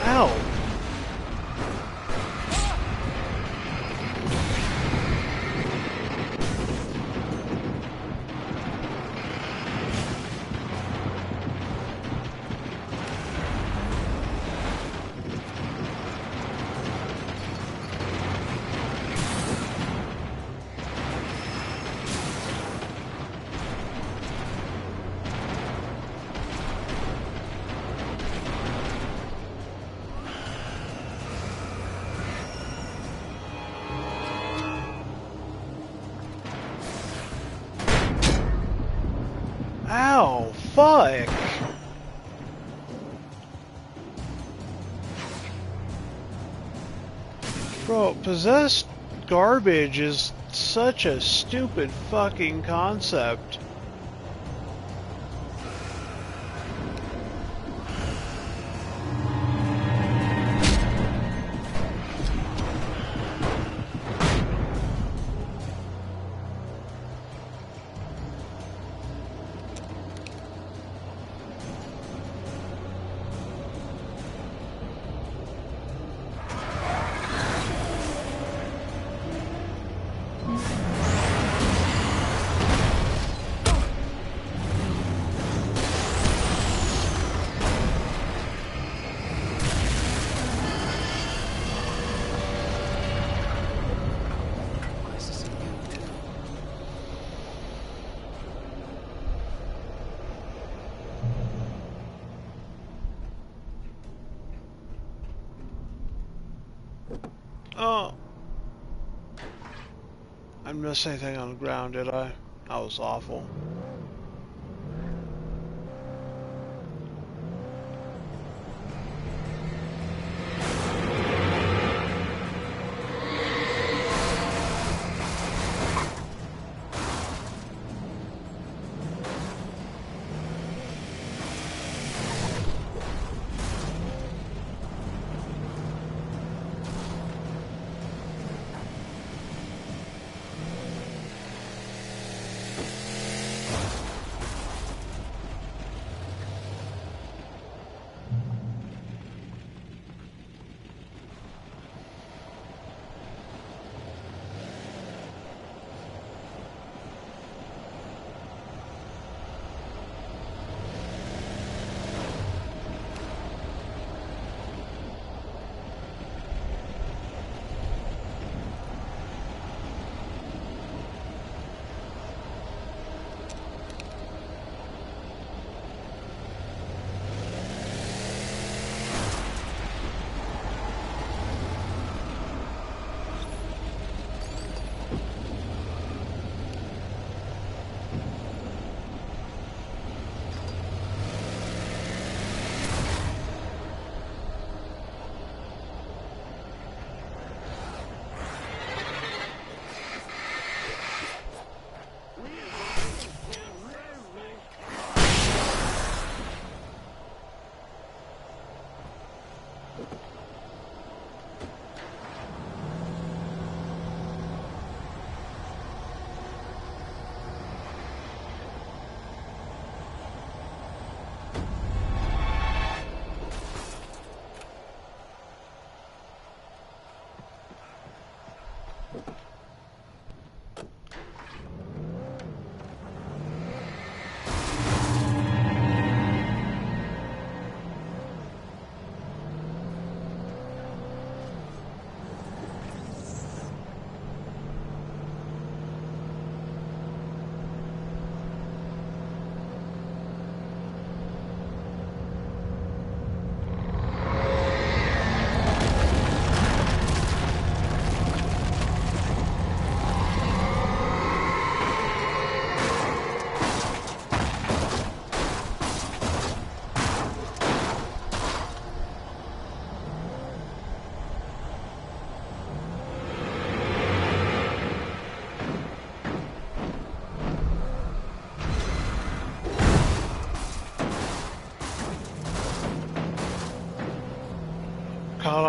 Ow! Ow! Fuck! Bro, possessed garbage is such a stupid fucking concept. Oh. I didn't miss anything on the ground, did I? That was awful.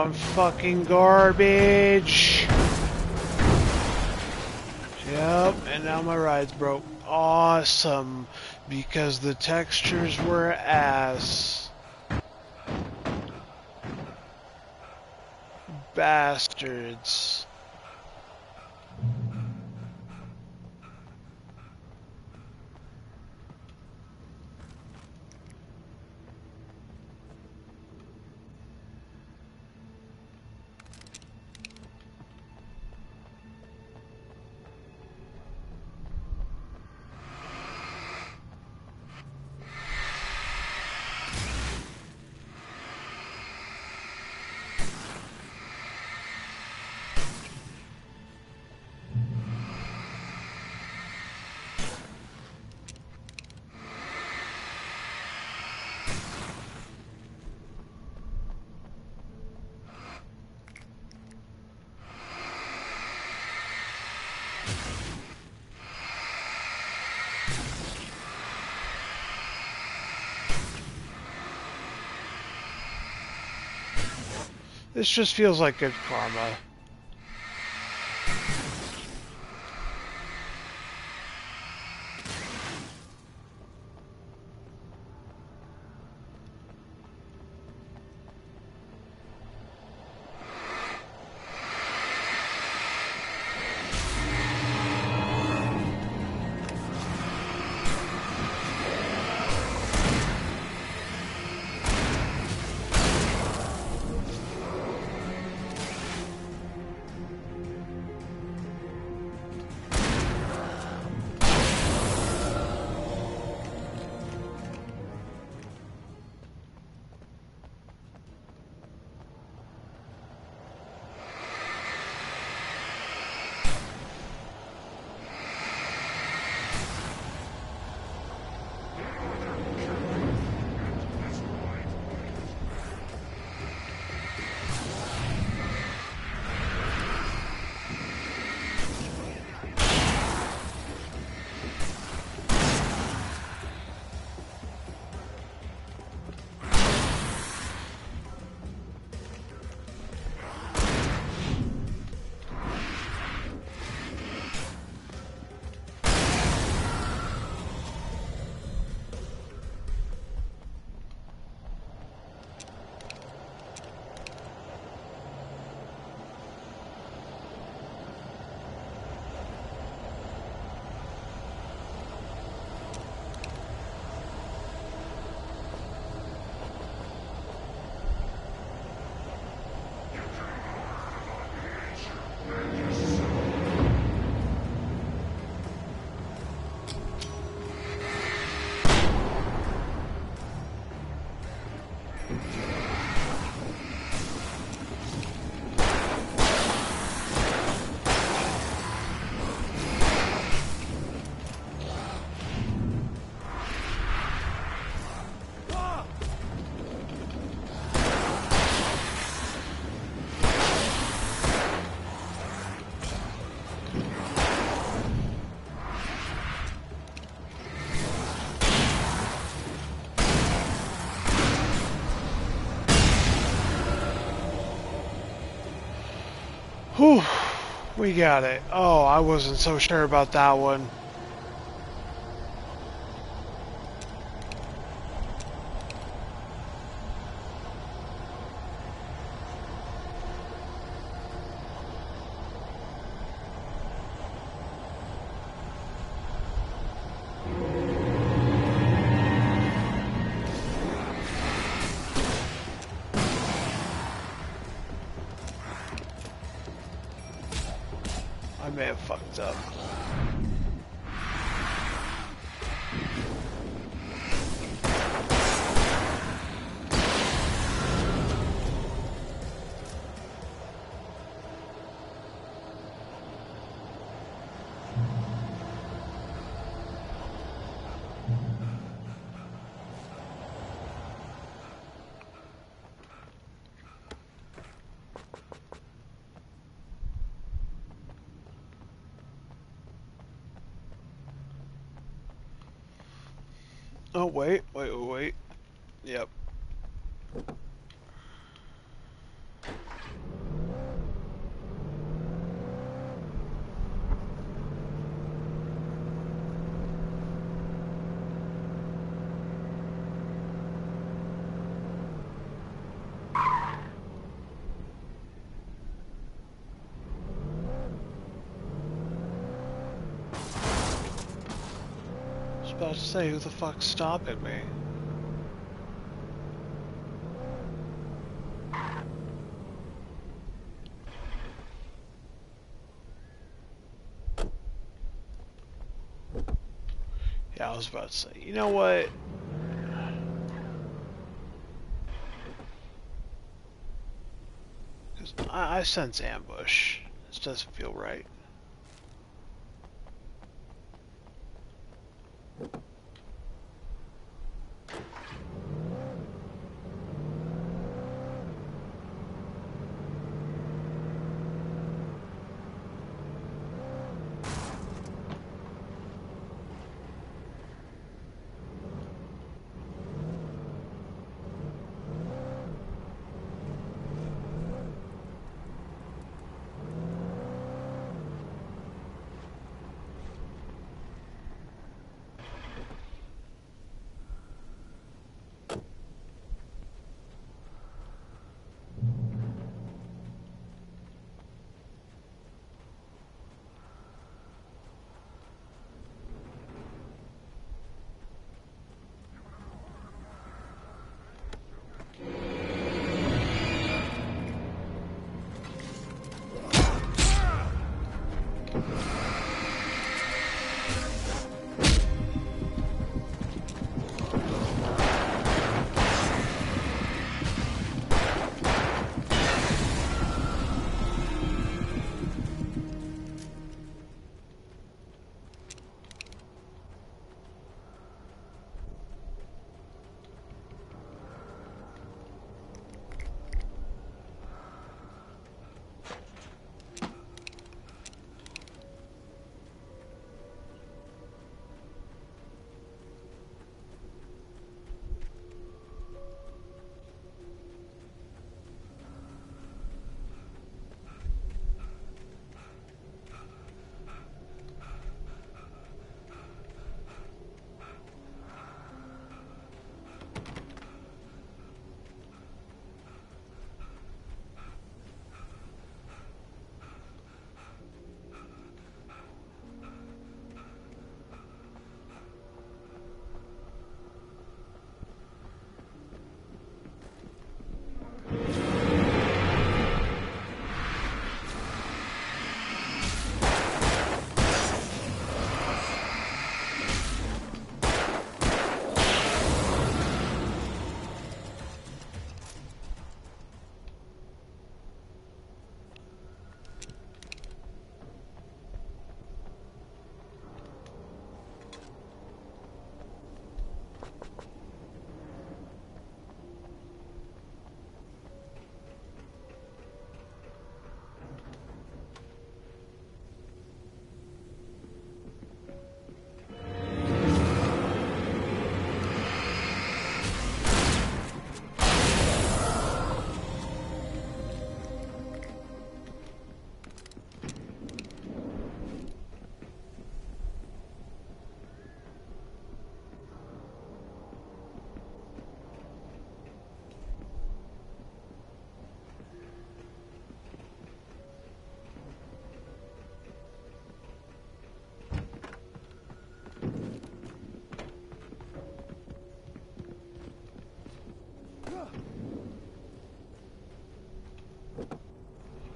I'm fucking garbage. Yep, and now my ride's broke. Awesome, because the textures were ass. Bastards. This just feels like good karma. Whew, we got it. Oh, I wasn't so sure about that one. I may have fucked up. Oh, wait. Yep. about to say, who the fuck's stopping me? Yeah, I was about to say, you know what? Because I sense ambush. This doesn't feel right.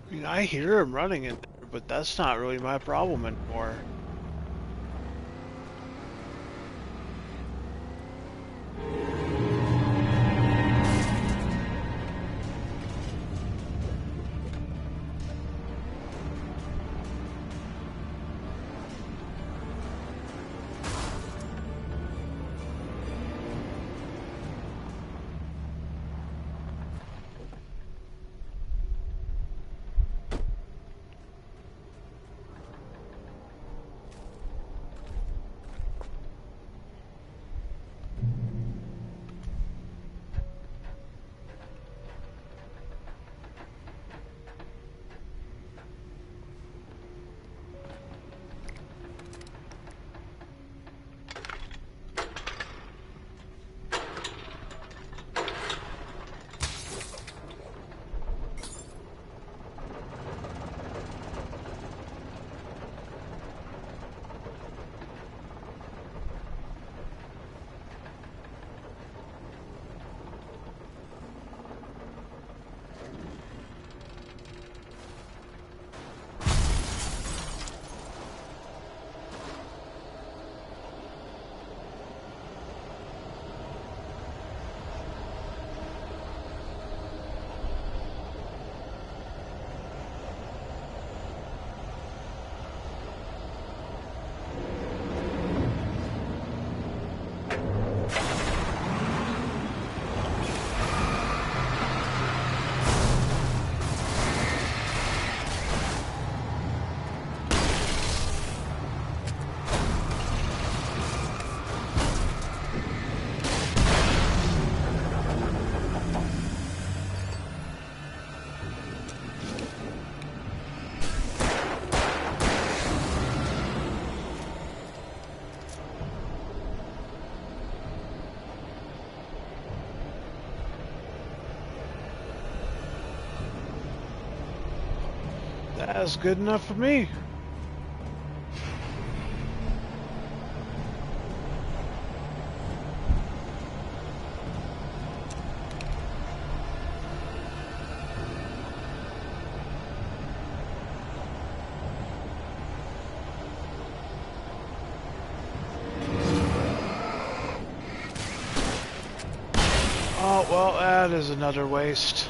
I mean, I hear him running in there, but that's not really my problem anymore. That's good enough for me. Oh, well, that is another waste.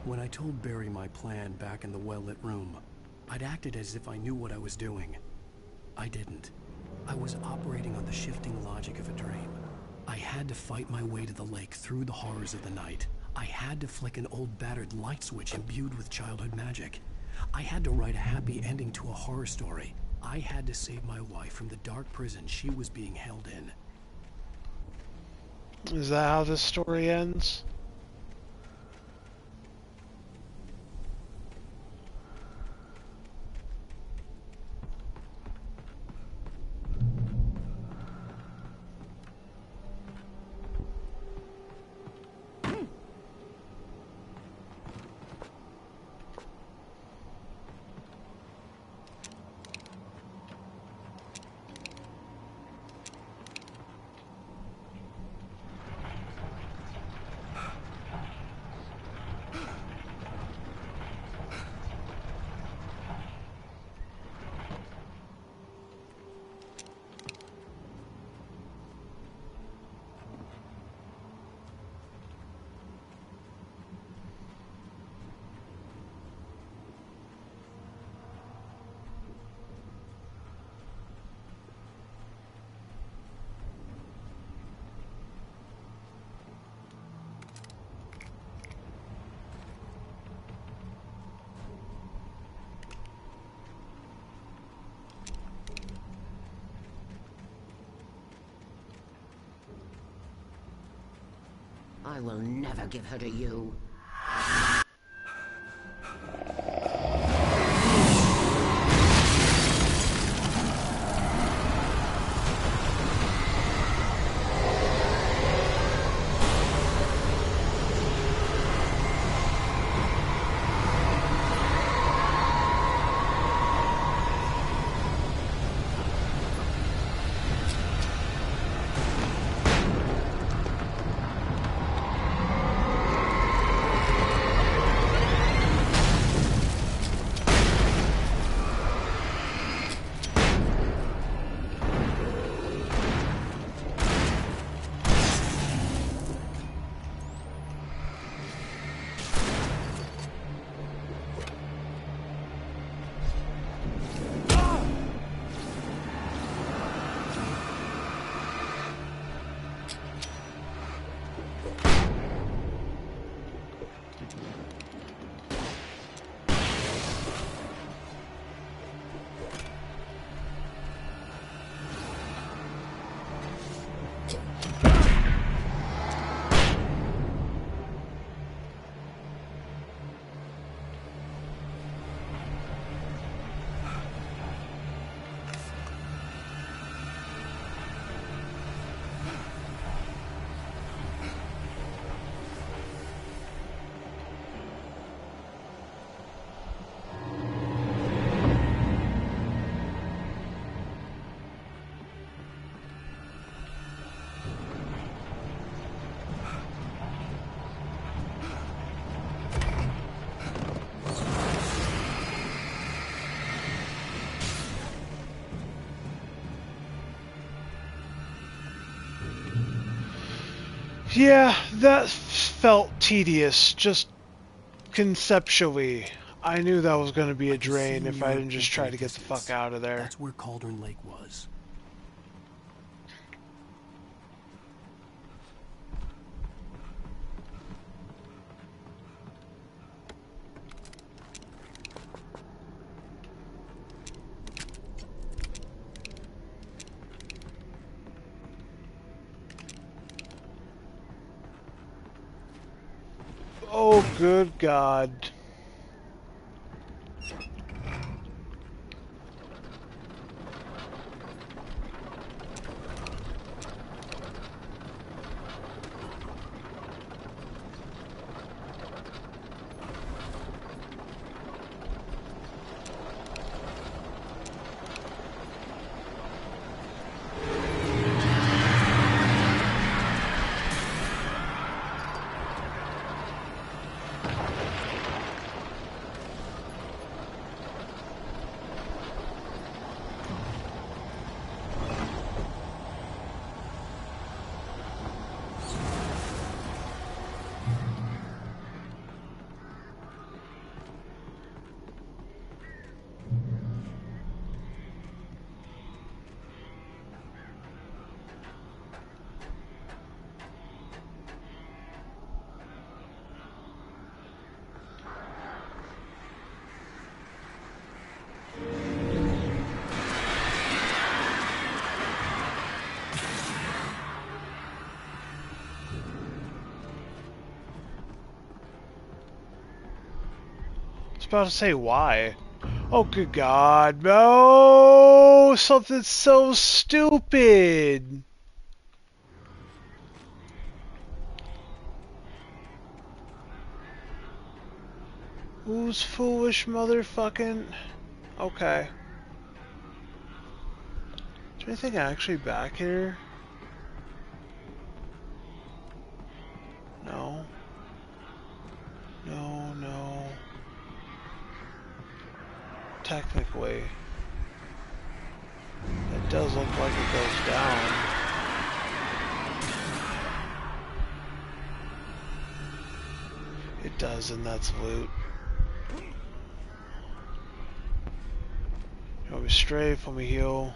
When I told Barry my plan back in the well-lit room, I'd acted as if I knew what I was doing. I didn't. I was operating on the shifting logic of a dream. I had to fight my way to the lake through the horrors of the night. I had to flick an old battered light switch imbued with childhood magic. I had to write a happy ending to a horror story. I had to save my wife from the dark prison she was being held in. Is that how this story ends? I will never give her to you. Yeah, that felt tedious, just conceptually. I knew that was going to be a drain if I didn't just try to get the fuck out of there. That's where Cauldron Lake was. Oh, good God. About to say why. Oh, good God, no! Something so stupid! Who's foolish motherfucking... Okay. Is there anything actually back here? No. No, no. Technically. It does look like it goes down. It does, and that's loot. You want me strafe? Let me heal.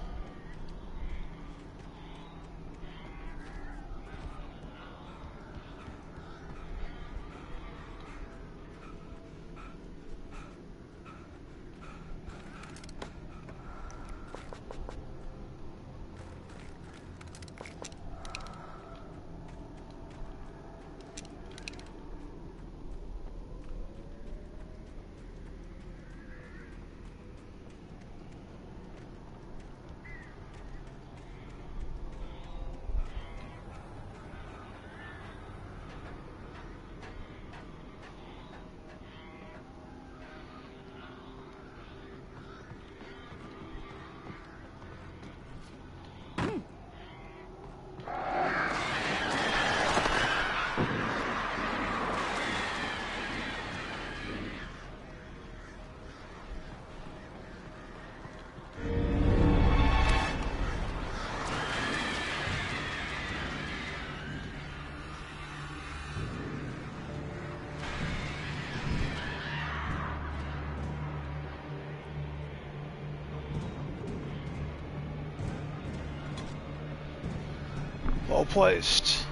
Well placed.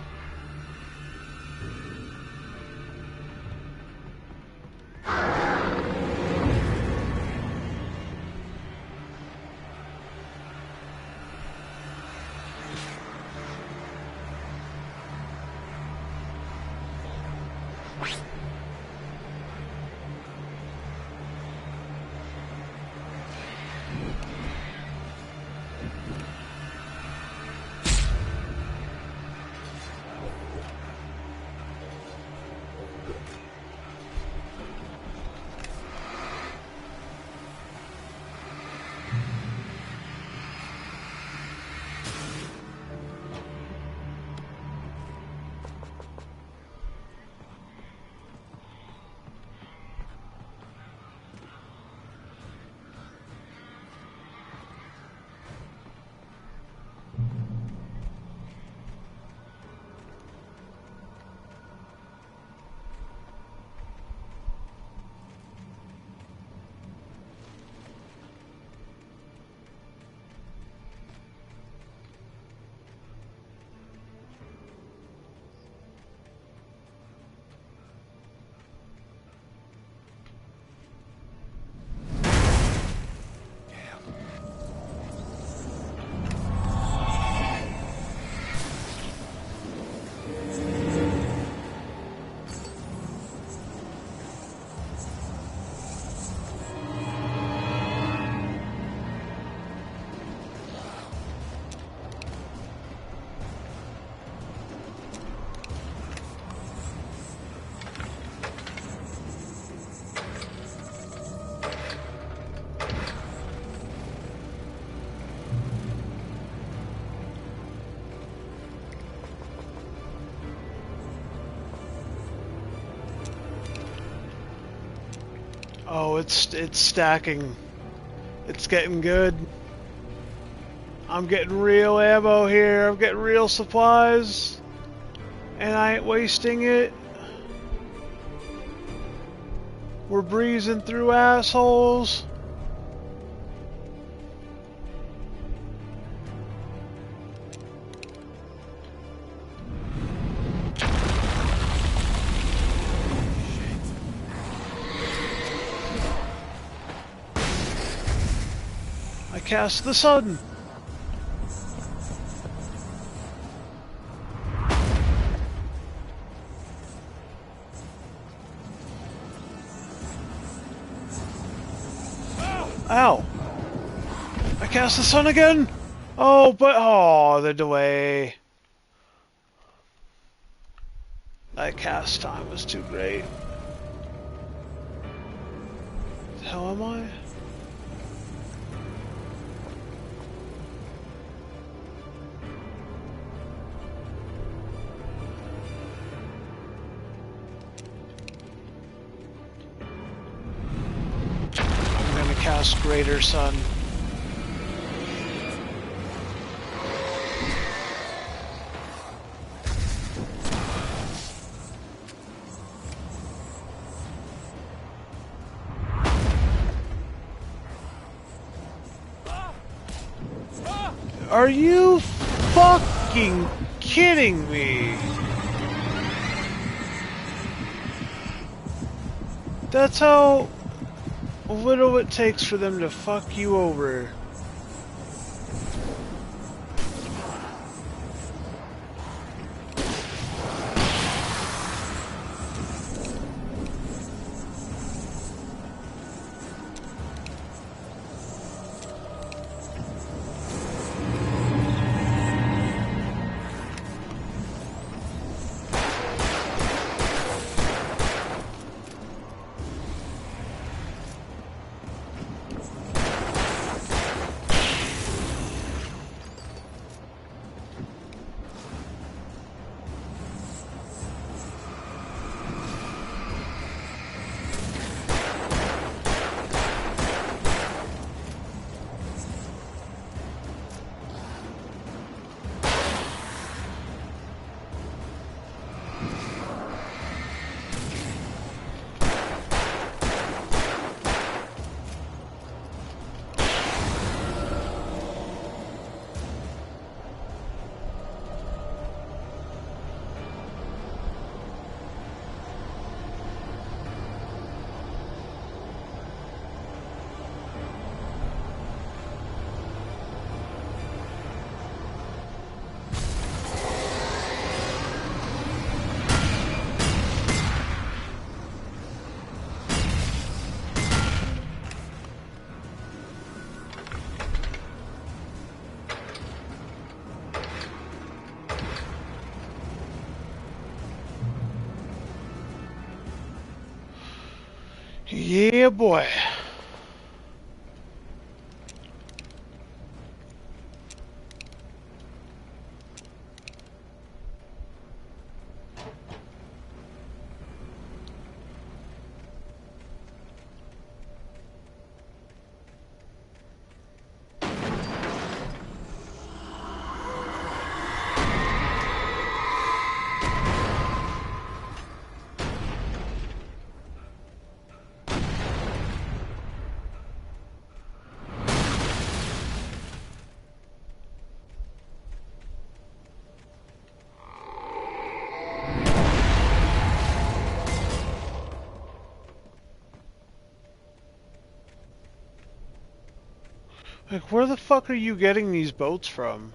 Oh, it's stacking. It's getting good. I'm getting real ammo here. I'm getting real supplies. And I ain't wasting it. We're breezing through assholes. I cast the sun. Ow! I cast the sun again! Oh, but the delay. That cast time was too great. The hell am I? I'm gonna cast Greater Sun. Are you fucking kidding me? That's how little it takes for them to fuck you over. Yeah, boy. Like, where the fuck are you getting these boats from?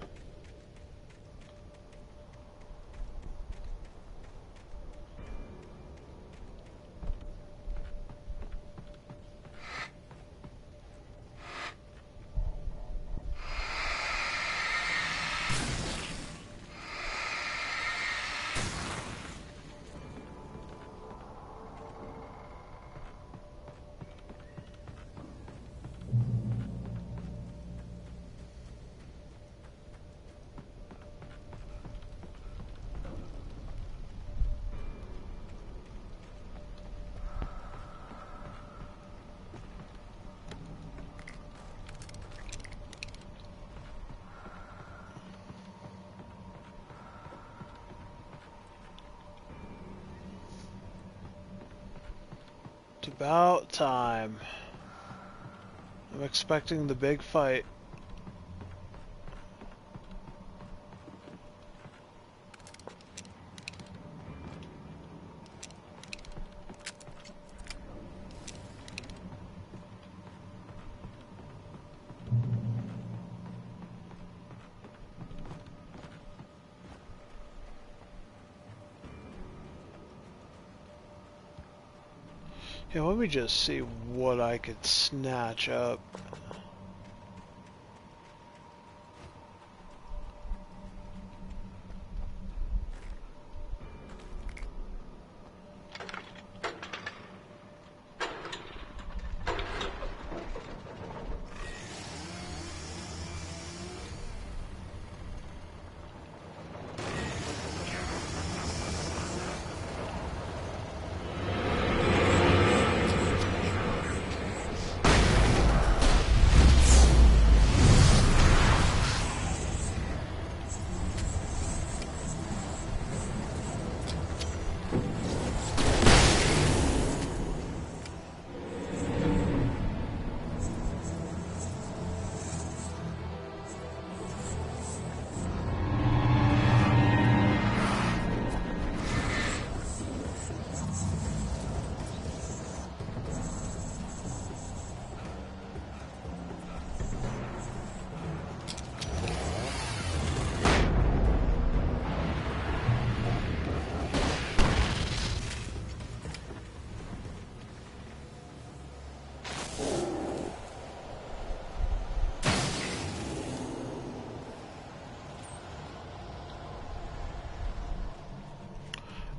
It's about time. I'm expecting the big fight. Yeah, let me just see what I could snatch up.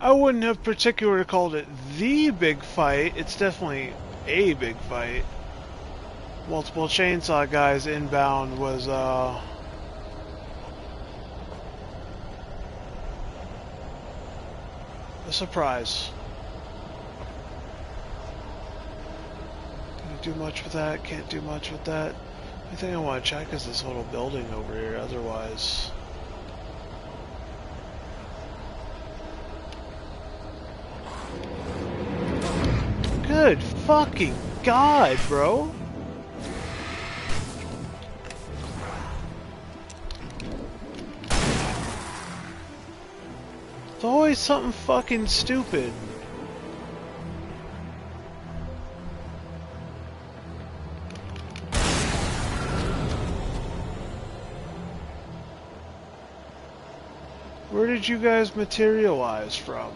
I wouldn't have particularly called it the big fight. It's definitely a big fight. Multiple chainsaw guys inbound was a surprise. Can't do much with that. Can't do much with that. The thing I want to check is this little building over here. Otherwise. Good fucking God, bro. It's always something fucking stupid. Where did you guys materialize from?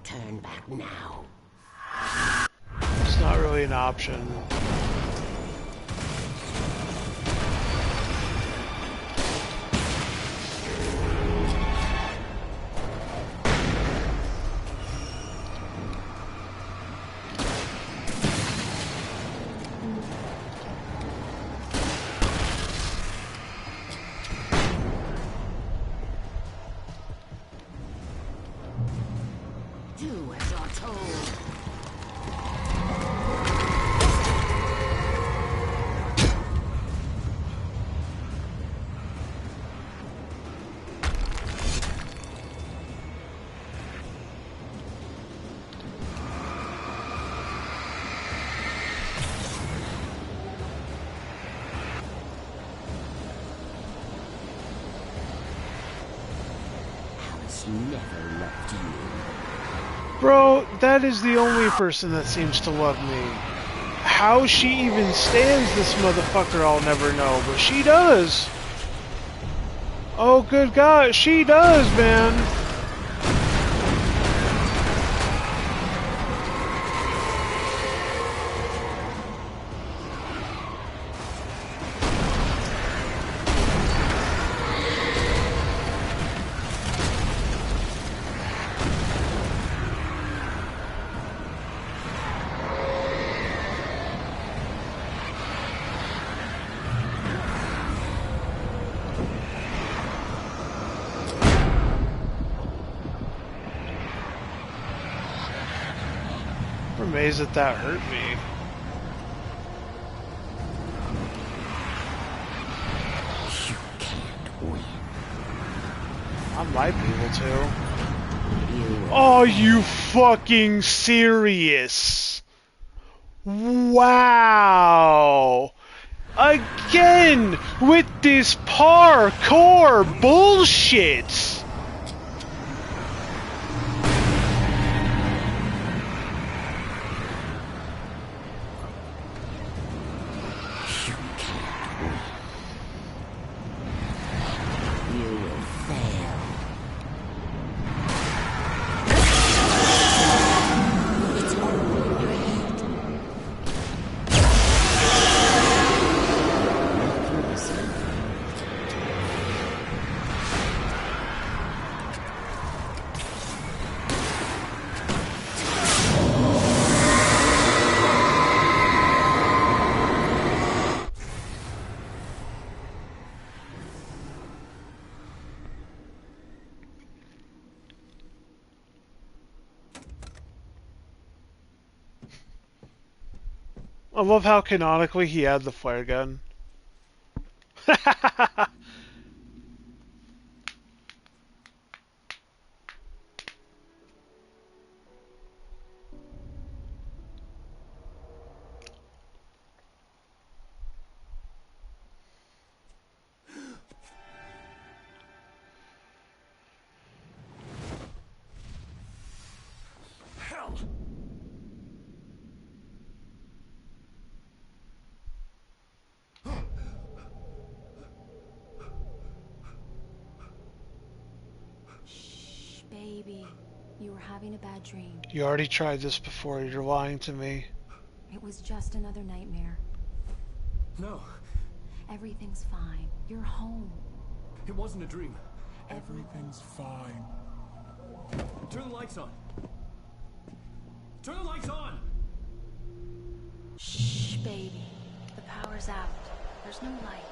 Turn back now. It's not really an option. Do as you're told. Alice never loved you. Bro, that is the only person that seems to love me. How she even stands this motherfucker, I'll never know, but she does. Oh, good God, she does, man. amazed that that hurt me. You can't win. I might be able to. Are you fucking serious? Wow! Again with this parkour bullshit! I love how canonically he had the flare gun. Hell! Shh, baby. You were having a bad dream. You already tried this before, you're lying to me. It was just another nightmare. No. Everything's fine. You're home. It wasn't a dream. Everything's fine. Turn the lights on. Turn the lights on! Shh, baby. The power's out. There's no light.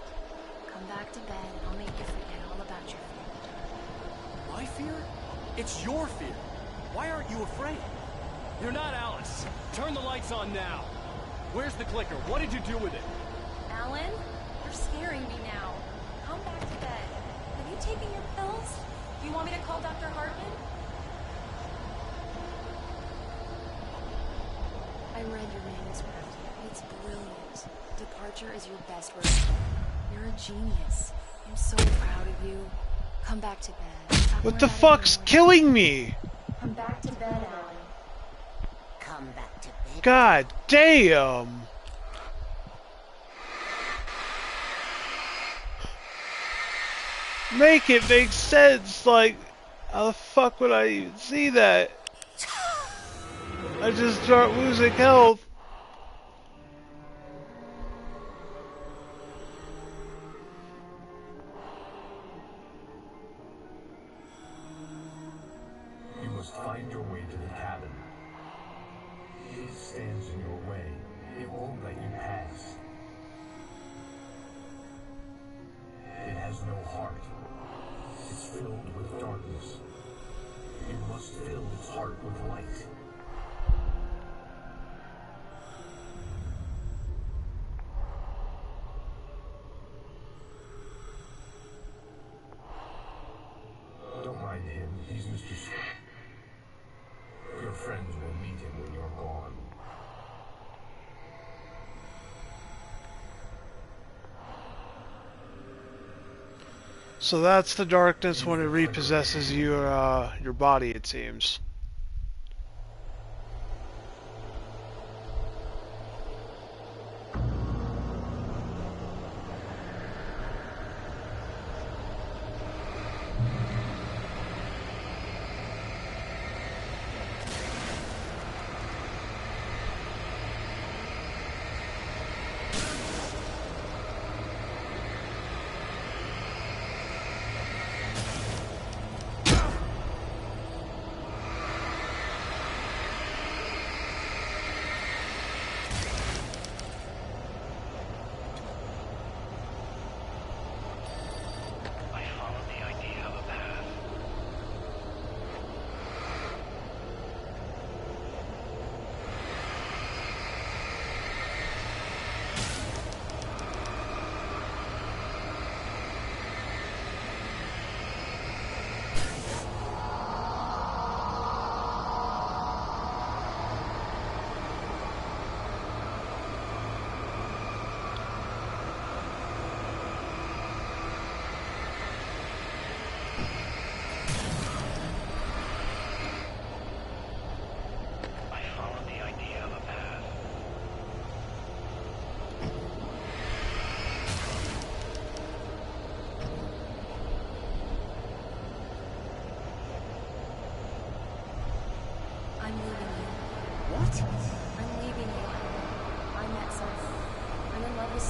Come back to bed and I'll make you forget all about your fear. My fear? It's your fear. Why aren't you afraid? You're not Alice. Turn the lights on now. Where's the clicker? What did you do with it? Alan, you're scaring me now. Come back to bed. Have you taken your pills? Do you want me to call Dr. Hartman? I read your manuscript. It's brilliant. Departure is your best work. You're a genius. I'm so proud of you. Come back to bed. What the fuck's killing me? Come back to bed, Alan. Come back to bed. God damn! Make it make sense, like, how the fuck would I even see that? I just start losing health. You must find your way to the cabin. It stands in your way. It won't let you pass. It has no heart. It's filled with darkness. You must fill its heart with light. Don't mind him. He's Mr. Your friends will meet him when you're gone. So that's the darkness when it repossesses your body, it seems.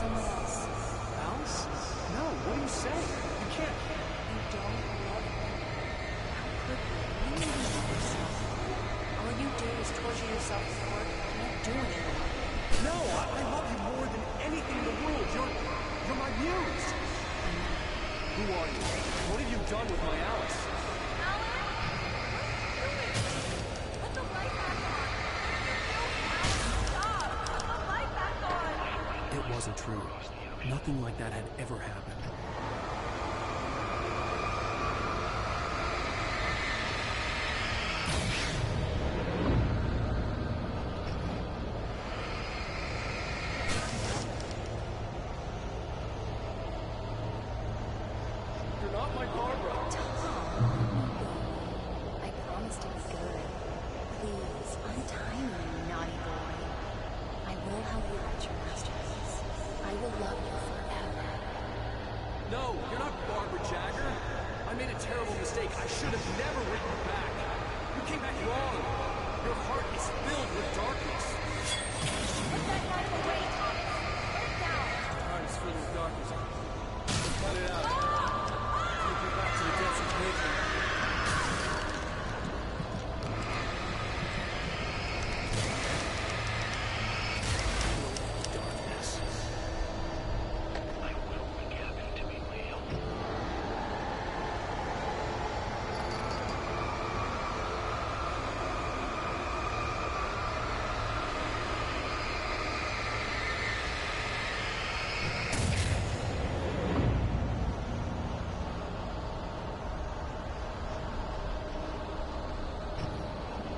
someone else. Alice? No, what are you saying? You can't. You don't love her. How could you? You need to love yourself. All you do is torture yourself for work. You can't do anything. No, I love you more than anything in the world. You're my muse. Who are you? What have you done with my Alice? Put the light back on. Stop. Put the light back on. It wasn't true. Nothing like that had ever happened. You're not my Barbara. I promise to be good. Please, untie me, you naughty boy. I will help you write your masterpiece. I will love you forever. No, you're not Barbara Jagger. I made a terrible mistake. I should have never written you back. You came back wrong. Your heart is filled with darkness. Put that knife away, Thomas. Put it down. My heart is filled with darkness. Cut it out. Take me back to the depths of hatred.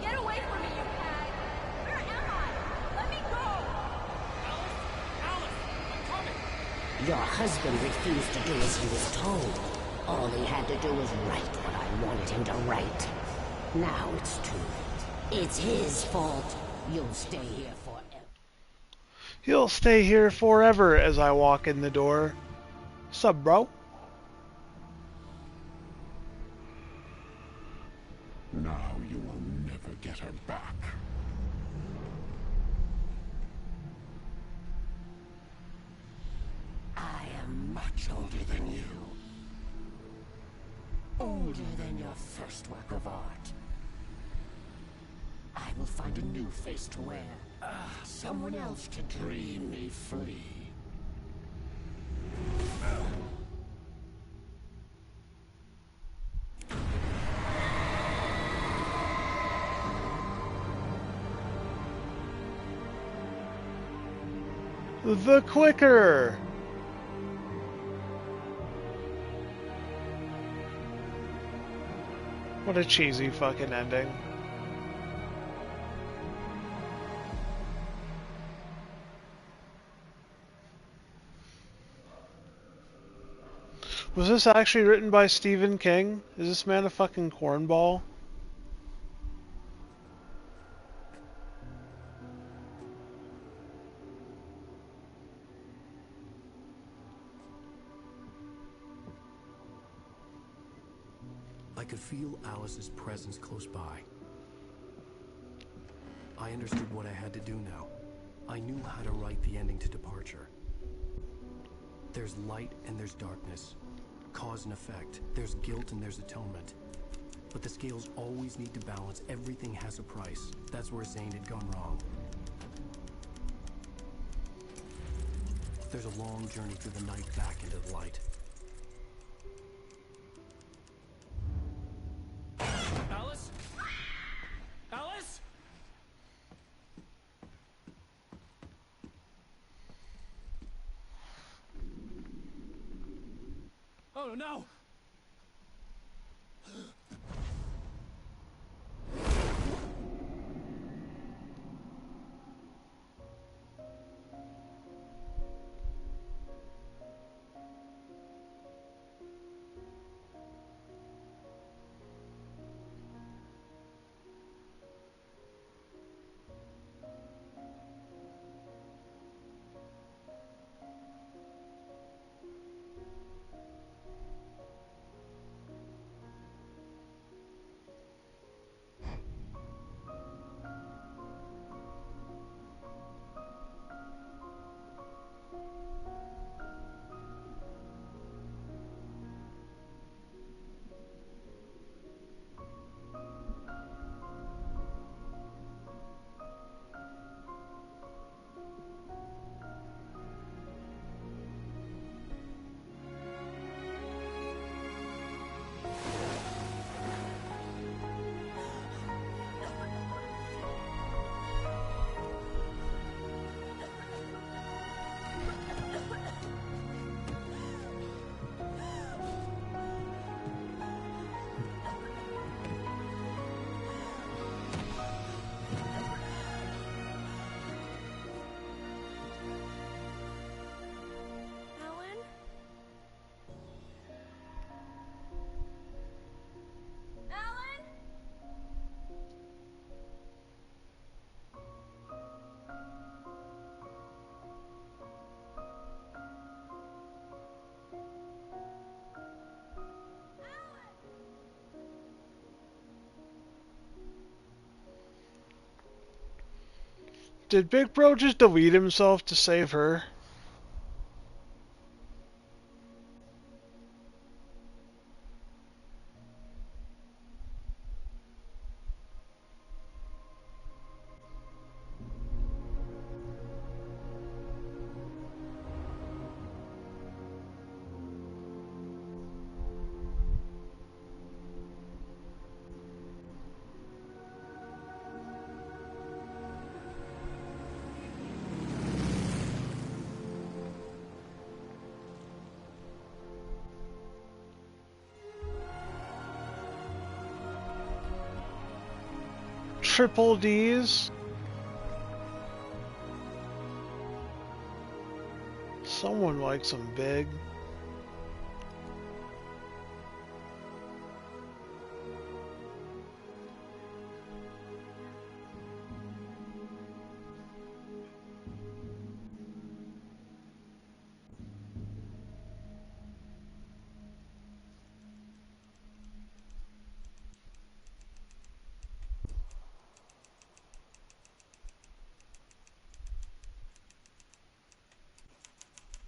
Get away from me, you hag! Where am I? Let me go! Alice, I'm coming. Your husband refused to do as he was told. All he had to do was write what I wanted him to write. Now it's too late. It's his fault. You'll stay here forever. He'll stay here forever as I walk in the door. Sup, bro? Now you will never get her back. I am much older than you. Older than your first work of art. I will find a new face to wear. Someone else to dream me free. The Clicker! What a cheesy fucking ending. Was this actually written by Stephen King? Is this man a fucking cornball? I could feel Alice's presence close by. I understood what I had to do now. I knew how to write the ending to Departure. There's light and there's darkness. Cause and effect. There's guilt and there's atonement. But the scales always need to balance. Everything has a price. That's where Zane had gone wrong. There's a long journey through the night back into the light. Alice? Alice? Oh no! Did Big Bro just delete himself to save her? Triple D's. Someone likes them big.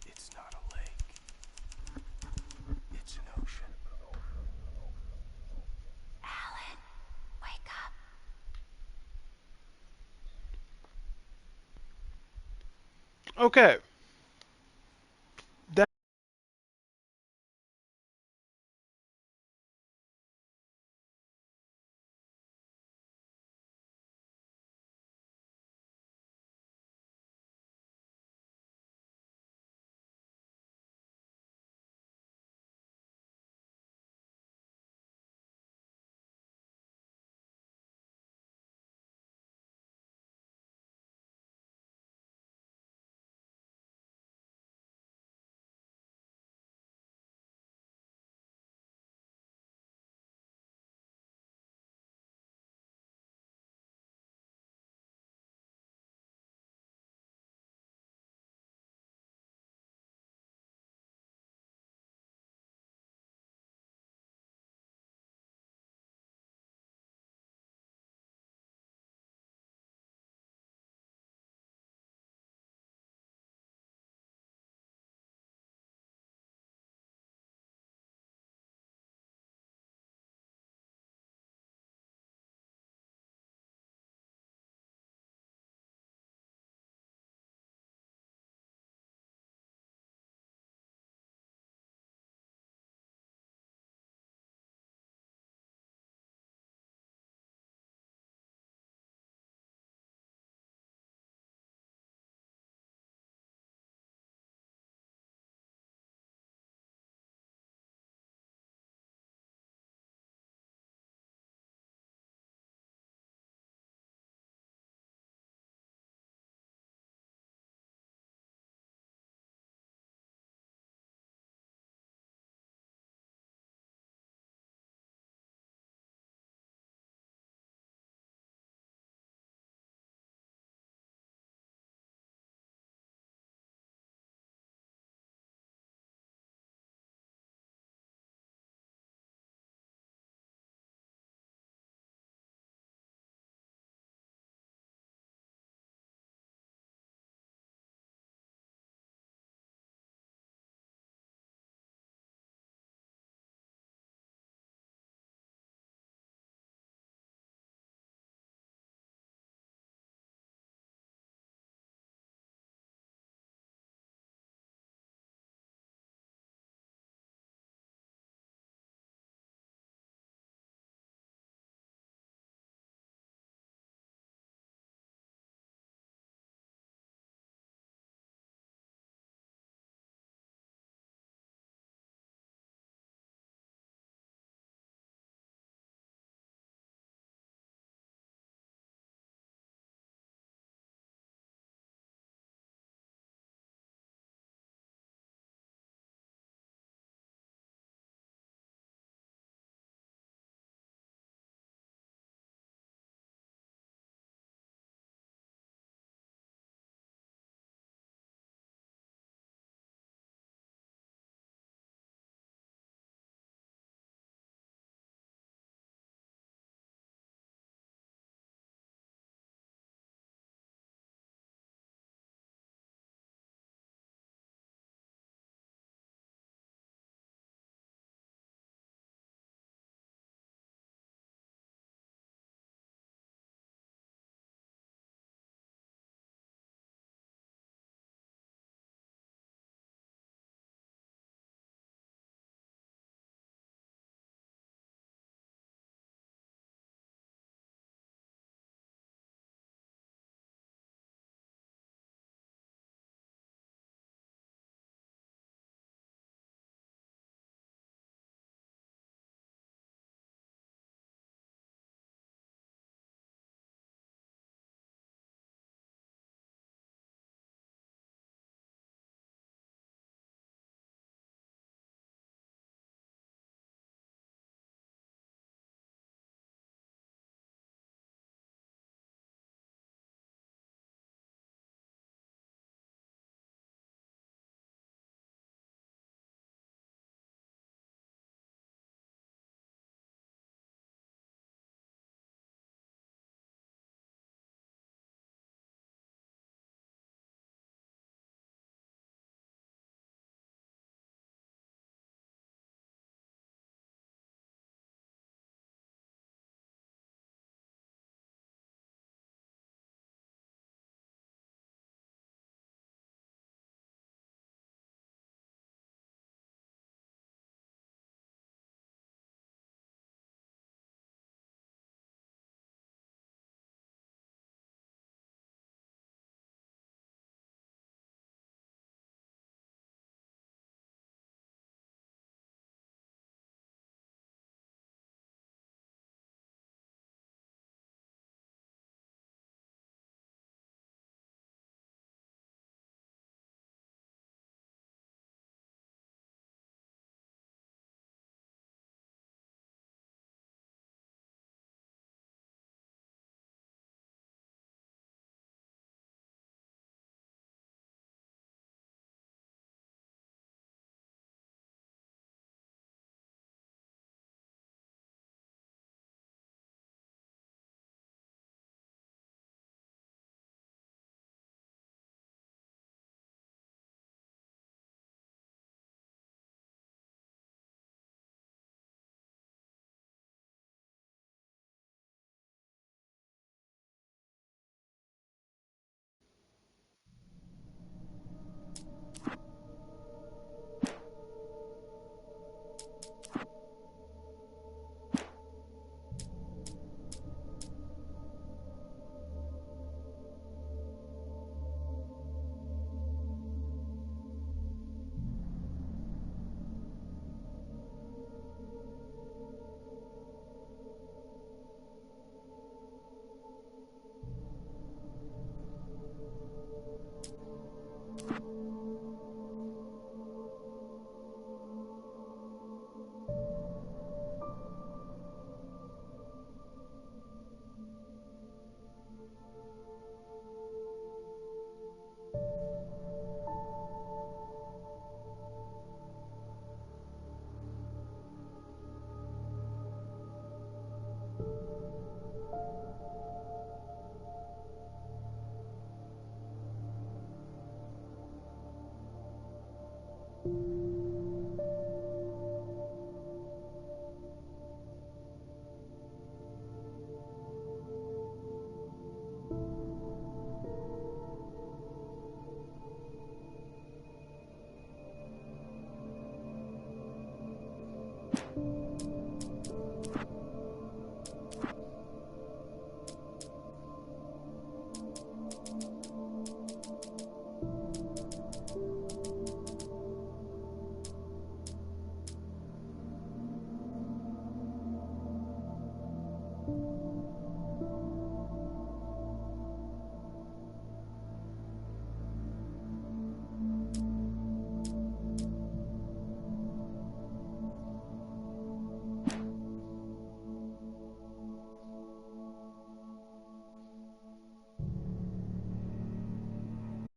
It's not a lake. It's an ocean. Alan, wake up. Okay.